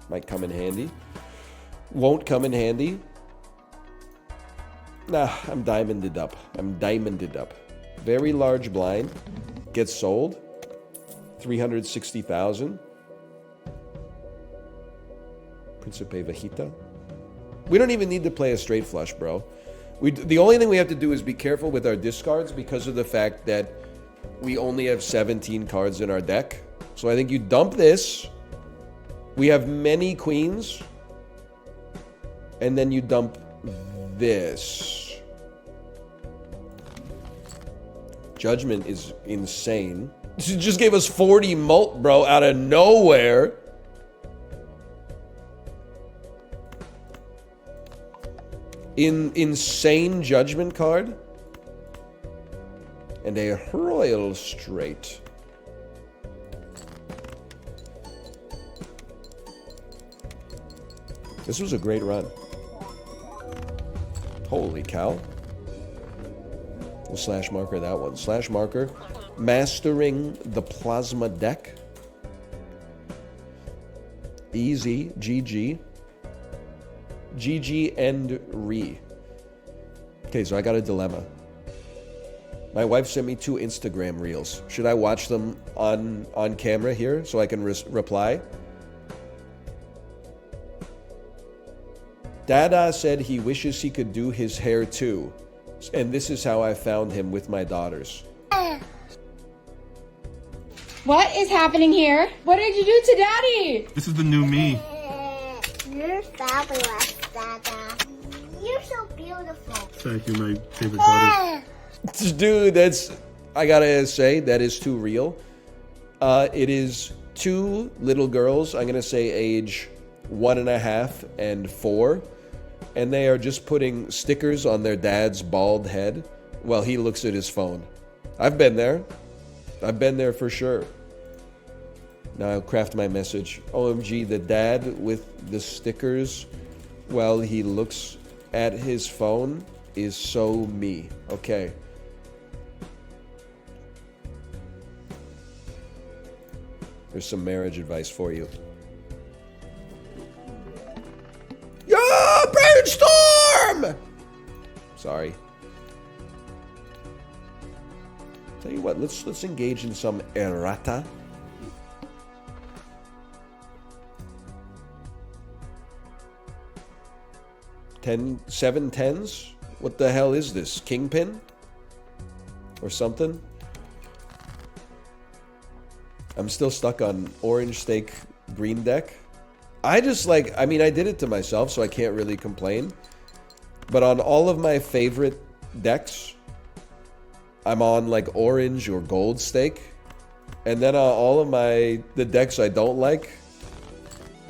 Might come in handy. Won't come in handy. Nah, I'm diamonded up. I'm diamonded up. Very large blind. Gets sold. 360,000. Principe Vejita. We don't even need to play a straight flush, bro. The only thing we have to do is be careful with our discards because of the fact that we only have 17 cards in our deck. So I think you dump this. We have many queens. And then you dump this. Judgment is insane. She just gave us 40 mult, bro, out of nowhere. Insane judgment card. And a royal straight. This was a great run. Holy cow. We'll slash marker that one. Slash marker. Mastering the plasma deck. Easy. GG. GG and re. Okay, so I got a dilemma. My wife sent me 2 Instagram reels. Should I watch them on camera here so I can reply? Dada said he wishes he could do his hair too. And this is how I found him with my daughters. What is happening here? What did you do to Daddy? This is the new me. You're fabulous, Dada. You're so beautiful. Thank you, my favorite daughter. Dude, I gotta say, that is too real. It is 2 little girls, I'm gonna say age 1.5 and 4. And they are just putting stickers on their dad's bald head while he looks at his phone. I've been there. I've been there for sure. Now I'll craft my message. OMG, the dad with the stickers while he looks at his phone is so me. Okay. There's some marriage advice for you. Yeah, brainstorm! Sorry. Tell you what, let's engage in some errata. Seven tens? What the hell is this? Kingpin? Or something? I'm still stuck on orange stake green deck. I just like, I mean, I did it to myself, so I can't really complain. But on all of my favorite decks, I'm on like orange or gold stake. And then all of the decks I don't like,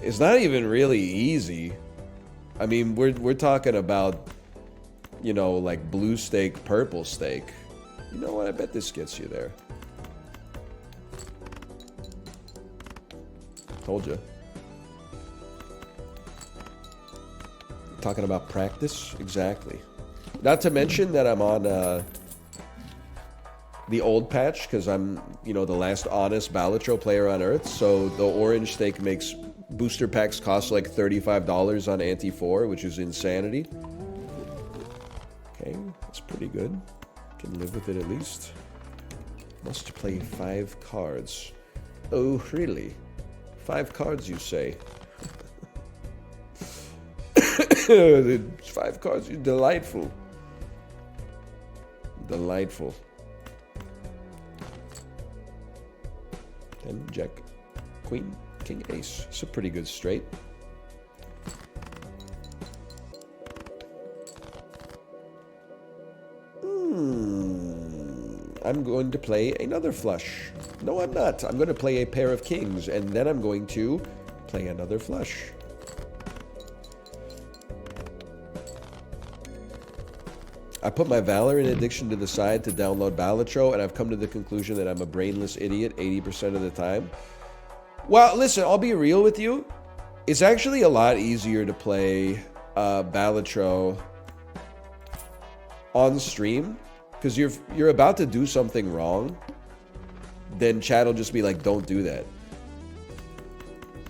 it's not even really easy. I mean, we're talking about, you know, like blue stake, purple stake. You know what? I bet this gets you there. Told you. Talking about practice? Exactly. Not to mention that I'm on the old patch because I'm, you know, the last honest Balatro player on Earth. So the orange stake makes booster packs cost like $35 on Anti-4, which is insanity. Okay, that's pretty good. Can live with it at least. Must play 5 cards. Oh, really? 5 cards, you say? 5 cards, you're delightful. Delightful. 10, Jack, Queen, King, Ace. It's a pretty good straight. I'm going to play another flush. No, I'm not. I'm going to play a pair of kings, and then I'm going to play another flush. I put my Valorant addiction to the side to download Balatro, and I've come to the conclusion that I'm a brainless idiot 80% of the time. Well, listen, I'll be real with you. It's actually a lot easier to play Balatro on stream because you're about to do something wrong. Then chat will just be like, don't do that.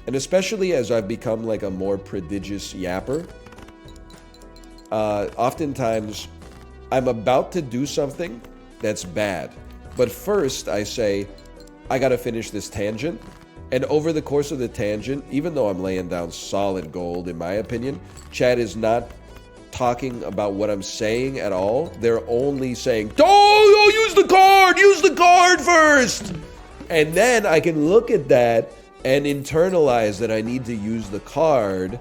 And especially as I've become like a more prodigious yapper, oftentimes I'm about to do something that's bad. But first I say, I gotta finish this tangent. And over the course of the tangent, even though I'm laying down solid gold, in my opinion, chat is not talking about what I'm saying at all. They're only saying, oh, use the card first. And then I can look at that and internalize that I need to use the card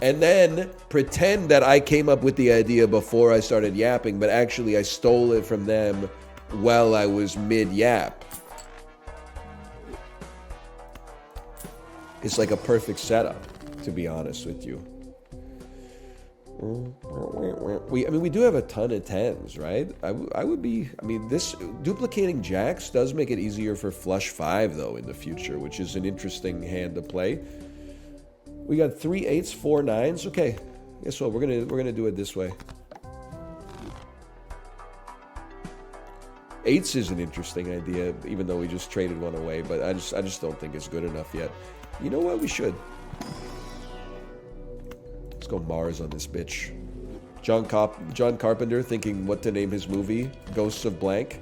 and then pretend that I came up with the idea before I started yapping, but actually I stole it from them while I was mid-yap. It's like a perfect setup, to be honest with you. We do have a ton of 10s, right? I would be, this duplicating jacks does make it easier for flush 5 though in the future, which is an interesting hand to play. We got 3 8s, 4 9s. Okay, guess what? We're gonna do it this way. 8s is an interesting idea, even though we just traded one away. But I just don't think it's good enough yet. You know what? We should. Let's go Mars on this bitch. John Carpenter thinking what to name his movie. Ghosts of Blank.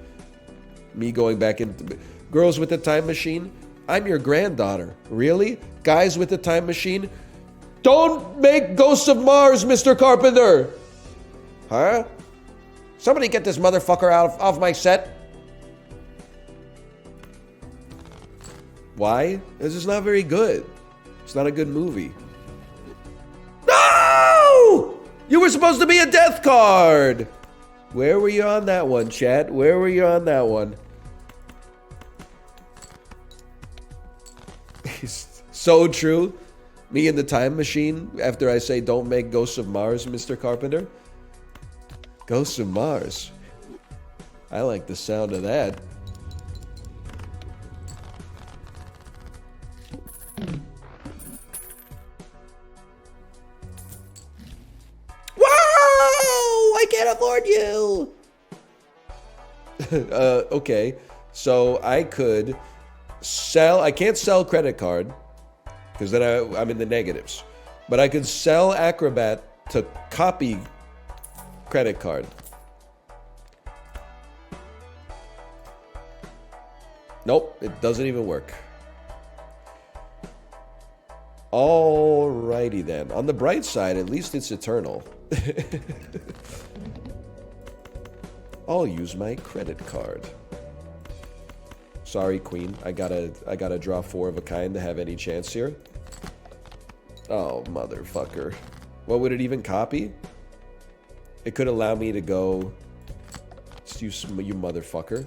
Me going back into... Girls with the Time Machine. I'm your granddaughter. Really? Guys with the Time Machine. Don't make Ghosts of Mars, Mr. Carpenter! Huh? Somebody get this motherfucker off my set. Why? This is not very good. It's not a good movie. No! You were supposed to be a death card! Where were you on that one, chat? Where were you on that one? So true. Me in the Time Machine after I say don't make Ghosts of Mars, Mr. Carpenter. Ghosts of Mars. I like the sound of that. I can't afford you. Okay, so I could sell. I can't sell credit card because then I'm in the negatives. But I could sell Acrobat to copy credit card. Nope, it doesn't even work. Alrighty then. On the bright side, at least it's eternal. I'll use my credit card. Sorry, Queen. I gotta draw 4 of a kind to have any chance here. Oh, motherfucker. What would it even copy? It could allow me to go... You motherfucker.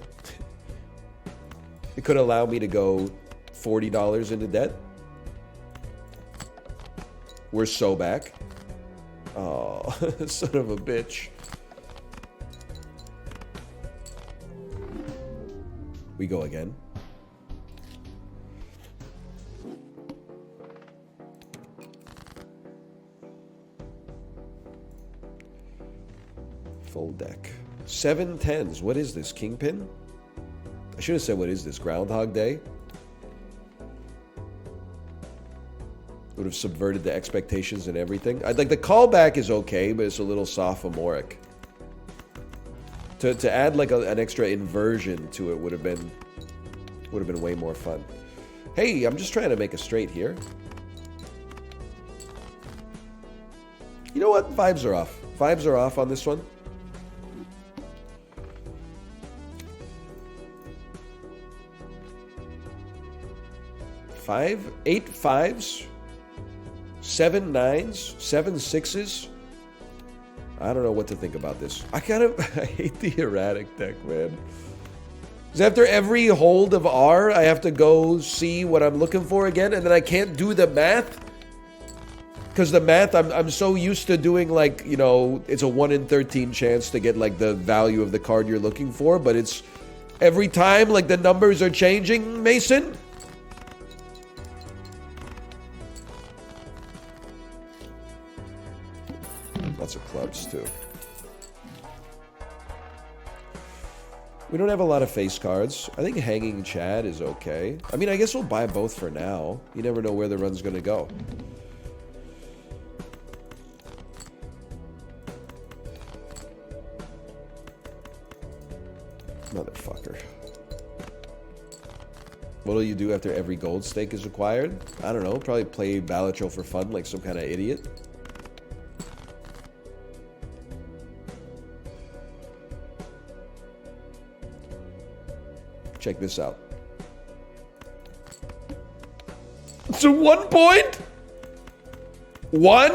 It could allow me to go $40 into debt. We're so back. Oh, son of a bitch. We go again. Full deck. 7 10s. What is this? Kingpin? I should have said, what is this? Groundhog Day? Would have subverted the expectations and everything. I'd like the callback is okay, but it's a little sophomoric. To add like an extra inversion to it would have been way more fun. Hey, I'm just trying to make a straight here. You know what? Vibes are off. Vibes are off on this one. Eight 5s, 7 9s, 7 6s. I don't know what to think about this. I hate the erratic deck, man. Because after every hold of R, I have to go see what I'm looking for again, and then I can't do the math. Because the math, I'm so used to doing like, you know, it's a 1 in 13 chance to get like the value of the card you're looking for, but it's every time like the numbers are changing, Mason. Lots of clubs, too. We don't have a lot of face cards. I think Hanging Chad is okay. I mean, I guess we'll buy both for now. You never know where the run's gonna go. Motherfucker. What'll you do after every gold stake is acquired? I don't know. Probably play Balatro for fun like some kind of idiot. Check this out. It's a 1 point? 1?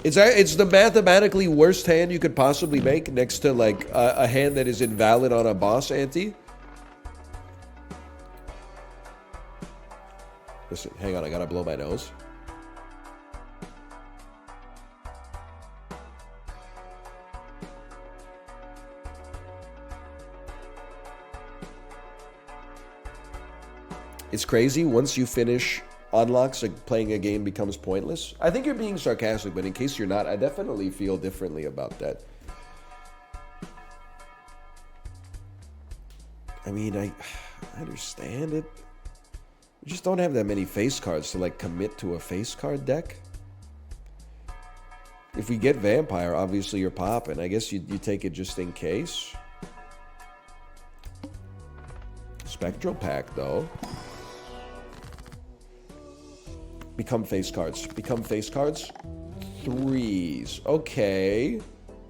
It's the mathematically worst hand you could possibly make next to like a hand that is invalid on a boss ante. Listen, hang on, I gotta blow my nose. It's crazy. Once you finish unlocks, like playing a game becomes pointless. I think you're being sarcastic, but in case you're not, I definitely feel differently about that. I mean, I understand it. You just don't have that many face cards to like commit to a face card deck. If we get Vampire, obviously you're popping. I guess you take it just in case. Spectral Pack, though. Become face cards. Become face cards. 3s. Okay.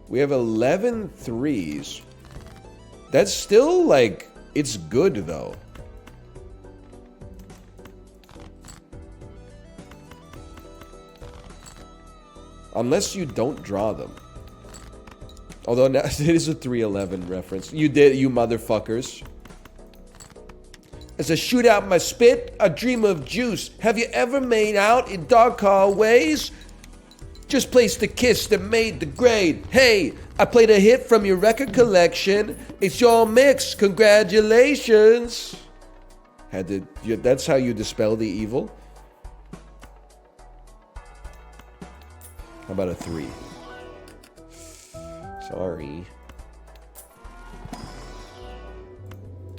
We have 11 3s. That's still, like, it's good, though. Unless you don't draw them. Although, now, it is a 311 reference. You did, you motherfuckers. As I shoot out my spit, I dream of juice. Have you ever made out in dark hallways? Just placed a kiss that made the grade. Hey, I played a hit from your record collection. It's your mix. Congratulations. That's how you dispel the evil. How about a 3? Sorry.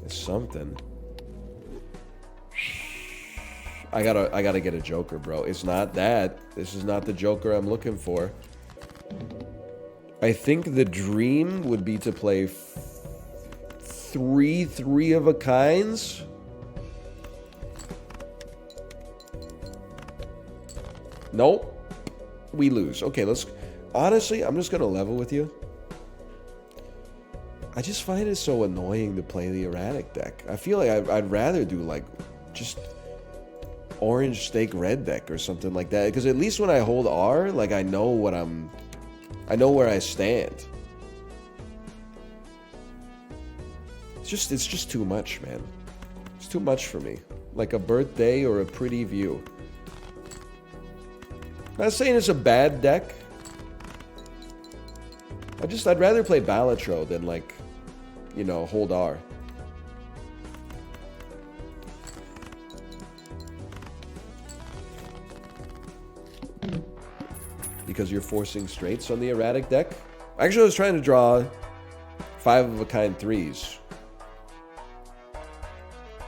It's something. I gotta get a Joker, bro. It's not that. This is not the Joker I'm looking for. I think the dream would be to play 3 of a kinds. Nope. We lose. Okay, let's... Honestly, I'm just gonna level with you. I just find it so annoying to play the erratic deck. I feel like I'd rather do, like, just... orange stake red deck or something like that, because at least when I hold R, like I know where I stand. It's just too much, man. It's too much for me. Like a birthday or a pretty view. Not saying it's a bad deck. I'd rather play Balatro than, like, you know, hold R. Because you're forcing straights on the erratic deck? Actually, I was trying to draw 5 of a kind 3s.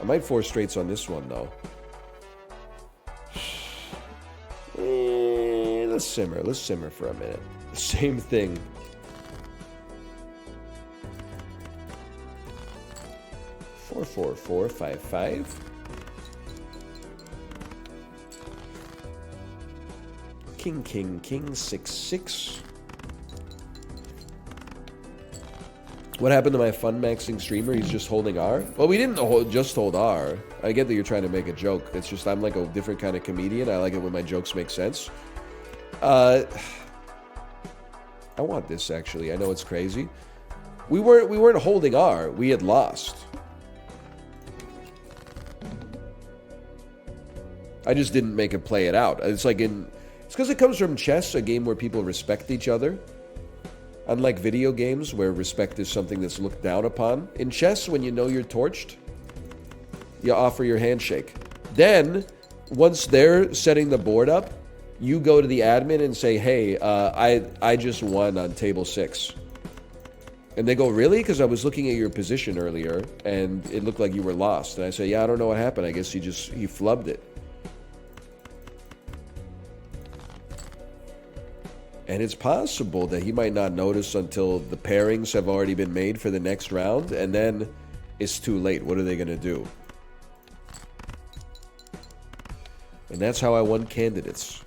I might force straights on this one, though. Let's simmer. Let's simmer for a minute. Same thing. Four, 4, 4, 5, 5. King, king, king, 6, 6. What happened to my fun maxing streamer? He's just holding R? Well, we didn't just hold R. I get that you're trying to make a joke. It's just I'm like a different kind of comedian. I like it when my jokes make sense. I want this, actually. I know it's crazy. We weren't holding R. We had lost. I just didn't make it play it out. It's like in... It's because it comes from chess, a game where people respect each other. Unlike video games, where respect is something that's looked down upon. In chess, when you know you're torched, you offer your handshake. Then, once they're setting the board up, you go to the admin and say, hey, I just won on table 6. And they go, really? Because I was looking at your position earlier, and it looked like you were lost. And I say, yeah, I don't know what happened. I guess he flubbed it. And it's possible that he might not notice until the pairings have already been made for the next round, and then it's too late. What are they going to do? And that's how I won candidates.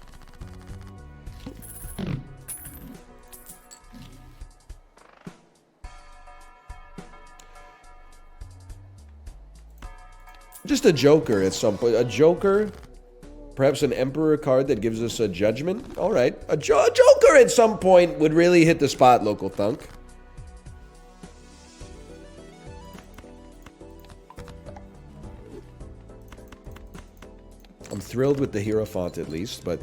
Just a joker at some point. A joker, perhaps an emperor card that gives us a judgment. All right, a joker at some point would really hit the spot, local thunk. I'm thrilled with the Hierophant at least, but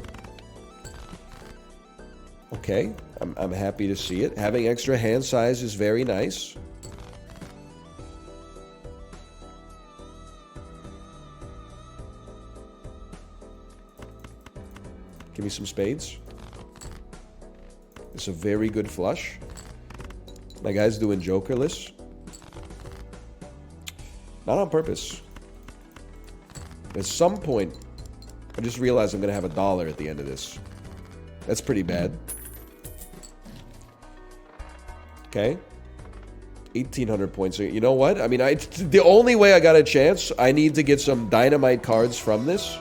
okay, I'm happy to see it. Having extra hand size is very nice. Give me some spades. It's a very good flush. My guy's doing jokerless. Not on purpose. At some point, I just realized I'm going to have $1 at the end of this. That's pretty bad. Okay. 1,800 points. You know what? I mean, the only way I got a chance, I need to get some dynamite cards from this.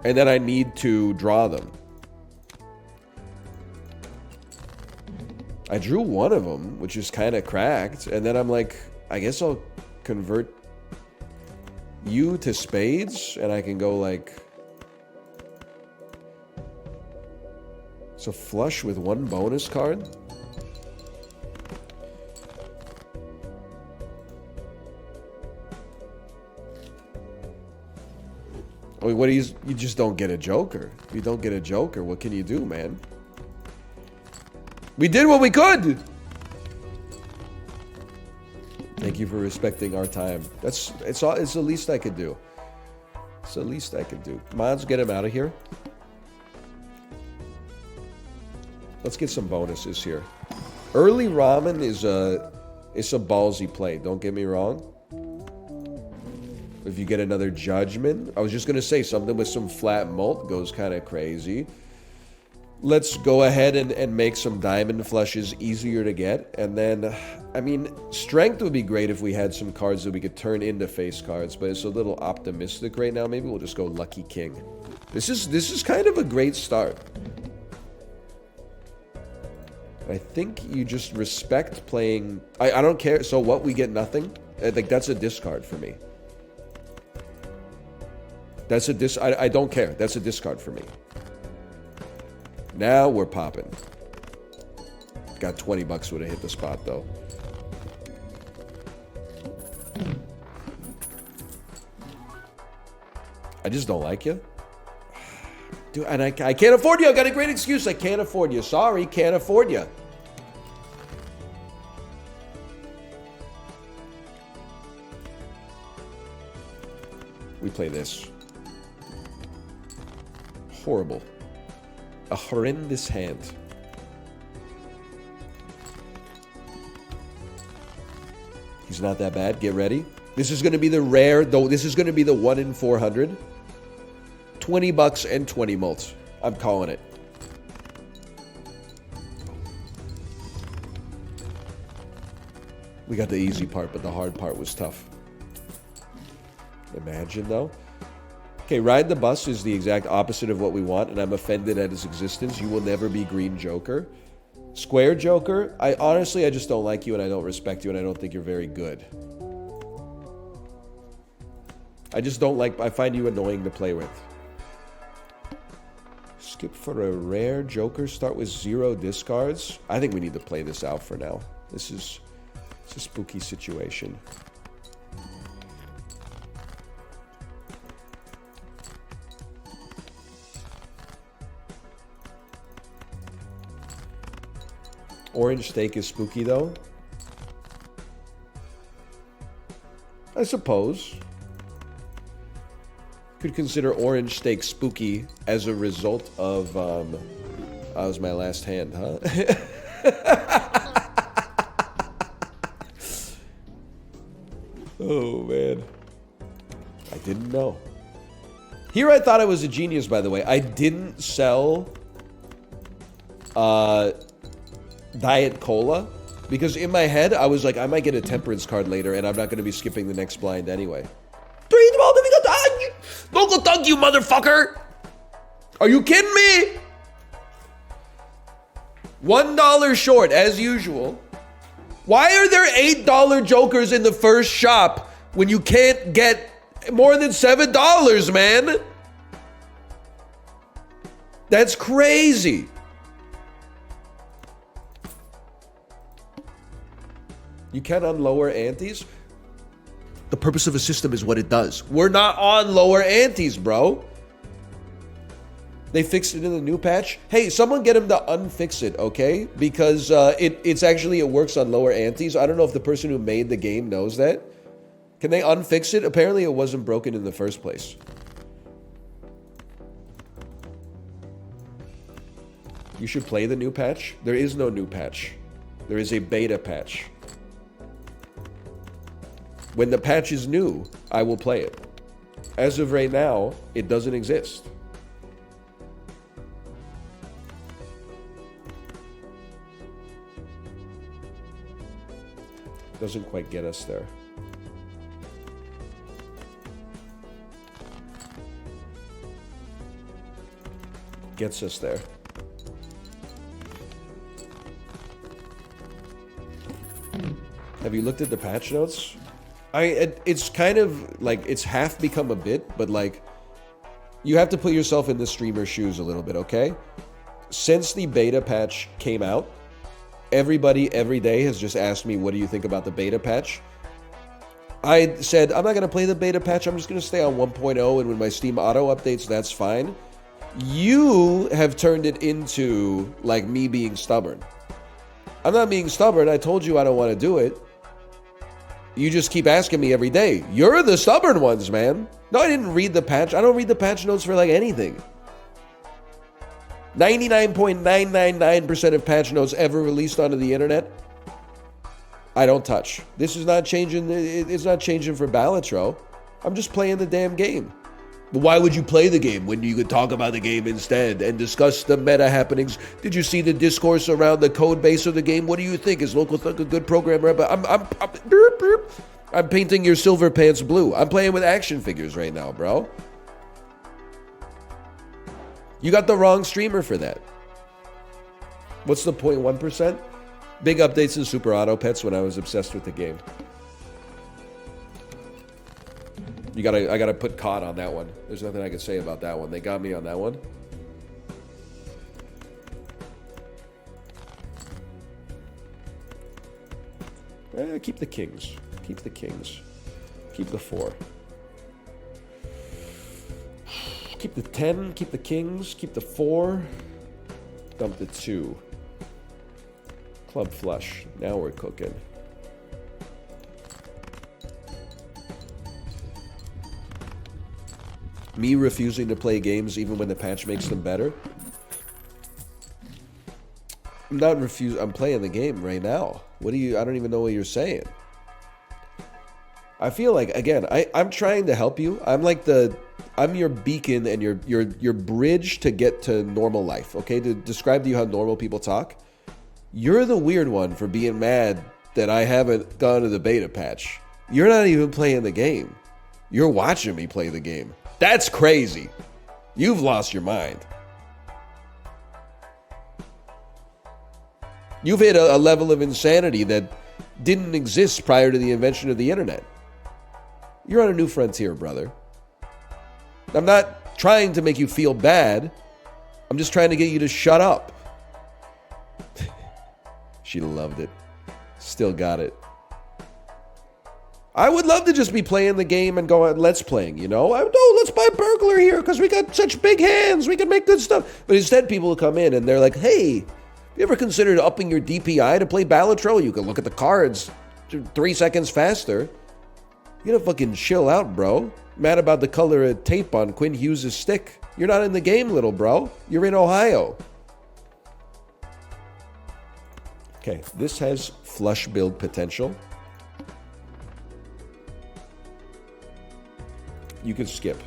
And then I need to draw them. I drew one of them, which is kind of cracked. And then I'm like, I guess I'll convert you to spades. And I can go like... So flush with one bonus card? I mean, what do you just don't get a joker. You don't get a joker. What can you do, man? We did what we could. Thank you for respecting our time. It's the least I could do. It's the least I could do. Mods, get him out of here. Let's get some bonuses here. Early ramen is a ballsy play. Don't get me wrong. If you get another judgment, I was just gonna say something with some flat mult goes kind of crazy. Let's go ahead and make some diamond flushes easier to get. And then, I mean, strength would be great if we had some cards that we could turn into face cards, but it's a little optimistic right now. Maybe we'll just go Lucky King. This is kind of a great start. I think you just respect playing... I don't care. So what? We get nothing? Like, that's a discard for me. That's a I don't care. That's a discard for me. Now we're popping. Got 20 bucks would have hit the spot, though. I just don't like you. Dude, and I can't afford you. I got a great excuse. I can't afford you. Sorry, can't afford you. We play this. Horrible. A horrendous hand. He's not that bad. Get ready. This is going to be the rare, though. This is going to be the 1 in 400. 20 bucks and 20 mults. I'm calling it. We got the easy part, but the hard part was tough. Imagine, though. Okay, Ride the Bus is the exact opposite of what we want, and I'm offended at his existence. You will never be Green Joker. Square Joker, I just don't like you, and I don't respect you, and I don't think you're very good. I just don't like... I find you annoying to play with. Skip for a rare Joker. Start with 0 discards. I think we need to play this out for now. It's a spooky situation. Orange steak is spooky, though. I suppose. Could consider orange steak spooky as a result of, that was my last hand, huh? Oh, man. I didn't know. Here I thought I was a genius, by the way. I didn't sell Diet Cola because in my head, I was like, I might get a temperance card later and I'm not going to be skipping the next blind anyway. Local thug, you motherfucker! Are you kidding me? $1 short, as usual. Why are there $8 jokers in the first shop when you can't get more than $7, man? That's crazy. You can't on lower antes? The purpose of a system is what it does. We're not on lower antes, bro. They fixed it in the new patch. Hey, someone get him to unfix it, okay? Because it works on lower antes. I don't know if the person who made the game knows that. Can they unfix it? Apparently it wasn't broken in the first place. You should play the new patch. There is no new patch. There is a beta patch. When the patch is new, I will play it. As of right now, it doesn't exist. Doesn't quite get us there. Gets us there. Have you looked at the patch notes? It's kind of like, it's half become a bit, but like, you have to put yourself in the streamer's shoes a little bit, okay? Since the beta patch came out, everybody every day has just asked me, what do you think about the beta patch? I said, I'm not going to play the beta patch. I'm just going to stay on 1.0, and when my Steam auto updates, that's fine. You have turned it into, like, me being stubborn. I'm not being stubborn. I told you I don't want to do it. You just keep asking me every day. You're the stubborn ones, man. No, I didn't read the patch. I don't read the patch notes for, like, anything. 99.999% of patch notes ever released onto the internet, I don't touch. This is not changing. It's not changing for Balatro. I'm just playing the damn game. But why would you play the game when you could talk about the game instead and discuss the meta happenings? Did you see the discourse around the code base of the game? What do you think? Is Local Thug a good programmer? But I'm painting your silver pants blue. I'm playing with action figures right now, bro. You got the wrong streamer for that. What's the 0.1%? Big updates in Super Auto Pets when I was obsessed with the game. I gotta put COD on that one. There's nothing I can say about that one. They got me on that one. Keep the kings. Keep the kings. Keep the 4. Keep the 10. Keep the kings. Keep the 4. Dump the 2. Club flush. Now we're cooking. Me refusing to play games even when the patch makes them better? I'm not refusing. I'm playing the game right now. What do you... I don't even know what you're saying. I feel like, again, I'm trying to help you. I'm like the... I'm your beacon and your bridge to get to normal life, okay? To describe to you how normal people talk. You're the weird one for being mad that I haven't gone to the beta patch. You're not even playing the game. You're watching me play the game. That's crazy. You've lost your mind. You've hit a level of insanity that didn't exist prior to the invention of the internet. You're on a new frontier, brother. I'm not trying to make you feel bad. I'm just trying to get you to shut up. She loved it. Still got it. I would love to just be playing the game and go on let's playing, you know? Let's buy Burglar here because we got such big hands. We can make good stuff. But instead, people will come in and they're like, hey, have you ever considered upping your DPI to play Balatro? You can look at the cards 3 seconds faster. You gotta fucking chill out, bro. mad about the color of tape on Quinn Hughes' stick. You're not in the game, little bro. You're in Ohio. Okay, this has flush build potential. You can skip.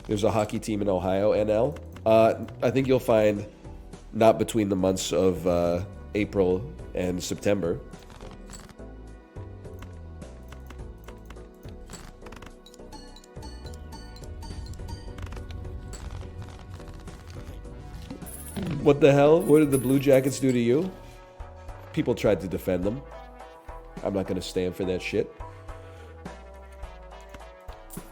There's a hockey team in Ohio, NL. I think you'll find not between the months of April and September. What the hell? What did the Blue Jackets do to you? People tried to defend them. I'm not going to stand for that shit.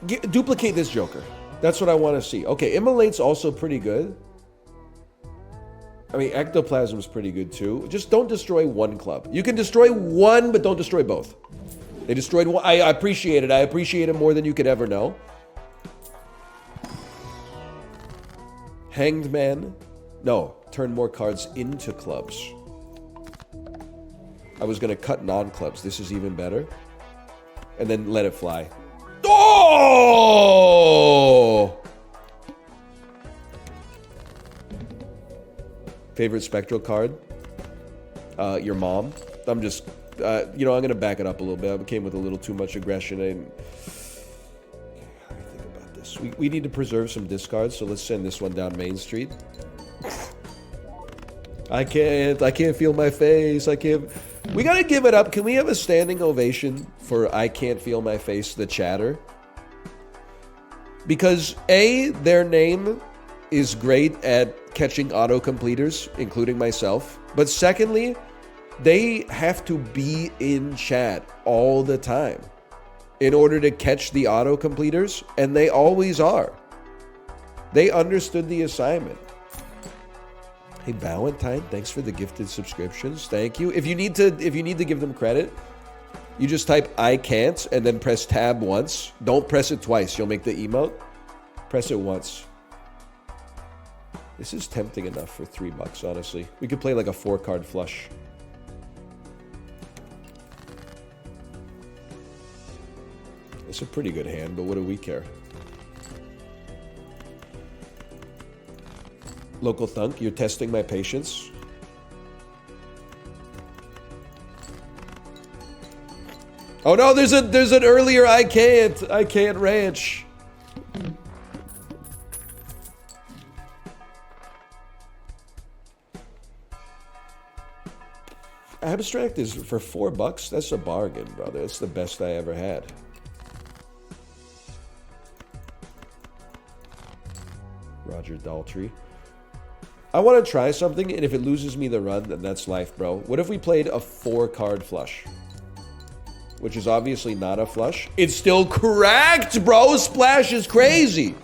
Duplicate this Joker. That's what I want to see. Okay, Immolate's also pretty good. I mean, Ectoplasm's pretty good too. Just don't destroy one club. You can destroy one, but don't destroy both. They destroyed one. I appreciate it. I appreciate it more than you could ever know. Hanged Man. No, turn more cards into clubs. I was going to cut non-clubs. This is even better. And then let it fly. Oh! Favorite spectral card? Your mom. I'm just, I'm going to back it up a little bit. I came with a little too much aggression. And how do you think about this? We need to preserve some discards, so let's send this one down Main Street. I can't feel my face. I can't. We gotta give it up. Can we have a standing ovation for I can't feel my face, the chatter? Because A, their name is great at catching auto-completers, including myself. But secondly, they have to be in chat all the time in order to catch the auto-completers, and they always are. They understood the assignment. Hey Valentine, thanks for the gifted subscriptions. Thank you. If you need to give them credit, you just type I can't and then press tab once. Don't press it twice. You'll make the emote. Press it once. This is tempting enough for $3, honestly. We could play like a 4-card flush. It's a pretty good hand, but what do we care? Local Thunk, you're testing my patience. Oh no, there's an earlier I can't ranch. Abstract is for $4. That's a bargain, brother. It's the best I ever had. Roger Daltrey. I want to try something, and if it loses me the run, then that's life, bro. What if we played a 4-card flush? Which is obviously not a flush. It's still correct, bro! Splash is crazy!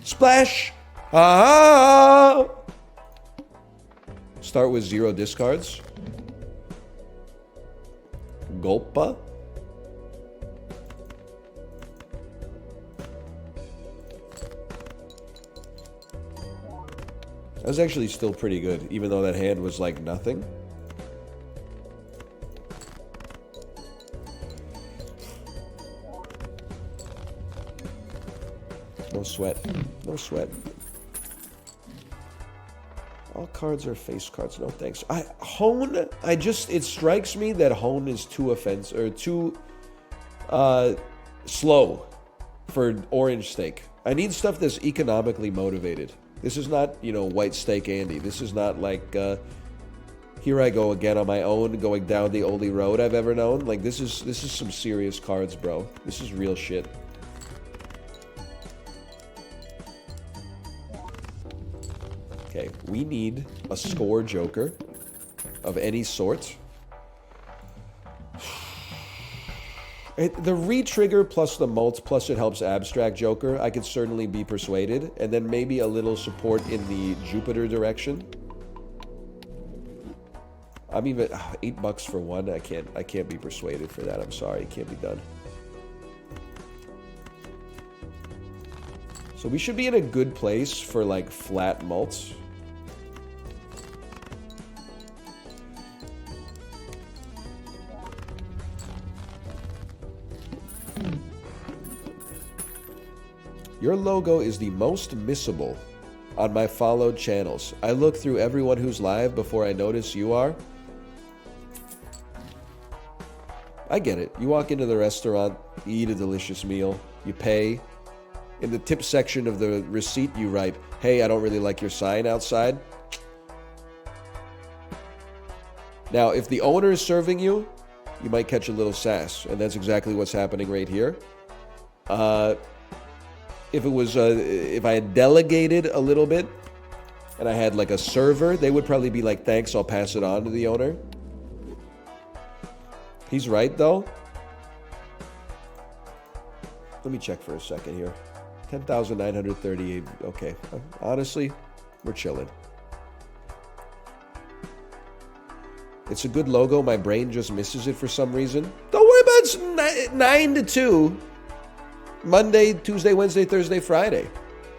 Splash! Ah! Start with 0 discards. Gulpa. That was actually still pretty good, even though that hand was like nothing. No sweat. No sweat. All cards are face cards. No thanks. It strikes me that Hone is too offensive, or too slow for Orange Steak. I need stuff that's economically motivated. This is not, White Steak Andy. This is not like, here I go again on my own, going down the only road I've ever known. Like, this is some serious cards, bro. This is real shit. Okay, we need a score joker of any sort. The re-trigger plus the mult plus it helps abstract joker, I could certainly be persuaded. And then maybe a little support in the Jupiter direction. I'm even $8 for one. I can't be persuaded for that. I'm sorry, it can't be done. So we should be in a good place for like flat mults. Your logo is the most missable on my followed channels. I look through everyone who's live before I notice you are. I get it. You walk into the restaurant, you eat a delicious meal, you pay. In the tip section of the receipt, you write, hey, I don't really like your sign outside. Now, if the owner is serving you, you might catch a little sass, and that's exactly what's happening right here. If I had delegated a little bit, and I had like a server, they would probably be like, thanks, I'll pass it on to the owner. He's right, though. Let me check for a second here. 10,938. Okay. Honestly, we're chilling. It's a good logo. My brain just misses it for some reason. Don't worry about it. 9 to 2. Monday, Tuesday, Wednesday, Thursday, Friday.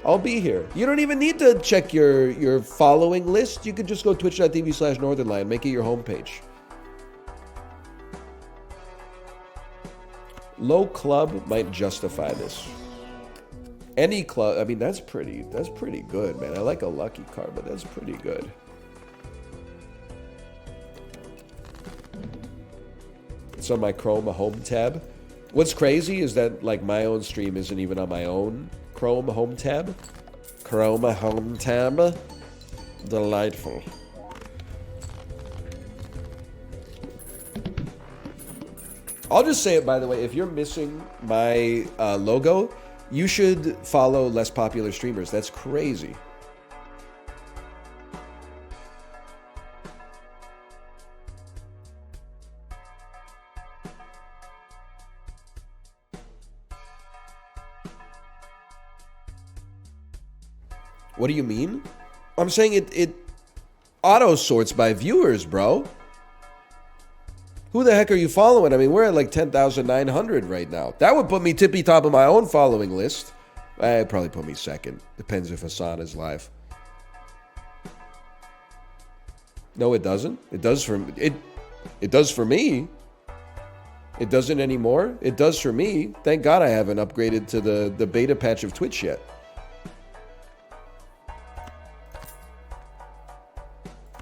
I'll be here. You don't even need to check your following list. You could just go twitch.tv/northernlion. Make it your homepage. Low club might justify this. Any club, I mean, that's pretty good, man. I like a lucky card, but that's pretty good. It's on my Chrome home tab. What's crazy is that like my own stream isn't even on my own Chrome home tab. Chrome home tab. Delightful. I'll just say it, by the way, if you're missing my logo, you should follow less popular streamers. That's crazy. What do you mean? I'm saying it auto sorts by viewers, bro. Who the heck are you following? I mean, we're at like 10,900 right now. That would put me tippy top of my own following list. It'd probably put me second. Depends if Hassan is live. No, it doesn't. It does for it. It does for me. It doesn't anymore. It does for me. Thank God I haven't upgraded to the beta patch of Twitch yet.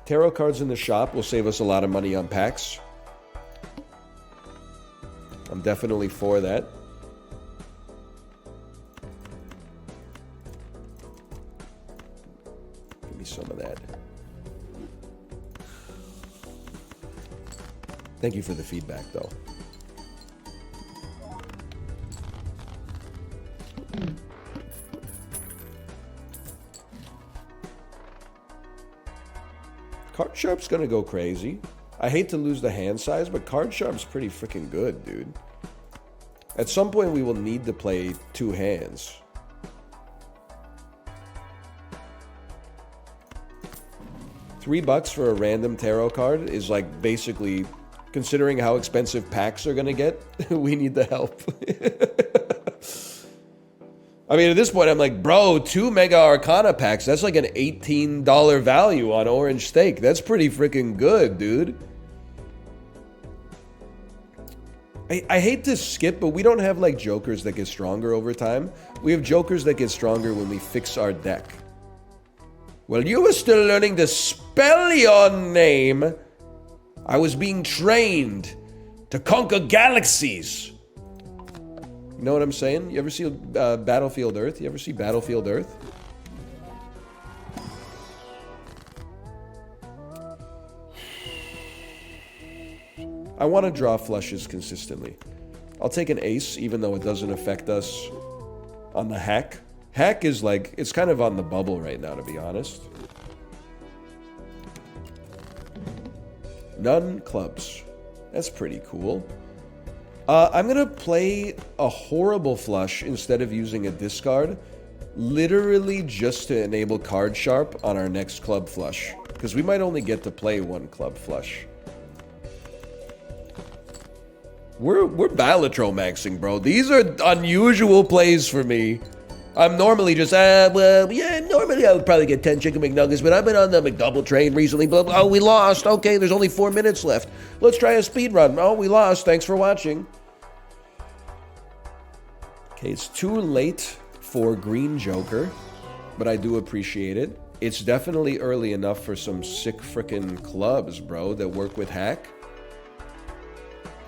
Tarot cards in the shop will save us a lot of money on packs. I'm definitely for that. Give me some of that. Thank you for the feedback, though. Card Sharp's gonna go crazy. I hate to lose the hand size, but Card Sharp's pretty freaking good, dude. At some point, we will need to play two hands. $3 for a random tarot card is like basically, considering how expensive packs are gonna get, we need the help. I mean, at this point, I'm like, bro, 2 Mega Arcana packs, that's like an $18 value on Orange Steak. That's pretty freaking good, dude. I hate to skip, but we don't have like jokers that get stronger over time. We have jokers that get stronger when we fix our deck. Well, you were still learning to spell your name. I was being trained to conquer galaxies. You know what I'm saying? You ever see Battlefield Earth? You ever see Battlefield Earth? I want to draw flushes consistently. I'll take an ace, even though it doesn't affect us on the hack. Hack is like, it's kind of on the bubble right now, to be honest. None clubs. That's pretty cool. I'm going to play a horrible flush instead of using a discard, literally just to enable Card Sharp on our next club flush, because we might only get to play one club flush. We're Balatro-maxing, bro. These are unusual plays for me. I'm normally just, well, yeah, normally I would probably get 10 chicken McNuggets, but I've been on the McDouble train recently. But, oh, we lost. Okay, there's only 4 minutes left. Let's try a speed run. Oh, we lost. Thanks for watching. Okay, it's too late for green Joker, but I do appreciate it. It's definitely early enough for some sick frickin' clubs, bro, that work with Hack.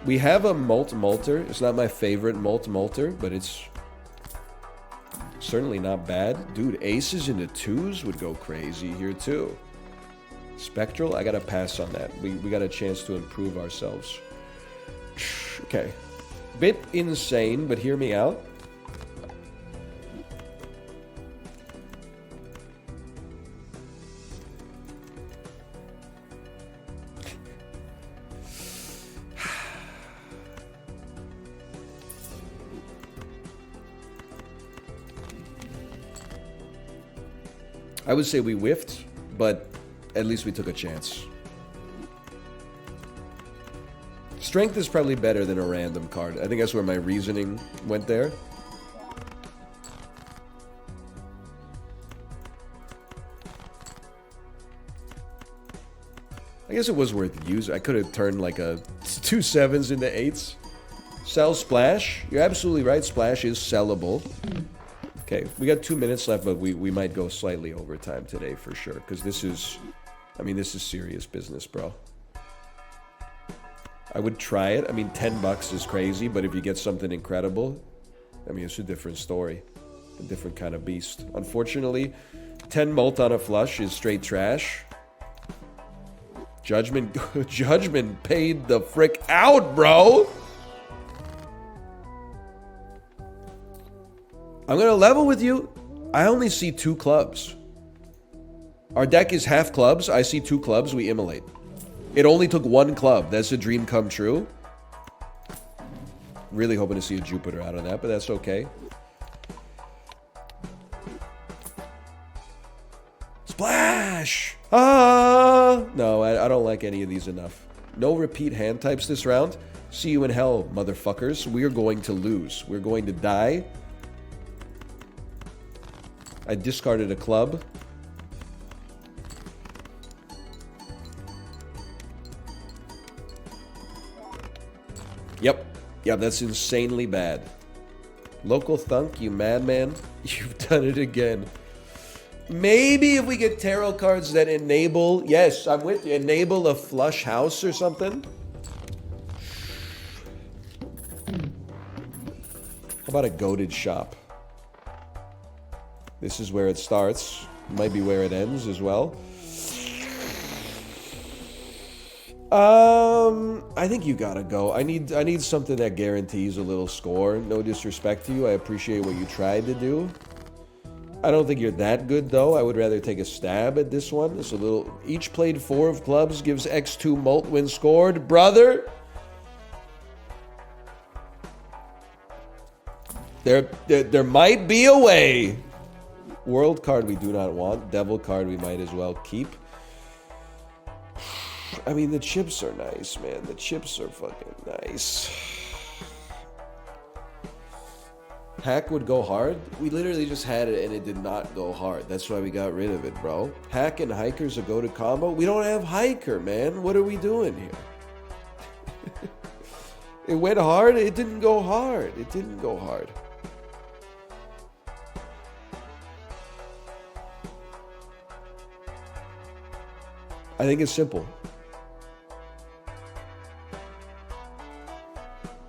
We have a Molt-Molter. It's not my favorite Molt-Molter, but it's certainly not bad. Dude, aces into twos would go crazy here too. Spectral, I gotta pass on that. We got a chance to improve ourselves. Okay. Bit insane, but hear me out. I would say we whiffed, but at least we took a chance. Strength is probably better than a random card. I think that's where my reasoning went there. I guess it was worth using. I could have turned like a 2 7s into 8s. Sell Splash. You're absolutely right. Splash is sellable. Okay, we got 2 minutes left, but we might go slightly over time today for sure. Because this is, I mean, this is serious business, bro. I would try it. I mean, $10 is crazy, but if you get something incredible, I mean, it's a different story. A different kind of beast. Unfortunately, 10 Molt on a flush is straight trash. Judgment paid the frick out, bro! I'm gonna level with you. I only see 2 clubs. Our deck is half clubs. I see 2 clubs. We immolate. It only took 1 club. That's a dream come true. Really hoping to see a Jupiter out of that, but that's okay. Splash! Ah! No, I don't like any of these enough. No repeat hand types this round. See you in hell, motherfuckers. We're going to lose. We're going to die. I discarded a club. Yep. Yeah, that's insanely bad. Local thunk, you madman. You've done it again. Maybe if we get tarot cards that enable... Yes, I'm with you. Enable a flush house or something. How about a goated shop? This is where it starts. Might be where it ends as well. I think you gotta go. I need something that guarantees a little score. No disrespect to you. I appreciate what you tried to do. I don't think you're that good though. I would rather take a stab at this one. It's a little. Each played 4 of clubs gives X2 Molt when scored. Brother! There might be a way. World card we do not want. Devil card we might as well keep. I mean, the chips are nice, man. The chips are fucking nice. Hack would go hard. We literally just had it and it did not go hard. That's why we got rid of it, bro. Hack and Hiker's a go-to combo. We don't have Hiker, man. What are we doing here? It went hard. It didn't go hard. It didn't go hard. I think it's simple.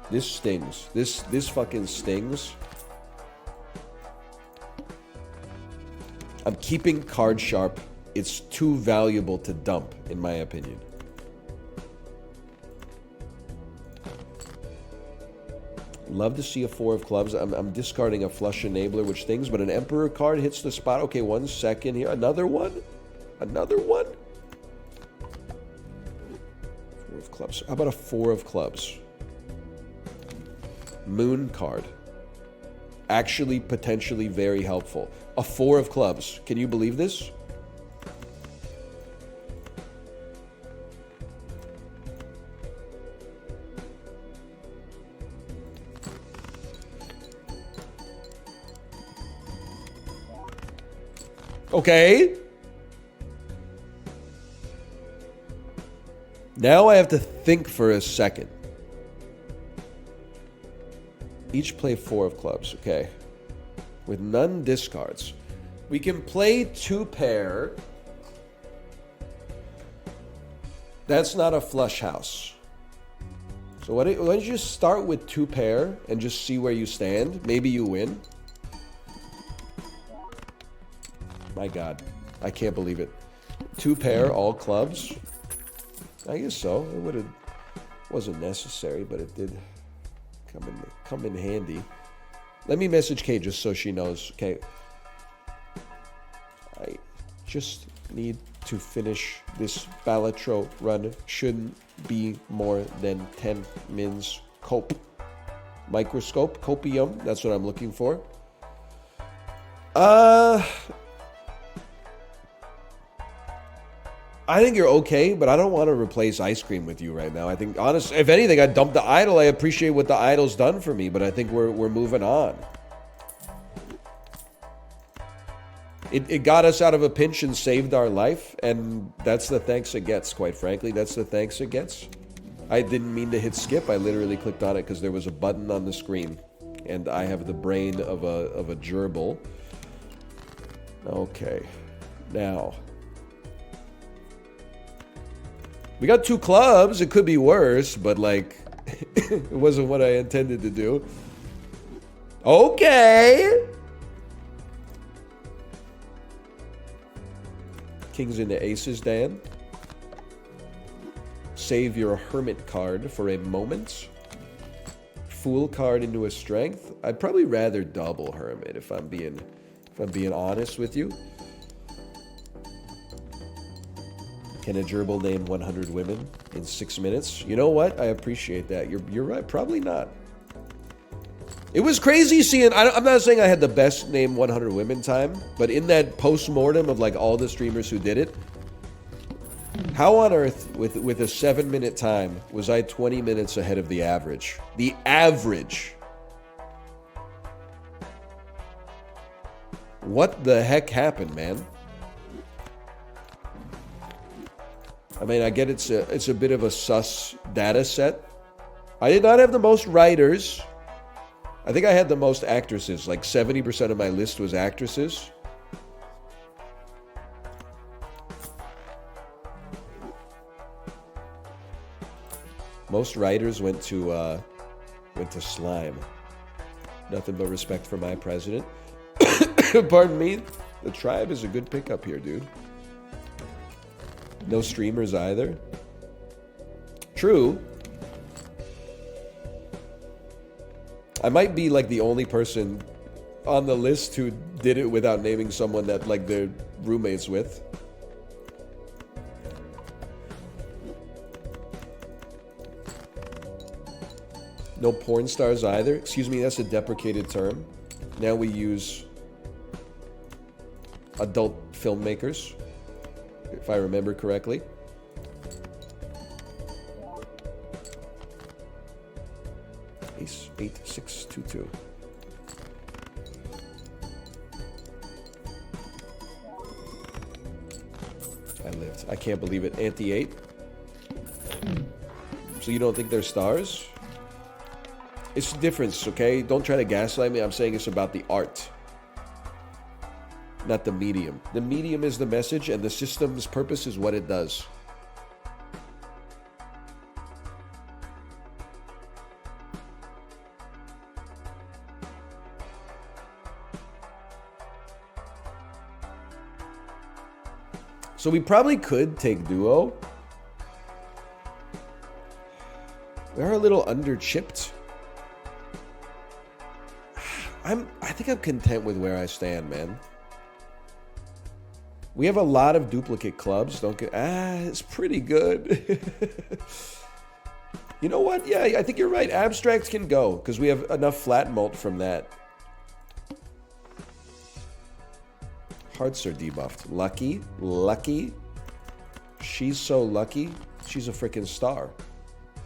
This stings. This fucking stings. I'm keeping Card Sharp. It's too valuable to dump, in my opinion. Love to see a 4 of clubs. I'm discarding a flush enabler, which stings, but an Emperor card hits the spot. Okay, 1 second here. Another one? Another one? 4 of clubs. How about a 4 of clubs? Moon card. Actually, potentially very helpful. A 4 of clubs. Can you believe this? Okay. Now I have to think for a second. Each play 4 of clubs. Okay. with none discards. We can play 2 pair. That's not a flush house. So why don't you just start with 2 pair and just see where you stand? Maybe you win. My God, I can't believe it. 2 pair, all clubs. I guess so. It wasn't necessary, but it did come in handy. Let me message Kate just so she knows. Okay. I just need to finish this Balatro run. Shouldn't be more than 10 mins. Cope. Microscope. Copium. That's what I'm looking for. I think you're okay, but I don't want to replace ice cream with you right now. I think, honestly, if anything, I dumped the idol. I appreciate what the idol's done for me, but I think we're moving on. It got us out of a pinch and saved our life, and that's the thanks it gets, quite frankly. That's the thanks it gets. I didn't mean to hit skip. I literally clicked on it because there was a button on the screen, and I have the brain of a gerbil. Okay, now... we got 2 clubs. It could be worse, but like, it wasn't what I intended to do. Okay. Kings into aces, Dan. Save your hermit card for a moment. Fool card into a strength. I'd probably rather double hermit if I'm being honest with you. Can a gerbil name 100 women in 6 minutes? You know what? I appreciate that. You're right. Probably not. It was crazy seeing... I'm not saying I had the best name 100 women time, but in that post-mortem of like all the streamers who did it, how on earth, with a 7-minute time, was I 20 minutes ahead of the average? The average. What the heck happened, man? I mean, I get it's a bit of a sus data set. I did not have the most writers. I think I had the most actresses. Like 70% of my list was actresses. Most writers went to slime. Nothing but respect for my president. Pardon me. The tribe is a good pickup here, dude. No streamers either. True. I might be like the only person on the list who did it without naming someone that like they're roommates with. No porn stars either. Excuse me, that's a deprecated term. Now we use adult filmmakers, if I remember correctly. Ace 8 6 2 2. I lived. I can't believe it. Ante 8. So you don't think they're stars? It's a difference, okay? Don't try to gaslight me. I'm saying it's about the art, not the medium. The medium is the message, and the system's purpose is what it does. So we probably could take duo. We are a little under-chipped. I think I'm content with where I stand, man. We have a lot of duplicate clubs. It's pretty good. You know what? Yeah, I think you're right. Abstract can go because we have enough flat mult from that. Hearts are debuffed. Lucky. Lucky. She's so lucky. She's a freaking star.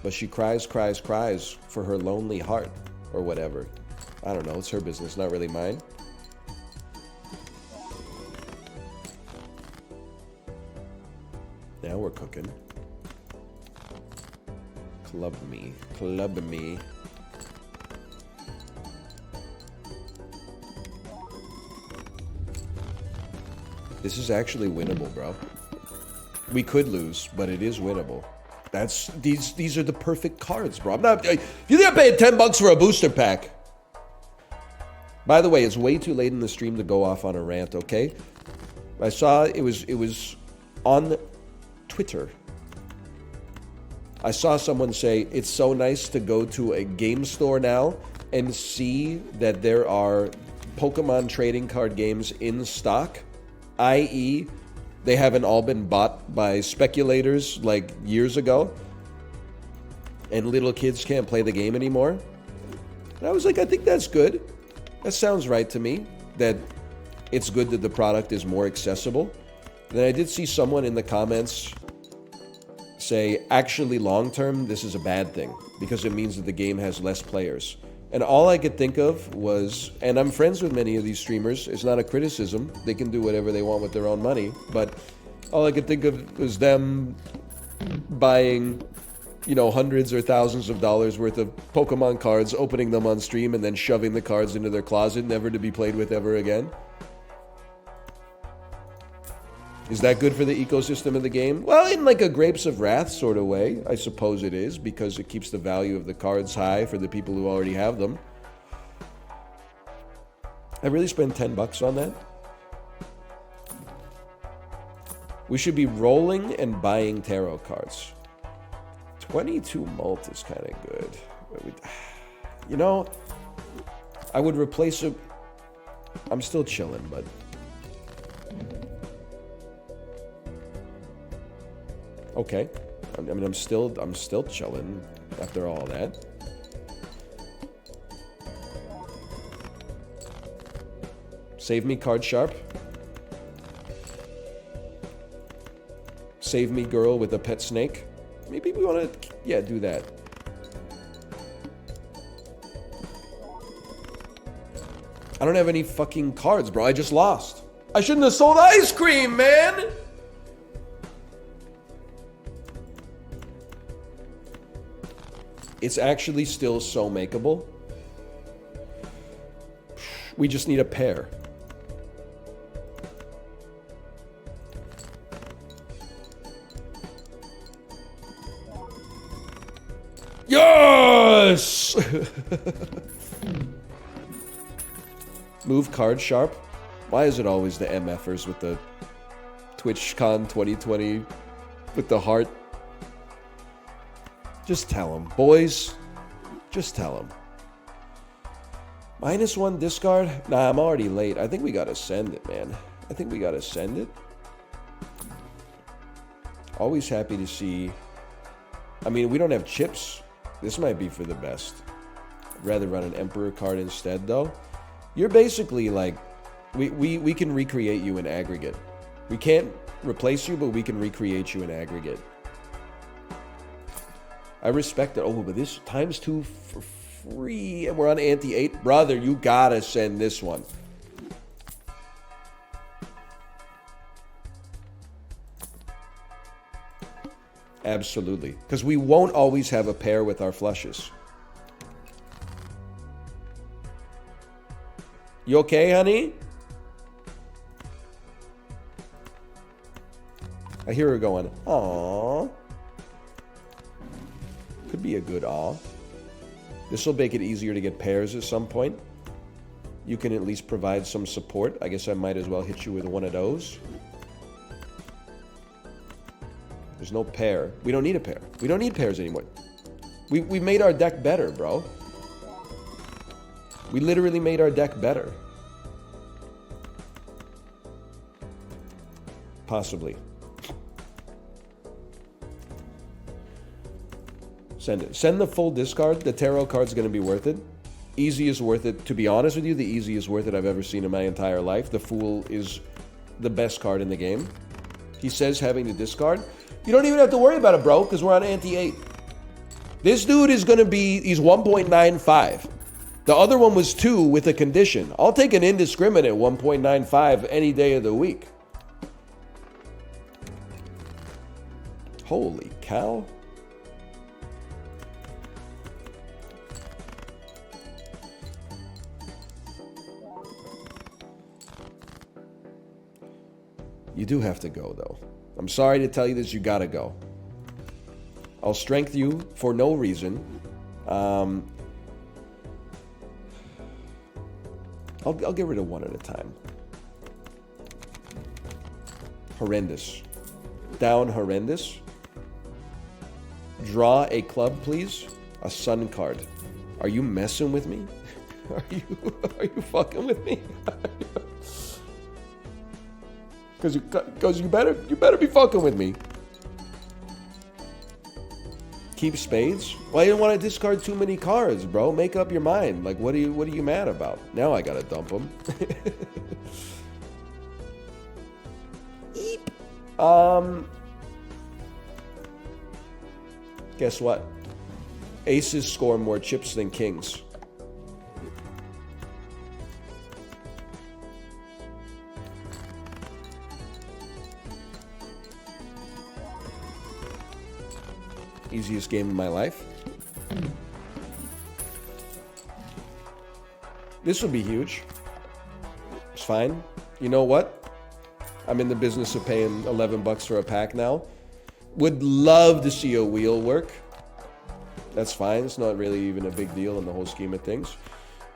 But she cries for her lonely heart or whatever. I don't know. It's her business, not really mine. Now we're cooking. Club me. Club me. This is actually winnable, bro. We could lose, but it is winnable. That's these are the perfect cards, bro. I'm not. If you think I'm paying $10 for a booster pack. By the way, it's way too late in the stream to go off on a rant. Okay, I saw it was on Twitter. I saw someone say it's so nice to go to a game store now and see that there are Pokemon trading card games in stock, i.e., they haven't all been bought by speculators like years ago, and little kids can't play the game anymore. And I was like, I think that's good. That sounds right to me, that it's good that the product is more accessible. Then I did see someone in the comments say, actually long-term, this is a bad thing, because it means that the game has less players. And all I could think of was, and I'm friends with many of these streamers, it's not a criticism, they can do whatever they want with their own money, but all I could think of was them buying, you know, hundreds or thousands of dollars worth of Pokemon cards, opening them on stream, and then shoving the cards into their closet, never to be played with ever again. Is that good for the ecosystem of the game? Well, in like a Grapes of Wrath sort of way, I suppose it is, because it keeps the value of the cards high for the people who already have them. I really spent $10 on that. We should be rolling and buying tarot cards. 22 mult is kind of good. You know, I would replace it. I'm still chilling, but okay. I mean, I'm still chilling after all that. Save me, Card Sharp. Save me, girl with a pet snake. Maybe we want to, yeah, do that. I don't have any fucking cards, bro. I just lost. I shouldn't have sold ice cream, man! It's actually still so makeable. We just need a pair. Yes! Move Card Sharp. Why is it always the MFers with the TwitchCon 2020 with the heart? Just tell them, boys. Just tell them. -1 discard? Nah, I'm already late. I think we gotta send it, man. I think we gotta send it. Always happy to see. I mean, we don't have chips. This might be for the best. I'd rather run an Emperor card instead, though. You're basically like, we can recreate you in aggregate. We can't replace you, but we can recreate you in aggregate. I respect it. Oh, but this ×2 for free, and we're on ante-8. Brother, you gotta send this one. Absolutely. Because we won't always have a pair with our flushes. You okay, honey? I hear her going, aww. Could be a good aw. This will make it easier to get pairs at some point. You can at least provide some support. I guess I might as well hit you with one of those. There's no pair. We don't need a pair. We don't need pairs anymore. We made our deck better, bro. We literally made our deck better. Possibly. Send it. Send the full discard. The tarot card's going to be worth it. Easy is worth it. To be honest with you, the easy is worth it I've ever seen in my entire life. The Fool is the best card in the game. He says having to discard. You don't even have to worry about it, bro, because we're on ante-8. This dude is going to be, he's 1.95. The other one was 2 with a condition. I'll take an indiscriminate 1.95 any day of the week. Holy cow. You do have to go, though. I'm sorry to tell you this, you gotta go. I'll strength you for no reason. I'll get rid of one at a time. Horrendous. Down horrendous. Draw a club, please. A sun card. Are you messing with me? Are you fucking with me? Because you better be fucking with me. Keep spades? Well, I didn't want to discard too many cards, bro. Make up your mind. Like, what are you mad about? Now I gotta dump them. Eep. Guess what? Aces score more chips than kings. Easiest game of my life. This will be huge. It's fine. You know what? I'm in the business of paying $11 for a pack now. Would love to see a wheel work. That's fine. It's not really even a big deal in the whole scheme of things.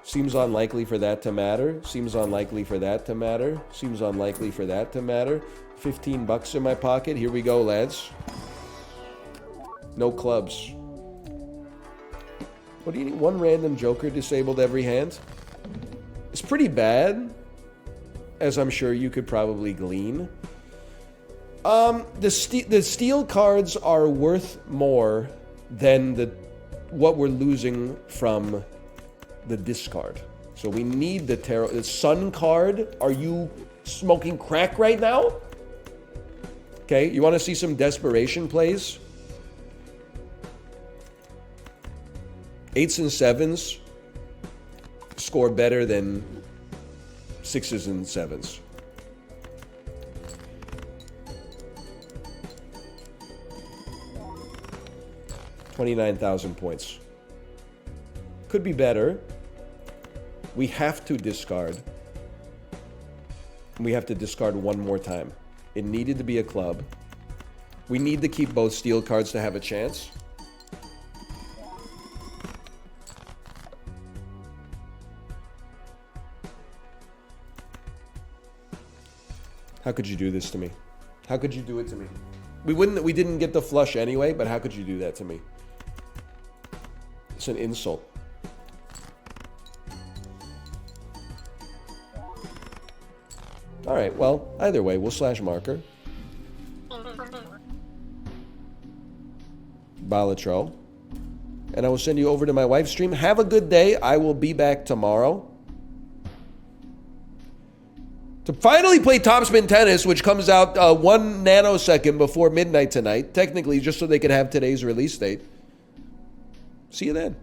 Seems unlikely for that to matter. Seems unlikely for that to matter. Seems unlikely for that to matter. $15 in my pocket. Here we go, lads. No clubs. What do you need? One random joker disabled every hand? It's pretty bad, as I'm sure you could probably glean. The steel cards are worth more than what we're losing from the discard. So we need the tarot. The sun card. Are you smoking crack right now? Okay, you want to see some desperation plays? 8s and 7s score better than 6s and 7s. $29,000 points. Could be better. We have to discard. We have to discard one more time. It needed to be a club. We need to keep both steel cards to have a chance. How could you do this to me? How could you do it to me? We didn't get the flush anyway, but how could you do that to me? It's an insult. All right, well, either way, we'll slash marker. Balatro. And I will send you over to my wife's stream. Have a good day. I will be back tomorrow to finally play Topspin Tennis, which comes out 1 nanosecond before midnight tonight. Technically, just so they could have today's release date. See you then.